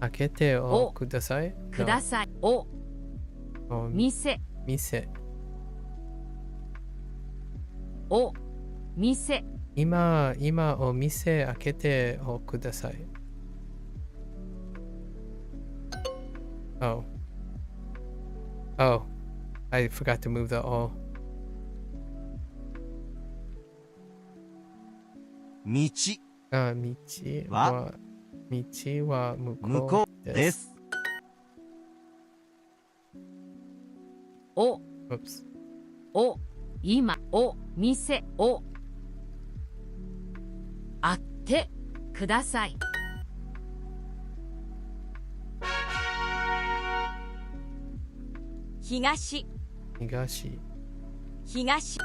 B: 開けてをください。
C: ください。店。店。
B: 今お店開けてをください。Oh, I forgot to move the O.
G: 道
B: 道は向
G: 向
B: こ
G: こう
B: うで。
G: ですす。
B: Oops.
C: 今。店。開けください。
D: 東。
B: 東。
D: 東。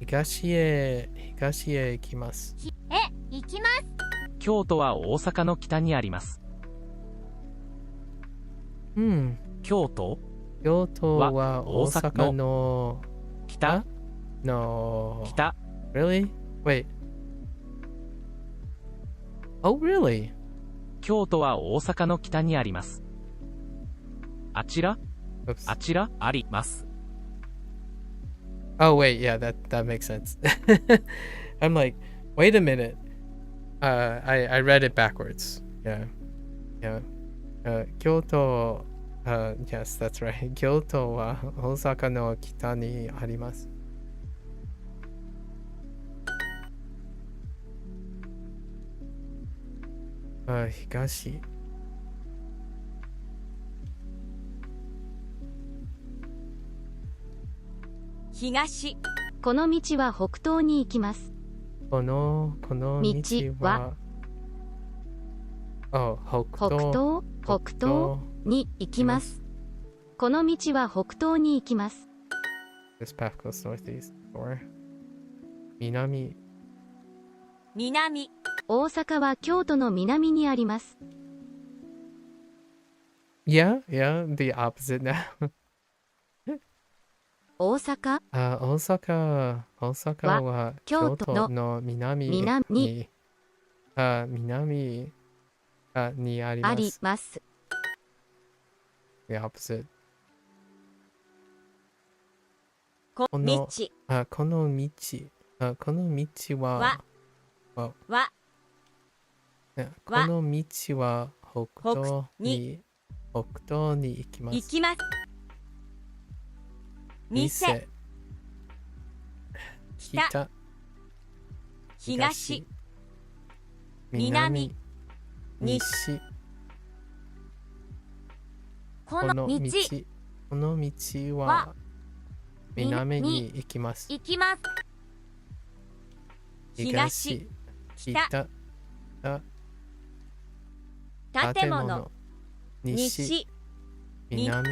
B: 東へ行きます。
C: 行きます。
E: 京都は大阪の北にあります。京都
B: は大阪の
E: 北。
B: Really? Wait. Oh, really?
E: 京都は大阪の北にあります。あちら
B: Oops.
E: あります。
B: Oh, wait, yeah, that makes sense. I'm like, wait a minute. I read it backwards. Yeah. Kyoto, yes, that's right. 京都は大阪の北にあります。東。
D: 東。
J: この道は北東に行きます。
B: この道は北東
J: に行きます。この道は北東に行きます。
B: This path goes northeast or 南。
J: 大阪は京都の南にあります。
B: Yeah, yeah, the opposite now.
J: 大阪、
B: 大阪は京都の南に、南にあり
J: あ
B: ます。
J: ります。
B: The opposite.
D: こ
B: この
D: 道
B: この道は、
D: は
B: この道は北東に行きます。
D: 行きます。店、
B: 北、
D: 東、
B: 南、
D: 西。
B: 西。
C: この道
B: この道は南に行きます。
C: 行きます。
D: 東、
B: 北、
D: 建物、
B: 西、
D: 西、
B: 南、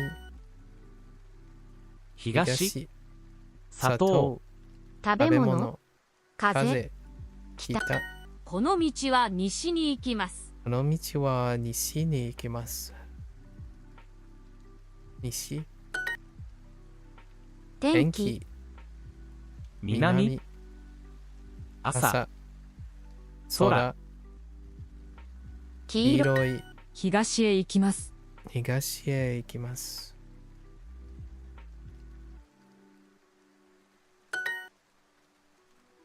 E: 東、砂糖、
J: 食べ物、風、
B: 北。
C: この道は西に行きます。
B: この道は西に行きます。西、
J: 天気、
E: 南、朝、空、
J: 黄色、
B: 黄色い、
F: 東へ行きます。
B: 東へ行きます。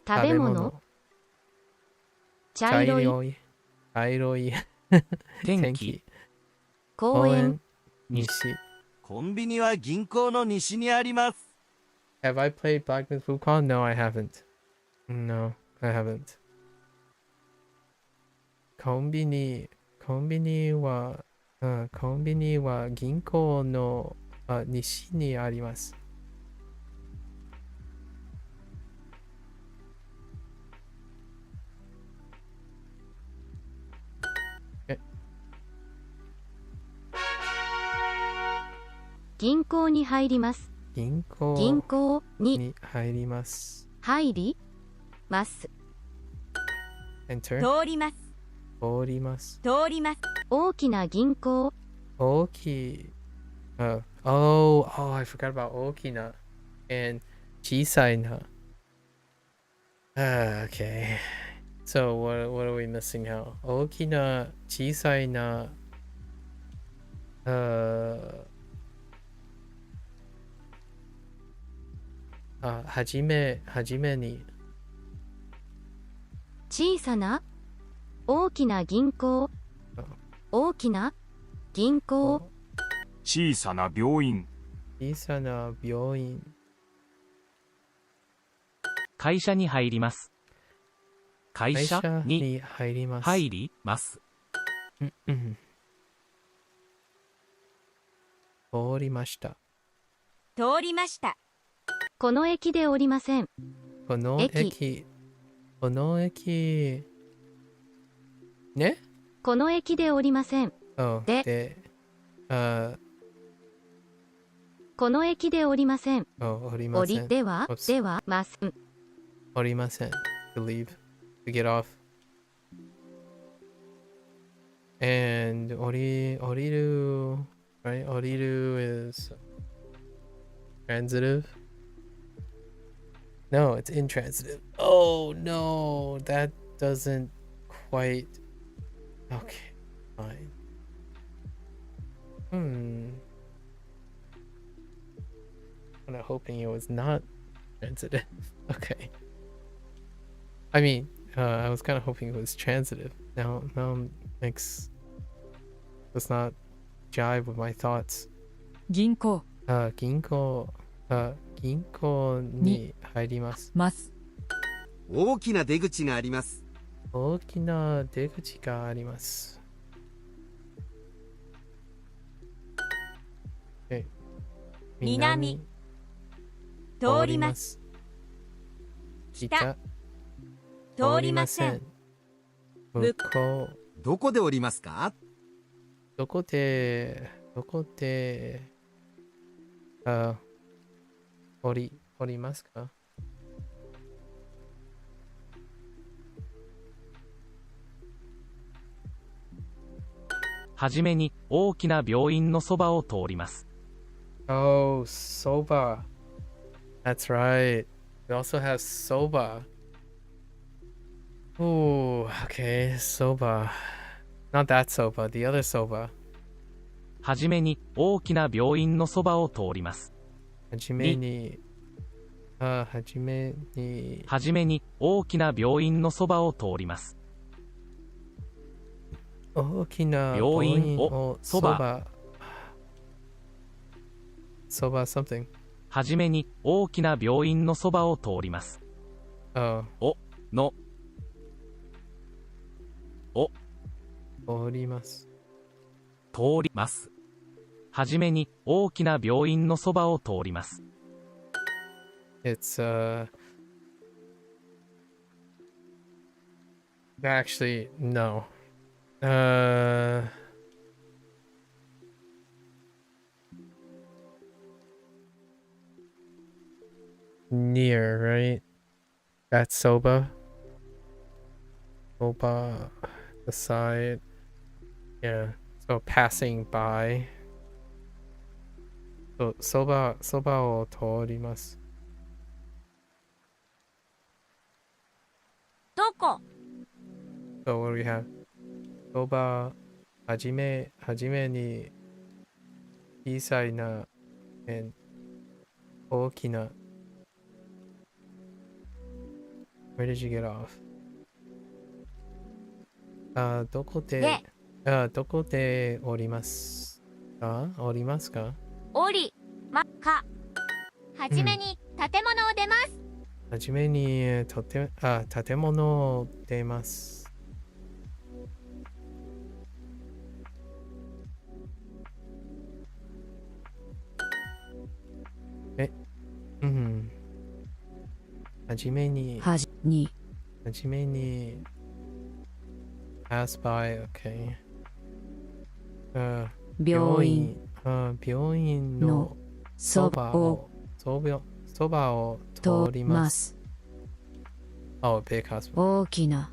J: 食べ物、茶色い、
B: 茶色い、
E: 天気、
J: 公園、
B: 西。
G: コンビニは銀行の西にあります。
A: Have I played Black Myth Wukong? No, I haven't.
B: No, I haven't. コンビニは銀行の西にあります。
J: 銀行に入ります。
B: 銀行
J: 銀行に
B: に入ります。
J: 入ります。
B: Enter.
D: 通ります。
B: 通ります。
D: 通ります。
J: 大きな銀行、
B: 大きい。Oh, I forgot about 大きな and 小さいな。Okay. So what are we missing now? 大きな、小さいな。はじめに。
J: 小さな、大きな銀行、大きな銀行、
H: 小さな病院、
B: 小さな病院。
E: 会社に入ります。会社に
B: 入ります。
E: 入ります。
B: 通りました。
D: 通りました。
J: この駅で降りません。
B: この駅ね。
J: この駅で降りません。
B: で、
J: この駅で降りません。
B: 降りま
J: 降
B: せん。
J: りではます。
B: 降りません。To leave. To get off. And 降りる right? 降りる is transitive. No, it's intransitive. Oh no, that doesn't quite. Okay, fine. I'm kind of hoping it was not transitive. Okay. I mean, I was kind of hoping it was transitive. Now does not jive with my thoughts.
F: 銀行
B: 銀行に入ります。
G: 大きな出口があります。
B: 大きな出口があります。
D: 南、通ります。
B: 北、
D: 通りません。
B: 向こう。
G: どこで降りますか？
B: どこで降りますか？
E: はじめに大きな病院のそばを通ります。
B: Oh, soba. That's right. We also have soba. Ooh, okay, soba. Not that soba, the other soba.
E: はじめに大きな病院のそばを通ります。
B: はじめに大
E: きな病院のそばを通ります。
B: 大きな病院をそば。そば something。
E: はじめに大きな病院のそばを通ります。おの
B: 通ります。
E: 通ります。はじめに大きな病院のそばを通ります。
B: It's actually no. Near, right? That's soba. Soba, the side. Yeah. So passing by. So sobaを通ります。
C: どこ
B: So what do we have? ソバはじめに小さいな大きな Where did you get off? どこで降りますか？降りますか？
C: 降りまかはじめに建物を出ます、
B: はじめに建物を出ます。はじめに pass by, okay. 病院のそばを通ります。Oh, big hospital.
F: 大きな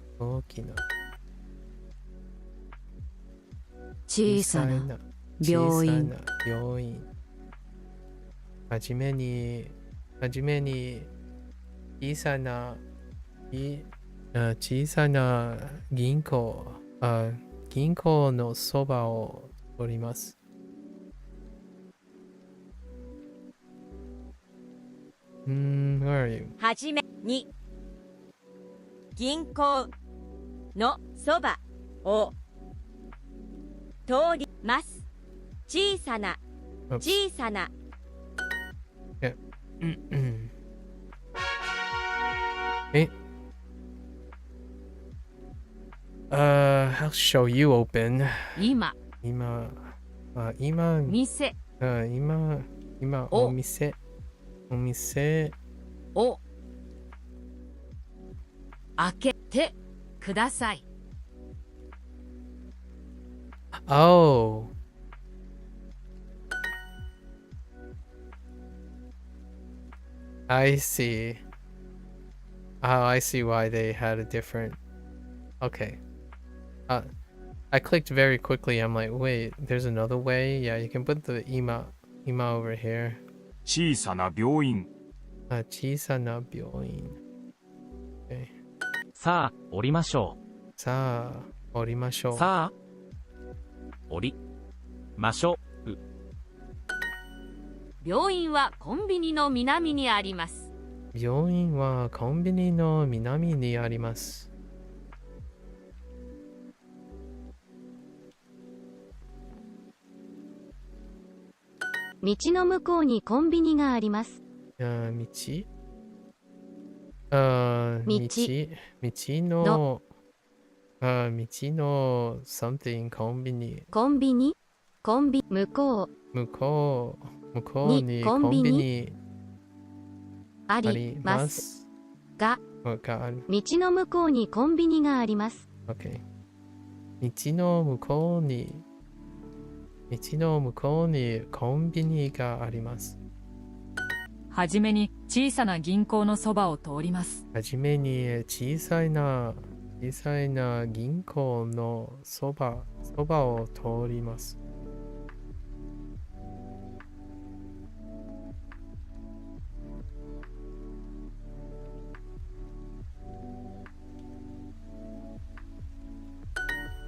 F: 小さな病院。
B: はじめに小さな銀行のそばを通ります。Where are you?
D: はじめに銀行のそばを通ります。小さな
B: I'll show you open.
C: 今
B: 今
C: 店
B: お店
C: を開けてください。
B: Oh. I see. Oh, I see why they had a different. Okay. I clicked very quickly. I'm like, wait, there's another way? Yeah, you can put the ima over here.
H: 小さな病院。
B: 小さな病院。Okay.
E: さあ、降りましょう。
B: さあ、降りましょう。
E: さあ、降りましょう。
C: 病院はコンビニの南にあります。
B: 病院はコンビニの南にあります。
J: 道の向こうにコンビニがあります。
B: 道の something コンビニ向こうにコンビニ
J: ありますが
B: 道
J: の向こうにコンビニがあります。
B: OK 道の向こうにコンビニがあります。
K: はじめに小さな銀行のそばを通ります。
B: はじめに小さな銀行のそばそばを通ります。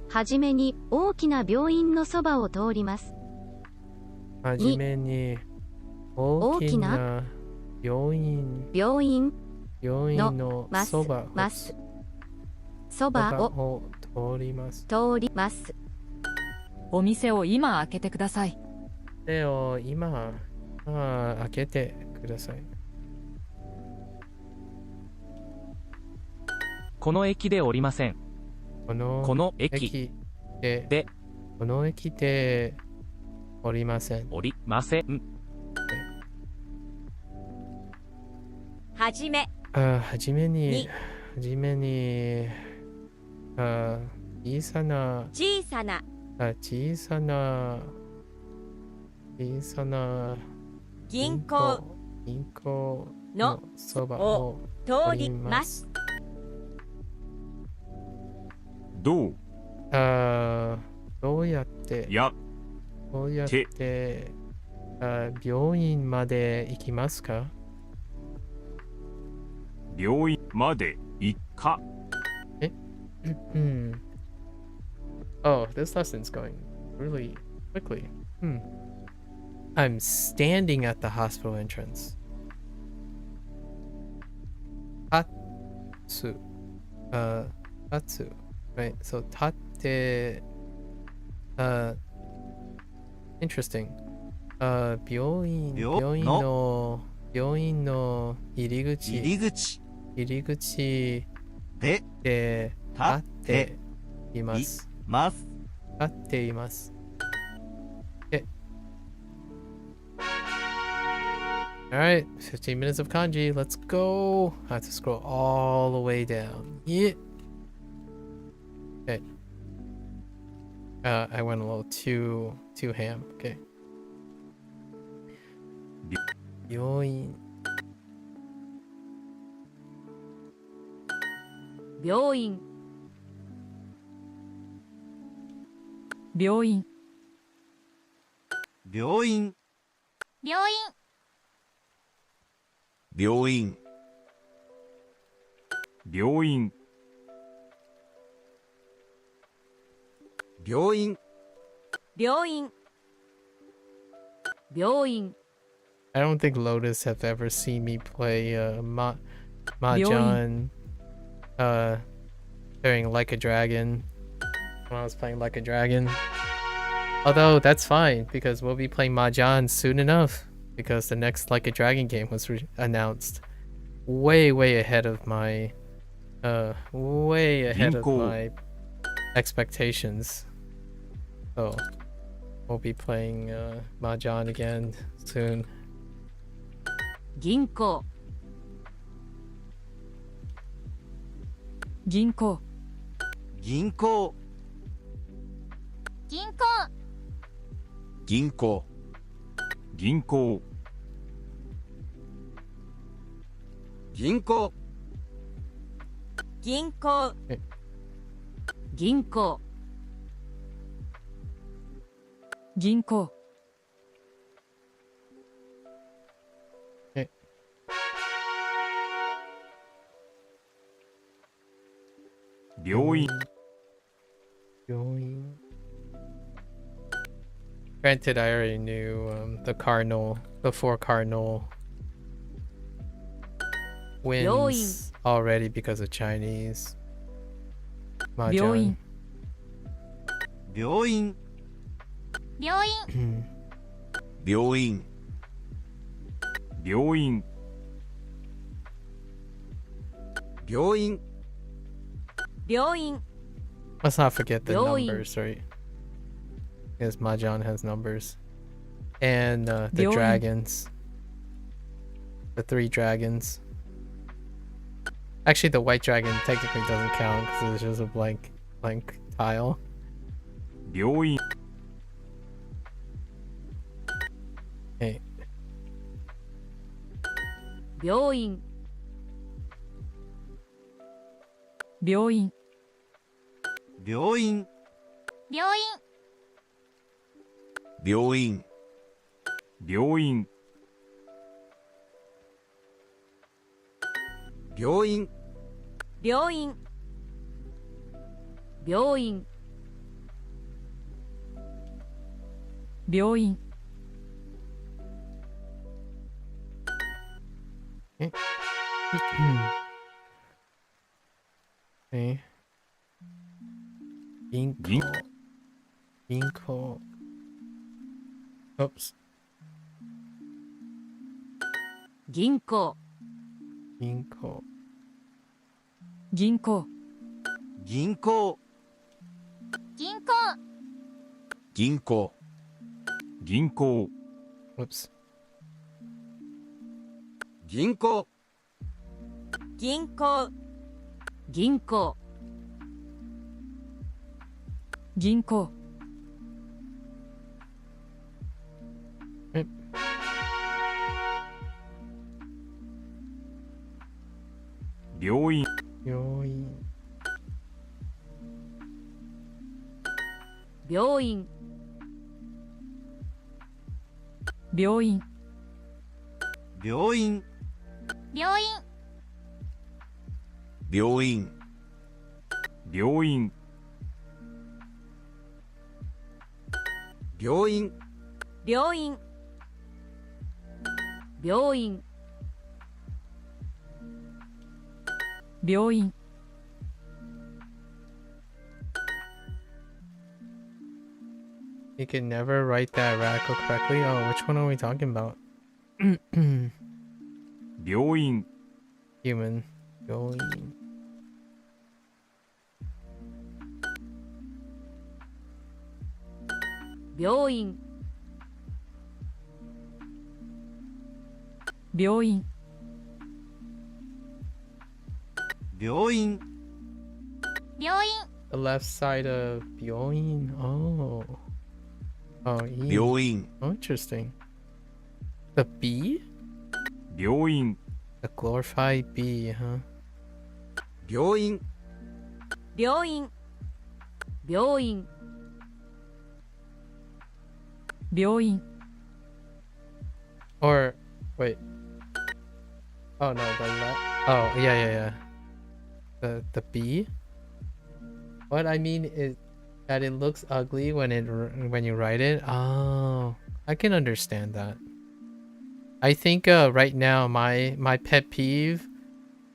J: はじめに大きな病院のそばを通ります。
B: はじめに大きな病院のそばを通ります。
K: お店を今開けてください。
B: 手を今開けてください。
E: この駅で降りません。
B: この駅で降りません。
E: 降りません。
D: はじめ
B: はじめに小さな
D: 銀行
B: のそばを通ります。
H: どう
B: どうやって病院まで行きますか？
H: 病院まで行か。
B: Oh, this lesson's going really quickly. I'm standing at the hospital entrance. Tatsu. Right, so tatte. Interesting. 病院の入り口で立っています。Alright, 15 minutes of kanji. Let's go. I have to scroll all the way down. Yeah. Okay. I went a little too ham. Okay. 病院
K: 病院病院
G: 病院
C: 病院
I: 病院
H: 病院
G: 病院
D: 病院
J: 病院
B: I don't think Lotus have ever seen me play Mahjong during Like a Dragon when I was playing Like a Dragon. Although that's fine because we'll be playing Mahjong soon enough because the next Like a Dragon game was announced way ahead of my expectations. So we'll be playing Mahjong again soon.
J: 銀行
K: 銀行
G: 銀行
C: 銀行
I: 銀行
H: 銀行
G: 銀行
D: 銀行
J: 銀行
K: 銀行
H: 病院
B: Granted, I already knew the four cardinal wins already because of Chinese Mahjong.
K: 病院
G: 病院
C: 病院
I: 病院
H: 病院
G: 病院
D: 病院
B: Let's not forget the
J: 病院
B: numbers, right? Because Mahjong has numbers. And the
K: 病院
B: dragons. The 3 dragons. Actually, the white dragon technically doesn't count because it's just a blank tile.
H: 病院
B: Hey,
J: 病院
K: 病院
G: 病院
C: 病院
I: 病院
H: 病院
G: 病院
D: 病院
J: 病院
K: 病院
B: Okay. Ginkgo. Ginkgo. Oops.
J: 銀行
B: Ginkgo.
K: 銀行
G: 銀行
C: 銀行
I: 銀行
H: 銀行
B: Whoops.
G: 銀行
D: 銀行
J: 銀行
K: 銀行
H: 病院
B: Yoin.
J: 病院
K: 病院
G: 病院
C: 病院
I: 病院
H: 病院
G: 病院
D: 病院
J: 病院
K: 病院
B: You can never write that radical correctly. Oh, which one are we talking about?
H: 病院
B: Human. Yoin.
J: 病院
K: 病院
G: 病院
C: 病院
B: The left side of Yoin. Oh. Oh, E.
I: 病院
B: Oh, interesting. The B?
H: 病院
B: The glorified B, huh?
G: 病院
D: 病院
J: 病院
K: 病院
B: Or, wait. Oh, no, the left. Oh, yeah. The B? What I mean is that it looks ugly when you write it. Oh, I can understand that. I think right now my pet peeve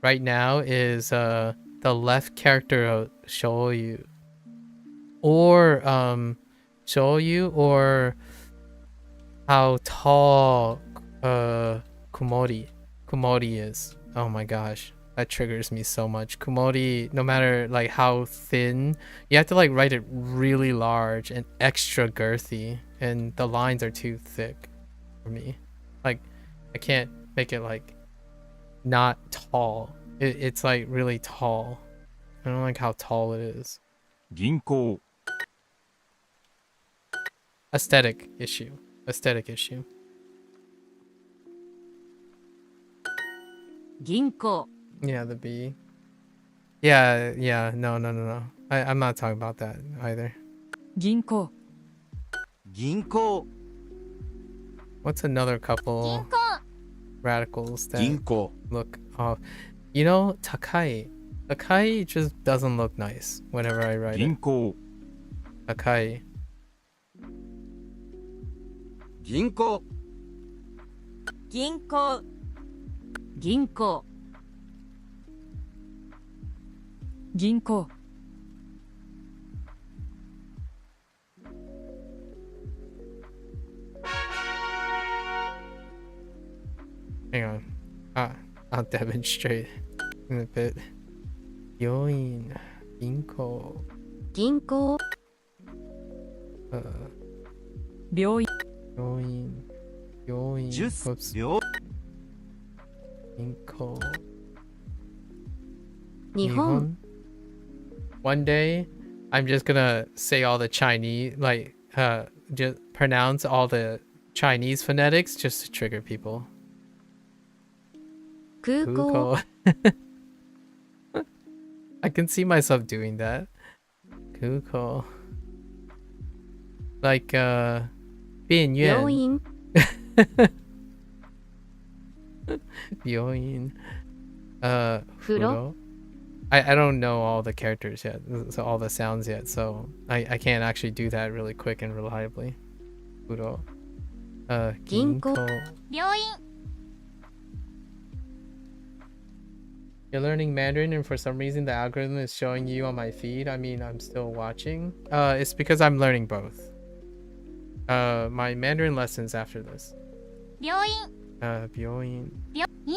B: right now is the left character of shoyu or how tall Kumori is. Oh my gosh, that triggers me so much. Kumori, no matter like how thin, you have to like write it really large and extra girthy, and the lines are too thick for me. Like I can't make it like not tall. It's like really tall. I don't like how tall it is.
H: 銀行
B: Aesthetic issue. Aesthetic issue.
J: 銀行
B: Yeah, the B. Yeah. No. I'm not talking about that either.
K: 銀行
G: 銀行
B: What's another
C: 銀
B: couple
C: 行
B: radicals that
I: 銀行
B: look off? You know, Takai. Takai just doesn't look nice whenever I write
H: 銀
B: it.
H: 行
B: Takai.
G: 銀行
D: 銀行
J: 銀行
K: 銀行
B: Hang on. I'll demonstrate in a bit. Yoin. Inko.
J: 銀行
K: 病院
B: Yoin.
G: 10
B: Whoops.
G: 秒
B: Inko.
J: 日本
B: One day, I'm just gonna say all the Chinese, like, just pronounce all the Chinese phonetics just to trigger people.
J: 空港
B: Kuko. I can see myself doing that. Kuko. Like, 病院
J: 院
B: 病院
J: 風呂
B: I don't know all the characters yet, so all the sounds yet, so I can't actually do that really quick and reliably. 風呂
J: 銀行
C: 病院
B: You're learning Mandarin and for some reason the algorithm is showing you on my feed. I mean, I'm still watching. It's because I'm learning both. My Mandarin lessons after this.
C: 病院
B: 病院
C: 病院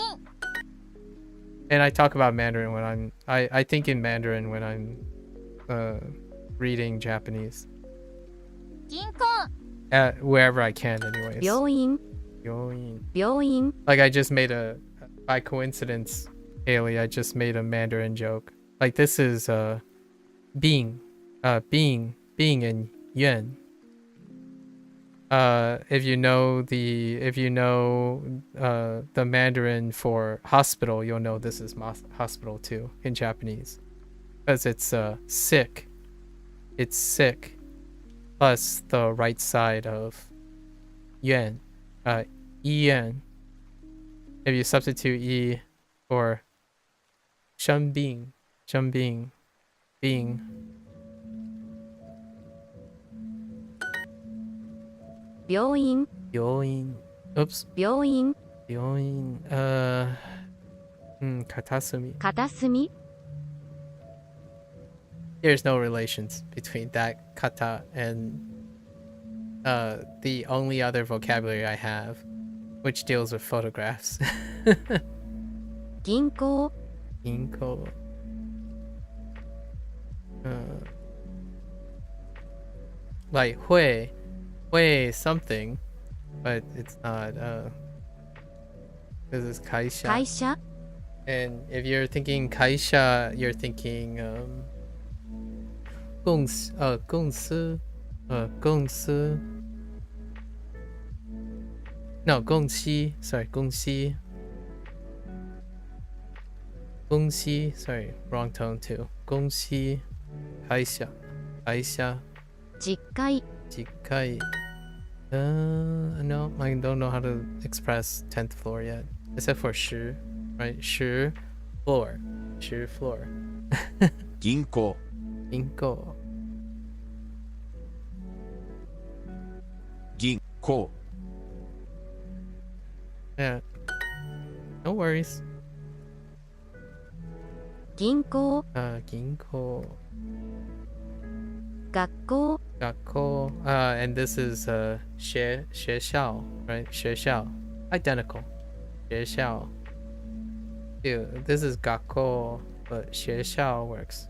B: And I talk about Mandarin when I think in Mandarin when I'm reading Japanese.
C: 銀行
B: Wherever I can anyways.
J: 病院
B: 病院
J: 病院
B: Like I just made by coincidence, Haley, I just made a Mandarin joke. Like this is being in yuan. If you know the Mandarin for hospital, you'll know this is hospital too in Japanese, because it's sick. It's sick, plus the right side of yuan, yen. If you substitute e for shenbing, being.
J: 病院
B: Oops.
J: 病院
B: Katasumi.
J: 片隅
B: There's no relations between that kata and the only other vocabulary I have, which deals with photographs.
J: 銀行
B: Inko. Like hui something, but it's not. This is kaisha.
J: 会社
B: And if you're thinking kaisha, you're thinking 公司 No, 公司 sorry 公司 sorry, wrong tone too. 公司 kaisha
J: 実会
B: jikai. No, I don't know how to express 10th floor yet. Except for 十, right? 十 floor. 十 floor.
I: 銀行
B: Inko.
I: 銀行
B: Yeah. No worries.
J: 銀行
B: Ginko.
J: 学校
B: Gakko. And this is 学校, right? 学校. Identical. 学校. Dude, this is gakko, but 学校 works.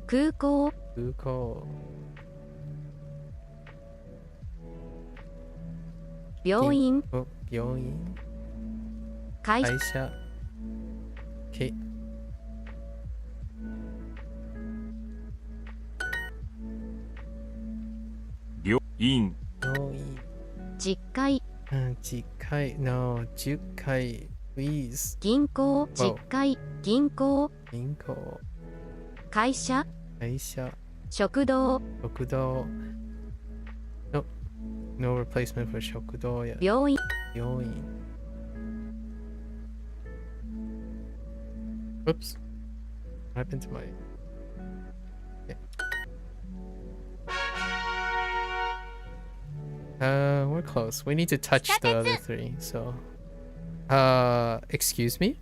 J: 空港
B: Uko.
J: 病院
B: Oh, 病院.
J: 会社
B: Aisha. Okay.
H: 病院
B: 病院.
J: 実会
B: Jikai. No, Jukai. Please.
J: 銀行実会銀行
B: Ginko.
J: 会社
B: Aisha.
J: 食堂
B: Shokudo. Nope. No replacement for Shokudo yet.
J: 病院
B: Yoin. Oops. What happened to my... Yeah. We're close. We need to touch the other three, so... excuse me?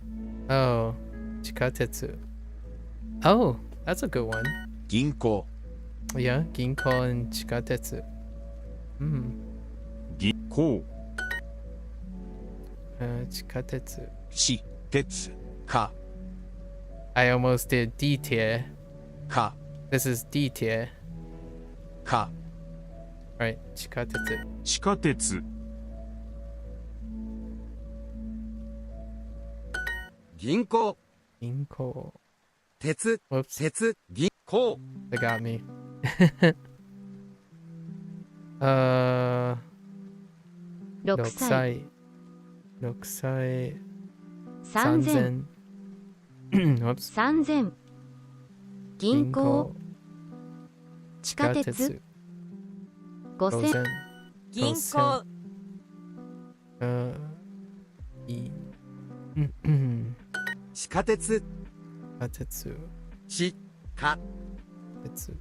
B: Oh, Chikatetsu. Oh, that's a good one.
I: 銀行
B: Yeah, Ginko and Chikatetsu.
H: こう
B: Chikatetsu.
I: し鉄か
B: I almost did D tier.
I: か
B: This is D tier.
I: か
B: Right, Chikatetsu.
H: 地下鉄
G: 銀行
B: Ginko.
G: 鉄
B: Whoops,
G: 鉄銀行
B: they got me.
J: 6歳
B: 6歳
J: 3000
B: Whoops.
J: 3000銀行地下鉄五千
A: 5000
D: 銀行
A: い
G: 地下鉄
A: 鉄
G: 地下
A: 鉄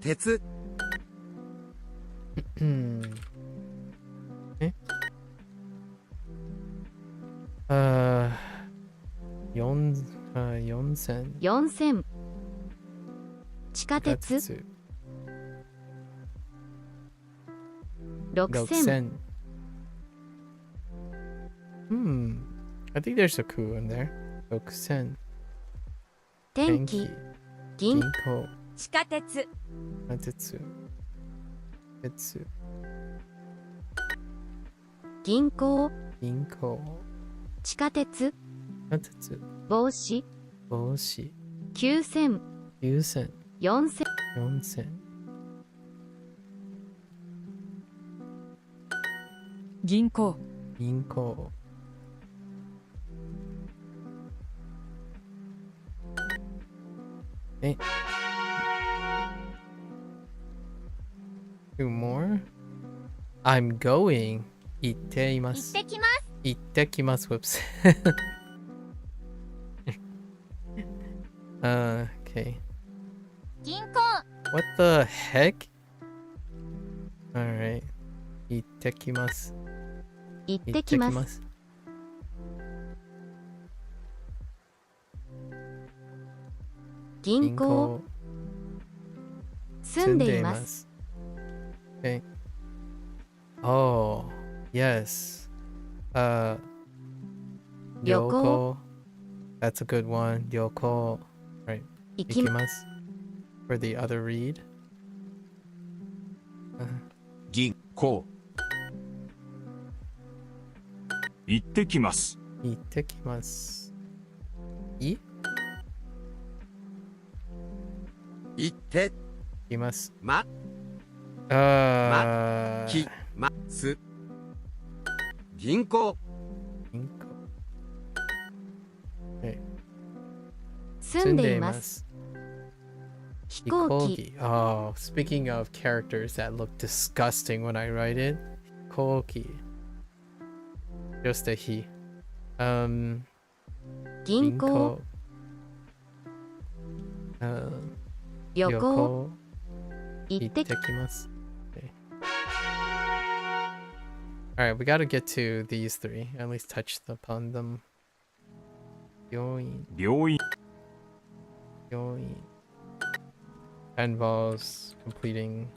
G: 鉄
A: え4000
J: 四千地下鉄六千
A: I think there's a coup in there. 6000
J: 天気銀
A: 銀行
D: 地下鉄
A: 鉄鉄
J: 銀行
A: 銀行
J: 地下鉄
A: 鉄
J: 帽子
A: 帽子
J: 九千
A: 9000
J: 四千
A: 4000
K: 銀行
A: 銀行Two more? I'm going. 行っていま
C: 行っ
A: す。
C: てきます。
A: 行ってきます。Whoops. Okay.
C: 銀行
A: What the heck? Alright. 行ってきます。
J: 行ってきます
A: す。
J: 銀行住んでいます。
A: Okay. Oh, yes.
J: 旅行
A: That's a good one. 旅行。Right.
J: 行きま
A: 行きます。For the other read.
I: 銀行
H: 行ってきます。
A: 行ってきます。行
G: 行って
A: きます。
G: まきます銀行
A: 銀行。
J: 住んでいます。飛行機
A: Oh, speaking of characters that look disgusting when I write it. 飛行機。Just a he.
J: 銀行旅行行ってき
A: きます。Alright, we gotta get to these three. At least touch upon them. 病院。
H: 病院
A: 病院。That involves completing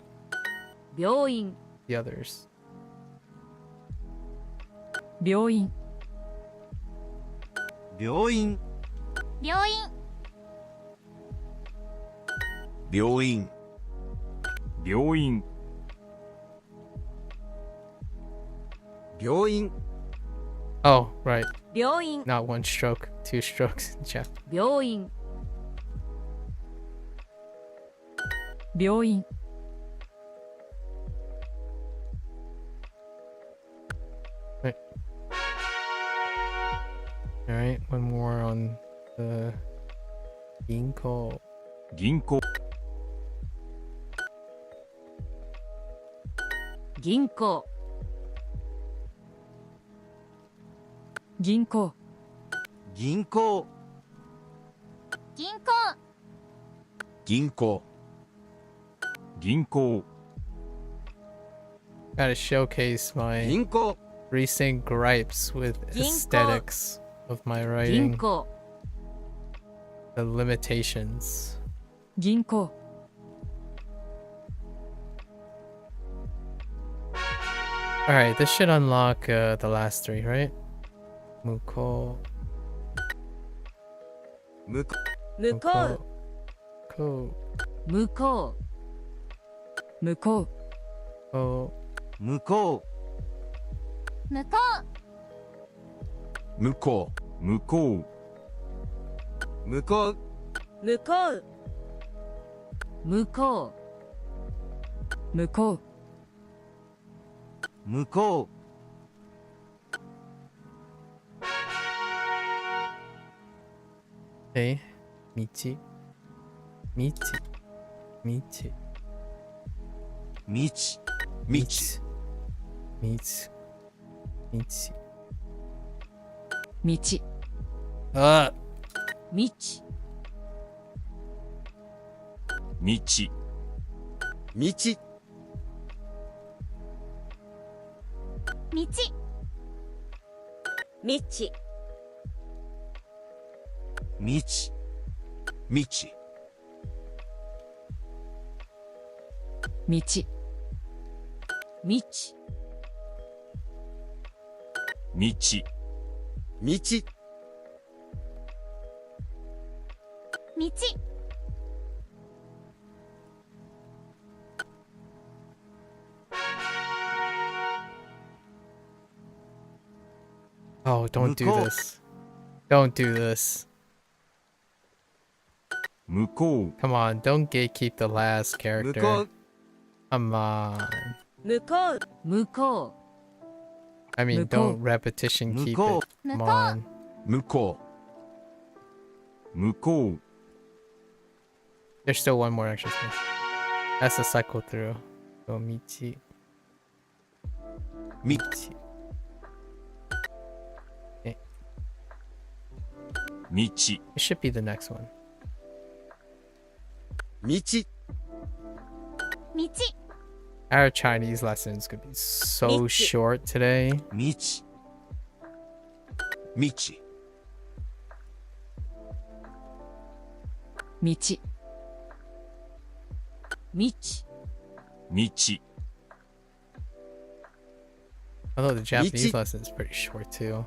D: 病院
A: the others.
K: 病院
G: 病院
C: 病院
I: 病院
H: 病院
G: 病院
A: Oh, right.
D: 病院
A: Not one stroke, two strokes. Jeff.
D: 病院
K: 病院
A: Alright, one more on the 銀行。
H: 銀行
D: 銀行
K: 銀行
G: 銀行
C: 銀行
I: 銀行
H: 銀行
A: Gotta showcase my
G: 銀行
A: recent gripes with
D: 銀行
A: aesthetics of my
D: 銀
A: writing.
D: 行
A: The limitations.
K: 銀行
A: Alright, this should unlock the last three, right? 向こ
G: 向こ
A: う。
D: 向こう
A: こ
D: 向こ
K: 向こう
A: う。こ
G: う向こ
C: 向こ
I: 向こ
H: 向こう
G: う向こう
D: う向こう向こ
K: 向こう
G: 向こう
A: う。道。道。道。
G: Michi.
I: Michi.
A: Michi. Michi.
K: 道
A: Ah.
D: 道。
H: 道。
I: 道。
C: 道。
D: 道。
G: Michi.
I: 道。
K: 道
D: 道。
H: 道。
I: 道。
C: 道。
A: Oh, don't do
G: Muko.
A: this. Don't do this.
H: 向こう。
A: Come on, don't gatekeep the last
G: 向
A: character.
G: こう。
A: Come on.
D: 向こう。
K: 向こ
A: I mean,
K: Muko.
A: don't repetition keep
G: Muko.
A: it. Come on.
I: 向こ
H: 向こう。
A: There's still one more extra space. That's a cycle through. So, Michi.
I: う。み。
A: Michi.
H: 道。
A: It should be the next one.
I: 道。
C: 道。
A: Our Chinese lessons could be so
D: Michi.
A: short today.
G: 道。
I: 道。
K: う道
D: 道。
H: 道。
A: Although the Japanese
I: Michi.
A: lesson is pretty short too.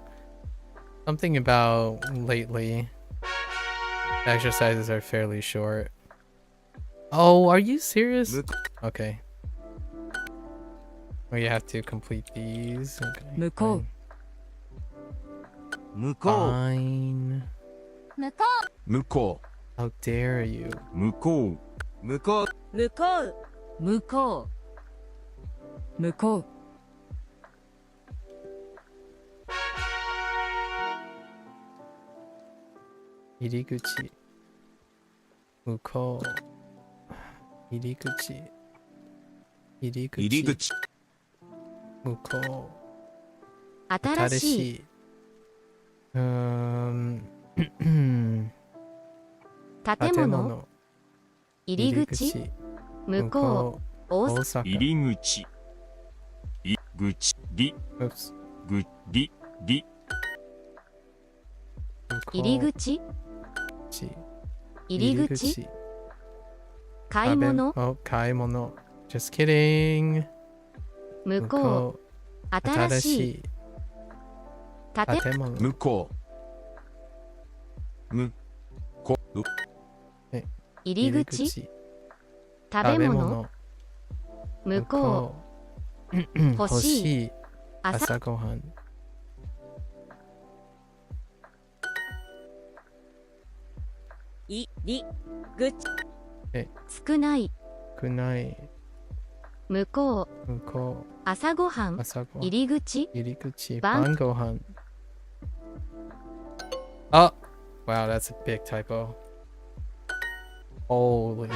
A: Something about lately, the exercises are fairly short. Oh, are you serious?
G: 向こ
A: Okay. Well, you have to complete these. Okay.
K: 向こう
G: う。向こ
A: Fine.
C: 向こ
I: 向こ
A: How dare you?
H: 向こう。
G: う。向こう。
D: 向こう。
K: 向こう向こう
A: Iriguchi. Muko. Iriguchi.
I: う。入り
A: Iriguchi.
I: 口。
A: Muko.
J: 新しい
A: Um.
J: 建物入り口向こう大阪
A: Osaka.
H: 入り口。い、口。り、
A: Oops.
H: ぐ、り、り。
J: 入り口
A: Muko.
J: 入り口買い物
A: Oh, 買い物. Just kidding.
J: 向こう新しい建
A: 建物.
I: 向こう。む。こ。う。
J: 入り口食べ物向こう欲しい朝
A: 朝ごはん.
D: い、り、ぐち。
J: 少ない
A: 少ない。
J: 向こう
A: 向こ
J: 朝ごは
A: う。
J: ん
A: 朝ごはん。
J: 入り口
A: 入り口。
J: 晩
A: 晩ごはん. Oh! Wow, that's a big typo. Holy.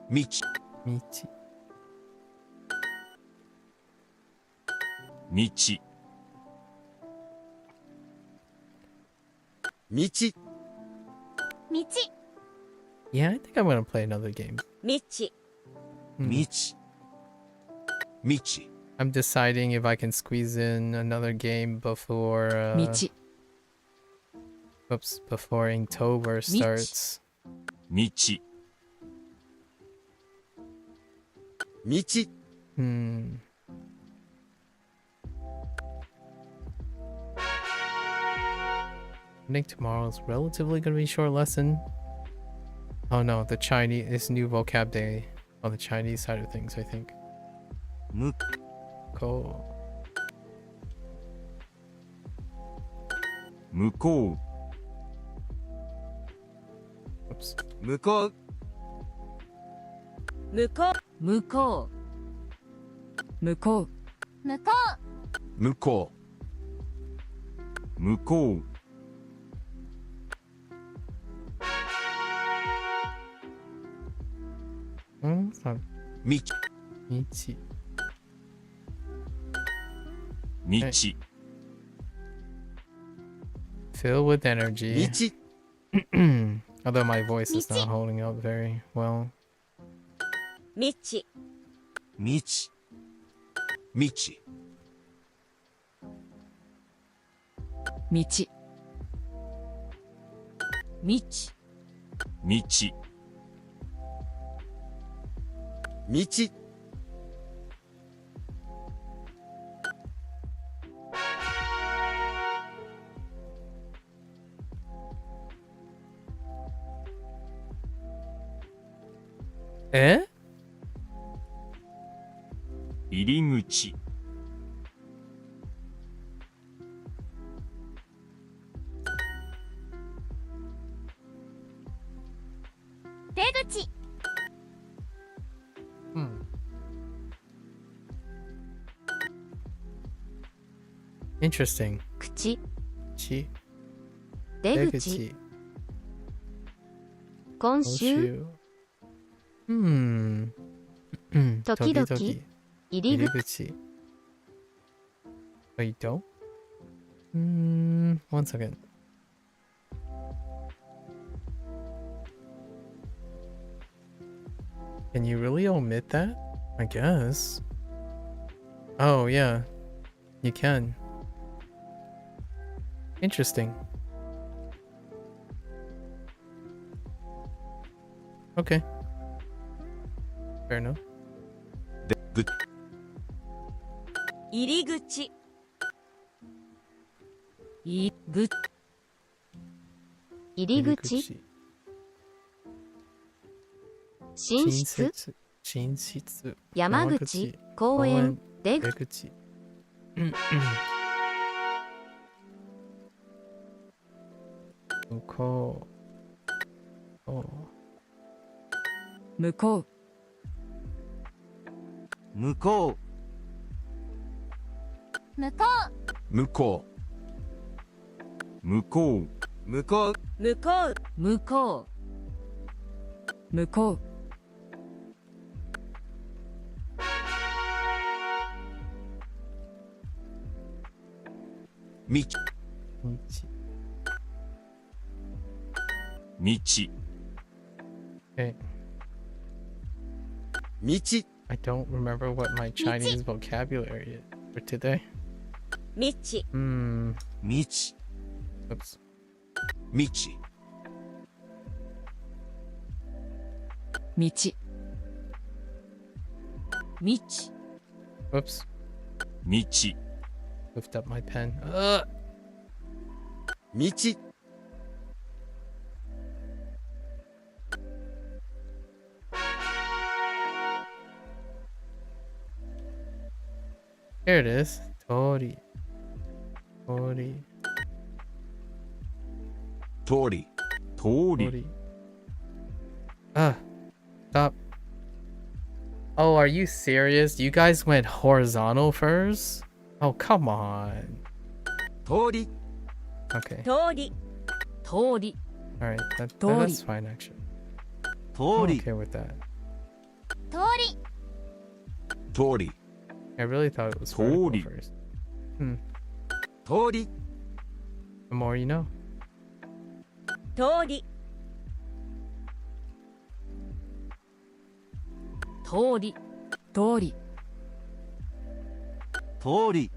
I: 道。
A: 道.
H: 道。
I: 道。
C: 道。
A: Yeah, I think I'm gonna play another game.
D: 道。
I: 道。道。
A: I'm deciding if I can squeeze in another game before
K: 道
A: oops, before Inktober starts.
H: 道。
I: 道。
A: Hmm. I think tomorrow's relatively gonna be a short lesson. Oh no, the Chinese it's new vocab day on the Chinese side of things, I think.
G: む。
A: Cool.
H: 向こ
A: Oops.
G: 向こう。
D: 向こう。
K: 向こう向こう
C: 向こ
I: 向こ
H: う。向こう。
B: It's not
I: 道
B: Michi.
H: 道
B: Filled with energy.
I: 道
B: Although my voice is not holding up very well.
D: 道
I: 道道
K: 道
D: 道
H: 道
I: 道
B: Eh?
H: 入り口
C: 出口
B: Interesting.
J: 口
B: Chi.
J: 出口今週
B: Hmm.
J: 時々
B: Toki-toki.
J: 入り口
B: Iriguchi. Wait, don't? One second. Can you really omit that? I guess. Oh, yeah. You can. Interesting. Okay. Fair enough.
I: ぐ
D: 入り口
J: 入り口寝室
B: 寝室
J: 山口公園出口
B: 向こう
K: 向こう
G: 向こ
C: 向こ
I: 向こ
H: 向こう
G: う向こう
D: 向こう
K: 向こう向こう
I: 道
B: 道
H: 道
B: Okay.
I: 道
B: I don't remember what my Chinese vocabulary is for today.
D: 道
B: Hmm.
G: 道
B: Oops.
I: 道
K: 道
D: 道
B: Whoops.
H: 道
B: Lift up my pen.
I: 道
B: Here it is. Tori. Tori.
I: 通り
H: 通り
B: Tori. Ah. Stop. Oh, are you serious? You guys went horizontal first? Oh, come on.
G: 通り
B: Okay.
D: 通り
K: 通り
B: Alright.
K: Tori.
B: That's fine, actually.
G: 通
B: I'm
G: り
B: okay with that.
C: 通り
I: 通り
B: I really thought it was vertical
H: Tori.
B: first.
G: 通り
B: The more you know.
D: 通り
K: 通り通り
G: 通り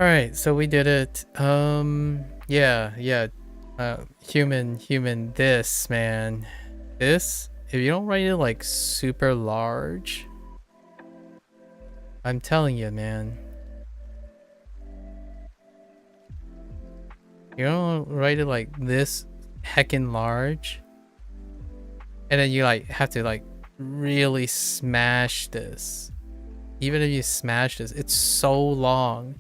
B: Alright, so we did it. Yeah. Human, this, man. This, if you don't write it like super large, I'm telling you, man. You don't write it like this heckin' large, and then you like have to like really smash this. Even if you smash this, it's so long.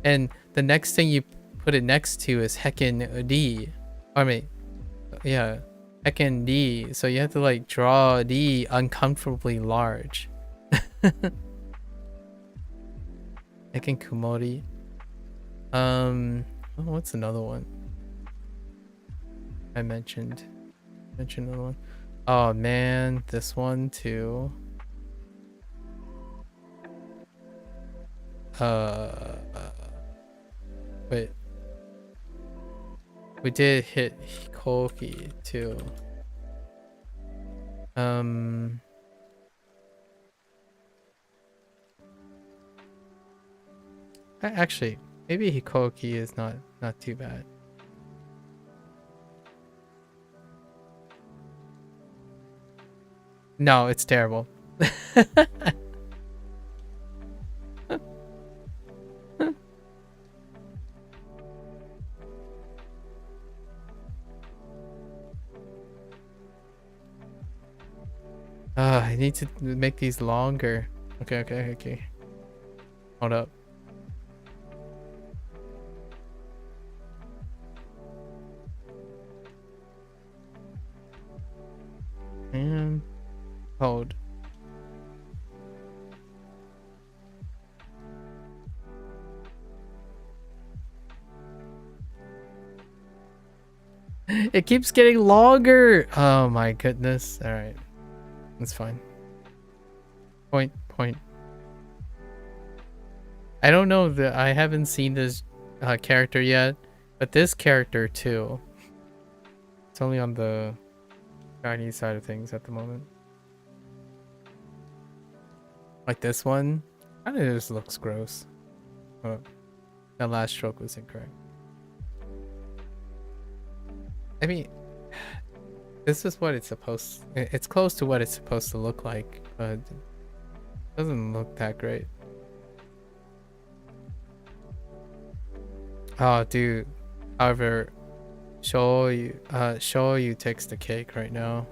B: And the next thing you put it next to is heckin' D. I mean, yeah, heckin' D. So you have to like draw D uncomfortably large. Heckin' Kumori. What's another one? I mentioned another one. Oh man, this one too. Wait. We did hit Hikoki too. Actually, maybe Hikoki is not too bad. No, it's terrible. I need to make these longer. Okay. Hold up. And hold. It keeps getting longer. Oh my goodness. All right. That's fine. Point. I don't know that I haven't seen this character yet, but this character too. It's only on the Chinese side of things at the moment. Like this one, kind of just looks gross. Oh, that last stroke was incorrect. I mean, this is what it's supposed. It's close to what it's supposed to look like, but it doesn't look that great. Oh, dude. However, show you takes the cake right now.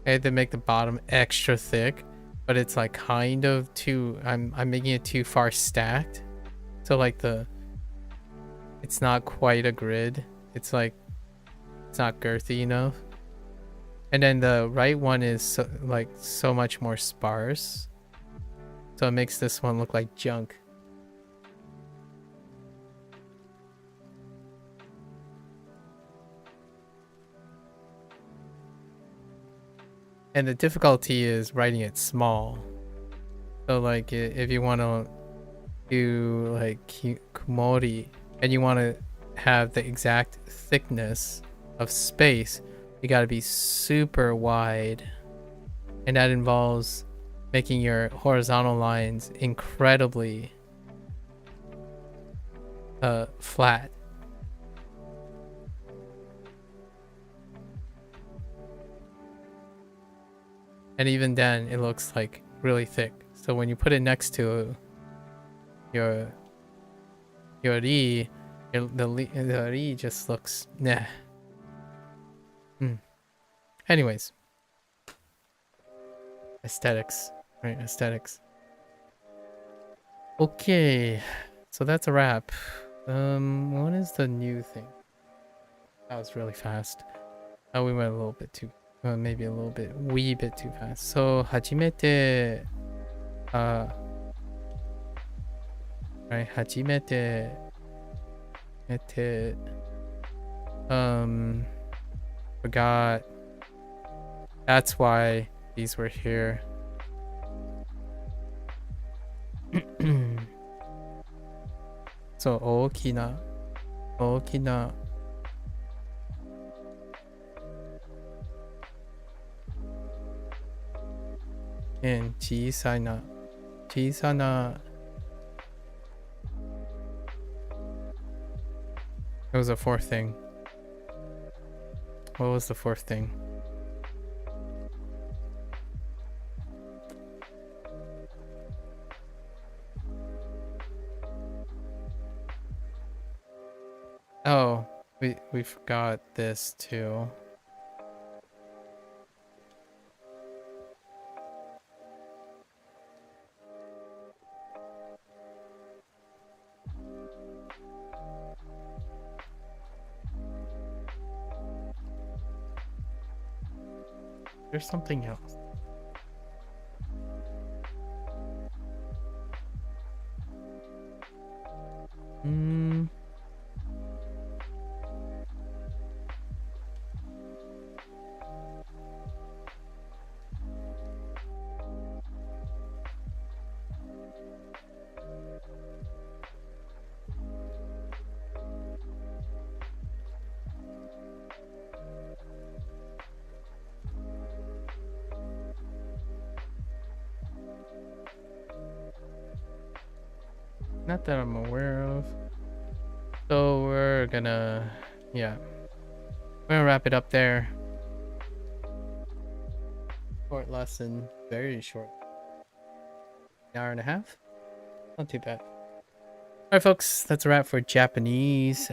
B: I had to make the bottom extra thick, but it's like kind of too. I'm making it too far stacked, so like it's not quite a grid. It's like it's not girthy enough. And then the right one is so much more sparse, so it makes this one look like junk. And the difficulty is writing it small. So like if you want to do like kumori and you want to have the exact thickness of space, you got to be super wide. And that involves making your horizontal lines incredibly flat. And even then, it looks like really thick. So when you put it next to your ri, the ri just looks nah. Anyways, aesthetics, right? Aesthetics. Okay, so that's a wrap. What is the new thing? That was really fast. Oh, we went a little bit too. Maybe a little bit, wee bit too fast. So, 初めて、right, 初めて、forgot. That's why these were here. So, 大きな。and 小さな It was a fourth thing. What was the fourth thing? Oh, we forgot this too. There's something else. Hmm. Not that I'm aware of. So we're gonna, yeah, we're gonna wrap it up there. Short lesson, very short. An hour and a half? Not too bad. Alright folks, that's a wrap for our Japanese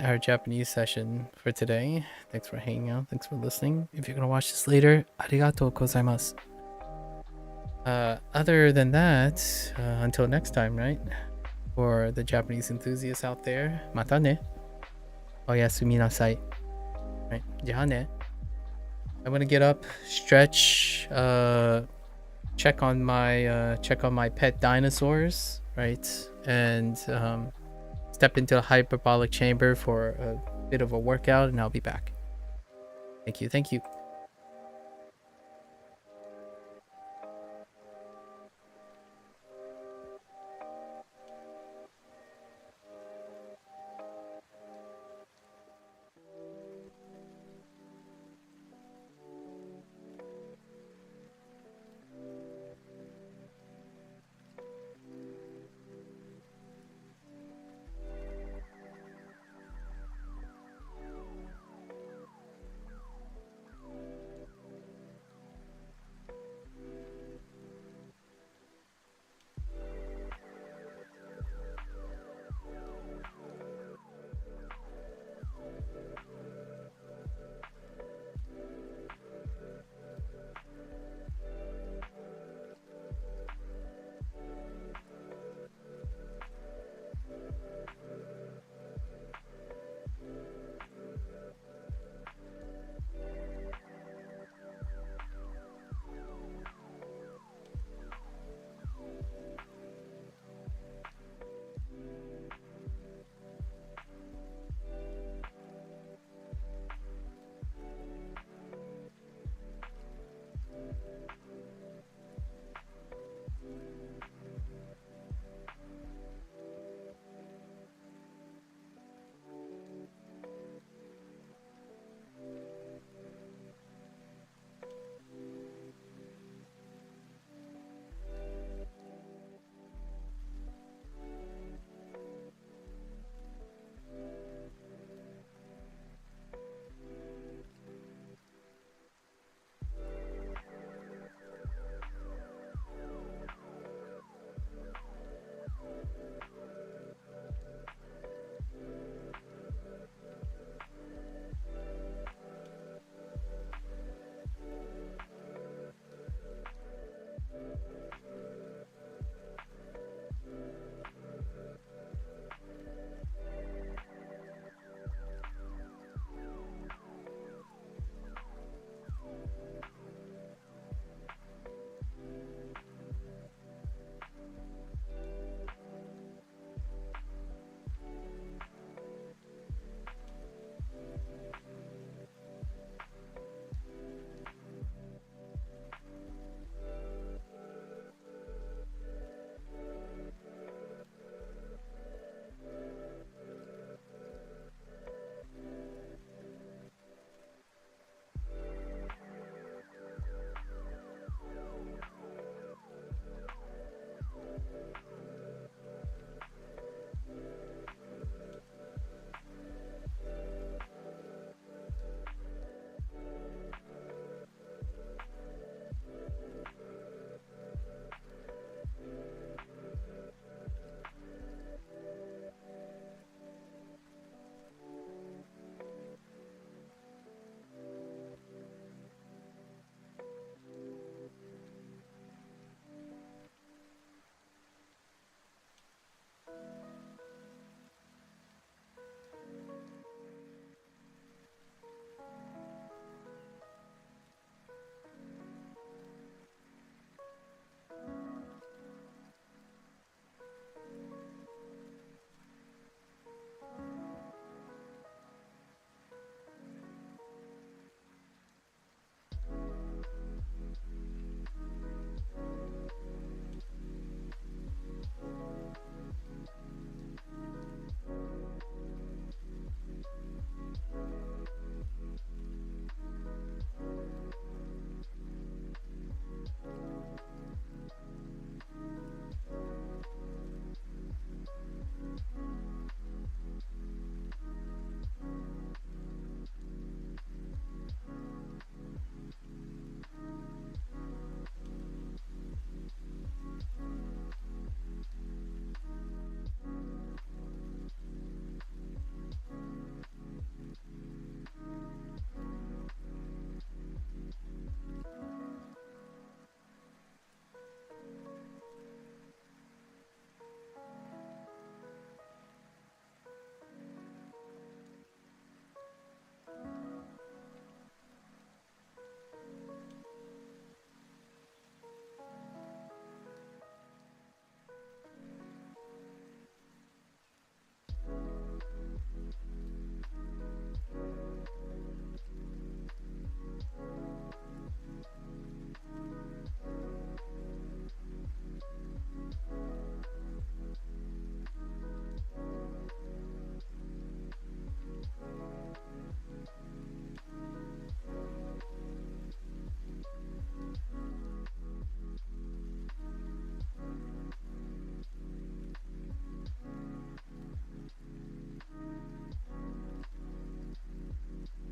B: session for today. Thanks for hanging out, thanks for listening. If you're gonna watch this later, arigatou gozaimasu. Other than that, until next time, right? For the Japanese enthusiasts out there, mata ne. Oyasumi nasai. Right, jaha ne. I'm gonna get up, stretch, check on my pet dinosaurs, right? And step into a hyperbolic chamber for a bit of a workout, and I'll be back. Thank you, thank you.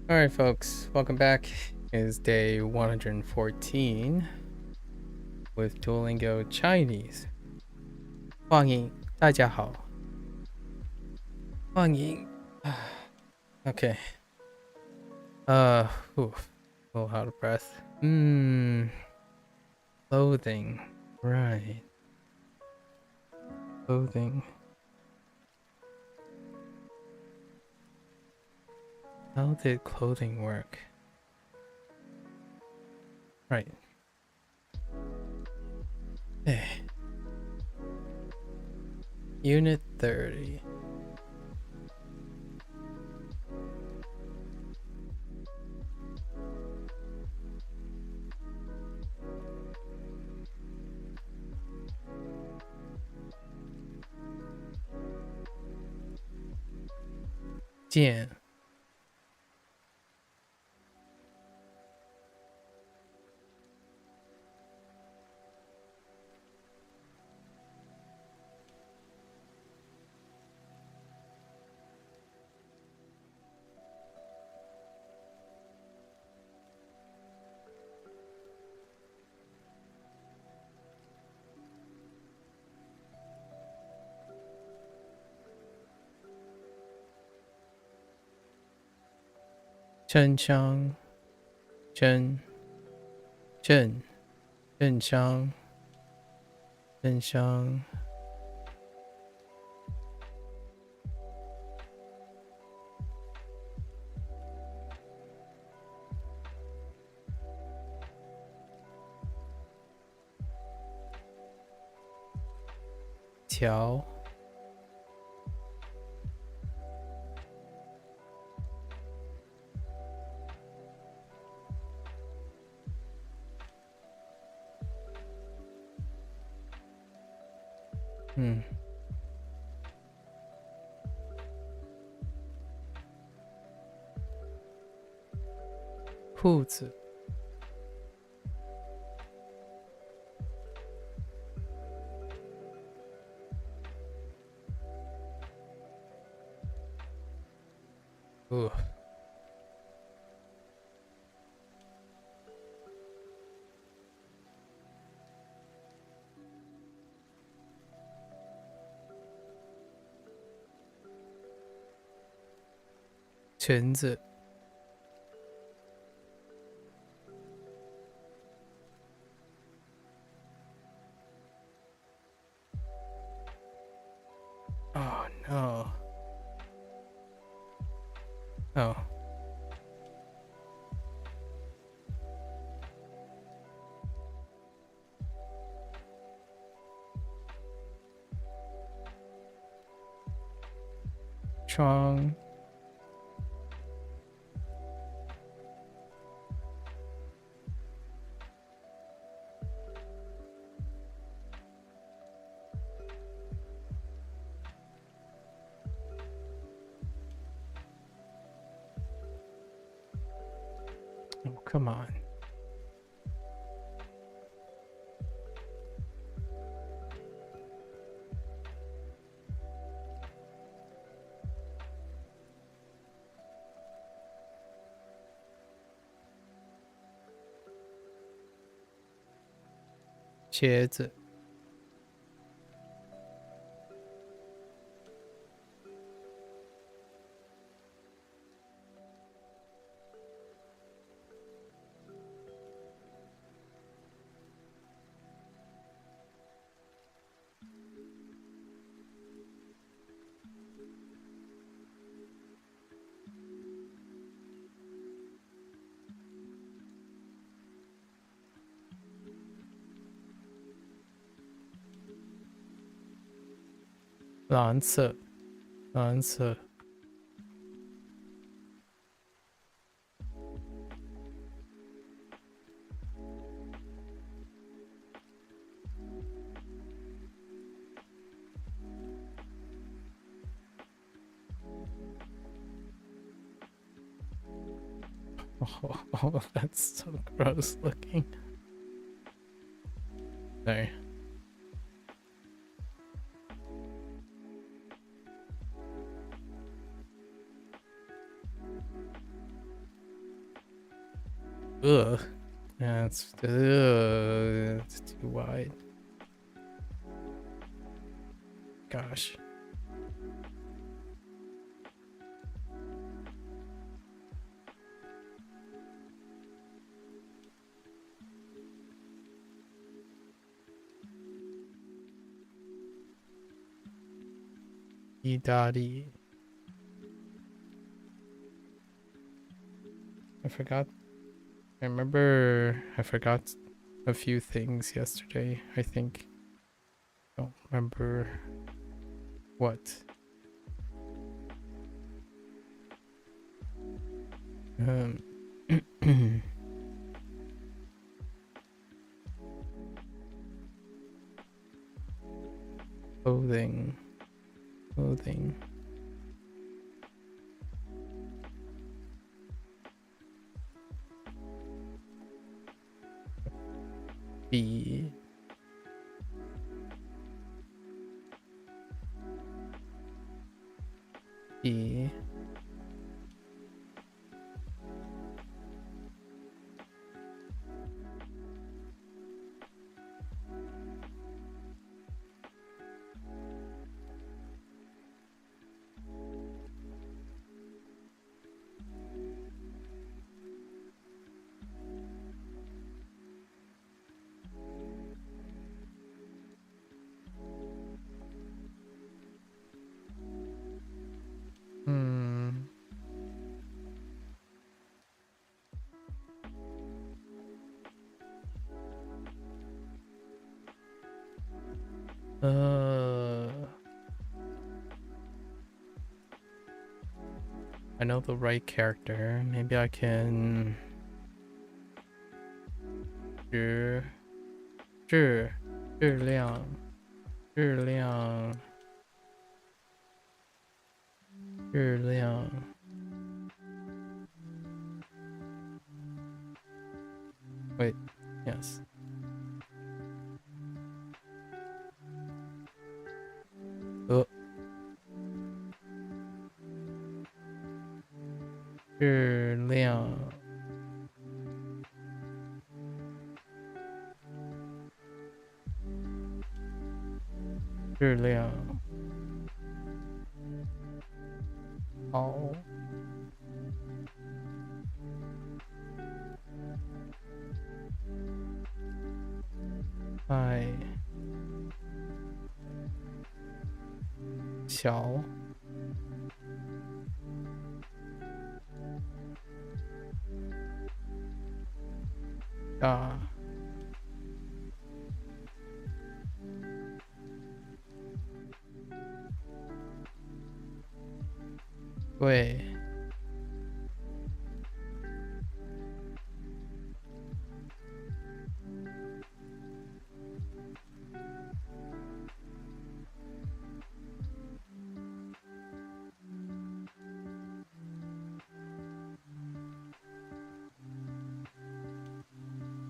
B: All right, folks, welcome back. It is day 114 with Duolingo Chinese. 欢迎大家好欢迎 Okay. Oof. A little out of breath. Clothing. Right. Clothing. How did clothing work? Right. Hey. Unit 30. Jian. Chen Chang. Chen. Chen. Chen Chang. Chen Chang. Tiao. Hmm. Huzi. Ooh. Chenzi. Oh no. Oh. Chong. Oh, come on. Chiezi. Lancer. Lancer. Oh, that's so gross looking. Sorry. Ugh. Yeah, it's too wide. Gosh. Idari. I forgot. I remember I forgot a few things yesterday, I think. Don't remember what. Clothing. Clothing. B. E. Hmm. I know the right character. Maybe I can. 质量 Wait, yes. Oh. 质量 好 爱 小 大 贵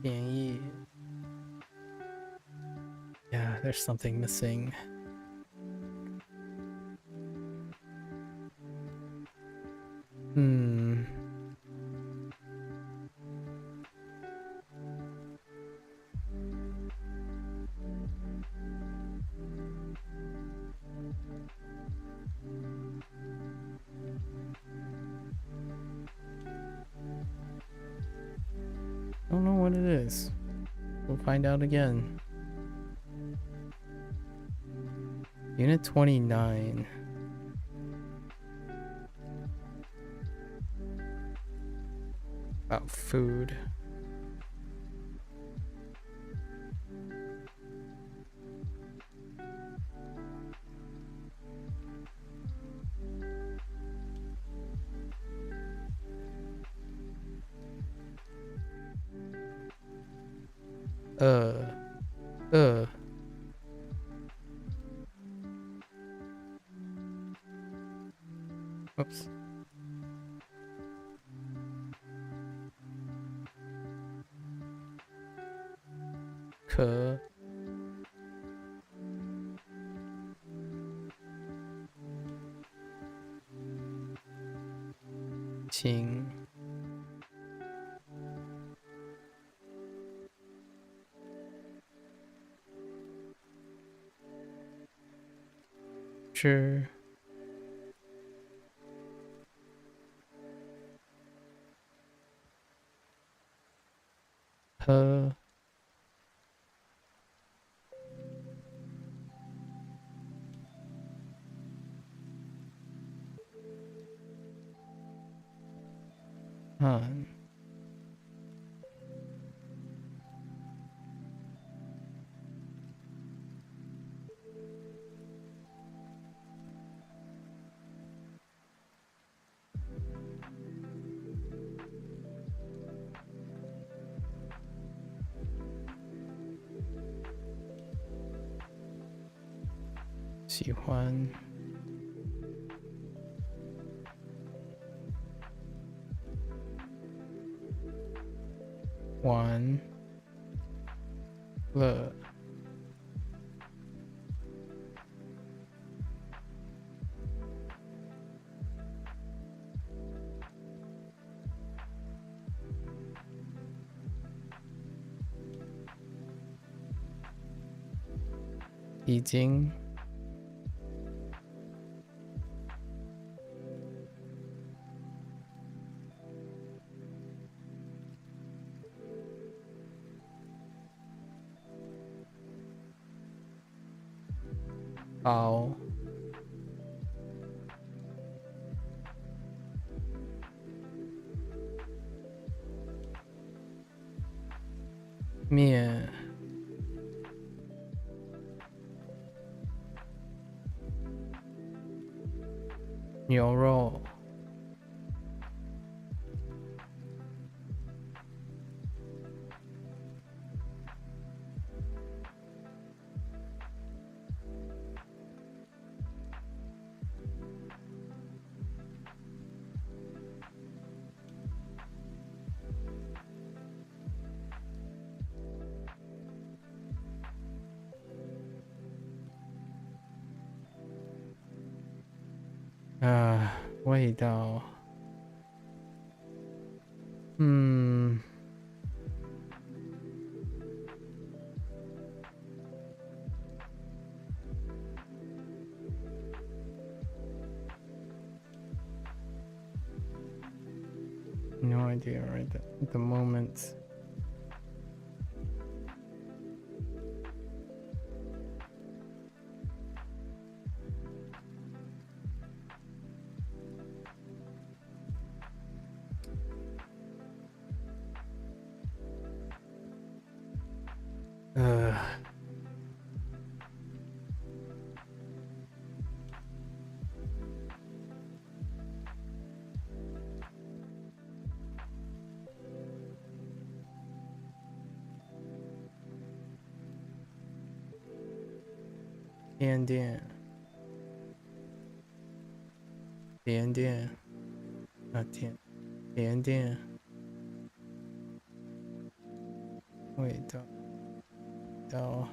B: 便宜 Yeah, there's something missing. Hmm. Don't know what it is. We'll find out again. Unit 29. About food. Uh. Oops. K. Qing. creature. Uh. Huh. 喜欢。玩乐。已经。好。面。牛肉。味道。No idea right at the moment.点点。点点。点点。味道。到。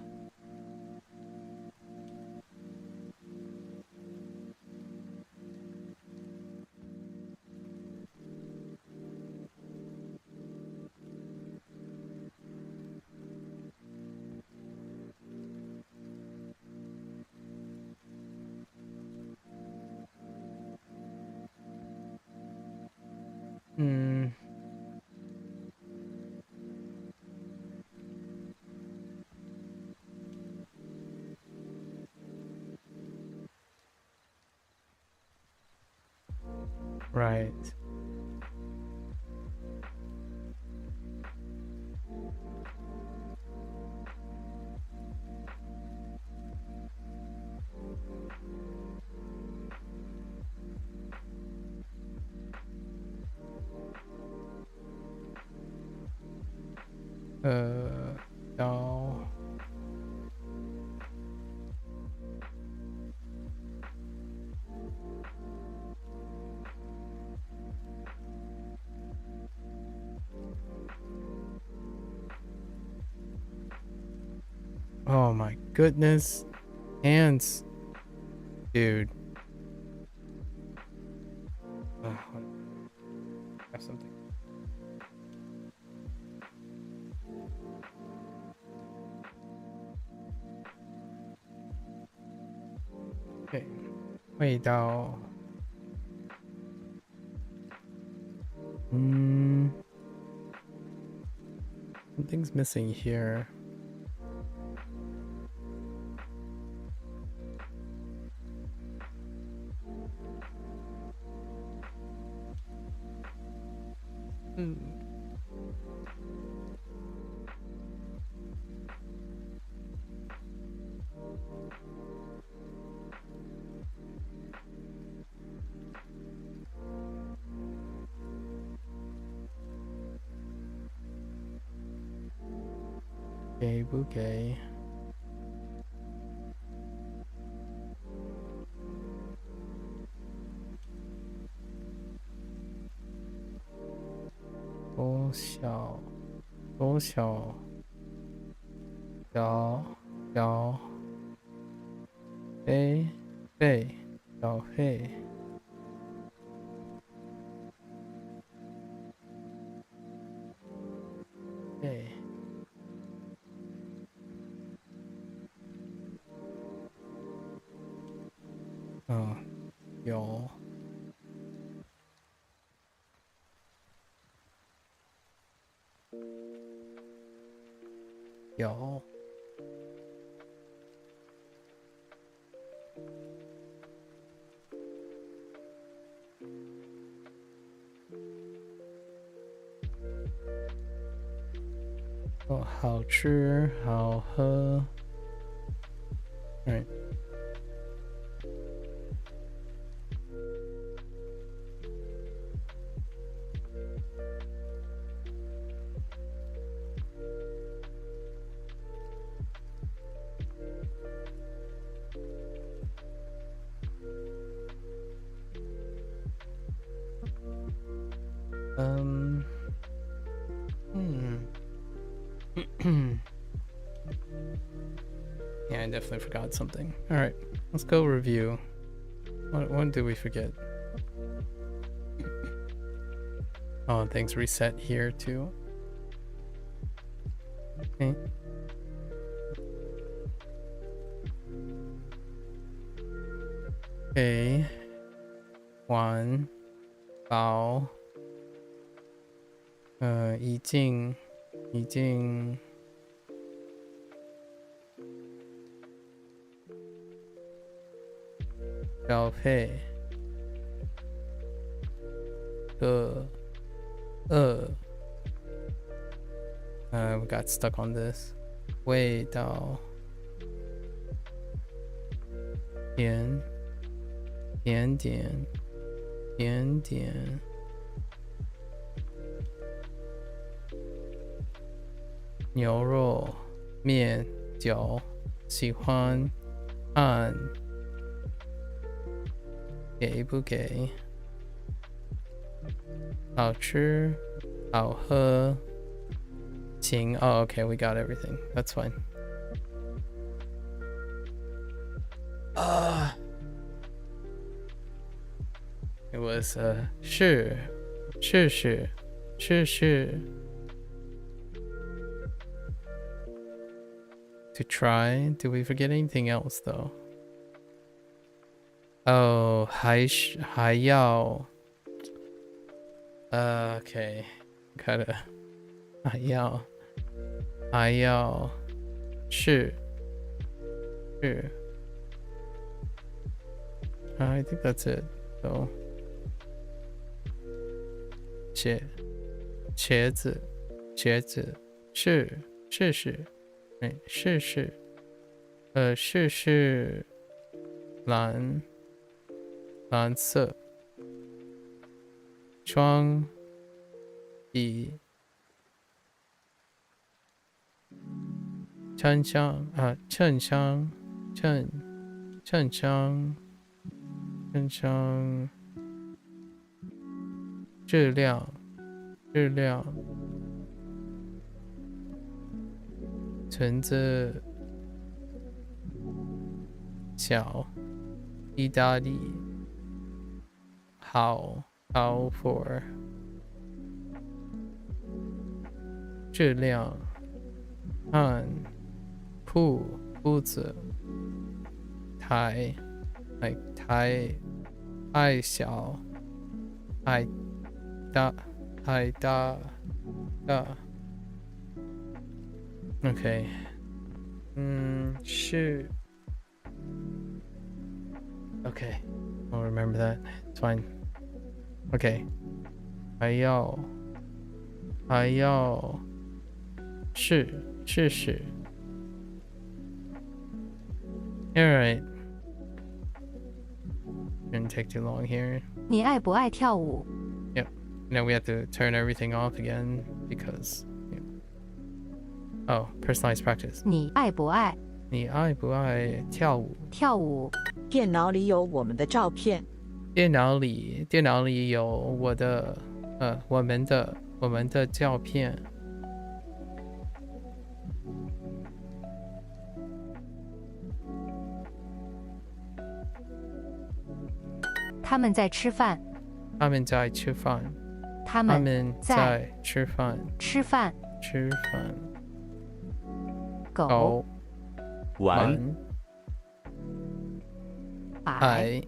B: Right. Doll. Oh my goodness. Hands. Dude. Have something. Okay. 味道。Something's missing here. Gay bouquet. Bố xiao, bố xiao, xiao, xiao, fei, fei, xiao fei. Fei. Oh, 有。有。哦，好吃，好喝。Right. Yeah, I definitely forgot something. All right, let's go review. What did we forget? Oh, things reset here too. Okay. Okay. 完 包 已经消费we got stuck on this. 味道甜点牛肉面酒喜欢看给不给好吃好喝请 Oh, okay, we got everything. That's fine. It was 是 To try. Did we forget anything else though? Oh, 还要 okay. Gotta 还要是 I think that's it. So 茄子是是蓝色双笔衬香质量橙子小意大利好 for 质量和铺子台 like 太小，太大，太大的。Okay. 是。Okay. I'll remember that. It's fine. Okay. 还要是。Alright. Shouldn't take too long here.
J: 你爱不爱跳舞？
B: Yep. Now we have to turn everything off again because. Oh, personalized practice.
J: 你爱不爱
B: 你爱不爱跳舞？
J: 跳舞？
L: 电脑里有我们的照片。
B: 电脑里有我们的照片。
J: 他们在吃饭。
B: 他们在吃饭。
J: 他们在
B: 吃饭。
J: 吃饭。狗。
M: 玩。
J: 摆。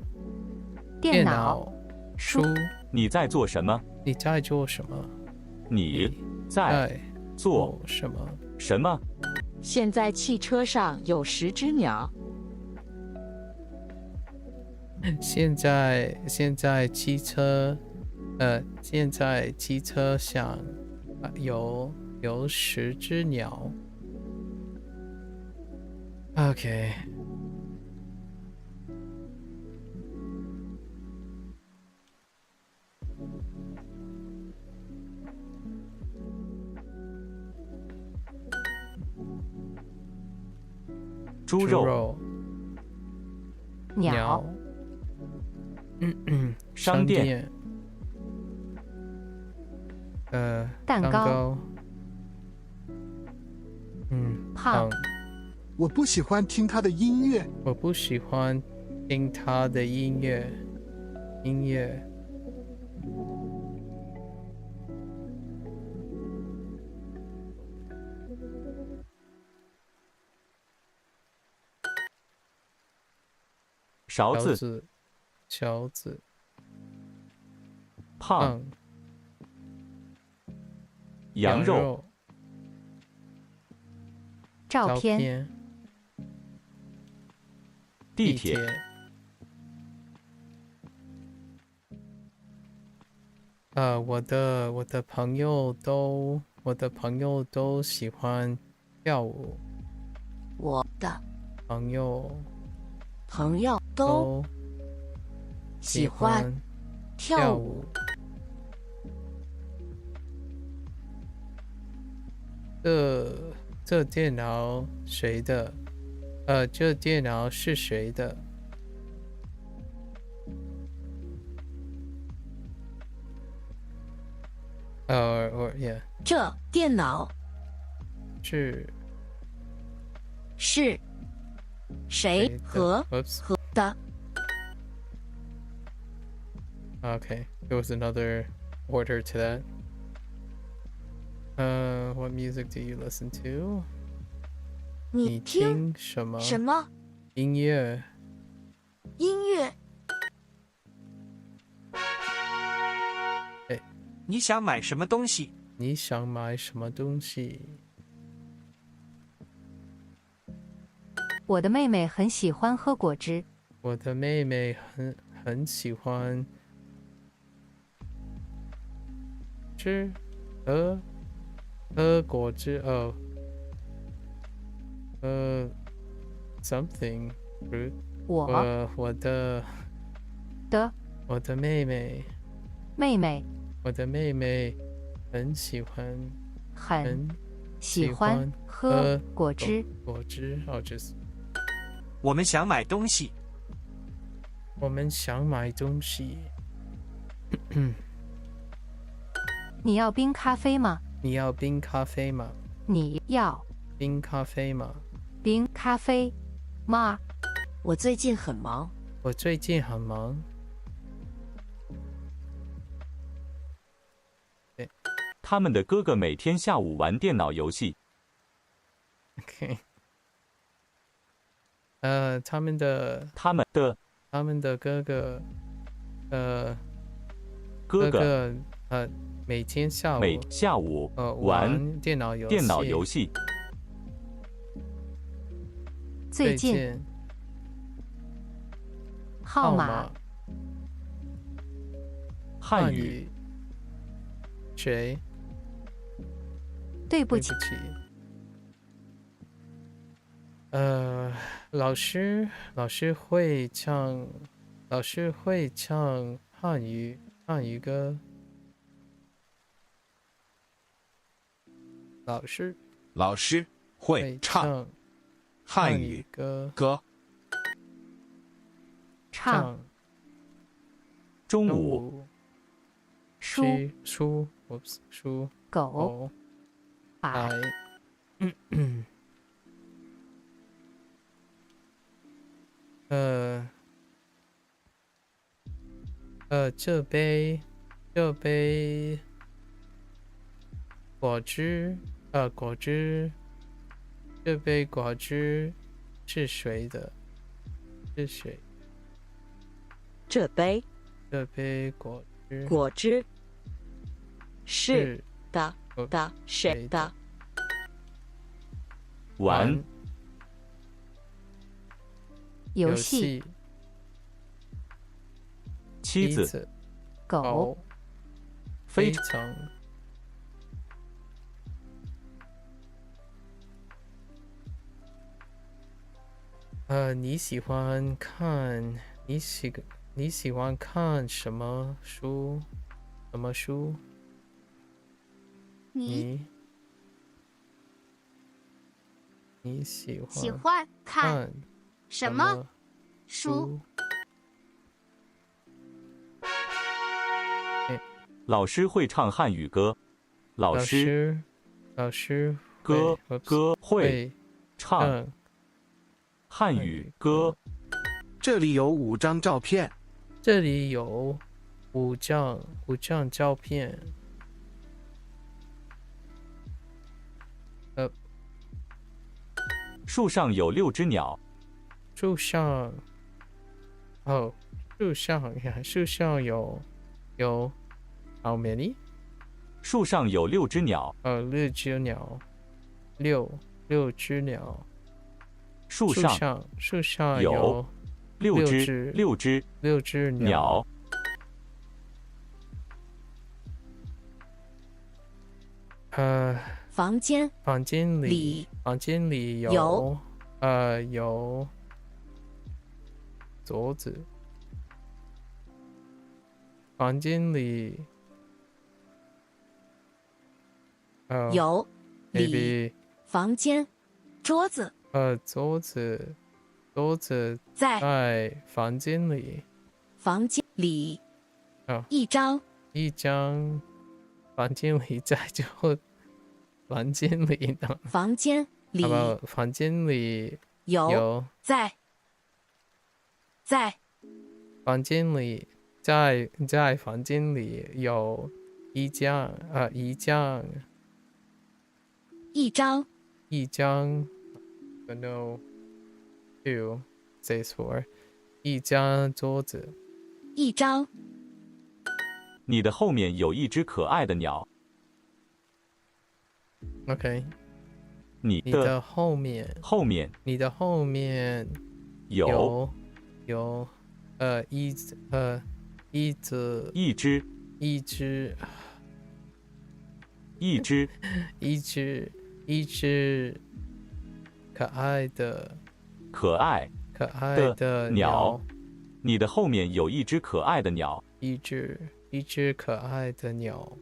J: 电脑。书。
M: 你在做什么？
B: 你在做什么？
M: 你在做
B: 什么？
M: 什么？
L: 现在汽车上有10只鸟。
B: 现在汽车上有10只鸟。Okay.
M: 猪肉。
J: 鸟。
M: 商店。
J: 蛋糕。胖。
N: 我不喜欢听他的音乐。
M: 勺子。
B: 勺子。
M: 胖。羊肉。
J: 照片。
M: 地铁。
B: 我的朋友都喜欢跳舞。
L: 我的
B: 朋友
L: 都喜欢跳舞。
B: 这电脑谁的？这电脑是谁的？Yeah.
L: 这电脑
B: 是
L: 谁和的
B: ？Okay, there was another order to that. What music do you listen to? 你听什么？音乐。
O: 你想买什么东西？
J: 我的妹妹很喜欢喝果汁。
B: 我的妹妹很喜欢喝果汁。something fruit。我的妹妹很喜欢
J: 喝果汁。
O: 我们想买东西。
J: 你要冰咖啡吗？
B: 你要冰咖啡吗？冰咖啡吗？
L: 我最近很忙。
M: 他们的哥哥每天下午玩电脑游戏。
B: Okay. 他们的他们的哥哥，
M: 哥哥
B: 每天下午
M: 玩
B: 电脑游戏。
J: 最近号码
M: 汉语
B: 谁？
J: 对不起。
B: 老师会唱汉语歌。
I: 老师会唱汉语歌。
J: 唱
M: 中午
J: 书狗
B: 白这杯果汁这杯果汁是谁的？是谁？
L: 这杯果汁是的谁的？
M: 玩
J: 游戏
M: 妻子
J: 狗
M: 非
B: 常你喜欢看什么书？你喜
C: 欢看什么书？
M: 老师会唱汉语歌。老师
B: 歌
M: 会唱汉语歌。
N: 这里有5张照片。
B: 这里有5张照片。
M: 树上有6只鸟。
B: 树上有 how many？
M: 树上有6只鸟。
B: 6只鸟。6只鸟。
M: 树上有6只鸟。
J: 房间
B: 里有桌子。房间里
J: 有房间桌子
B: 在房间里。
J: 一张
B: 房间里在就房间里呢？
J: 房间里
B: 房间里
J: 有在
B: 房间里在房间里有一张I know two says for 一张桌子。
J: 一张。
M: 你的后面有一只可爱的鸟。
B: OK。
M: 你的后面
B: 你的后面
M: 有一只
B: 可爱的
M: 鸟。你的后面有一只可爱的鸟。
B: 一只可爱的鸟。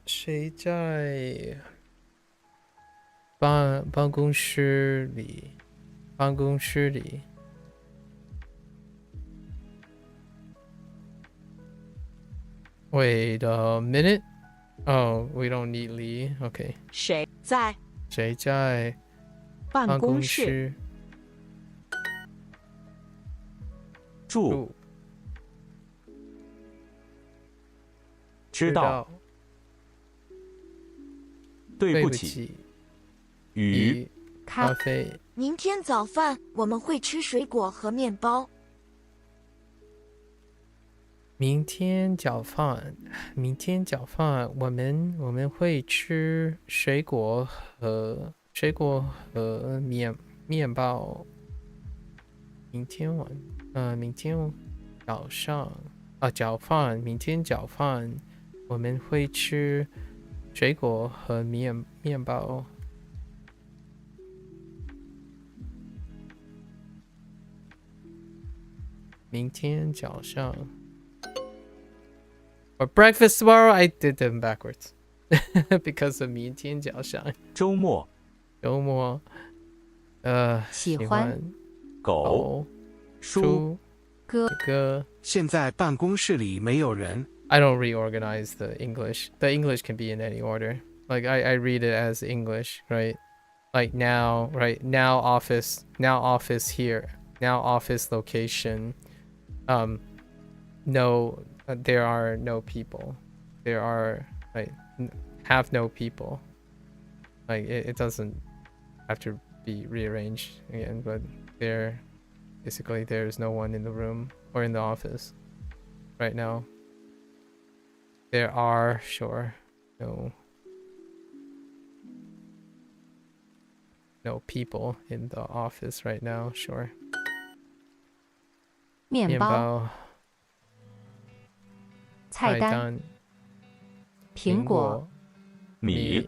B: 谁在办公室里Wait a minute. Oh, we don't need Lee. Okay.
L: 谁在
B: 办公室？
M: 知道。对不起。鱼。
A: 咖啡。
P: 明天早饭我们会吃水果和面包。
B: 明天早饭我们会吃水果和面包。明天早上早饭，明天早饭我们会吃水果和面包。明天早上。For breakfast tomorrow, I did them backwards because of 明天早上。
M: 周末。
F: 喜欢。
M: 狗。书。
B: 歌。
N: 现在办公室里没有人。
B: I don't reorganize the English. The English can be in any order. Like I read it as English, right? Like now, right? Now office here. Now office location. No, there are no people. There are have no people. Like it doesn't have to be rearranged again, but basically there's no one in the room or in the office right now. There are no people in the office right now, sure.
F: 面包。菜单。苹果。
M: 米。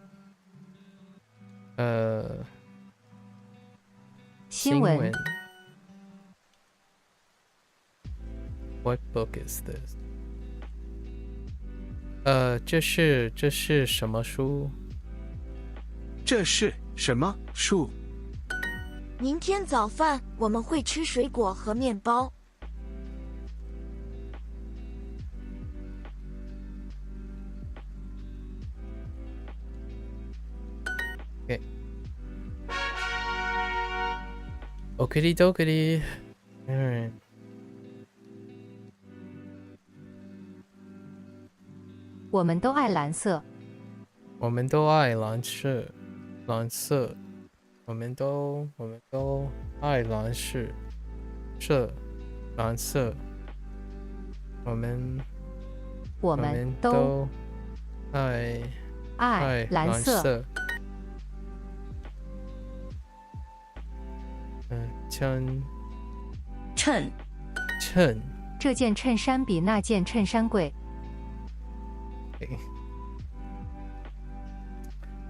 F: 新闻。
B: What book is this? 这是什么书？
N: 这是什么书？
P: 明天早饭我们会吃水果和面包。
B: Okie dokie. Alright.
F: 我们都爱蓝色。
B: 我们都爱蓝色。我们都爱蓝色。蓝色。我们都爱蓝色。衬。
F: 这件衬衫比那件衬衫贵。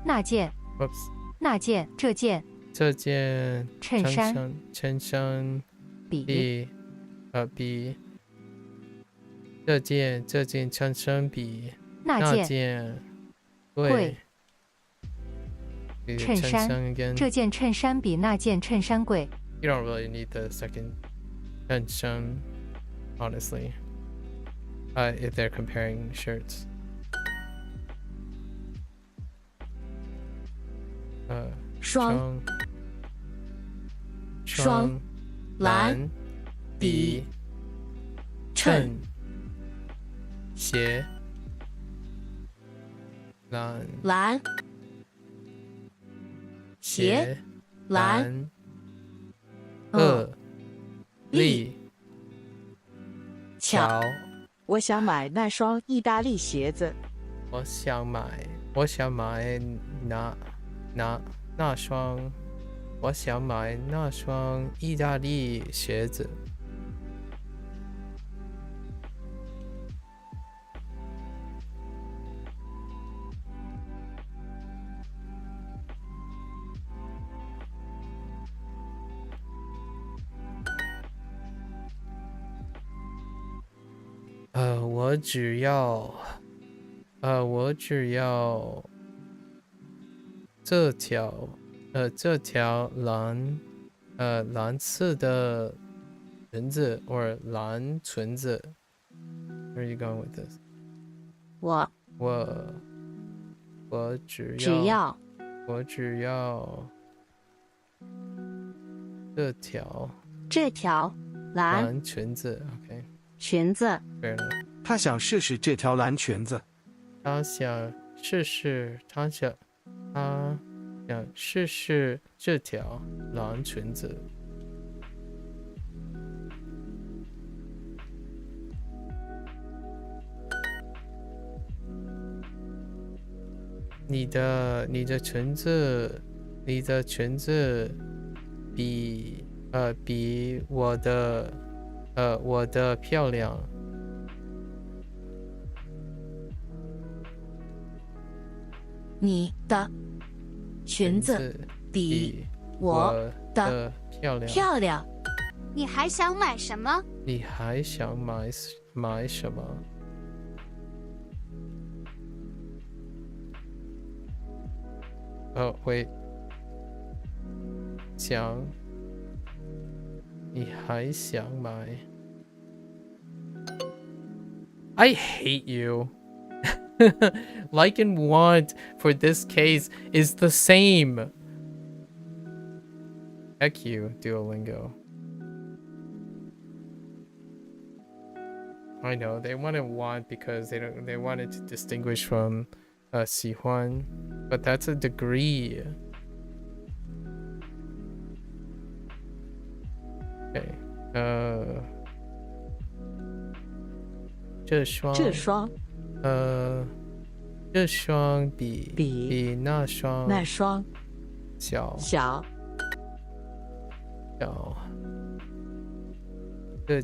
F: 那件。这件
B: 衬衫比这件衬衫比那件贵。
F: 衬衫，这件衬衫比那件衬衫贵。
B: You don't really need the second 衬衫, honestly. If they're comparing shirts.
P: 双
B: 蓝比衬鞋
P: 蓝
B: 鞋
P: 蓝
B: 立桥。
L: 我想买那双意大利鞋子。
B: 我想买那双。我想买那双意大利鞋子。我只要这条蓝色的裙子 or 蓝裙子。Where are you going with this?
P: 我
B: 只
P: 要这条
B: 蓝裙子。OK.
P: 裙子。
N: 他想试试这条蓝裙子。
B: 他想试试这条蓝裙子。你的裙子比我的漂亮。
F: 你的裙子比我的漂亮。
C: 你还想买什么？
B: 你还想买什么？喂，你还想买 ？I hate you. Like and want for this case is the same. Heck you, Duolingo. I know they want to want because they wanted to distinguish from 喜欢, but that's a degree. Okay. 这双比那双小。这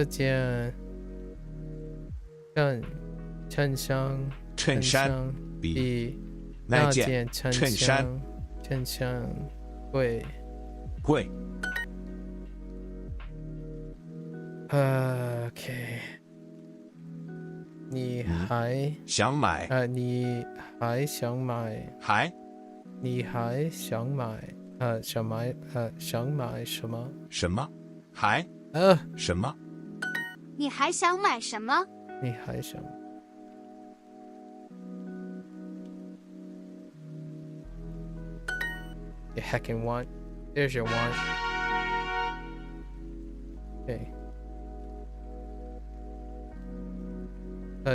B: 件衬衫比那件衬衫贵。OK。你还想买什么？
I: 什么？还什么？
C: 你还想买什么？
B: 你还想？You heckin' want? There's your want. Okay.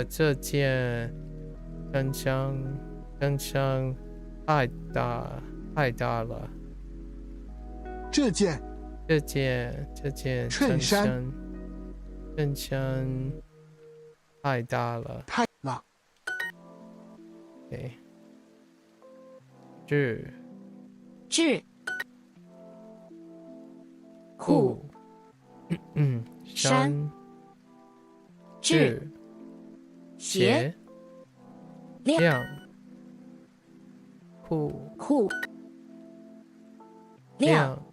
B: 这件衬衫太大了。
N: 这件衬衫
B: 太大了。Okay.
F: 智库山智鞋亮库亮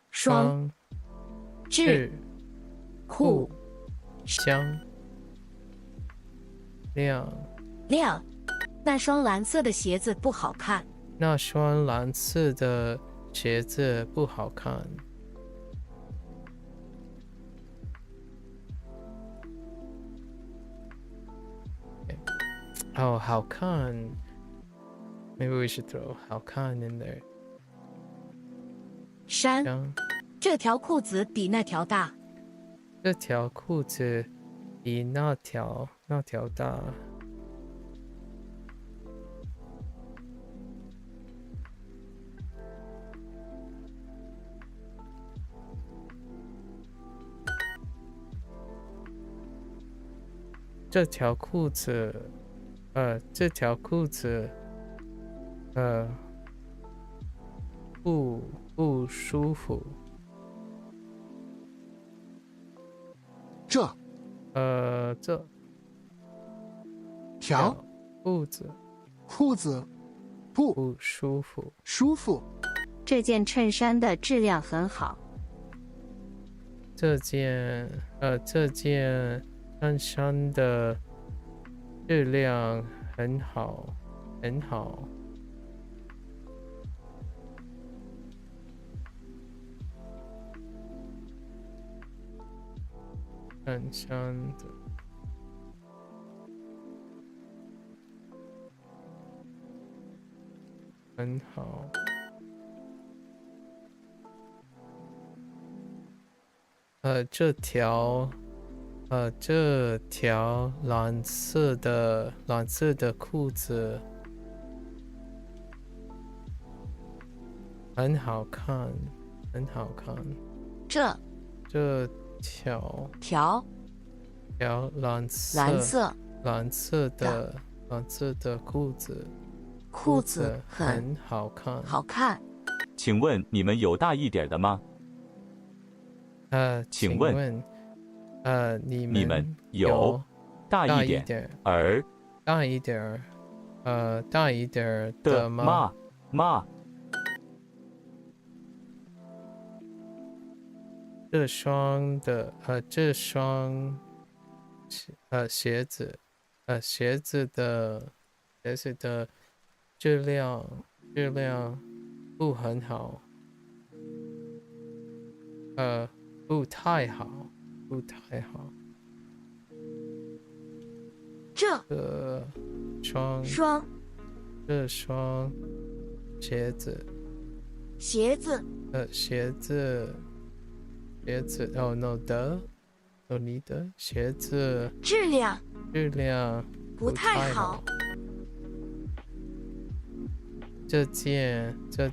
F: 双智库
B: 香亮。
F: 那双蓝色的鞋子不好看。
B: 那双蓝色的鞋子不好看。Oh, 好看。Maybe we should throw 好看 in there.
F: 山，这条裤子比那条大。
B: 这条裤子比那条大。这条裤子不舒服。
N: 这条裤子
B: 不舒服。
F: 这件衬衫的质量很好。
B: 这件衬衫的质量很好。衬衫的很好。这条蓝色的裤子很好看，很好看。这条蓝色的裤子很好看。
M: 请问你们有大一点的吗？请问
B: 你
M: 们有大一点的吗？
B: 这双鞋子的质量不很好，不太好。这双鞋子，oh no 你的鞋子质量不太好。这件衬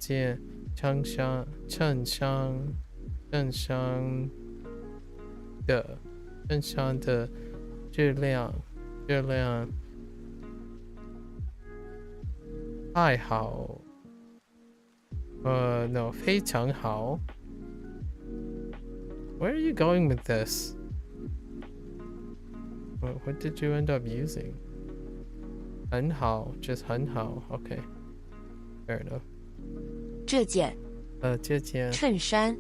B: 衫的质量太好，no 非常好。Where are you going with this? What did you end up using? 很好 just 很好 okay fair enough。 这件衬衫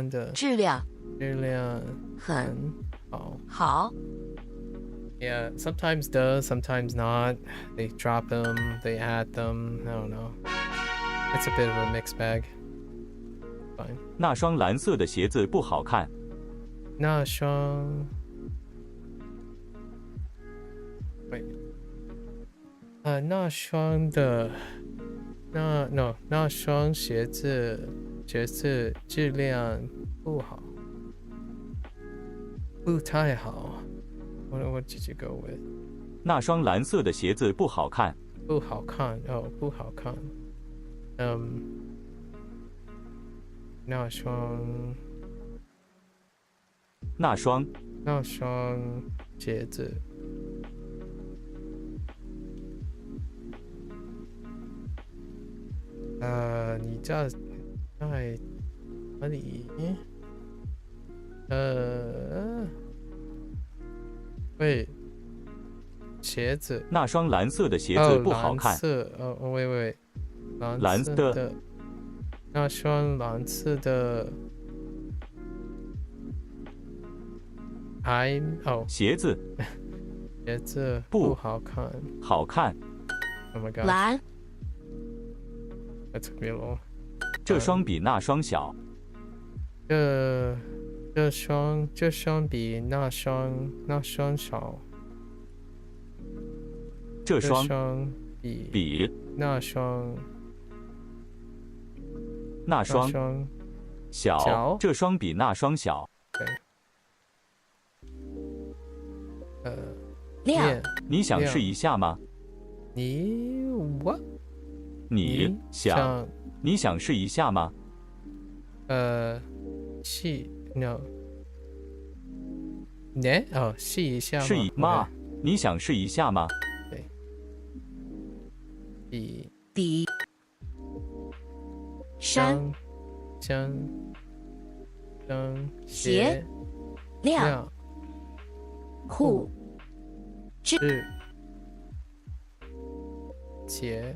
B: 的质量很好。Yeah, sometimes does, sometimes not. They drop them, they add them. I don't know. It's a bit of a mixed bag. Fine.
M: 那双蓝色的鞋子不好看。
B: 那双鞋子质量不好，不太好。What did you go with?
M: 那双蓝色的鞋子不好看。
B: 不好看哦，不好看。那双鞋子。你在哪里？鞋子。
M: 那双蓝色的鞋子不好看。
B: 蓝色的。那双蓝色的。鞋子不好看。
M: 好看。
B: Oh my god.
P: 蓝。
B: That took me a long.
M: 这双比那双小。
B: 这双比那双小。
M: 这双比
B: 那双
M: 小。这双比那双小。
P: 亮。
M: 你想试一下吗？
B: 你 what？
M: 你想试一下吗
B: ？No。试一下吗？
M: 试一吗？你想试一下吗？
B: 对。
P: 比山鞋亮裤质鞋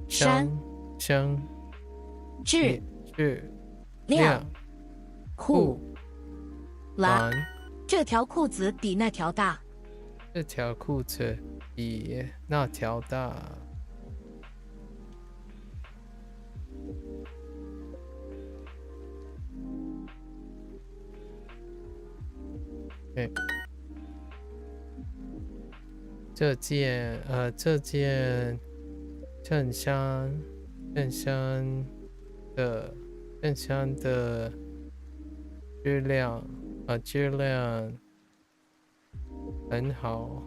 P: 山质亮裤蓝。这条裤子比那条大。
B: 这条裤子比那条大。这件正香，正香的，正香的质量质量很好。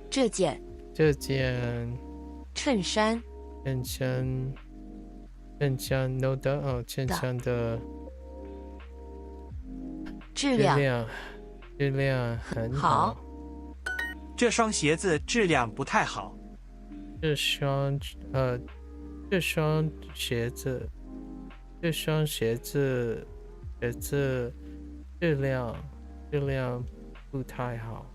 P: 这件
B: 这件
P: 衬衫，
B: 衬衫，衬衫 no 的衬衫的
P: 质量
B: 质量很
P: 好。
O: 这双鞋子质量不太好。
B: 这双鞋子，质量不太好。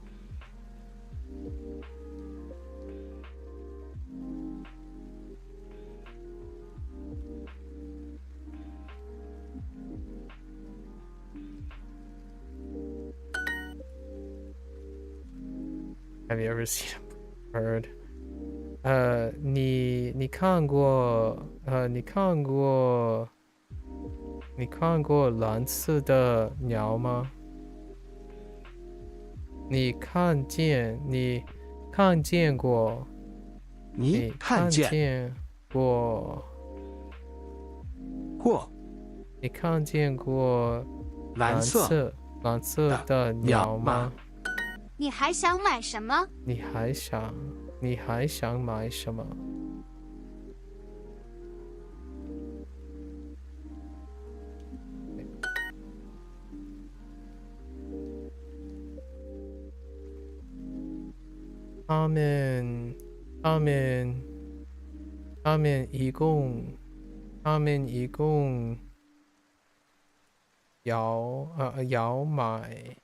B: Have you ever seen a bird? 你看过蓝色的鸟吗？你看见过？你看见过蓝色的鸟吗？
C: 你还想买什么？
B: 你还想买什么？他们一共要买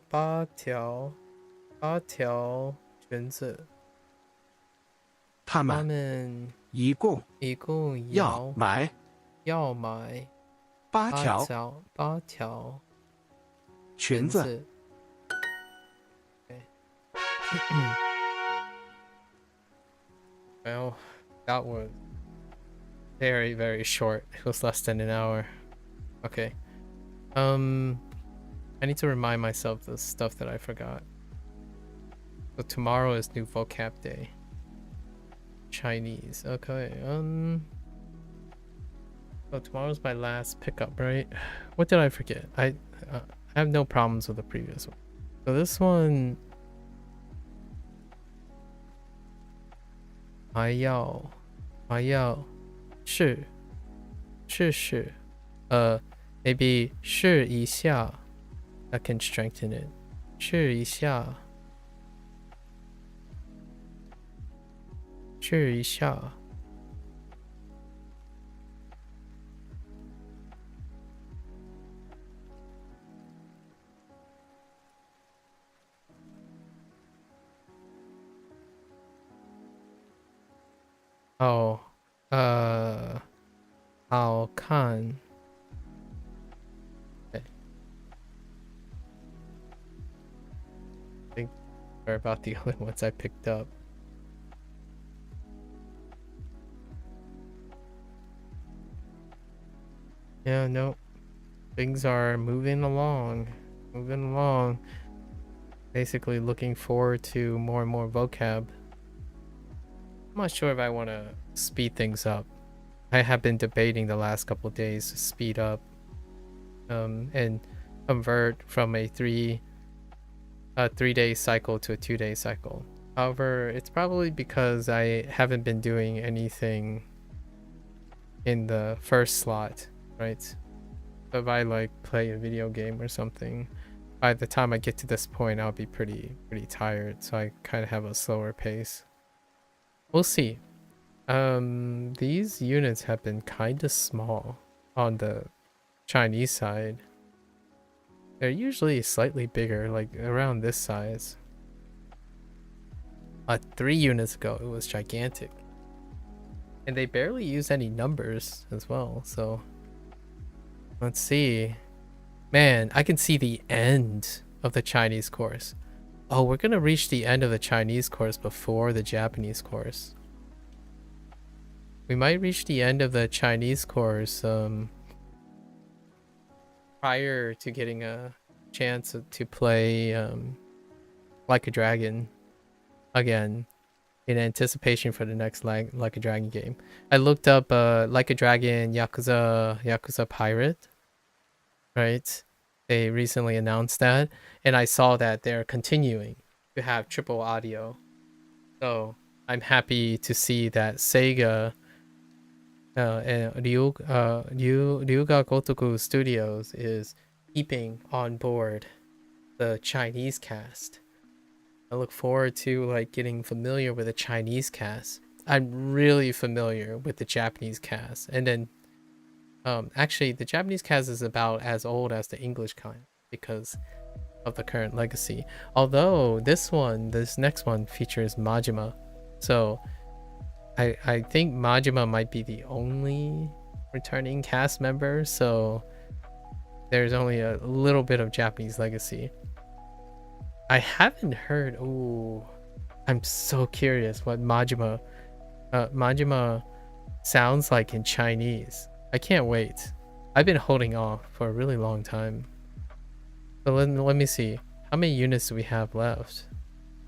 B: 八条裙子。
N: 他们一共要买八条裙子。
B: Well, that was very, very short. It was less than an hour. Okay. I need to remind myself the stuff that I forgot. So tomorrow is new vocab day. Chinese. Okay. So tomorrow's my last pickup, right? What did I forget? I have no problems with the previous one. So this one, 还要试 maybe 试一下 that can strengthen it. 试一下好看。Okay. I think sorry about the other ones I picked up. Yeah, no. Things are moving along. Basically looking forward to more and more vocab. I'm not sure if I want to speed things up. I have been debating the last couple of days to speed up and convert from a 3-day cycle to a 2-day cycle. However, it's probably because I haven't been doing anything in the first slot, right? So if I like play a video game or something, by the time I get to this point, I'll be pretty tired. So I kind of have a slower pace. We'll see. These units have been kind of small on the Chinese side. They're usually slightly bigger, like around this size. 3 units ago, it was gigantic. And they barely use any numbers as well, so let's see. Man, I can see the end of the Chinese course. Oh, we're gonna reach the end of the Chinese course before the Japanese course. We might reach the end of the Chinese course prior to getting a chance to play Like a Dragon again in anticipation for the next Like a Dragon game. I looked up Like a Dragon Yakuza Pirate, right? They recently announced that, and I saw that they're continuing to have triple audio. So I'm happy to see that Sega and Ryuga Gotoku Studios is keeping on board the Chinese cast. I look forward to like getting familiar with the Chinese cast. I'm really familiar with the Japanese cast, and then actually the Japanese cast is about as old as the English kind because of the current legacy. Although this next one features Majima, so I think Majima might be the only returning cast member, so there's only a little bit of Japanese legacy. I haven't heard. Ooh, I'm so curious what Majima sounds like in Chinese. I can't wait. I've been holding off for a really long time. So let me see. How many units do we have left?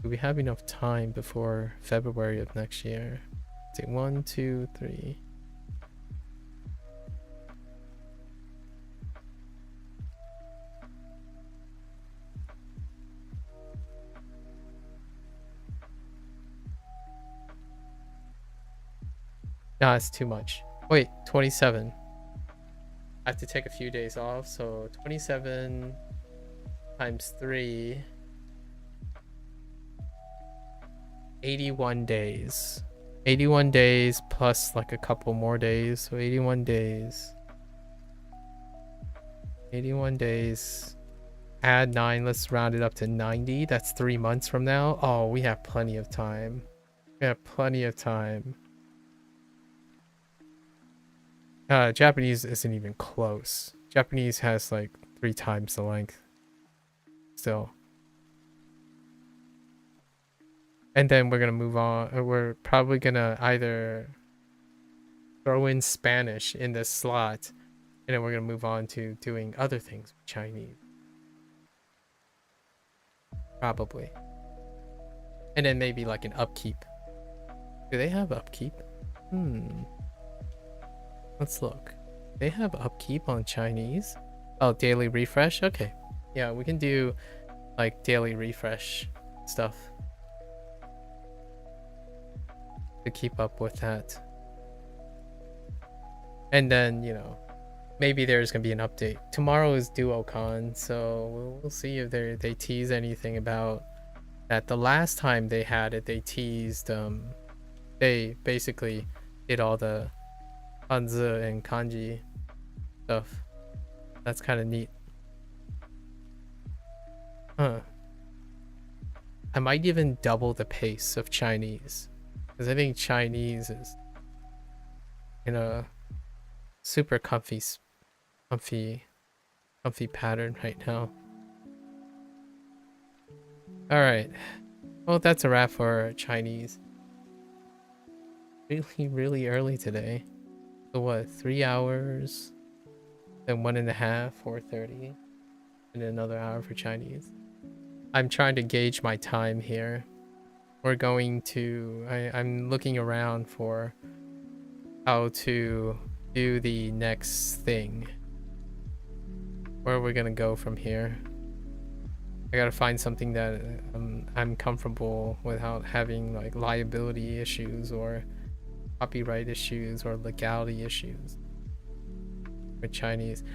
B: Do we have enough time before February of next year? Let's see, 1, 2, 3. Nah, it's too much. Wait, 27. I have to take a few days off, so 27 times 3. 81 days. 81 days plus like a couple more days, so 81 days. 81 days. Add 9, let's round it up to 90. That's 3 months from now. Oh, we have plenty of time. We have plenty of time. Japanese isn't even close. Japanese has like 3 times the length. Still. And then we're gonna move on. We're probably gonna either throw in Spanish in this slot, and then we're gonna move on to doing other things with Chinese. Probably. And then maybe like an upkeep. Do they have upkeep? Let's look. They have upkeep on Chinese? Oh, daily refresh? Okay. Yeah, we can do like daily refresh stuff to keep up with that. And then, you know, maybe there's gonna be an update. Tomorrow is DuoCon, so we'll see if they tease anything about that. The last time they had it, they teased, they basically did all the Hanzi and Kanji stuff. That's kind of neat. I might even double the pace of Chinese, because I think Chinese is in a super comfy pattern right now. All right, well, that's a wrap for Chinese. Really early today. So what, 3 hours, then 1.5, 4:30, and another hour for Chinese. I'm trying to gauge my time here. We're going to, I'm looking around for how to do the next thing. Where are we gonna go from here? I gotta find something that I'm comfortable without having like liability issues or copyright issues or legality issues with Chinese.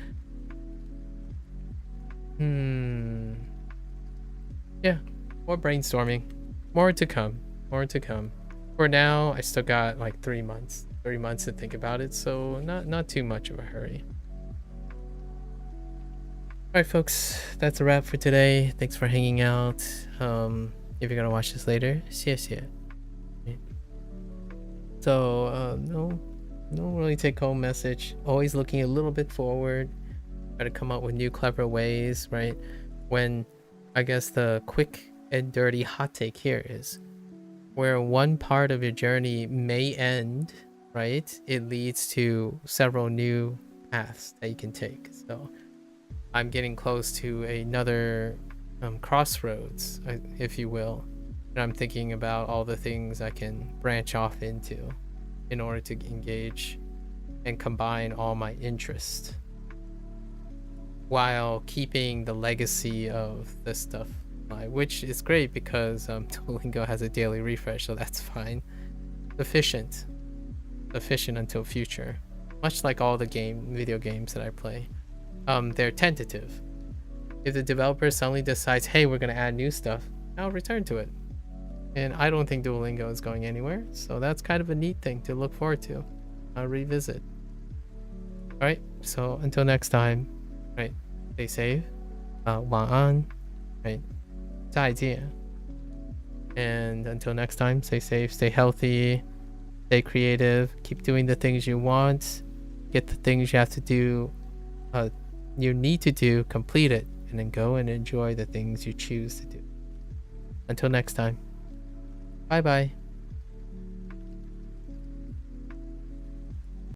B: Yeah, more brainstorming. More to come. More to come. For now, I still got like 3 months. 3 months to think about it, so not too much of a hurry. Alright folks, that's a wrap for today. Thanks for hanging out. If you're gonna watch this later, 谢谢. So no really take home message. Always looking a little bit forward. Try to come up with new clever ways, right? When I guess the quick and dirty hot take here is where one part of your journey may end, right? It leads to several new paths that you can take. So I'm getting close to another crossroads, if you will. And I'm thinking about all the things I can branch off into in order to engage and combine all my interests while keeping the legacy of this stuff alive, which is great because Duolingo has a daily refresh, so that's fine. Sufficient until future. Much like all the video games that I play. They're tentative. If the developer suddenly decides, hey, we're going to add new stuff, I'll return to it. And I don't think Duolingo is going anywhere, so that's kind of a neat thing to look forward to. I'll revisit. Alright, so until next time, right, stay safe. 晚安, right, 再见. And until next time, stay safe, stay healthy, stay creative, keep doing the things you want, get the things you have to do, you need to do, complete it, and then go and enjoy the things you choose to do. Until next time, bye bye.